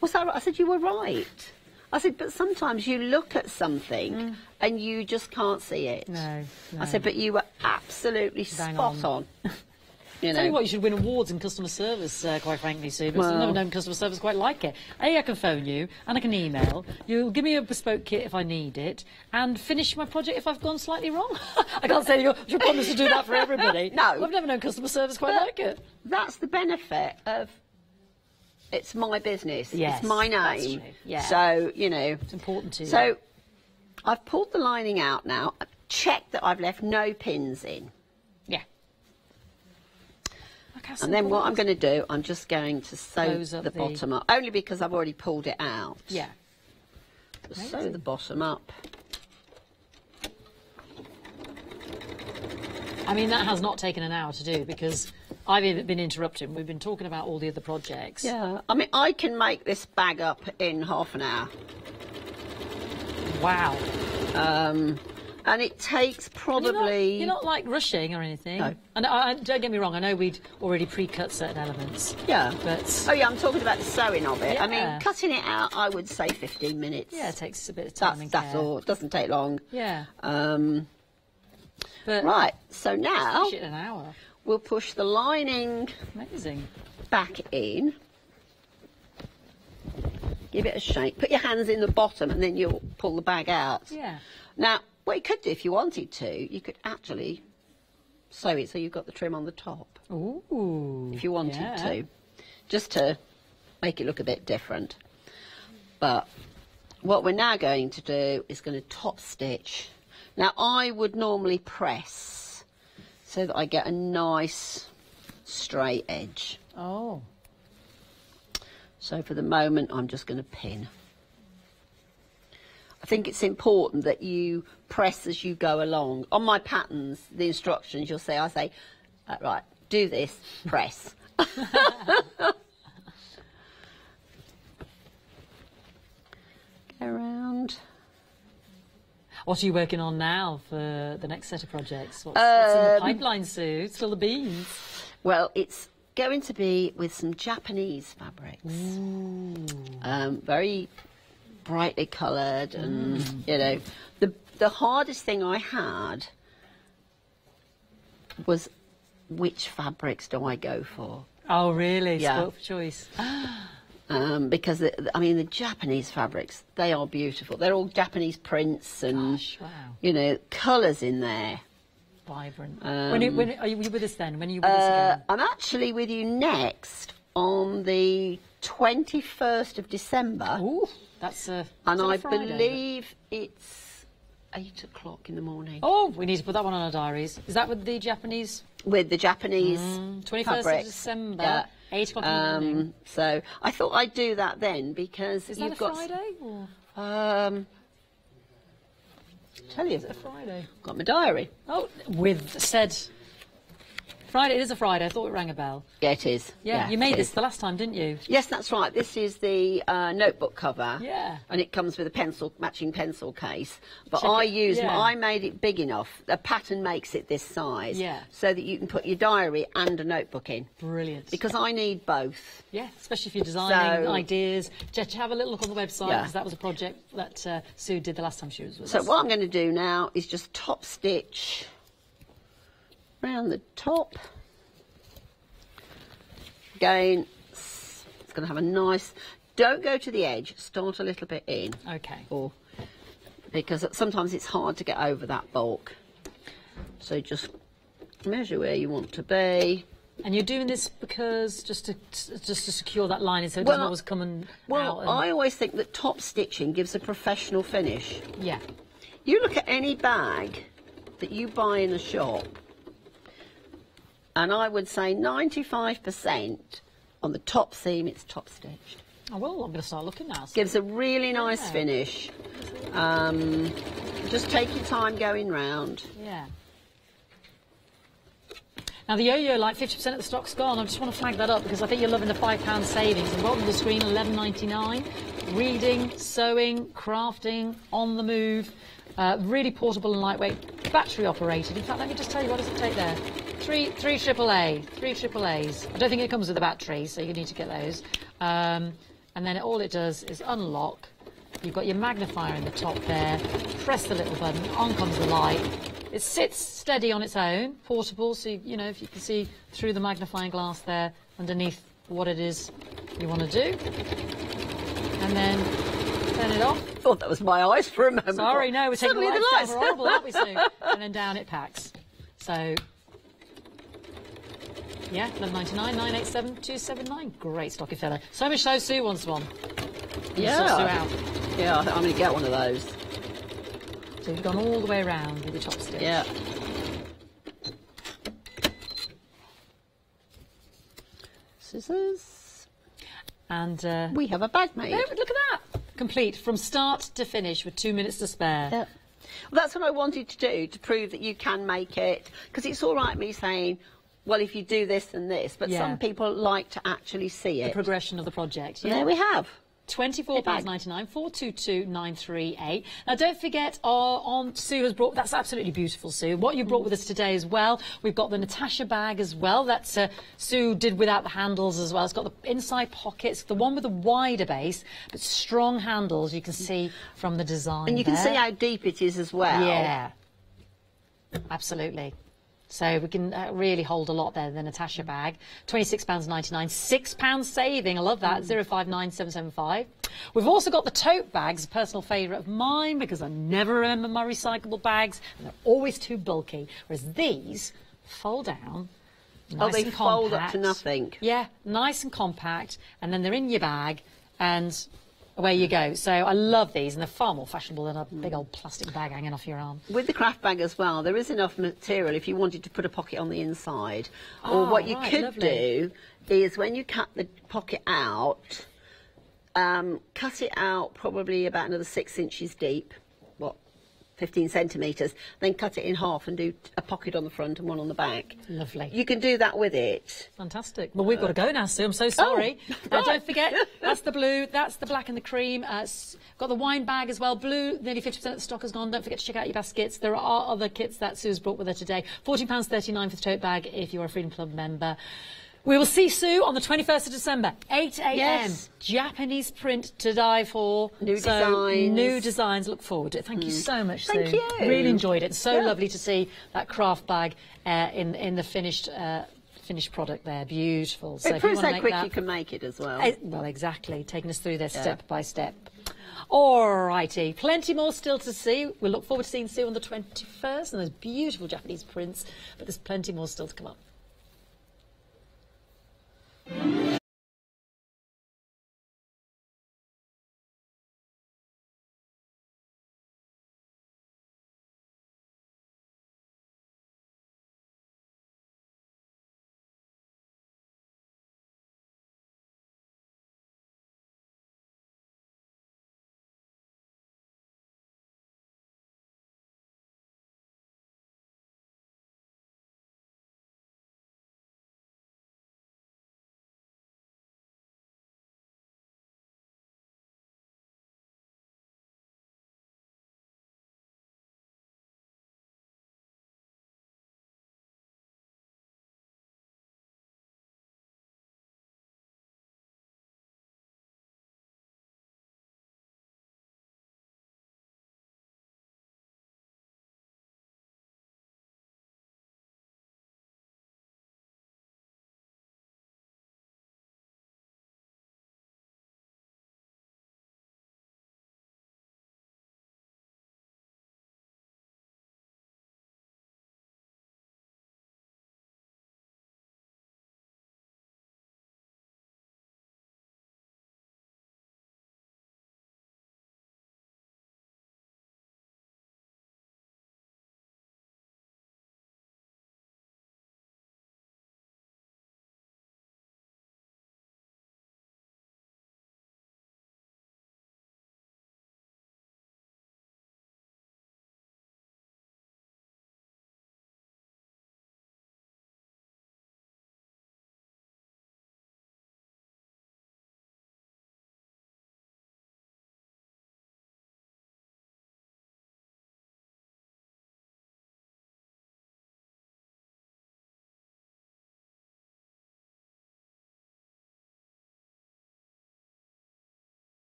"Was that right?" I said, "You were right." I said, "But sometimes you look at something and you just can't see it." No. I said, "But you were absolutely spot on." You Tell you know. what, you should win awards in customer service, quite frankly, Sue, because Well- I've never known customer service quite like it. A, I can phone you, and I can email. You'll give me a bespoke kit if I need it, and finish my project if I've gone slightly wrong. I can't say you promise to do that for everybody. No. I've never known customer service quite like it. That's the benefit of it's my business. Yes, it's my that's name. true. Yeah. So, you know. It's important to you. So, I've pulled the lining out now. I've checked that I've left no pins in. Yeah. And then what I'm going to do, I'm just going to sew Close up the the- bottom up. Only because I've already pulled it out. Yeah. Just sew the bottom up. I mean, that has not taken an hour to do because I've been interrupted. We've been talking about all the other projects. Yeah. I mean, I can make this bag up in half an hour. Wow. And it takes probably... You're not like rushing or anything. No. And don't get me wrong, I know we'd already pre-cut certain elements. Yeah. But Oh, yeah, I'm talking about the sewing of it. I Yeah. mean, cutting it out, I would say 15 minutes. yeah, it takes a bit of time and That's care. all. It doesn't take long. Yeah. But right, so now Finish it in an hour. we'll push the lining Amazing. back in. Give it a shake. Put your hands in the bottom and then you'll pull the bag out. Yeah. Now, what you could do if you wanted to, you could actually sew it so you've got the trim on the top. Ooh. If you wanted yeah. to. Just to make it look a bit different. But what we're now going to do is going to top stitch. Now, I would normally press so that I get a nice straight edge. Oh. So for the moment, I'm just going to pin. I think it's important that you press as you go along. On my patterns, the instructions, you'll say, I say, right, do this, press. Go around. What are you working on now for the next set of projects? What's in the pipeline, Sue? Still the beans? Well, it's going to be with some Japanese fabrics. Very brightly coloured, and you know, the hardest thing I had was which fabrics do I go for? Oh, really? Yeah. Spoiled for choice. Because the Japanese fabrics, they are beautiful. They're all Japanese prints and wow. you know, colours in there. Vibrant. When are you with us then? When are you with us again? I'm actually with you next on the 21st of December. Ooh, that's a and I Friday, believe it's 8 o'clock in the morning. Oh, we need to put that one on our diaries. Is that with the Japanese? With the Japanese 21st fabrics. of December, Yeah. 8 o'clock in the morning. So I thought I'd do that then because Is you've that a got Friday? Or? Tell you, Is it a Friday? got my diary. Oh, with said Friday. It is a Friday. I thought it rang a bell. Yeah, it is. Yeah, you made it this is. the last time, didn't you? Yes, that's right. This is the notebook cover. Yeah. And it comes with a matching pencil case. But Check I it- yeah. I made it big enough. The pattern makes it this size. Yeah. So that you can put your diary and a notebook in. Brilliant. Because I need both. Yeah, especially if you're designing So- ideas. Just have a little look on the website Yeah. because that was a project that Sue did the last time she was with So us. what I'm going to do now is just top stitch around the top. Again, it's going to have a nice... Don't go to the edge. Start a little bit in. Okay. Because sometimes it's hard to get over that bulk. So just measure where you want to be. And you're doing this because just to secure that line so it doesn't always come out. Well, I always think that top stitching gives a professional finish. Yeah. You look at any bag that you buy in a shop, and I would say 95% on the top seam, it's top stitched. Oh, well, I'm going to start looking now. Gives a really nice finish. Just take your time going round. Yeah. Now, the yo-yo, like 50% of the stock's gone. I just want to flag that up because I think you're loving the £5 savings. And bottom of the screen, $11.99. Reading, sewing, crafting, on the move. Really portable and lightweight, battery operated. In fact, let me just tell you, what does it take there? Three AAA. Three AAAs. I don't think it comes with a battery, so you need to get those. And then all it does is unlock. You've got your magnifier in the top there. Press the little button. On comes the light. It sits steady on its own, portable, so you know if you can see through the magnifying glass there underneath what it is you want to do. And then turn it off. I thought that was my eyes for a moment. Sorry, no, we're taking the lights down. lights. We're horrible, aren't we, Sue? And then down it packs. So, yeah, £11.99, 987 279. Great stocky fella. So much so Sue wants one. Yeah. Sue out. Yeah, I think I'm going to get one of those. So you've gone all the way around with your top stitch. Yeah. Scissors. And we have a bag made. Look at that. Complete from start to finish with 2 minutes to spare. Yeah. Well, that's what I wanted to do, to prove that you can make it. Because it's all right me saying, well, if you do this and this, but some people like to actually see it. The progression of the project. Yeah. There we have. £24.99, 422938. Now, don't forget, Sue has brought, that's absolutely beautiful, Sue. What you brought with us today as well, we've got the Natasha bag as well. That's Sue did without the handles as well. It's got the inside pockets, the one with the wider base, but strong handles, you can see from the design. And you can see how deep it is as well. Yeah, absolutely. So we can really hold a lot there, the Natasha bag. £26.99, £6 saving. I love that, 059775. We've also got the tote bags, a personal favourite of mine, because I never remember my recyclable bags, and they're always too bulky. Whereas these fold down, nice they and fold compact. up to nothing. Yeah, nice and compact, and then they're in your bag, and away you go. So I love these, and they're far more fashionable than a big old plastic bag hanging off your arm. With the craft bag as well, there is enough material if you wanted to put a pocket on the inside. Or what you could do is when you cut the pocket out, cut it out probably about another 6 inches deep, 15 centimetres, then cut it in half and do a pocket on the front and one on the back. Lovely. You can do that with it. Fantastic. Well, we've got to go now, Sue. I'm so sorry. Don't forget, that's the blue, that's the black and the cream. Got the wine bag as well. Blue, nearly 50% of the stock has gone. Don't forget to check out your baskets. There are other kits that Sue's brought with her today. £14.39 for the tote bag if you're a Freedom Club member. We will see Sue on the 21st of December, 8 a.m. Yes. Japanese print to die for. New designs. New designs. Look forward to it. Thank you so much, Sue. Thank you. Really enjoyed it. So lovely to see that craft bag in the finished product there. Beautiful. So it proves how quick that, you can make it as well. Well, exactly. Taking us through this step by step. All righty. Plenty more still to see. We'll look forward to seeing Sue on the 21st and those beautiful Japanese prints. But there's plenty more still to come up.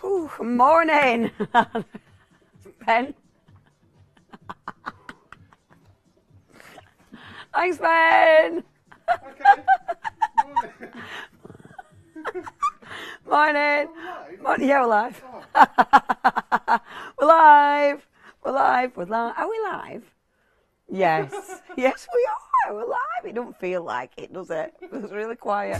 Whew, morning, Ben. Thanks, Ben. Morning. Morning. Yeah, we're live. We're live. We're live. We're live. Are we live? Yes. Yes, we are. We're live. It don't feel like it, does it? It's really quiet.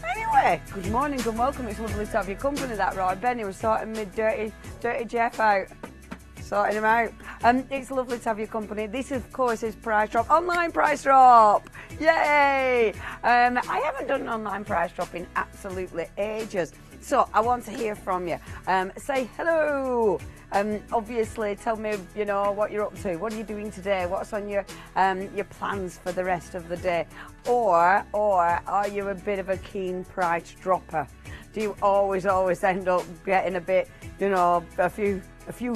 Anyway, good morning, good welcome. It's lovely to have your company, that right? Benny was sorting me dirty Jeff out. Sorting him out. It's lovely to have your company. This, of course, is Price Drop. Online Price Drop! Yay! I haven't done an online price drop in absolutely ages. So I want to hear from you. Say hello. Obviously, tell me, you know, what you're up to. What are you doing today? What's on your plans for the rest of the day? Or are you a bit of a keen price dropper? Do you always end up getting a bit, you know, a few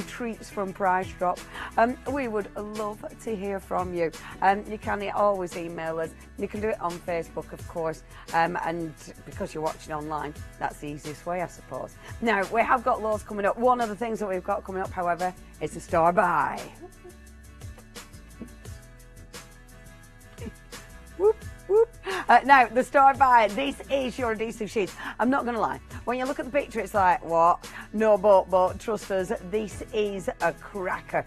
treats from Price Drop? We would love to hear from you. You can always email us. You can do it on Facebook, of course, and because you're watching online, that's the easiest way, I suppose. Now, we have got loads coming up. One of the things that we've got coming up, however, is the store buy. Whoop, whoop. Now, the store buy, this is your adhesive sheets. I'm not going to lie. When you look at the picture, it's like, what? No, but trust us, this is a cracker.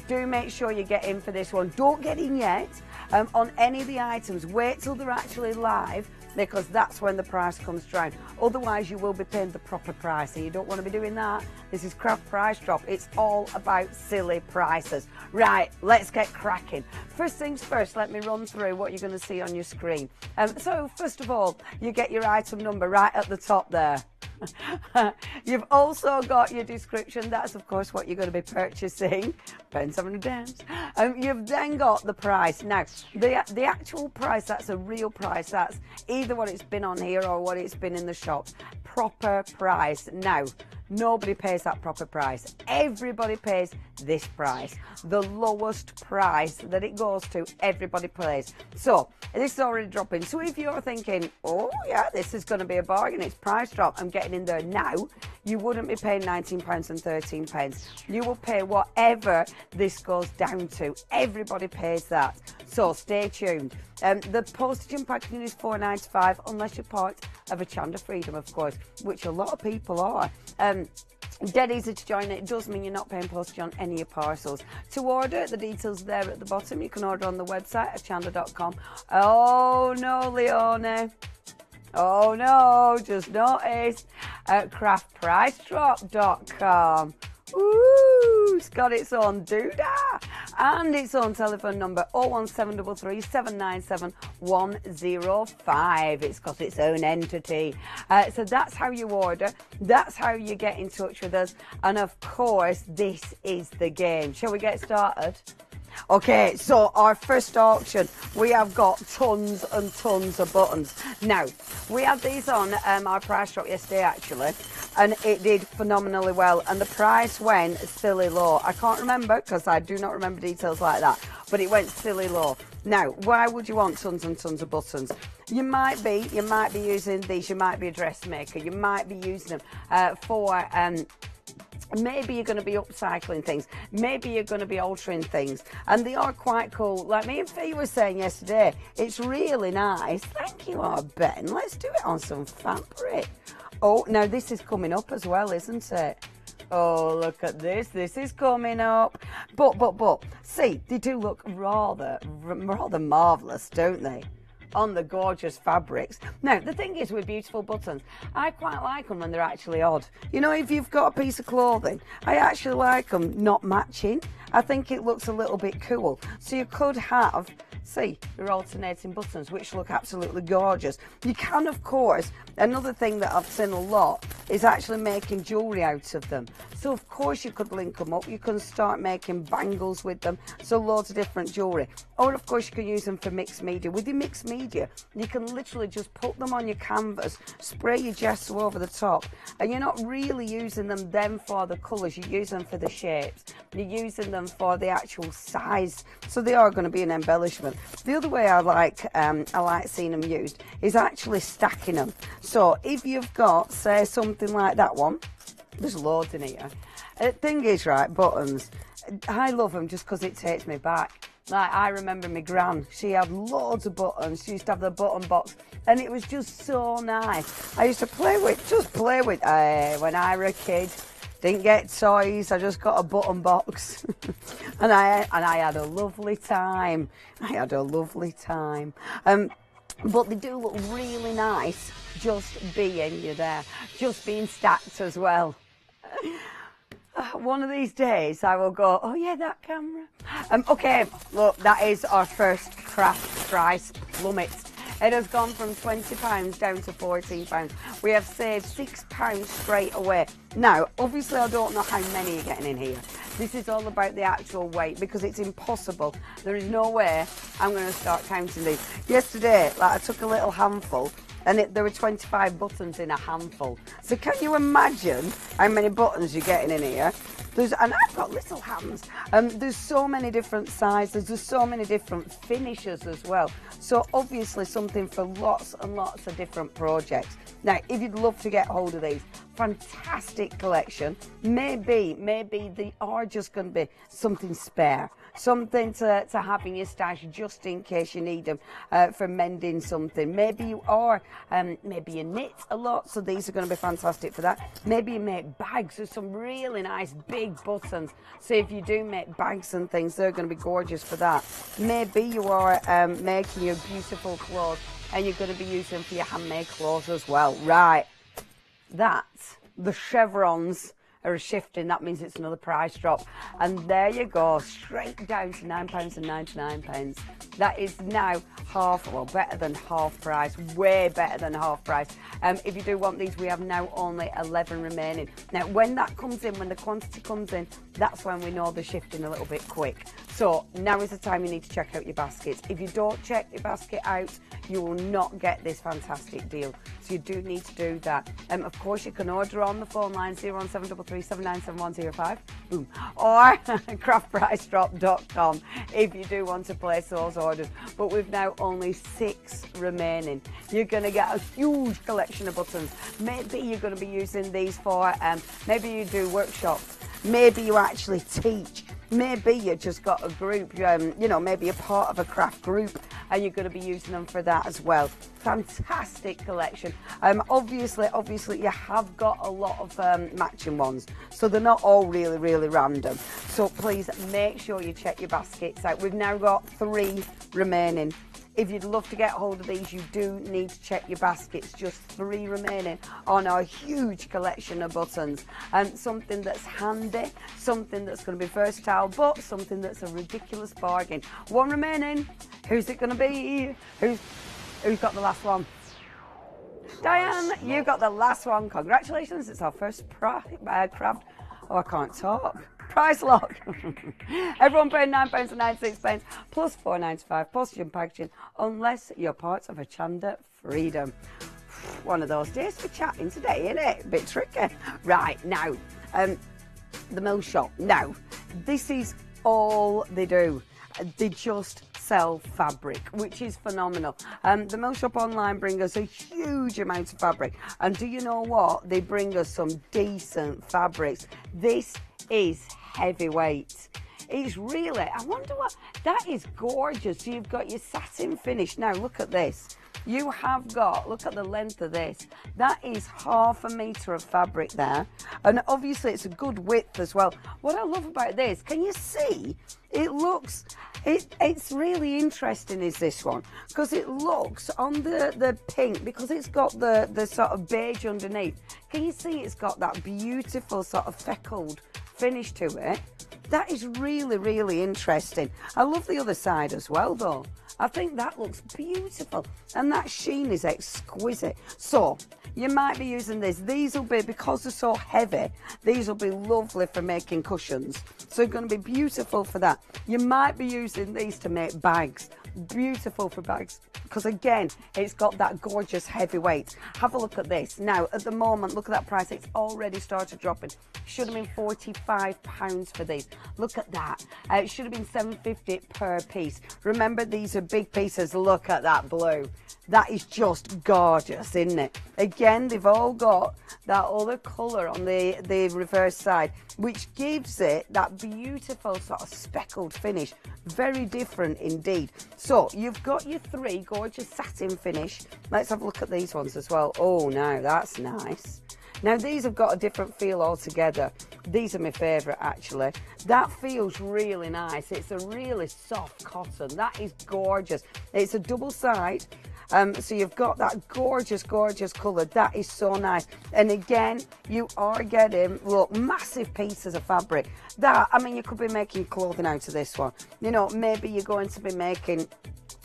Do make sure you get in for this one. Don't get in yet on any of the items. Wait till they're actually live, because that's when the price comes down. Otherwise, you will be paying the proper price, and you don't want to be doing that. This is Craft Price Drop. It's all about silly prices. Right, let's get cracking. First things first, let me run through what you're going to see on your screen. So, first of all, you get your item number right at the top there. You've also got your description. That's, of course, what you're going to be purchasing. Paying 7 grams. You've then got the price. Now, the actual price, that's a real price. That's either what it's been on here or what it's been in the shop. Proper price. Now, nobody pays that proper price. Everybody pays this price. The lowest price that it goes to, everybody pays. So, this is already dropping. So if you're thinking, oh yeah, this is going to be a bargain, it's Price Drop, I'm getting in there now, you wouldn't be paying £19 and 13 pence. You will pay whatever this goes down to. Everybody pays that. So stay tuned. The postage and packaging is £4.95 unless you're part of Hochanda Freedom, of course, which a lot of people are. Dead easy to join. It does mean you're not paying postage on any of your parcels. To order, the details there at the bottom. You can order on the website, hochanda.com. Oh no, Leone. Oh no, just noticed at craftpricedrop.com. Ooh, it's got its own doodah and its own telephone number 01733 797 105. It's got its own entity. So that's how you order. That's how you get in touch with us. And of course, this is the game. Shall we get started? Okay, so our first auction, we have got tons and tons of buttons. Now, we had these on our price drop yesterday, actually, and it did phenomenally well, and the price went silly low. I can't remember, because I do not remember details like that, but it went silly low. Now, why would you want tons and tons of buttons? You might be using these, you might be a dressmaker, you might be using them for... maybe you're going to be upcycling things. Maybe you're going to be altering things. And they are quite cool. Like me and Fee were saying yesterday, it's really nice. Thank you, Ben. Let's do it on some fabric. Oh, now this is coming up as well, isn't it? Oh, look at this. This is coming up. But, see, they do look rather marvellous, don't they? On the gorgeous fabrics. Now, the thing is with beautiful buttons, I quite like them when they're actually odd. You know, if you've got a piece of clothing, I actually like them not matching. I think it looks a little bit cool. So you could have See, they're alternating buttons, which look absolutely gorgeous. You can, of course, another thing that I've seen a lot is actually making jewellery out of them. So, of course, you could link them up. You can start making bangles with them. So, loads of different jewellery. Or, of course, you can use them for mixed media. With your mixed media, you can literally just put them on your canvas, spray your gesso over the top, and you're not really using them then for the colours. You use them for the shapes. You're using them for the actual size. So, they are going to be an embellishment. The other way I like seeing them used is actually stacking them. So if you've got, say, something like that one, there's loads in here. The thing is, right, buttons, I love them just because it takes me back. Like, I remember my gran, she had loads of buttons. She used to have the button box, and it was just so nice. I used to play with when I was a kid. Didn't get toys, I just got a button box. and I had a lovely time. But they do look really nice just being there, just being stacked as well. One of these days I will go, oh yeah, that camera. Okay, look, that is our first craft price plummet. It has gone from £20 down to £14. We have saved £6 straight away. Now, obviously, I don't know how many you're getting in here. This is all about the actual weight because it's impossible. There is no way I'm going to start counting these. Yesterday, I took a little handful and there were 25 buttons in a handful. So can you imagine how many buttons you're getting in here? And I've got little hands. There's so many different sizes. There's so many different finishes as well. So obviously something for lots and lots of different projects. Now, if you'd love to get hold of these, fantastic collection. Maybe they are just going to be something spare. Something to have in your stash just in case you need them for mending something. Maybe you are, maybe you knit a lot, so these are going to be fantastic for that. Maybe you make bags. There's some really nice big buttons. So if you do make bags and things, they're going to be gorgeous for that. Maybe you are making your beautiful clothes and you're going to be using them for your handmade clothes as well. Right, the chevrons are shifting. That means it's another price drop. And there you go, straight down to £9.99. That is now better than half price, way better than half price. If you do want these, we have now only 11 remaining. Now, when that comes in, when the quantity comes in, that's when we know they're shifting a little bit quick. So now is the time you need to check out your baskets. If you don't check your basket out, you will not get this fantastic deal. So you do need to do that. Of course, you can order on the phone line 01733 797105 or craftpricedrop.com if you do want to place those orders. But we've now only 6 remaining. You're going to get a huge collection of buttons. Maybe you're going to be using these for, maybe you do workshops. Maybe you actually teach. Maybe you just got a group, maybe you're part of a craft group and you're going to be using them for that as well. Fantastic collection. Obviously, you have got a lot of matching ones, so they're not all really random. So please make sure you check your baskets out. We've now got 3 remaining. If you'd love to get hold of these, you do need to check your baskets. Just 3 remaining on our huge collection of buttons. And something that's handy, something that's going to be versatile, but something that's a ridiculous bargain. 1 remaining. Who's it going to be? Who's got the last one? Diane, you got the last one. Congratulations. It's our first craft. Oh, I can't talk. Price lock. Everyone paying £9.96 plus £4.95 postage and packaging, unless you're part of Hochanda Freedom. One of those days for chatting today, isn't it? A bit tricky. Right, now, the mill shop. Now, this is all they do. They just sell fabric, which is phenomenal. The mill shop online bring us a huge amount of fabric, and do you know what? They bring us some decent fabrics. This is heavyweight. It's really, I wonder what, that is gorgeous. So you've got your satin finish. Now look at this. You have got, look at the length of this. That is ½ metre of fabric there. And obviously it's a good width as well. What I love about this, can you see? It looks, it's really interesting is this one. Because it looks on the pink, because it's got the sort of beige underneath. Can you see it's got that beautiful sort of feckled finish to it? That is really, really interesting. I love the other side as well, though. I think that looks beautiful, and that sheen is exquisite. So you might be using this. These will be, because they're so heavy, these will be lovely for making cushions. So they're going to be beautiful for that. You might be using these to make bags. Beautiful for bags, because again, it's got that gorgeous heavy weight. Have a look at this. Now, at the moment, look at that price. It's already started dropping. Should have been £45 for these. Look at that. It should have been £7.50 per piece. Remember, these are big pieces. Look at that blue. That is just gorgeous, isn't it? Again, they've all got that other colour on the reverse side, which gives it that beautiful sort of speckled finish. Very different indeed. So you've got your three gorgeous satin finish. Let's have a look at these ones as well. Oh, now that's nice. Now these have got a different feel altogether. These are my favourite actually. That feels really nice. It's a really soft cotton. That is gorgeous. It's a double side. So you've got that gorgeous, gorgeous colour. That is so nice. And again, you are getting, look, massive pieces of fabric. That, I mean, you could be making clothing out of this one. You know, maybe you're going to be making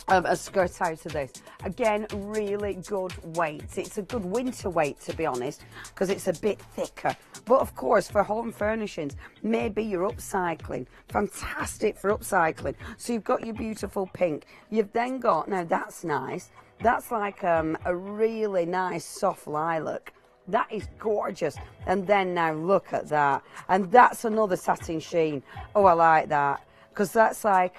a skirt out of this. Again, really good weight. It's a good winter weight, to be honest, because it's a bit thicker. But of course, for home furnishings, maybe you're upcycling. Fantastic for upcycling. So you've got your beautiful pink. You've then got, now that's nice. That's like a really nice soft lilac. That is gorgeous. And then now look at that. And that's another satin sheen. Oh, I like that. Because that's like,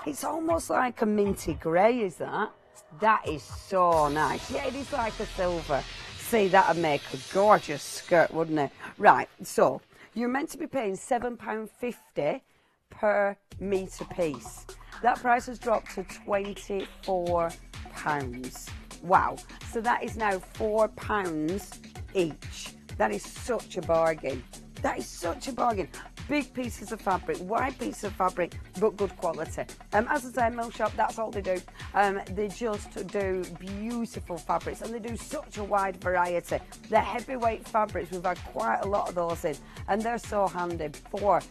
it's almost like a minty grey, is that? That is so nice. Yeah, it is like a silver. See, that would make a gorgeous skirt, wouldn't it? Right, so you're meant to be paying £7.50 per metre piece. That price has dropped to £24. Wow. So that is now £4 each. That is such a bargain. That is such a bargain. Big pieces of fabric, wide pieces of fabric, but good quality. As I say, Mill Shop, that's all they do. They just do beautiful fabrics, and they do such a wide variety. They're heavyweight fabrics. We've had quite a lot of those in, and they're so handy for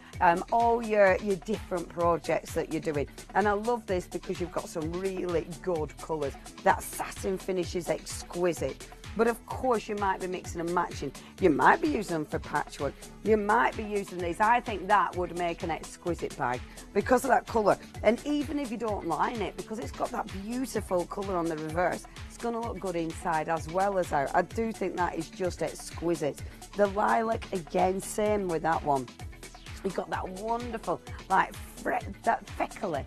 all your different projects that you're doing. And I love this because you've got some really good colours. That satin finish is exquisite. But of course you might be mixing and matching. You might be using them for patchwork. You might be using these. I think that would make an exquisite bag because of that colour. And even if you don't line it, because it's got that beautiful colour on the reverse, it's going to look good inside as well as out. I do think that is just exquisite. The lilac, again, same with that one. You've got that wonderful, like, that feckly.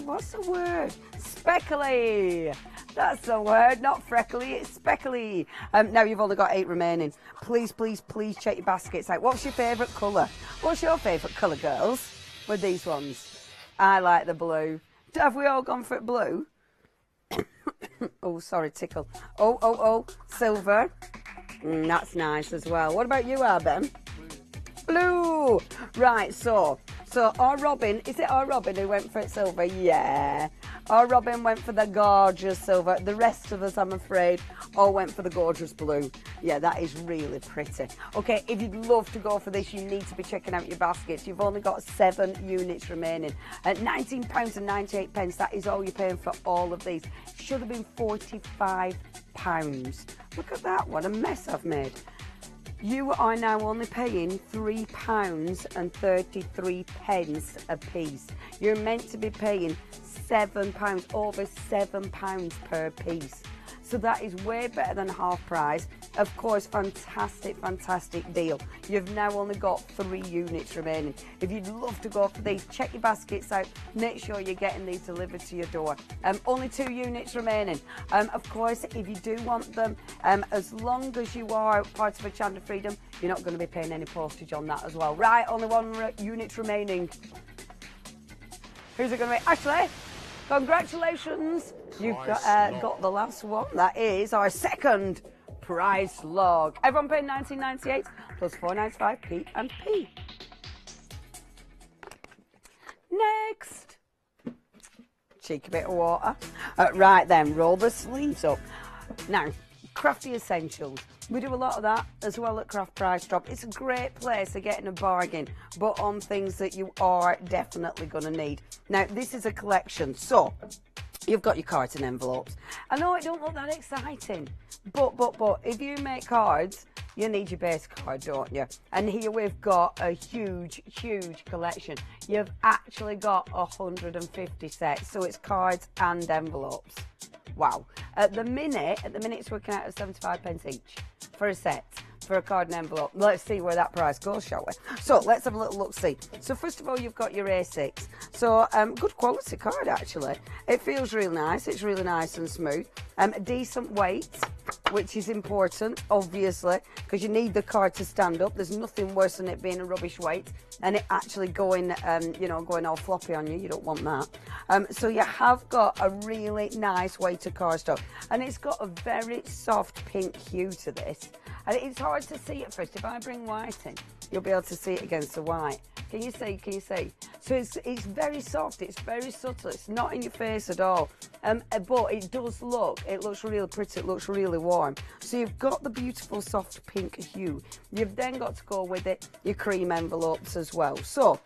What's the word? Speckly. That's the word, not freckly, it's speckly. Now you've only got 8 remaining. Please, please, please check your baskets out. What's your favourite colour? What's your favourite colour, girls, with these ones? I like the blue. Have we all gone for blue? Oh, sorry, tickle. Oh, silver. That's nice as well. What about you, Arben? Blue. Right, so our Robin, is it our Robin who went for silver? Yeah. Our Robin went for the gorgeous silver. The rest of us, I'm afraid, all went for the gorgeous blue. Yeah, that is really pretty. Okay, if you'd love to go for this, you need to be checking out your baskets. You've only got 7 units remaining. At £19.98, that is all you're paying for all of these. Should have been £45. Look at that, what a mess I've made. You are now only paying £3.33 a piece. You're meant to be paying £7, over £7 per piece. So that is way better than half price. Of course, fantastic, fantastic deal. You've now only got 3 units remaining. If you'd love to go for these, check your baskets out. Make sure you're getting these delivered to your door. Only 2 units remaining. Of course, if you do want them, as long as you are part of Hochanda Freedom, you're not going to be paying any postage on that as well. Right, only 1 unit remaining. Who's it going to be? Ashley, congratulations. You've got the last one. That is our second price log. Everyone paying £19.98 plus £4.95 P and P. Next. Cheeky bit of water. Right then, roll the sleeves up. Now, crafty essentials. We do a lot of that as well at Craft Price Drop. It's a great place for getting a bargain, but on things that you are definitely going to need. Now, this is a collection, so you've got your cards and envelopes. I know it don't look that exciting, but if you make cards, you need your base card, don't you? And here we've got a huge collection. You've actually got 150 sets, so it's cards and envelopes. Wow. At the minute it's working out at 75p each for a set, for a card and envelope. Let's see where that price goes, shall we? So let's have a little look-see. So first of all, you've got your A6. So good quality card, actually. It feels really nice. It's really nice and smooth. Decent weight, which is important, obviously, because you need the card to stand up. There's nothing worse than it being a rubbish weight and it actually going, going all floppy on you. You don't want that. So you have got a really nice weighted cardstock, and it's got a very soft pink hue to this. And it's hard to see at first. If I bring white in, you'll be able to see it against the white. Can you see? Can you see? So it's very soft. It's very subtle. It's not in your face at all. But it does look. It looks really pretty. It looks really warm. So you've got the beautiful soft pink hue. You've then got to go with it your cream envelopes as well. So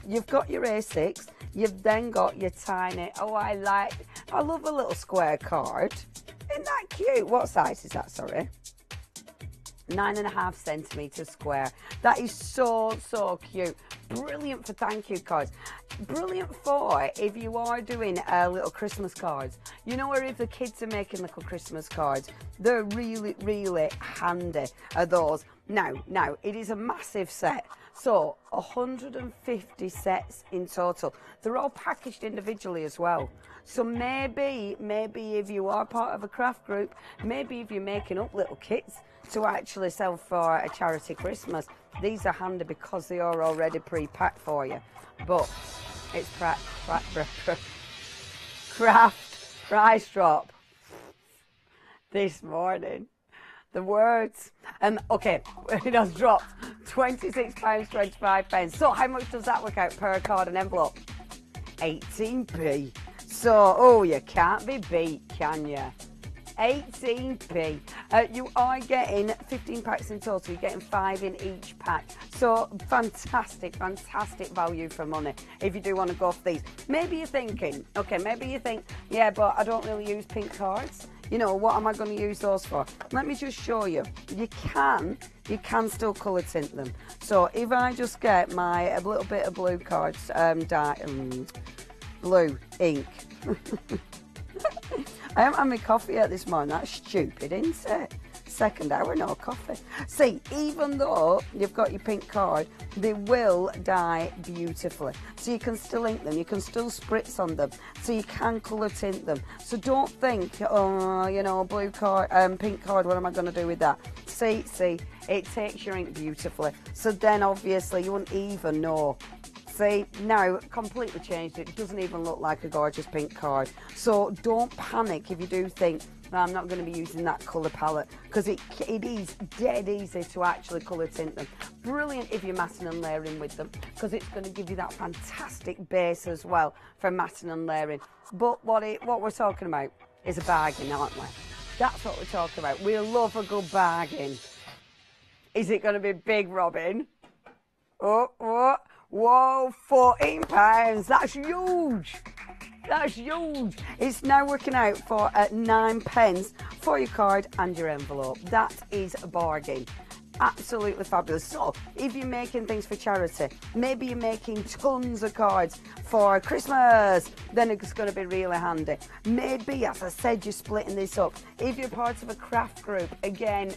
you've got your A6. You've then got your tiny. I love a little square card. Isn't that cute? What size is that? Sorry. 9.5 centimetres square. That is so cute. Brilliant for thank you cards. Brilliant for if you are doing little Christmas cards. You know, where if the kids are making little Christmas cards, they're really handy, are those. Now it is a massive set. So 150 sets in total. They're all packaged individually as well. So maybe if you are part of a craft group, maybe if you're making up little kits to actually sell for a charity Christmas, these are handy because they are already pre-packed for you. But it's Craft Price Drop this morning. The words. Okay, it has dropped £26.25. So how much does that work out per card and envelope? 18p. So, you can't be beat, can you? 18p. You are getting 15 packs in total. You're getting 5 in each pack. So fantastic value for money if you do want to go for these. Maybe you're thinking, yeah, but I don't really use pink cards. You know, what am I going to use those for? Let me just show you. You can still colour tint them. So if I just get a little bit of blue cards, blue ink. I haven't had my coffee yet this morning. That's stupid, isn't it? Second hour, no coffee. See, even though you've got your pink card, they will dye beautifully. So you can still ink them, you can still spritz on them, so you can colour tint them. So don't think, blue card, pink card, what am I going to do with that? See, it takes your ink beautifully. So then obviously you wouldn't even know. See, now completely changed it. It doesn't even look like a gorgeous pink card. So don't panic if you do think, I'm not going to be using that colour palette, because it is dead easy to actually colour tint them. Brilliant if you're matting and layering with them, because it's going to give you that fantastic base as well for matting and layering. But what we're talking about is a bargain, aren't we? That's what we're talking about. We love a good bargain. Is it going to be big, Robin? Whoa, £14. That's huge. That's huge. It's now working out for 9p for your card and your envelope. That is a bargain. Absolutely fabulous. So if you're making things for charity, maybe you're making tons of cards for Christmas, then it's going to be really handy. Maybe, as I said, you're splitting this up. If you're part of a craft group, again,